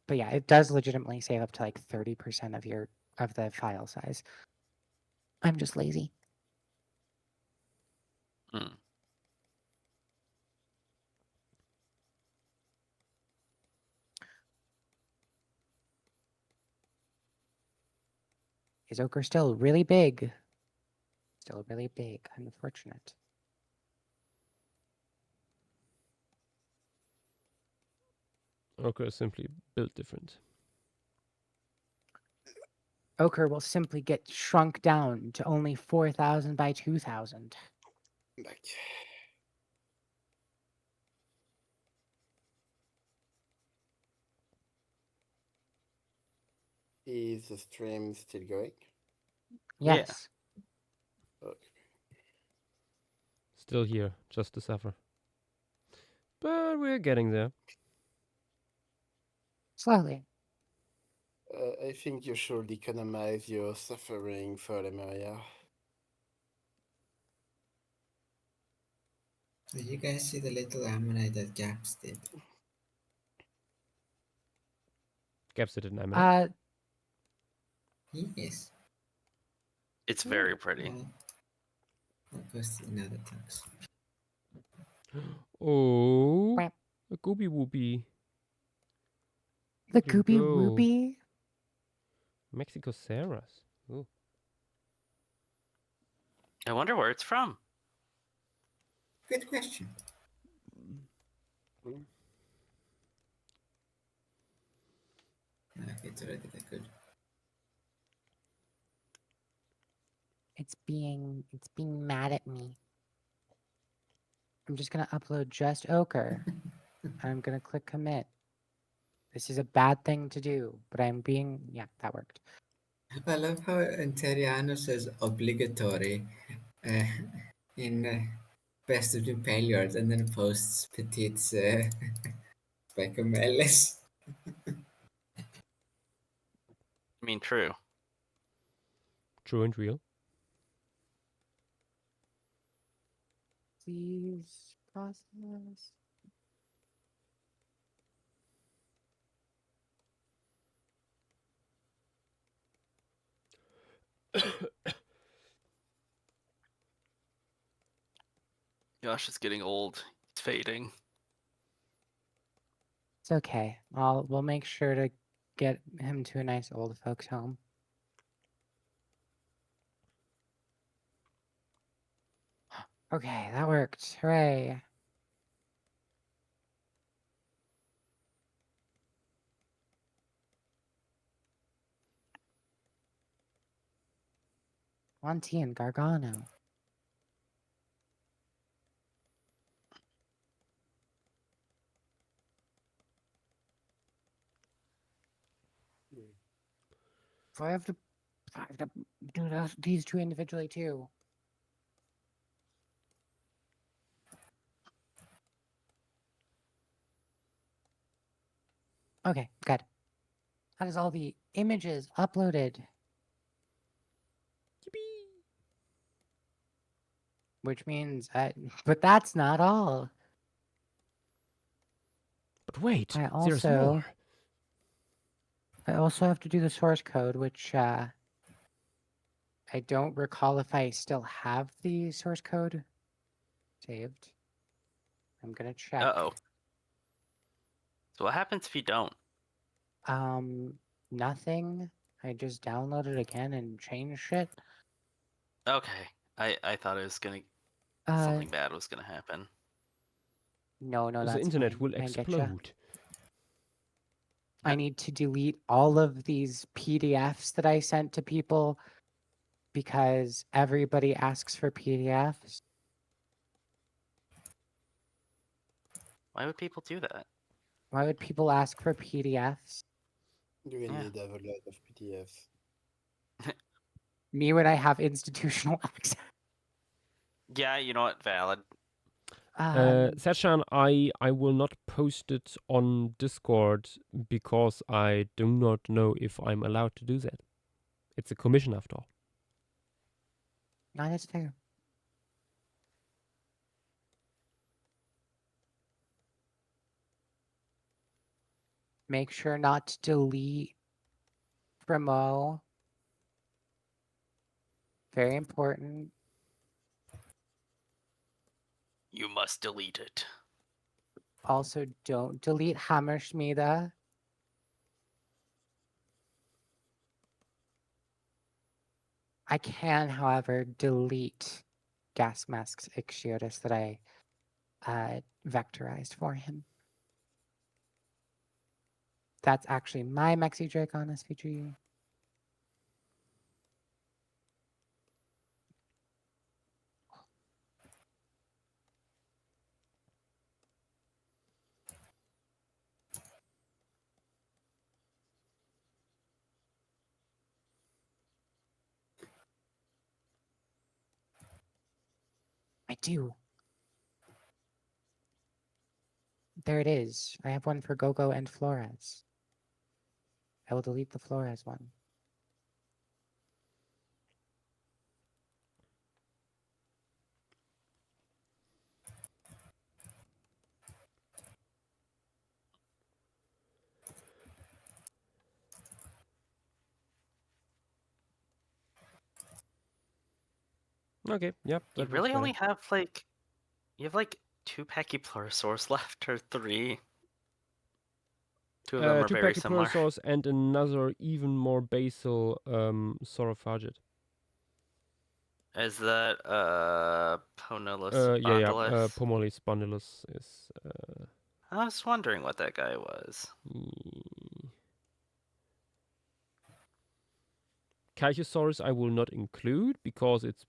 But yeah, it does legitimately save up to like 30% of the file size. I'm just lazy. Hmm. Is Ochre still really big? Still really big. Unfortunate. Ochre is simply built different. Ochre will simply get shrunk down to only 4,000 by 2,000. Back. Is the stream still going? Yeah. Yes. Okay. Still here, just to suffer. But we're getting there. Slowly. I think you should economize your suffering for the Maria. Did you guys see the little ammonite that Gaps did? Gaps it in Ammonite. Yes. It's very pretty. Well, I'll post it in other talks. Oh, Quack. a Gooby Whoopie. The Look at him Goopy go. Whoopie? Mexico Sarahs. Ooh. I wonder where it's from. Good question. Mm. Okay, it's already that good. It's being mad at me. I'm just gonna upload just Ochre. I'm gonna click commit. This is a bad thing to do, but yeah, that worked. I love how Interiano says obligatory in Best of the Paleards and then posts Petit's Specumellus. I mean, true. True and real. Please process. Josh is getting old. He's fading. It's okay. We'll make sure to get him to a nice old folks home. Okay, that worked. Hooray. Monty and Gargano. So I have to do these two individually too. Okay, good. That is all the images uploaded. Which means, but that's not all. But wait, I there's also more. have to do the source code, which I don't recall if I still have the source code saved. I'm gonna check. Uh-oh. So what happens if you don't? Nothing. I just downloaded again and changed it. Okay. I thought it was gonna something bad was gonna happen. No, The that's internet fine. will I getcha. explode. I need to delete all of these PDFs that I sent to people because everybody asks for PDFs. Why would people do that? Why would people ask for PDFs? You will Yeah. need to have a lot of PDFs. Me when I have institutional access. Yeah, you know what? Valid. Sachan, I will not post it on Discord because I do not know if I'm allowed to do that. It's a commission after all. Not as fair. Make sure not to delete promo. Very important. You must delete it. Also, don't delete Hammerschmiede. I can, however, delete gas masks Ixiotis that I vectorized for him. That's actually my Mexi Drake on SVG. I do. There it is. I have one for Gogo and Flores. I will delete the Flores one. Okay, yep, You that really works only better. have you have 2 Pachypleurosaurs left, or 3. 2 of them are Two very similar. Pachypleurosaurs and another even more basal saurophagiid. Is that Ponelus Yeah, spondylus? Pomolis spondylus is. I was wondering what that guy was. Calcusaurus I will not include because it's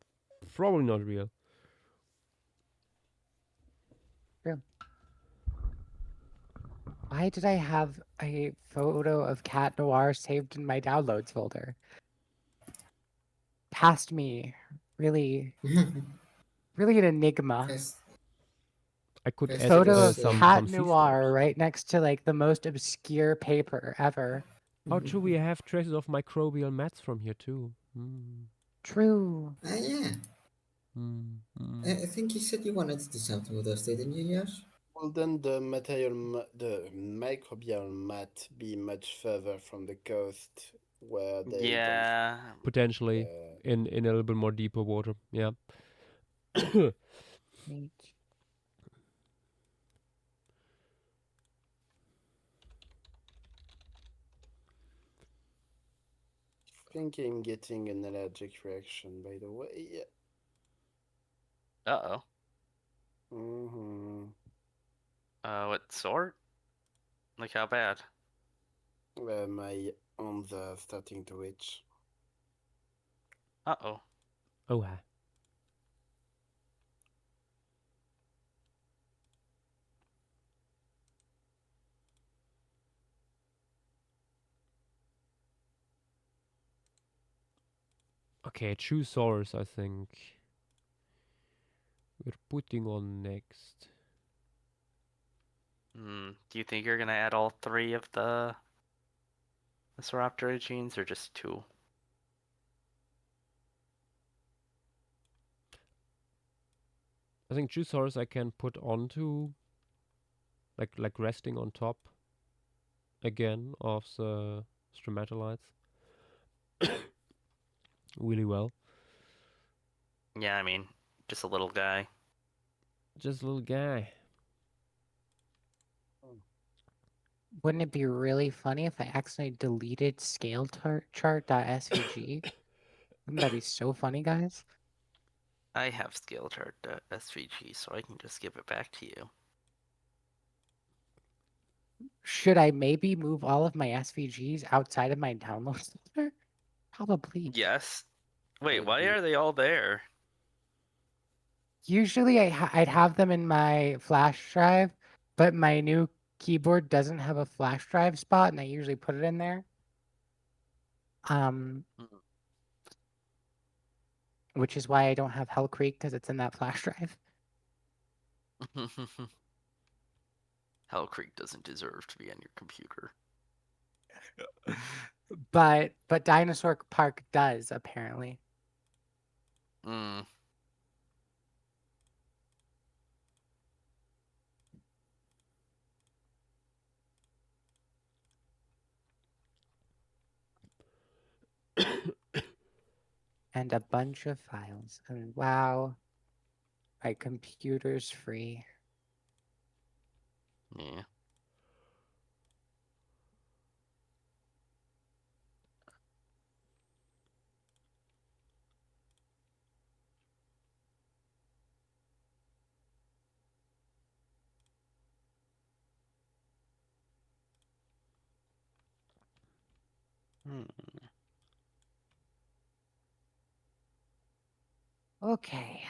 probably not real. Why did I have a photo of Cat Noir saved in my downloads folder? Past me. Really, really an enigma. Yes, I could Best add Photo of some Cat sea Noir stars. right next to like the most obscure paper ever. Oh, true, we have traces of microbial mats from here too. True. Yeah. I think you said you wanted to do something with those, didn't you, Josh? Will then the the microbial mat be much further from the coast where they Yeah. Potentially don't? in a little bit more deeper water. Yeah. Neat. I think I'm getting an allergic reaction, by the way. Uh-oh. Mm-hmm. What sort? Like how bad? My arms are starting to itch. Uh-oh. Oh, hi. Okay, Chewsaurus, I think. We're putting on next. Do you think you're gonna add all 3 of the Soraptor genes, or just 2? I think Chewsaurus I can put onto, like resting on top again of the stromatolites. Really well. Yeah, I mean, just a little guy. Just a little guy. Wouldn't it be really funny if I accidentally deleted scalechart.svg? Wouldn't that be so funny, guys? I have scale chart SVG, so I can just give it back to you. Should I maybe move all of my SVGs outside of my downloads folder? Probably. Yes. Wait, Would why be are they all there? Usually I'd have them in my flash drive, but my new keyboard doesn't have a flash drive spot, and I usually put it in there. Which is why I don't have Hell Creek, because it's in that flash drive. Hell Creek doesn't deserve to be on your computer. But Dinosaur Park does, apparently. Mm. And a bunch of files. And wow, my computer's free. Yeah. Hmm. Okay.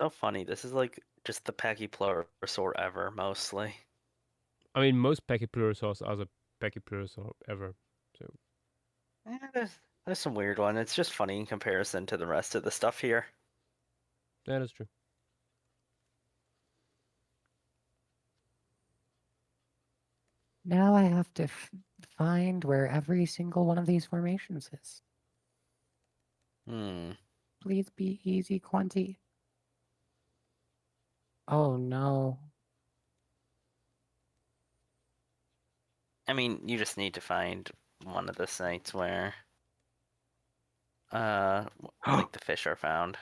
So funny. This is like just the Pachypleurosaur ever, mostly. I mean, most Pachypleurosaurs are the Pachypleurosaur ever. So There's some weird one. It's just funny in comparison to the rest of the stuff here. that is true. Now I have to find where every single one of these formations is. Hmm. Please be easy, Quanti. Oh no. I mean, you just need to find one of the sites where, like the fish are found.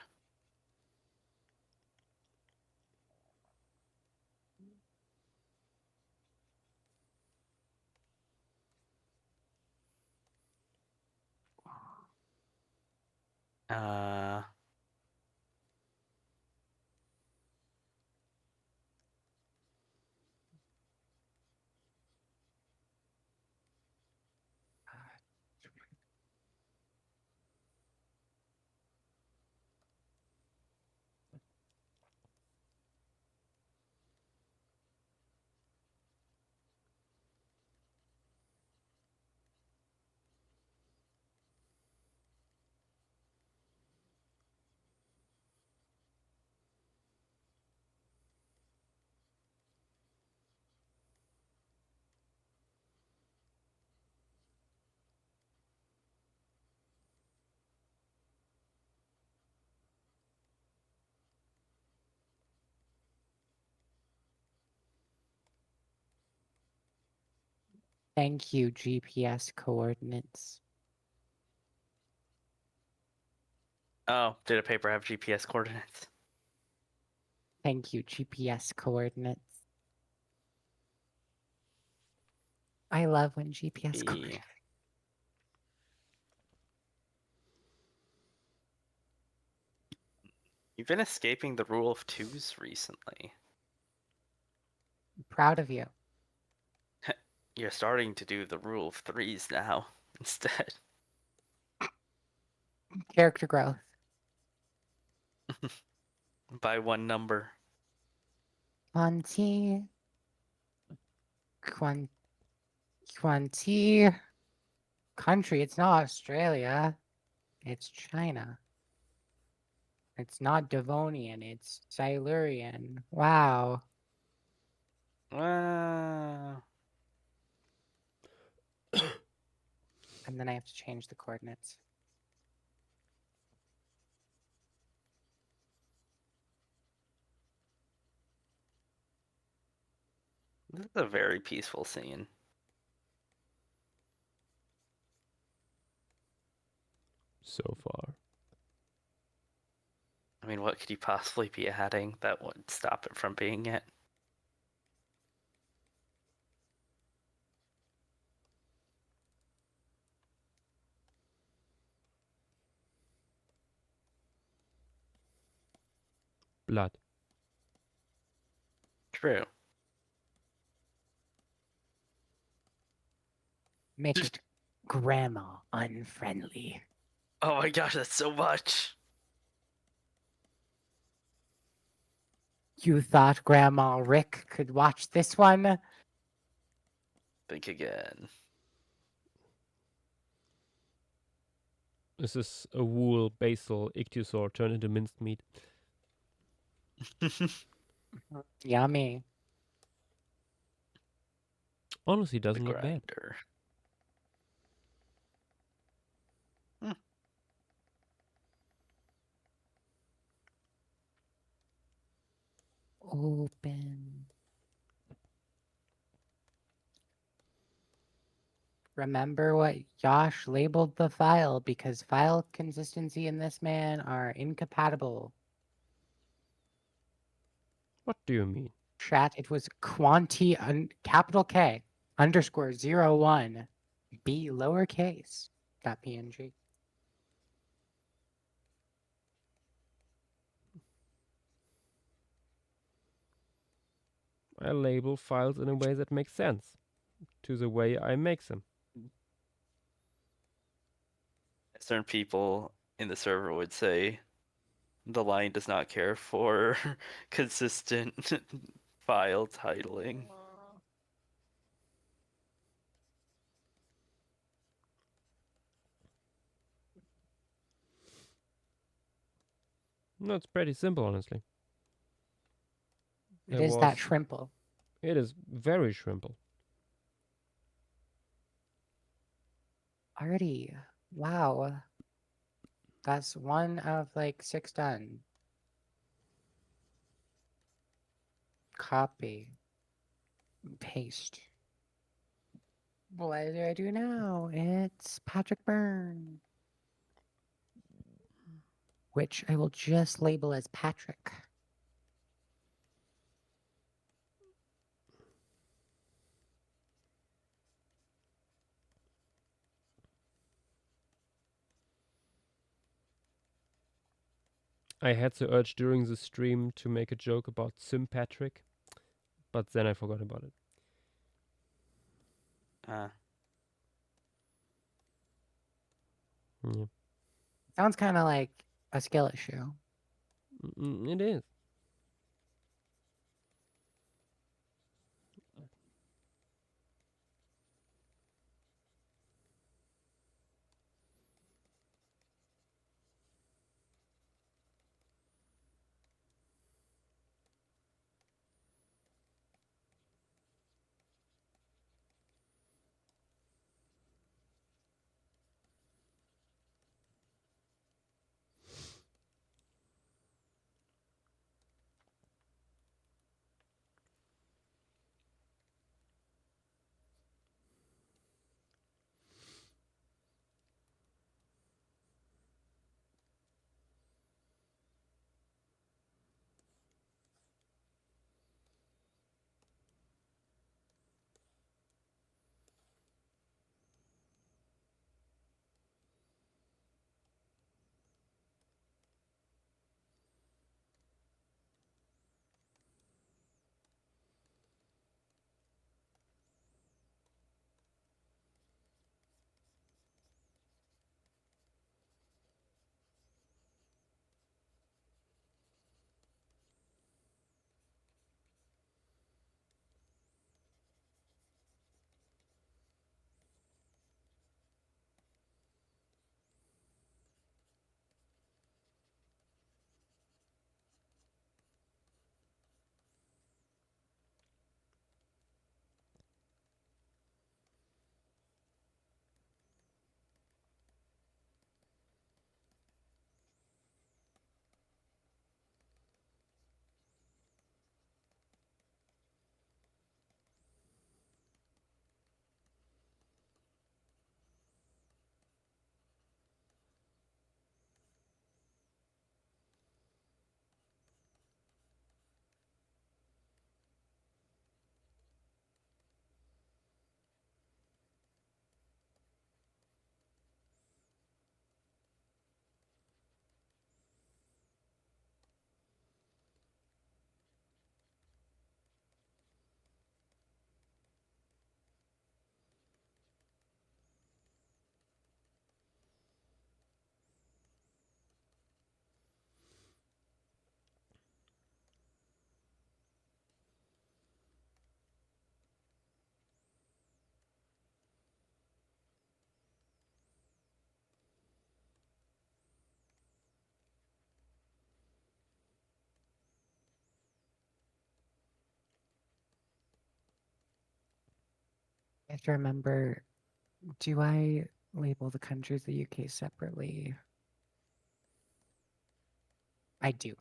Uh, Thank you, GPS coordinates. oh, did a paper have GPS coordinates? Thank you, GPS coordinates. I love when GPS coordinates. Yeah. You've been escaping the rule of twos recently. Proud of you. You're starting to do the rule of threes now instead. Character growth. By one number. Quanti. Quanti. Country. It's not Australia. It's China. It's not Devonian. It's Silurian. Wow. And then I have to change the coordinates. This is a very peaceful scene. So far. I mean, what could you possibly be adding that would stop it from being it? Blood. True. Make it grandma unfriendly. Oh my gosh, that's so much. You thought Grandma Rick could watch this one? Think again. This is a wool basil ichthyosaur turned into minced meat. Yummy. Honestly, The doesn't look bad. grinder. Open. Remember what Yosh labeled the file because file consistency and this man are incompatible. What do you mean? Chat, it was quanti capital K underscore 01 B lowercase dot PNG. I label files in a way that makes sense to the way I make them. Certain people in the server would say the line does not care for consistent file titling. No, it's pretty simple, honestly. It is that shrimple. It is very shrimple. Already. Wow. That's one of like 6 done. Copy. Paste. What do I do now? It's Patrick Byrne. Which I will just label as Patrick. I had the urge during the stream to make a joke about Patrick, but then I forgot about it. Yeah. Sounds kind of like a skill issue. It is. have to remember, do I label the countries of the UK separately? I do.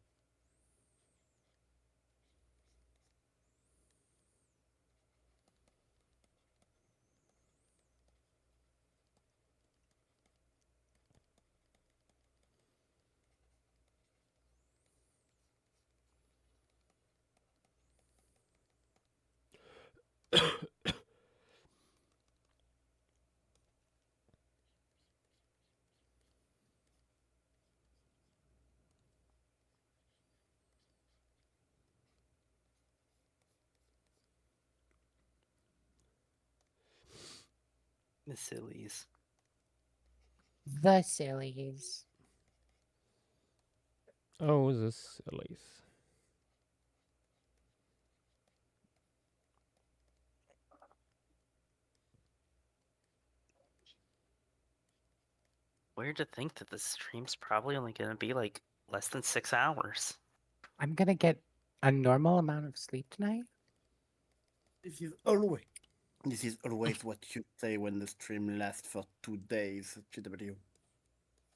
The sillies. The sillies. Oh, the sillies. Weird to think that the stream's probably only gonna be like less than 6 hours. I'm gonna get a normal amount of sleep tonight. This is always what you say when the stream lasts for 2 days, GW.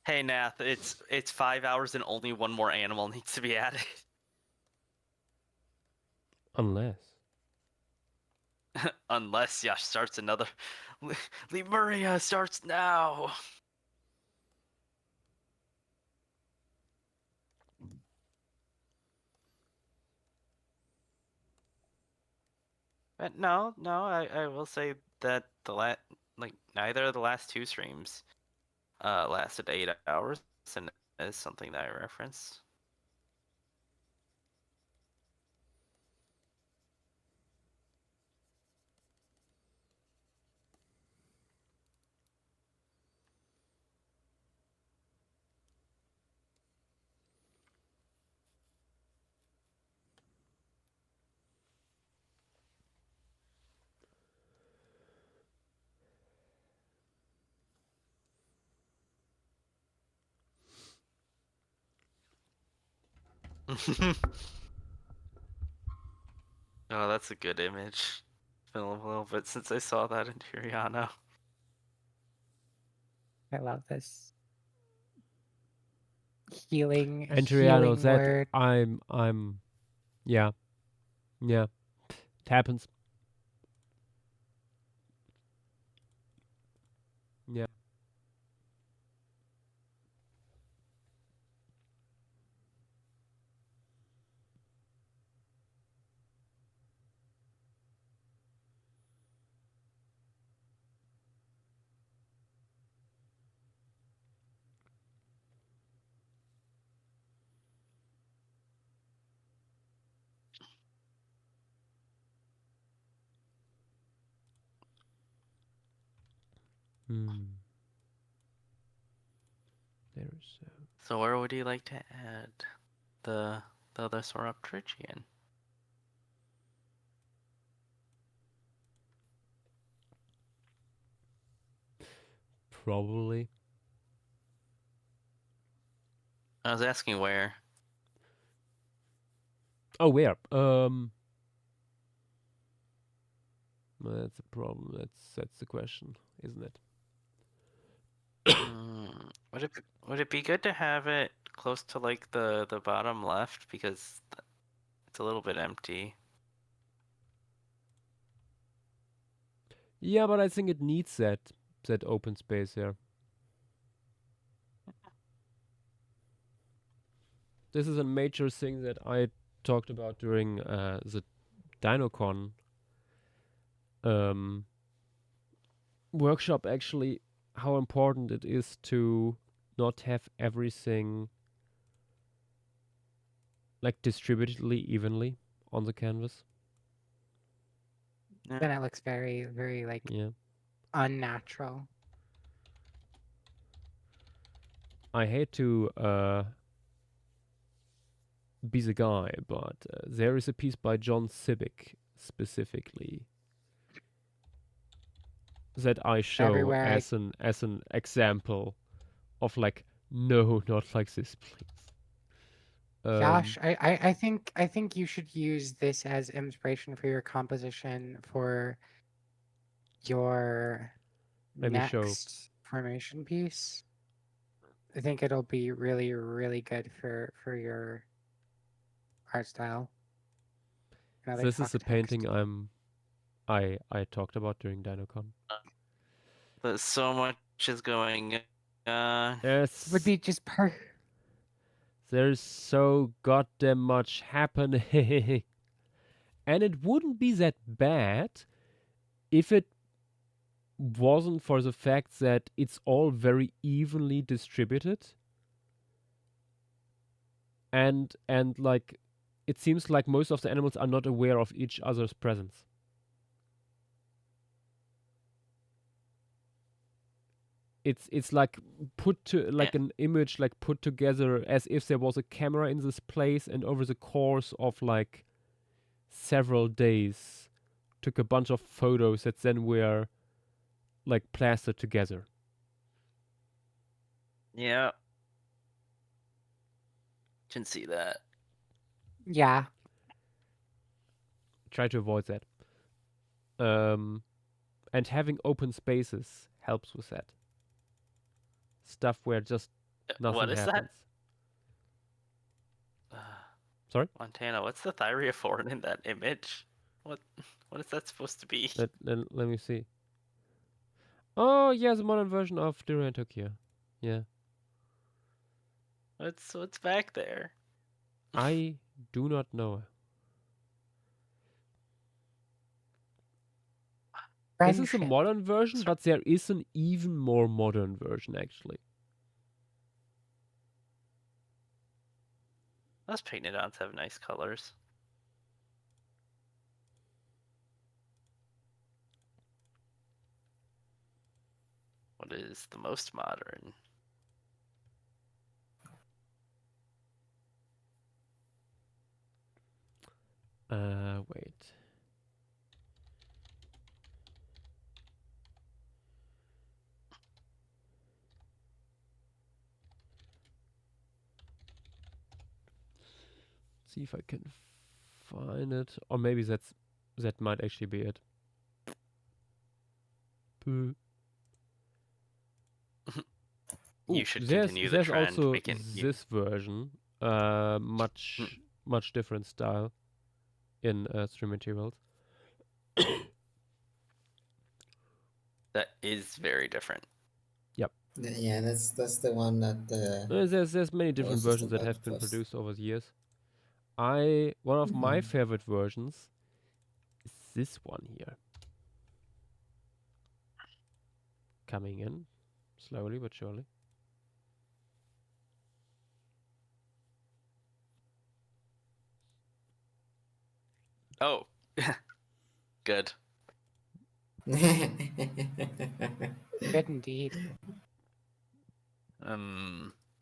Hey Nath, it's 5 hours and only one more animal needs to be added. Unless. Unless Yash starts another. Lemuria starts now. But no, I will say that like neither of the last two streams lasted 8 hours, and is something that I referenced. Oh, that's a good image. It's been a little bit since I saw that in Tiriano. I love this. Healing Antriano said, word. yeah. Yeah. It happens. Yeah. There's So where would you like to add the other Sauropterygian? probably. I was asking where. Oh, where? That's a problem. That's the question, isn't it? Would it be good to have it close to like the bottom left, because it's a little bit empty. Yeah, but I think it needs that open space here. This is a major thing that I talked about during the DinoCon workshop, actually, how important it is to not have everything like distributedly evenly on the canvas. Yeah. Then it looks very, very like unnatural. I hate to be the guy, but there is a piece by John Civic specifically that I show Everywhere as an example of like, no, not like this, please. Josh, I think you should use this as inspiration for your composition for your Let me show. next formation piece, I think it'll be really, really good for your art style. Now they This is talk the text. painting I talked about during DinoCon. But so much is going on. Yes. Would be just There's so goddamn much happening. And it wouldn't be that bad if it wasn't for the fact that it's all very evenly distributed. And like it seems like most of the animals are not aware of each other's presence. It's like put to like an image like put together as if there was a camera in this place, and over the course of like several days took a bunch of photos that then were like plastered together. Yeah. Can see that. yeah. Try to avoid that. And having open spaces helps with that. Stuff where just nothing What is happens. that? Sorry? Montana, what's the thyreophore in that image? What is that supposed to be? Let me see. Oh yeah, the modern version of Durian Tokyo. Yeah. What's back there? I do not know. This is a Friendship. modern version, but there is an even more modern version actually. Those painted-ons have nice colors. What is the most modern? Wait. See if I can find it, or maybe that might actually be it. Ooh, You should there's continue the trend. also We can. this version, much different style in stream materials. That is very different. Yeah, that's the one that There's many different was just versions that about have to been post. produced over the years. One of my favorite versions is this one here. Coming in slowly but surely. Oh, good. Good indeed.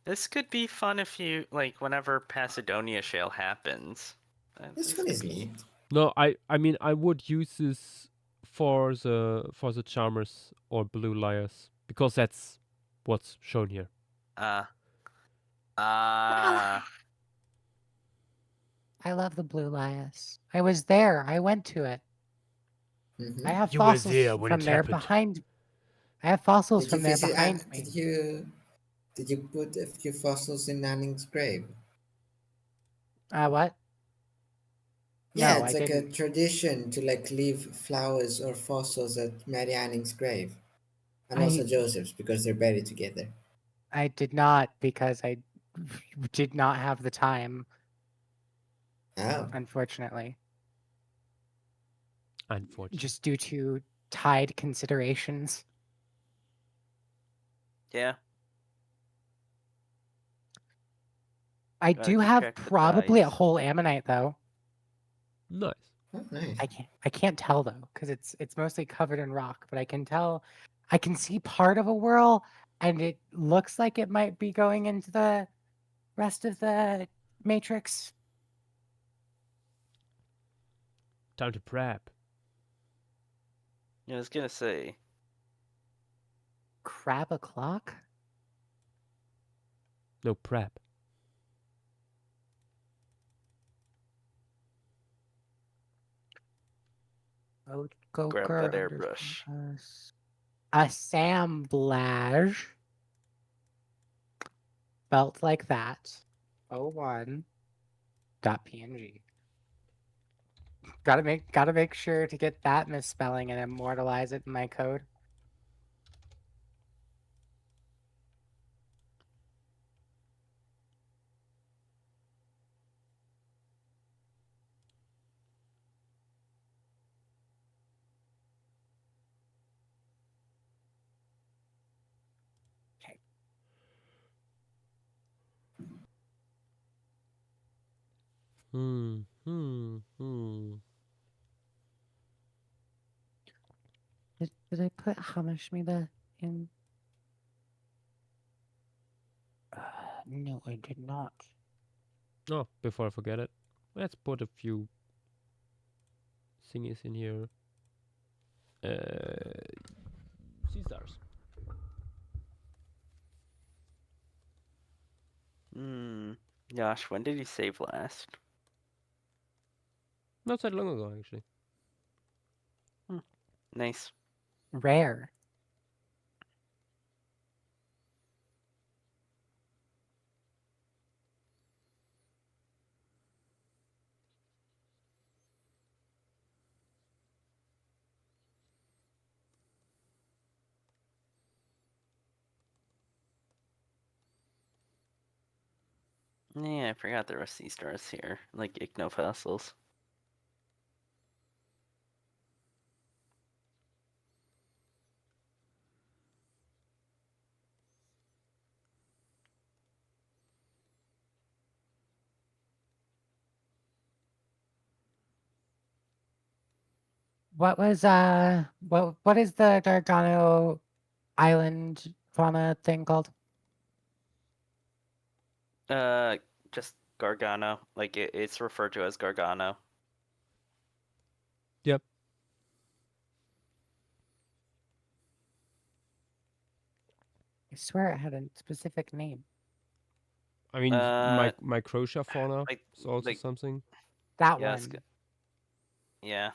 This could be fun if you like whenever Pasadonia Shale happens. This one could is be- neat. No, I mean I would use this for the Charmers or Blue Liars because that's what's shown here. I love the blue lias. I was there. I went to it. Mhm. I have You were fossils there when from it there happened. behind. I have fossils Did you from there visit? behind me. Did you put a few fossils in Anning's grave? What? Yeah, No, it's I like didn't. a tradition to like leave flowers or fossils at Mary Anning's grave, and also Joseph's because they're buried together. I did not because I did not have the time, Oh, unfortunately, Unfortunately. just due to tide considerations. Yeah. I Gotta do keep have track of the probably a tides. whole ammonite though. Nice. oh, nice. I can't tell though because it's mostly covered in rock, but I can tell. I can see part of a whirl, and it looks like it might be going into the rest of the matrix. Time to prep. Yeah, I was gonna say. Crab o'clock? No prep. Go Grab that airbrush. Assemblage. Spelt like that. 01.png. Gotta make sure to get that misspelling and immortalize it in my code. Hmm. Did I put Hamashmida in? No, I did not. Oh, before I forget it, let's put a few thingies in here. Caesars. Gosh, when did you save last? Not that long ago, actually. Nice. Rare. Yeah, I forgot there were sea stars here, like ichnofossils. What was what is the Gargano Island fauna thing called? Just Gargano. Like it's referred to as Gargano. Yep. I swear it had a specific name. I mean, Uh, Microtia fauna like is also like something. That yeah, one. yeah,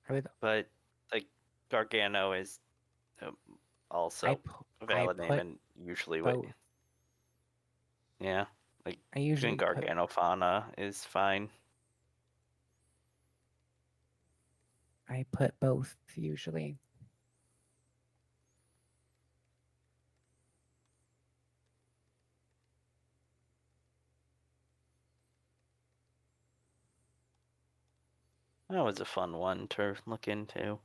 I would. but like Gargano is also a I valid name, put and usually what? both. Yeah, like I doing usually put Garganofauna is fine. both usually. That was a fun one to look into.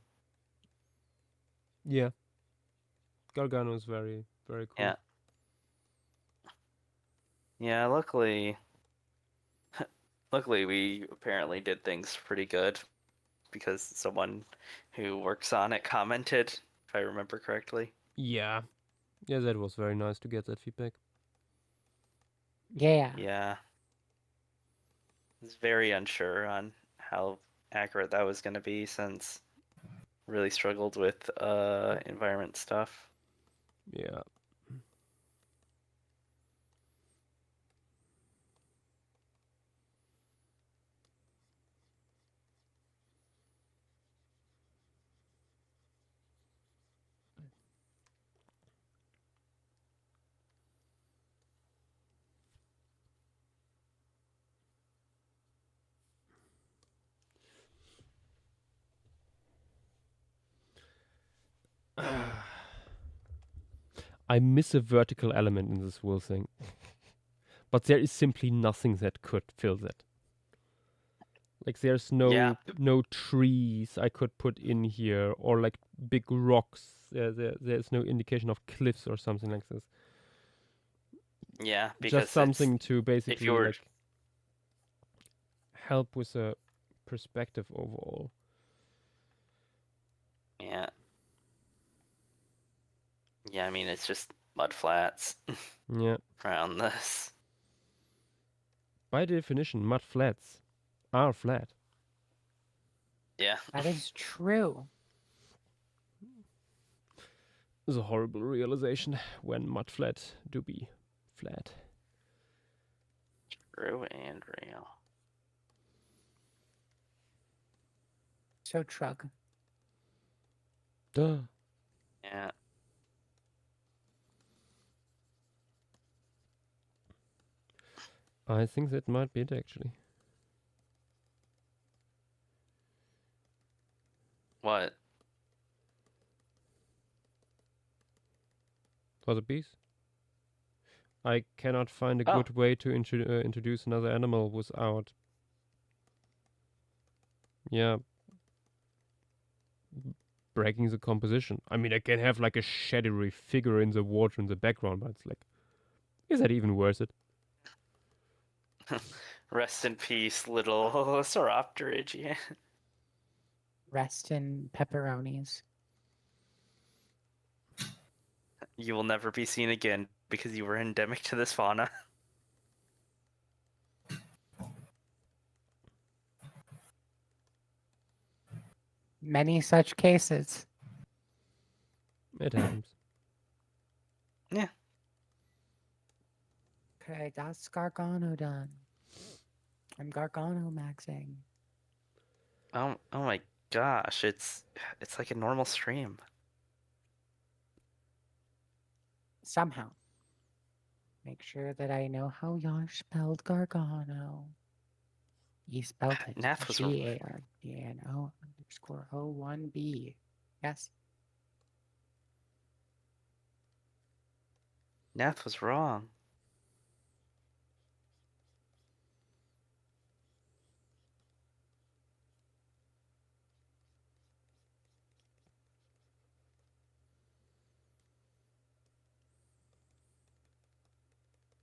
Yeah. Gargano is very, very cool. Yeah. Yeah, luckily we apparently did things pretty good because someone who works on it commented, if I remember correctly. Yeah. Yeah, that was very nice to get that feedback. Yeah. Yeah. I was very unsure on how accurate that was going to be since really struggled with environment stuff. Yeah. I miss a vertical element in this whole thing. But there is simply nothing that could fill that. Like there's Yeah. no trees I could put in here, or like big rocks. There's no indication of cliffs or something like this. Yeah, Just because something to if basically you were like help with the perspective overall. yeah. Yeah, I mean it's just mud flats Yeah. around this. By definition, mud flats are flat. Yeah. That is true. It's a horrible realization when mud flat do be flat. True and real. So Trug. Duh. Yeah. I think that might be it actually. What? For the bees? I cannot find a Oh. good way to introduce another animal without, yeah, breaking the composition. I mean, I can have like a shadowy figure in the water in the background, but it's like, is that even worth it? Rest in peace, little Sauropterygia. Rest in pepperonis. You will never be seen again because you were endemic to this fauna. Many such cases. It happens. Yeah. Okay, that's Gargano done. I'm Gargano maxing. Oh my gosh, it's like a normal stream. Somehow. Make sure that I know how Yash spelled Gargano. He spelled it Nath was GARGANO_01B. Yes. Nath was wrong.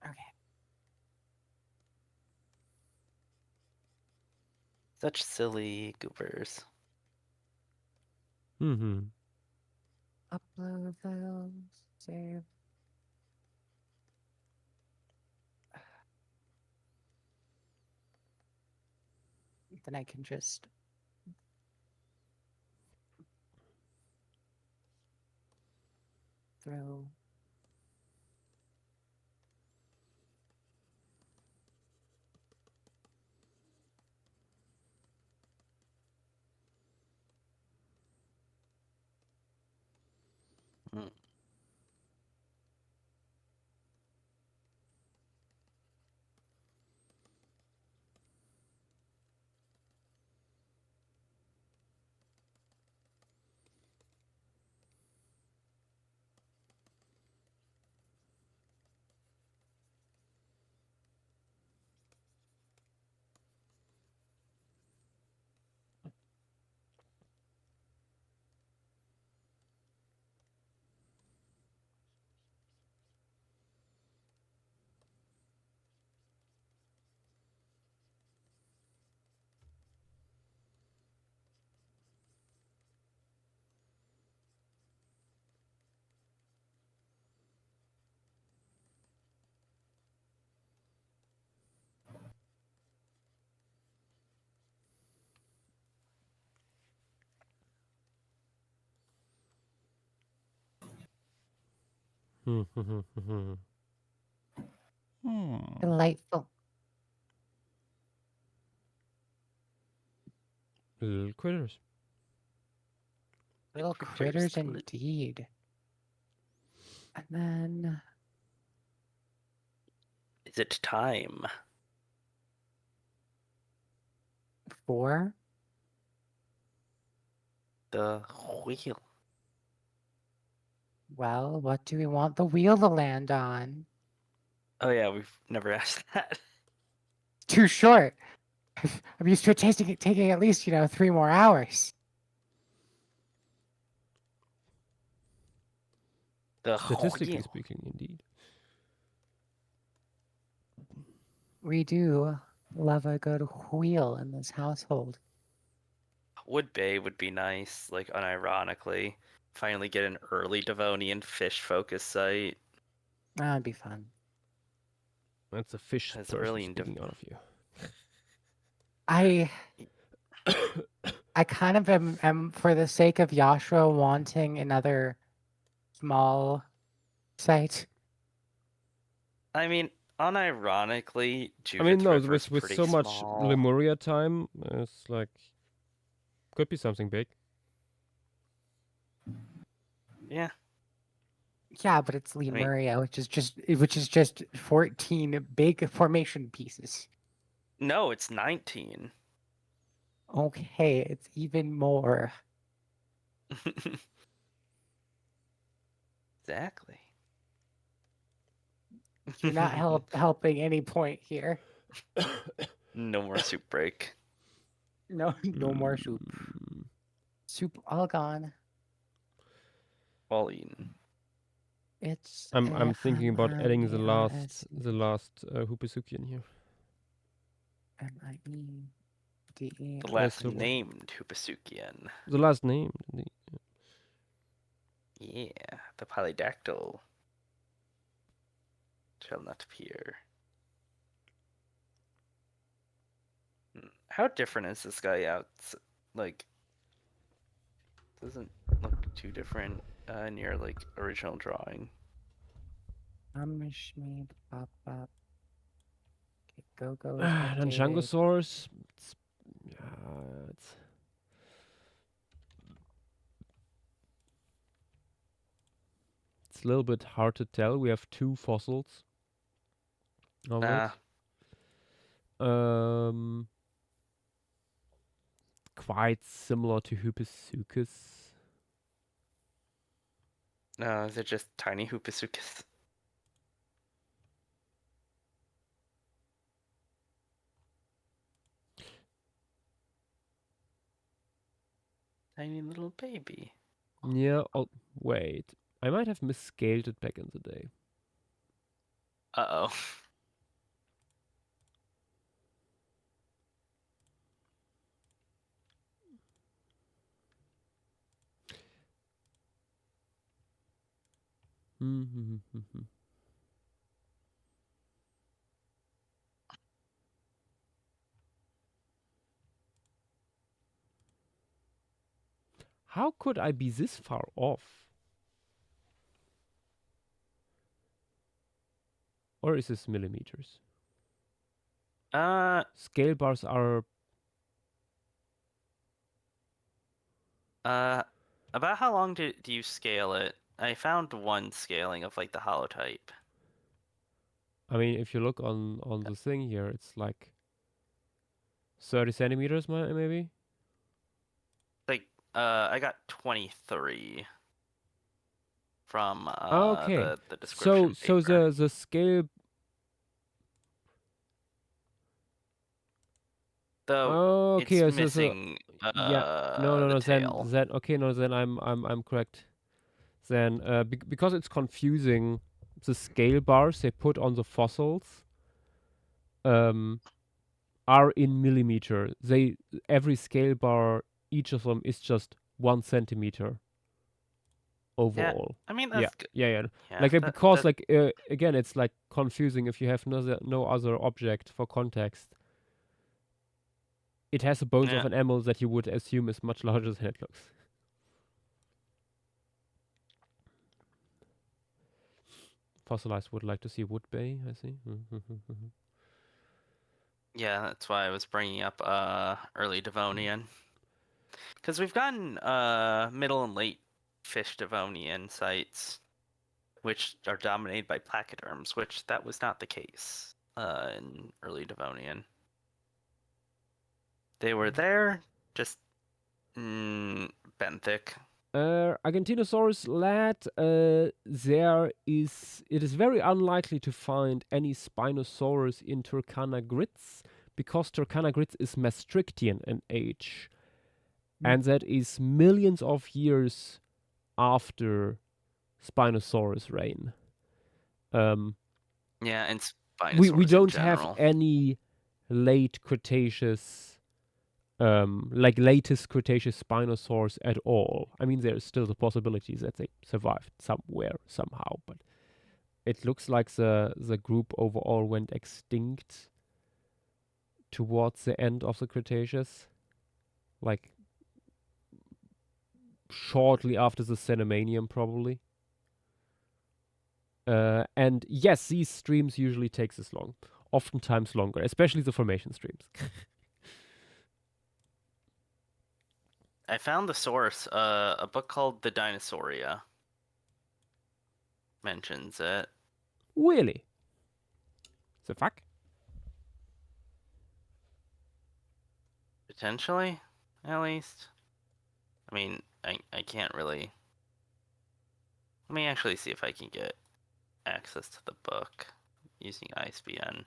Okay. Such silly goopers. Mm-hmm. Upload files. Save. Then I can just throw. Mm. Hmm. Delightful. Little critters. Little critters indeed. And then Is it time? 4. The wheel. Well, what do we want the wheel to land on? Oh yeah, we've never asked that. Too short. I'm used to it taking at least, 3 more hours. The Statistically wheel. speaking, indeed. We do love a good wheel in this household. Wood Bay would be nice, like unironically. Finally get an early Devonian fish focus site. That'd be fun. That's a fish That's person early in speaking out of you. I kind of am for the sake of Yashua wanting another small site. I mean, unironically, I mean, Judith no, River is with pretty so much small. Lemuria time, it's like Could be something big. Yeah. Yeah, but it's Lemuria, which is just 14 big formation pieces. No, it's 19. Okay, it's even more. Exactly. You're not helping any point here. No more soup break. No, no more soup. Soup all gone. All eaten. It's I'm thinking about adding the last F-M-I-E-R-S-E. Hupisuki in here. M-I-E-D-E. The last the one. named Hupasukian. The last name. Yeah, the polydactyl shall not appear. How different is this guy out? Like, doesn't look too different in your like original drawing. Schmeed, pop, pop. Okay, go is And updated. Djangosaurus. It's a little bit hard to tell. We have 2 fossils of it. Quite similar to Hupisuchus. No, they're just tiny Hupasuchus. Tiny little baby. Yeah, oh, wait. I might have misscaled it back in the day. Uh-oh. How could I be this far off? Or is this millimeters? Scale bars are... About how long do you scale it? I found one scaling of like the holotype. I mean, if you look on the thing here, it's like 30 centimeters, maybe? Like, I got 23 from Okay. the description So paper. the scale... Though okay, it's so missing yeah, no, the tail. then okay, no, then I'm correct. Then because it's confusing, the scale bars they put on the fossils are in millimeter. Every scale bar, each of them is just 1 centimeter overall. I mean, Yeah, that's good. yeah. Yeah, Like that- because that- like again, it's like confusing if you have no other object for context. It has the bones of Yeah. an animal that you would assume is much larger than it looks. Fossilized would like to see wood bay, I see. Yeah, that's why I was bringing up early Devonian. Because we've gotten middle and late fish Devonian sites, which are dominated by placoderms, which that was not the case in early Devonian. They were there, just benthic. Argentinosaurus lad, it is very unlikely to find any Spinosaurus in Turkana grits because Turkana grits is Maastrichtian in age, and that is millions of years after Spinosaurus reign. Yeah, and Spinosaurus we don't in general. have any late Cretaceous like latest Cretaceous Spinosaurs at all. I mean, there's still the possibility that they survived somewhere, somehow, but it looks like the group overall went extinct towards the end of the Cretaceous, like shortly after the Cenomanium, probably. And yes, these streams usually take this long, oftentimes longer, especially the formation streams. I found the source. A book called The Dinosauria mentions it. Really? The fuck? Potentially, at least. I mean, I can't really. Let me actually see if I can get access to the book using ISBN.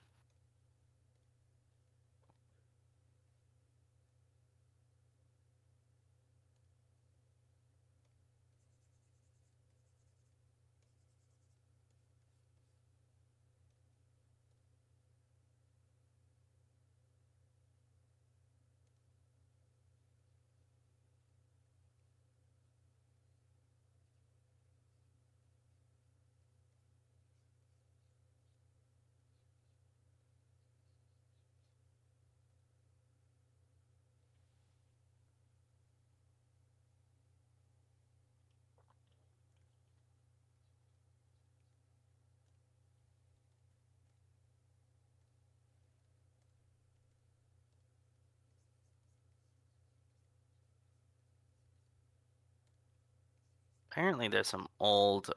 Apparently, there's some old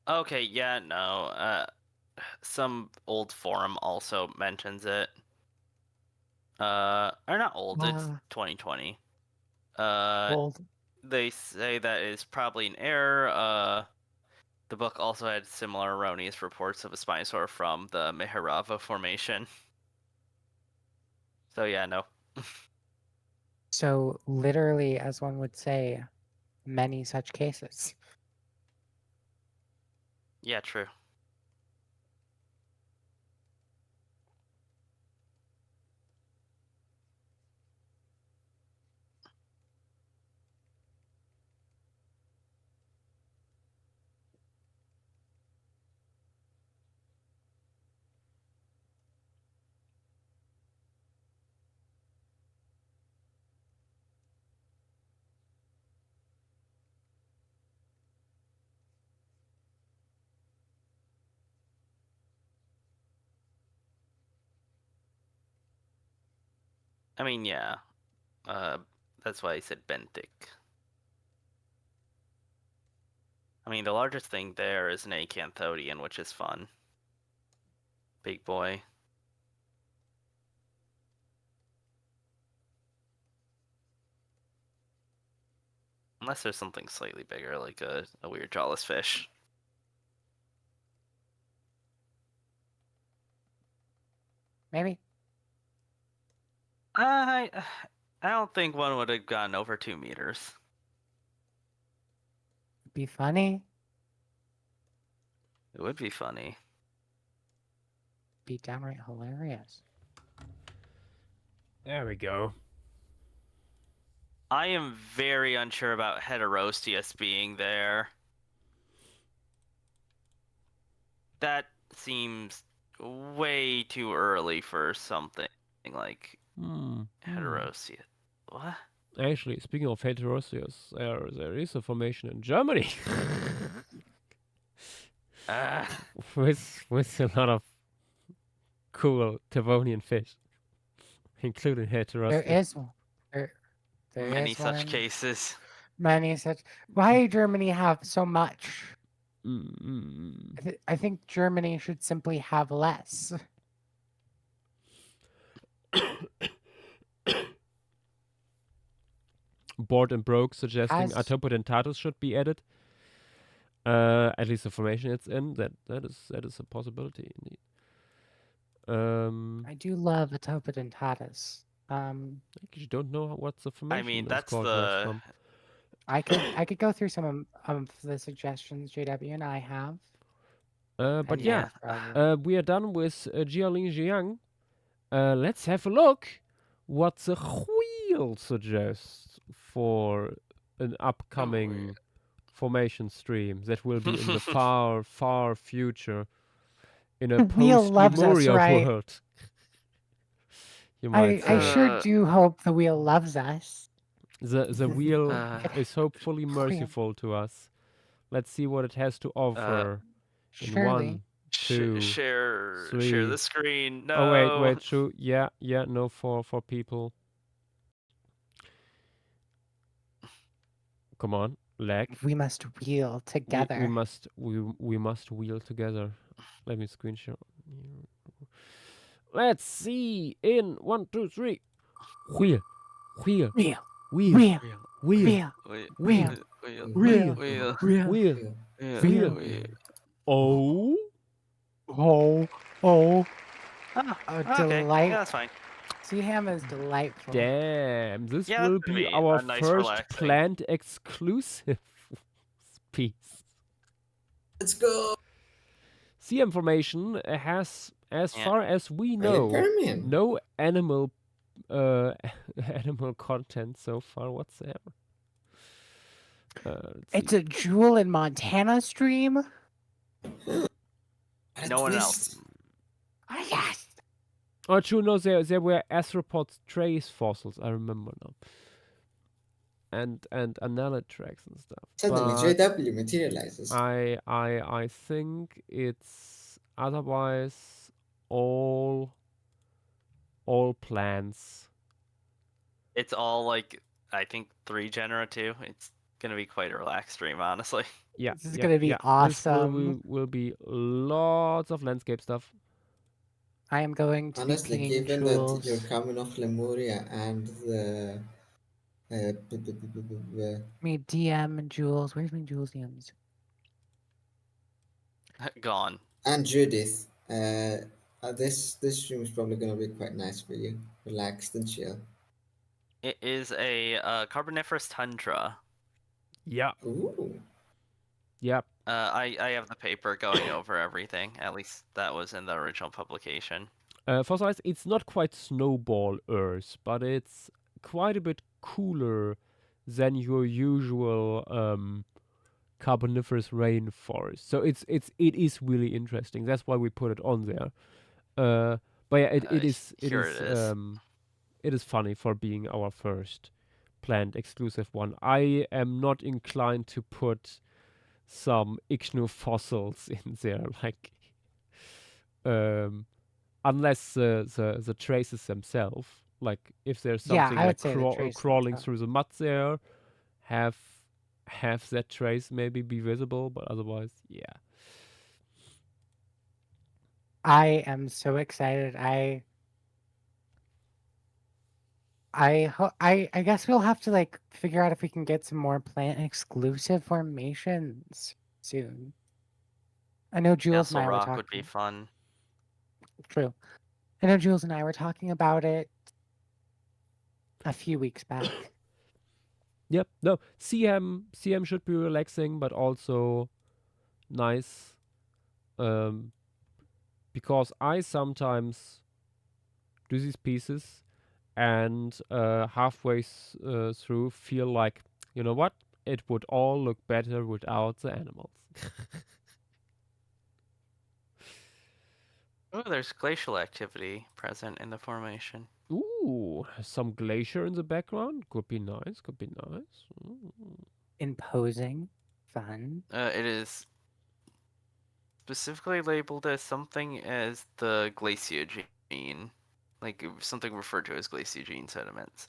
Okay, yeah, no. Some old forum also mentions it. Or not old, it's 2020. Old. They say that is probably an error. The book also had similar erroneous reports of a spinosaur from the Meherava Formation. So yeah, no. So literally, as one would say, many such cases. Yeah, true. I mean, yeah. That's why I said benthic. I mean, the largest thing there is an acanthodian, which is fun. Big boy. Unless there's something slightly bigger, like a weird jawless fish. Maybe. I don't think one would have gone over 2 meters. Be funny. It would be funny. Be downright hilarious. There we go. I am very unsure about Heterosteus being there. That seems way too early for something like Heterosteus. What? Actually, speaking of Heterosteus, there is a formation in Germany with a lot of cool Devonian fish, including Heterosteus. There is one. There Many is such one. cases. Many such. Why Germany have so much? Mm-hmm. I think Germany should simply have less. Bored and Broke suggesting As- Arthropodentatus should be added. At least the formation it's in. That is a possibility indeed. I do love Atopodentatus. You don't know what the formation I mean, is that's called the. from. I could go through some of the suggestions JW and I have. But And yeah, probably- we are done with Jialingjiang. Let's have a look what the wheel suggests for an upcoming formation stream that will be in the far, far future in a The wheel loves us, post-Lemuria right? world. You might I say. sure do hope the wheel loves us. The wheel is hopefully Wheel. merciful to us. Let's see what it has to offer in Surely. one two, share three. the screen. No. Oh wait, true. Yeah, no, for people. Come on, lag. We must wheel together. We must wheel together. Let me screenshot. Let's see. In 1, 2, 3. Wheel, wheel, Wheel, wheel, wheel, wheel, wheel, wheel, wheel, wheel, wheel, wheel. Oh, oh. A Okay, delight. yeah, that's fine. Seaham is delightful. damn! This Yeah, will that's gonna be be our a nice first relaxing. planned exclusive piece. Let's go. CM Formation has, as Yeah. far as we Early know, Permian. no animal animal content so far whatsoever. Let's It's see. a Jewel in Montana stream. No one else. Oh, yes. Oh, true. No, there were arthropods trace fossils. I remember now. And tracks and stuff. Suddenly, But JW materializes. I think it's otherwise all plants. It's all like I think 3 genera too. It's gonna be quite a relaxed stream, honestly. Yeah, This is gonna be awesome. This will be lots of landscape stuff. I am going to Honestly, be pinging given that you're Jules. coming off Lemuria and the Me DM and Jules. Where's my Jules DMs? Gone. and Judith, this stream is probably gonna be quite nice for you, relaxed and chill. It is a carboniferous tundra. Yeah. Ooh. Yep. I have the paper going over everything. At least that was in the original publication. Fossilized, it's not quite snowball Earth, but it's quite a bit cooler than your usual carboniferous rainforest. So it is really interesting. That's why we put it on there. But yeah, it is funny for being our first planned exclusive one. I am not inclined to put some ichnew fossils in there, like unless the traces themselves, like if there's something I like would say the traces crawling themselves. through the mud there, have that trace maybe be visible, but otherwise, yeah. I am so excited. I guess we'll have to like figure out if we can get some more plant exclusive formations soon. I know Jules and Castle I were Rock talking. would be fun. True. I know Jules and I were talking about it a few weeks back. Yep. No, CM should be relaxing, but also nice. Because I sometimes do these pieces and halfway through feel like, you know what? It would all look better without the animals. Oh, there's glacial activity present in the formation. Ooh, some glacier in the background. Could be nice. Could be nice. Ooh. Imposing. Fun. It is specifically labeled as something as the glaciogene, like something referred to as glaciogene sediments.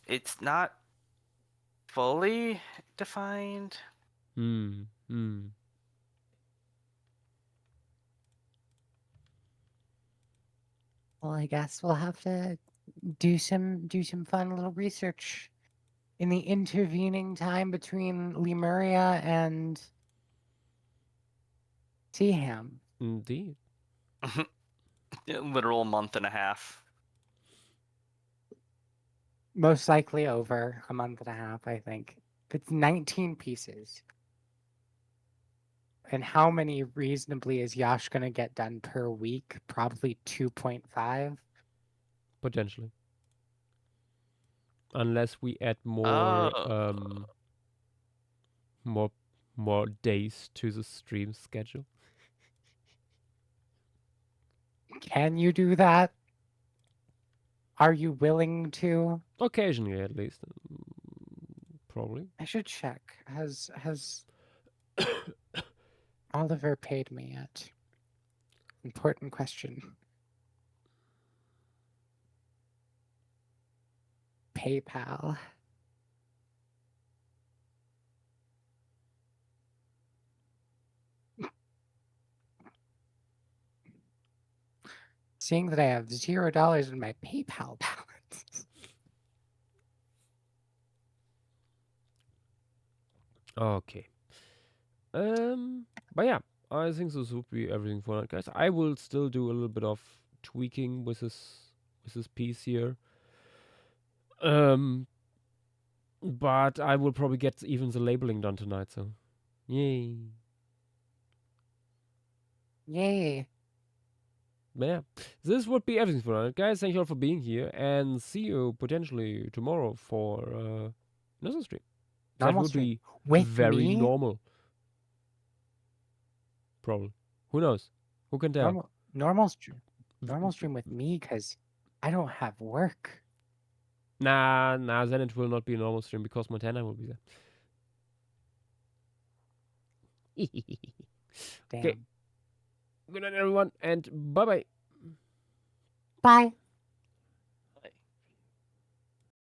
It's not fully defined. Hmm. Well, I guess we'll have to do some fun little research in the intervening time between Lemuria and Seaham. Indeed. Literal month and a half. Most likely over a month and a half, I think. It's 19 pieces. And how many reasonably is Yash going to get done per week? Probably 2.5. Potentially. Unless we add more more days to the stream schedule. Can you do that? Are you willing to? Occasionally, at least. Probably. I should check. Has Oliver paid me yet? Important question. PayPal. Seeing that I have $0 in my PayPal balance. Okay. But yeah, I think this would be everything for now, guys. I will still do a little bit of tweaking with this piece here. But I will probably get even the labeling done tonight. So, yay! Yay. But yeah, this would be everything for now, guys. Thank you all for being here, and see you potentially tomorrow for another stream. Normal That would stream. be With very me? normal. Probably. Who knows? Who can tell? Normal stream with me because I don't have work. Nah, then it will not be a normal stream because Montana will be there. Damn. Okay. Good night, everyone, and bye-bye. Bye.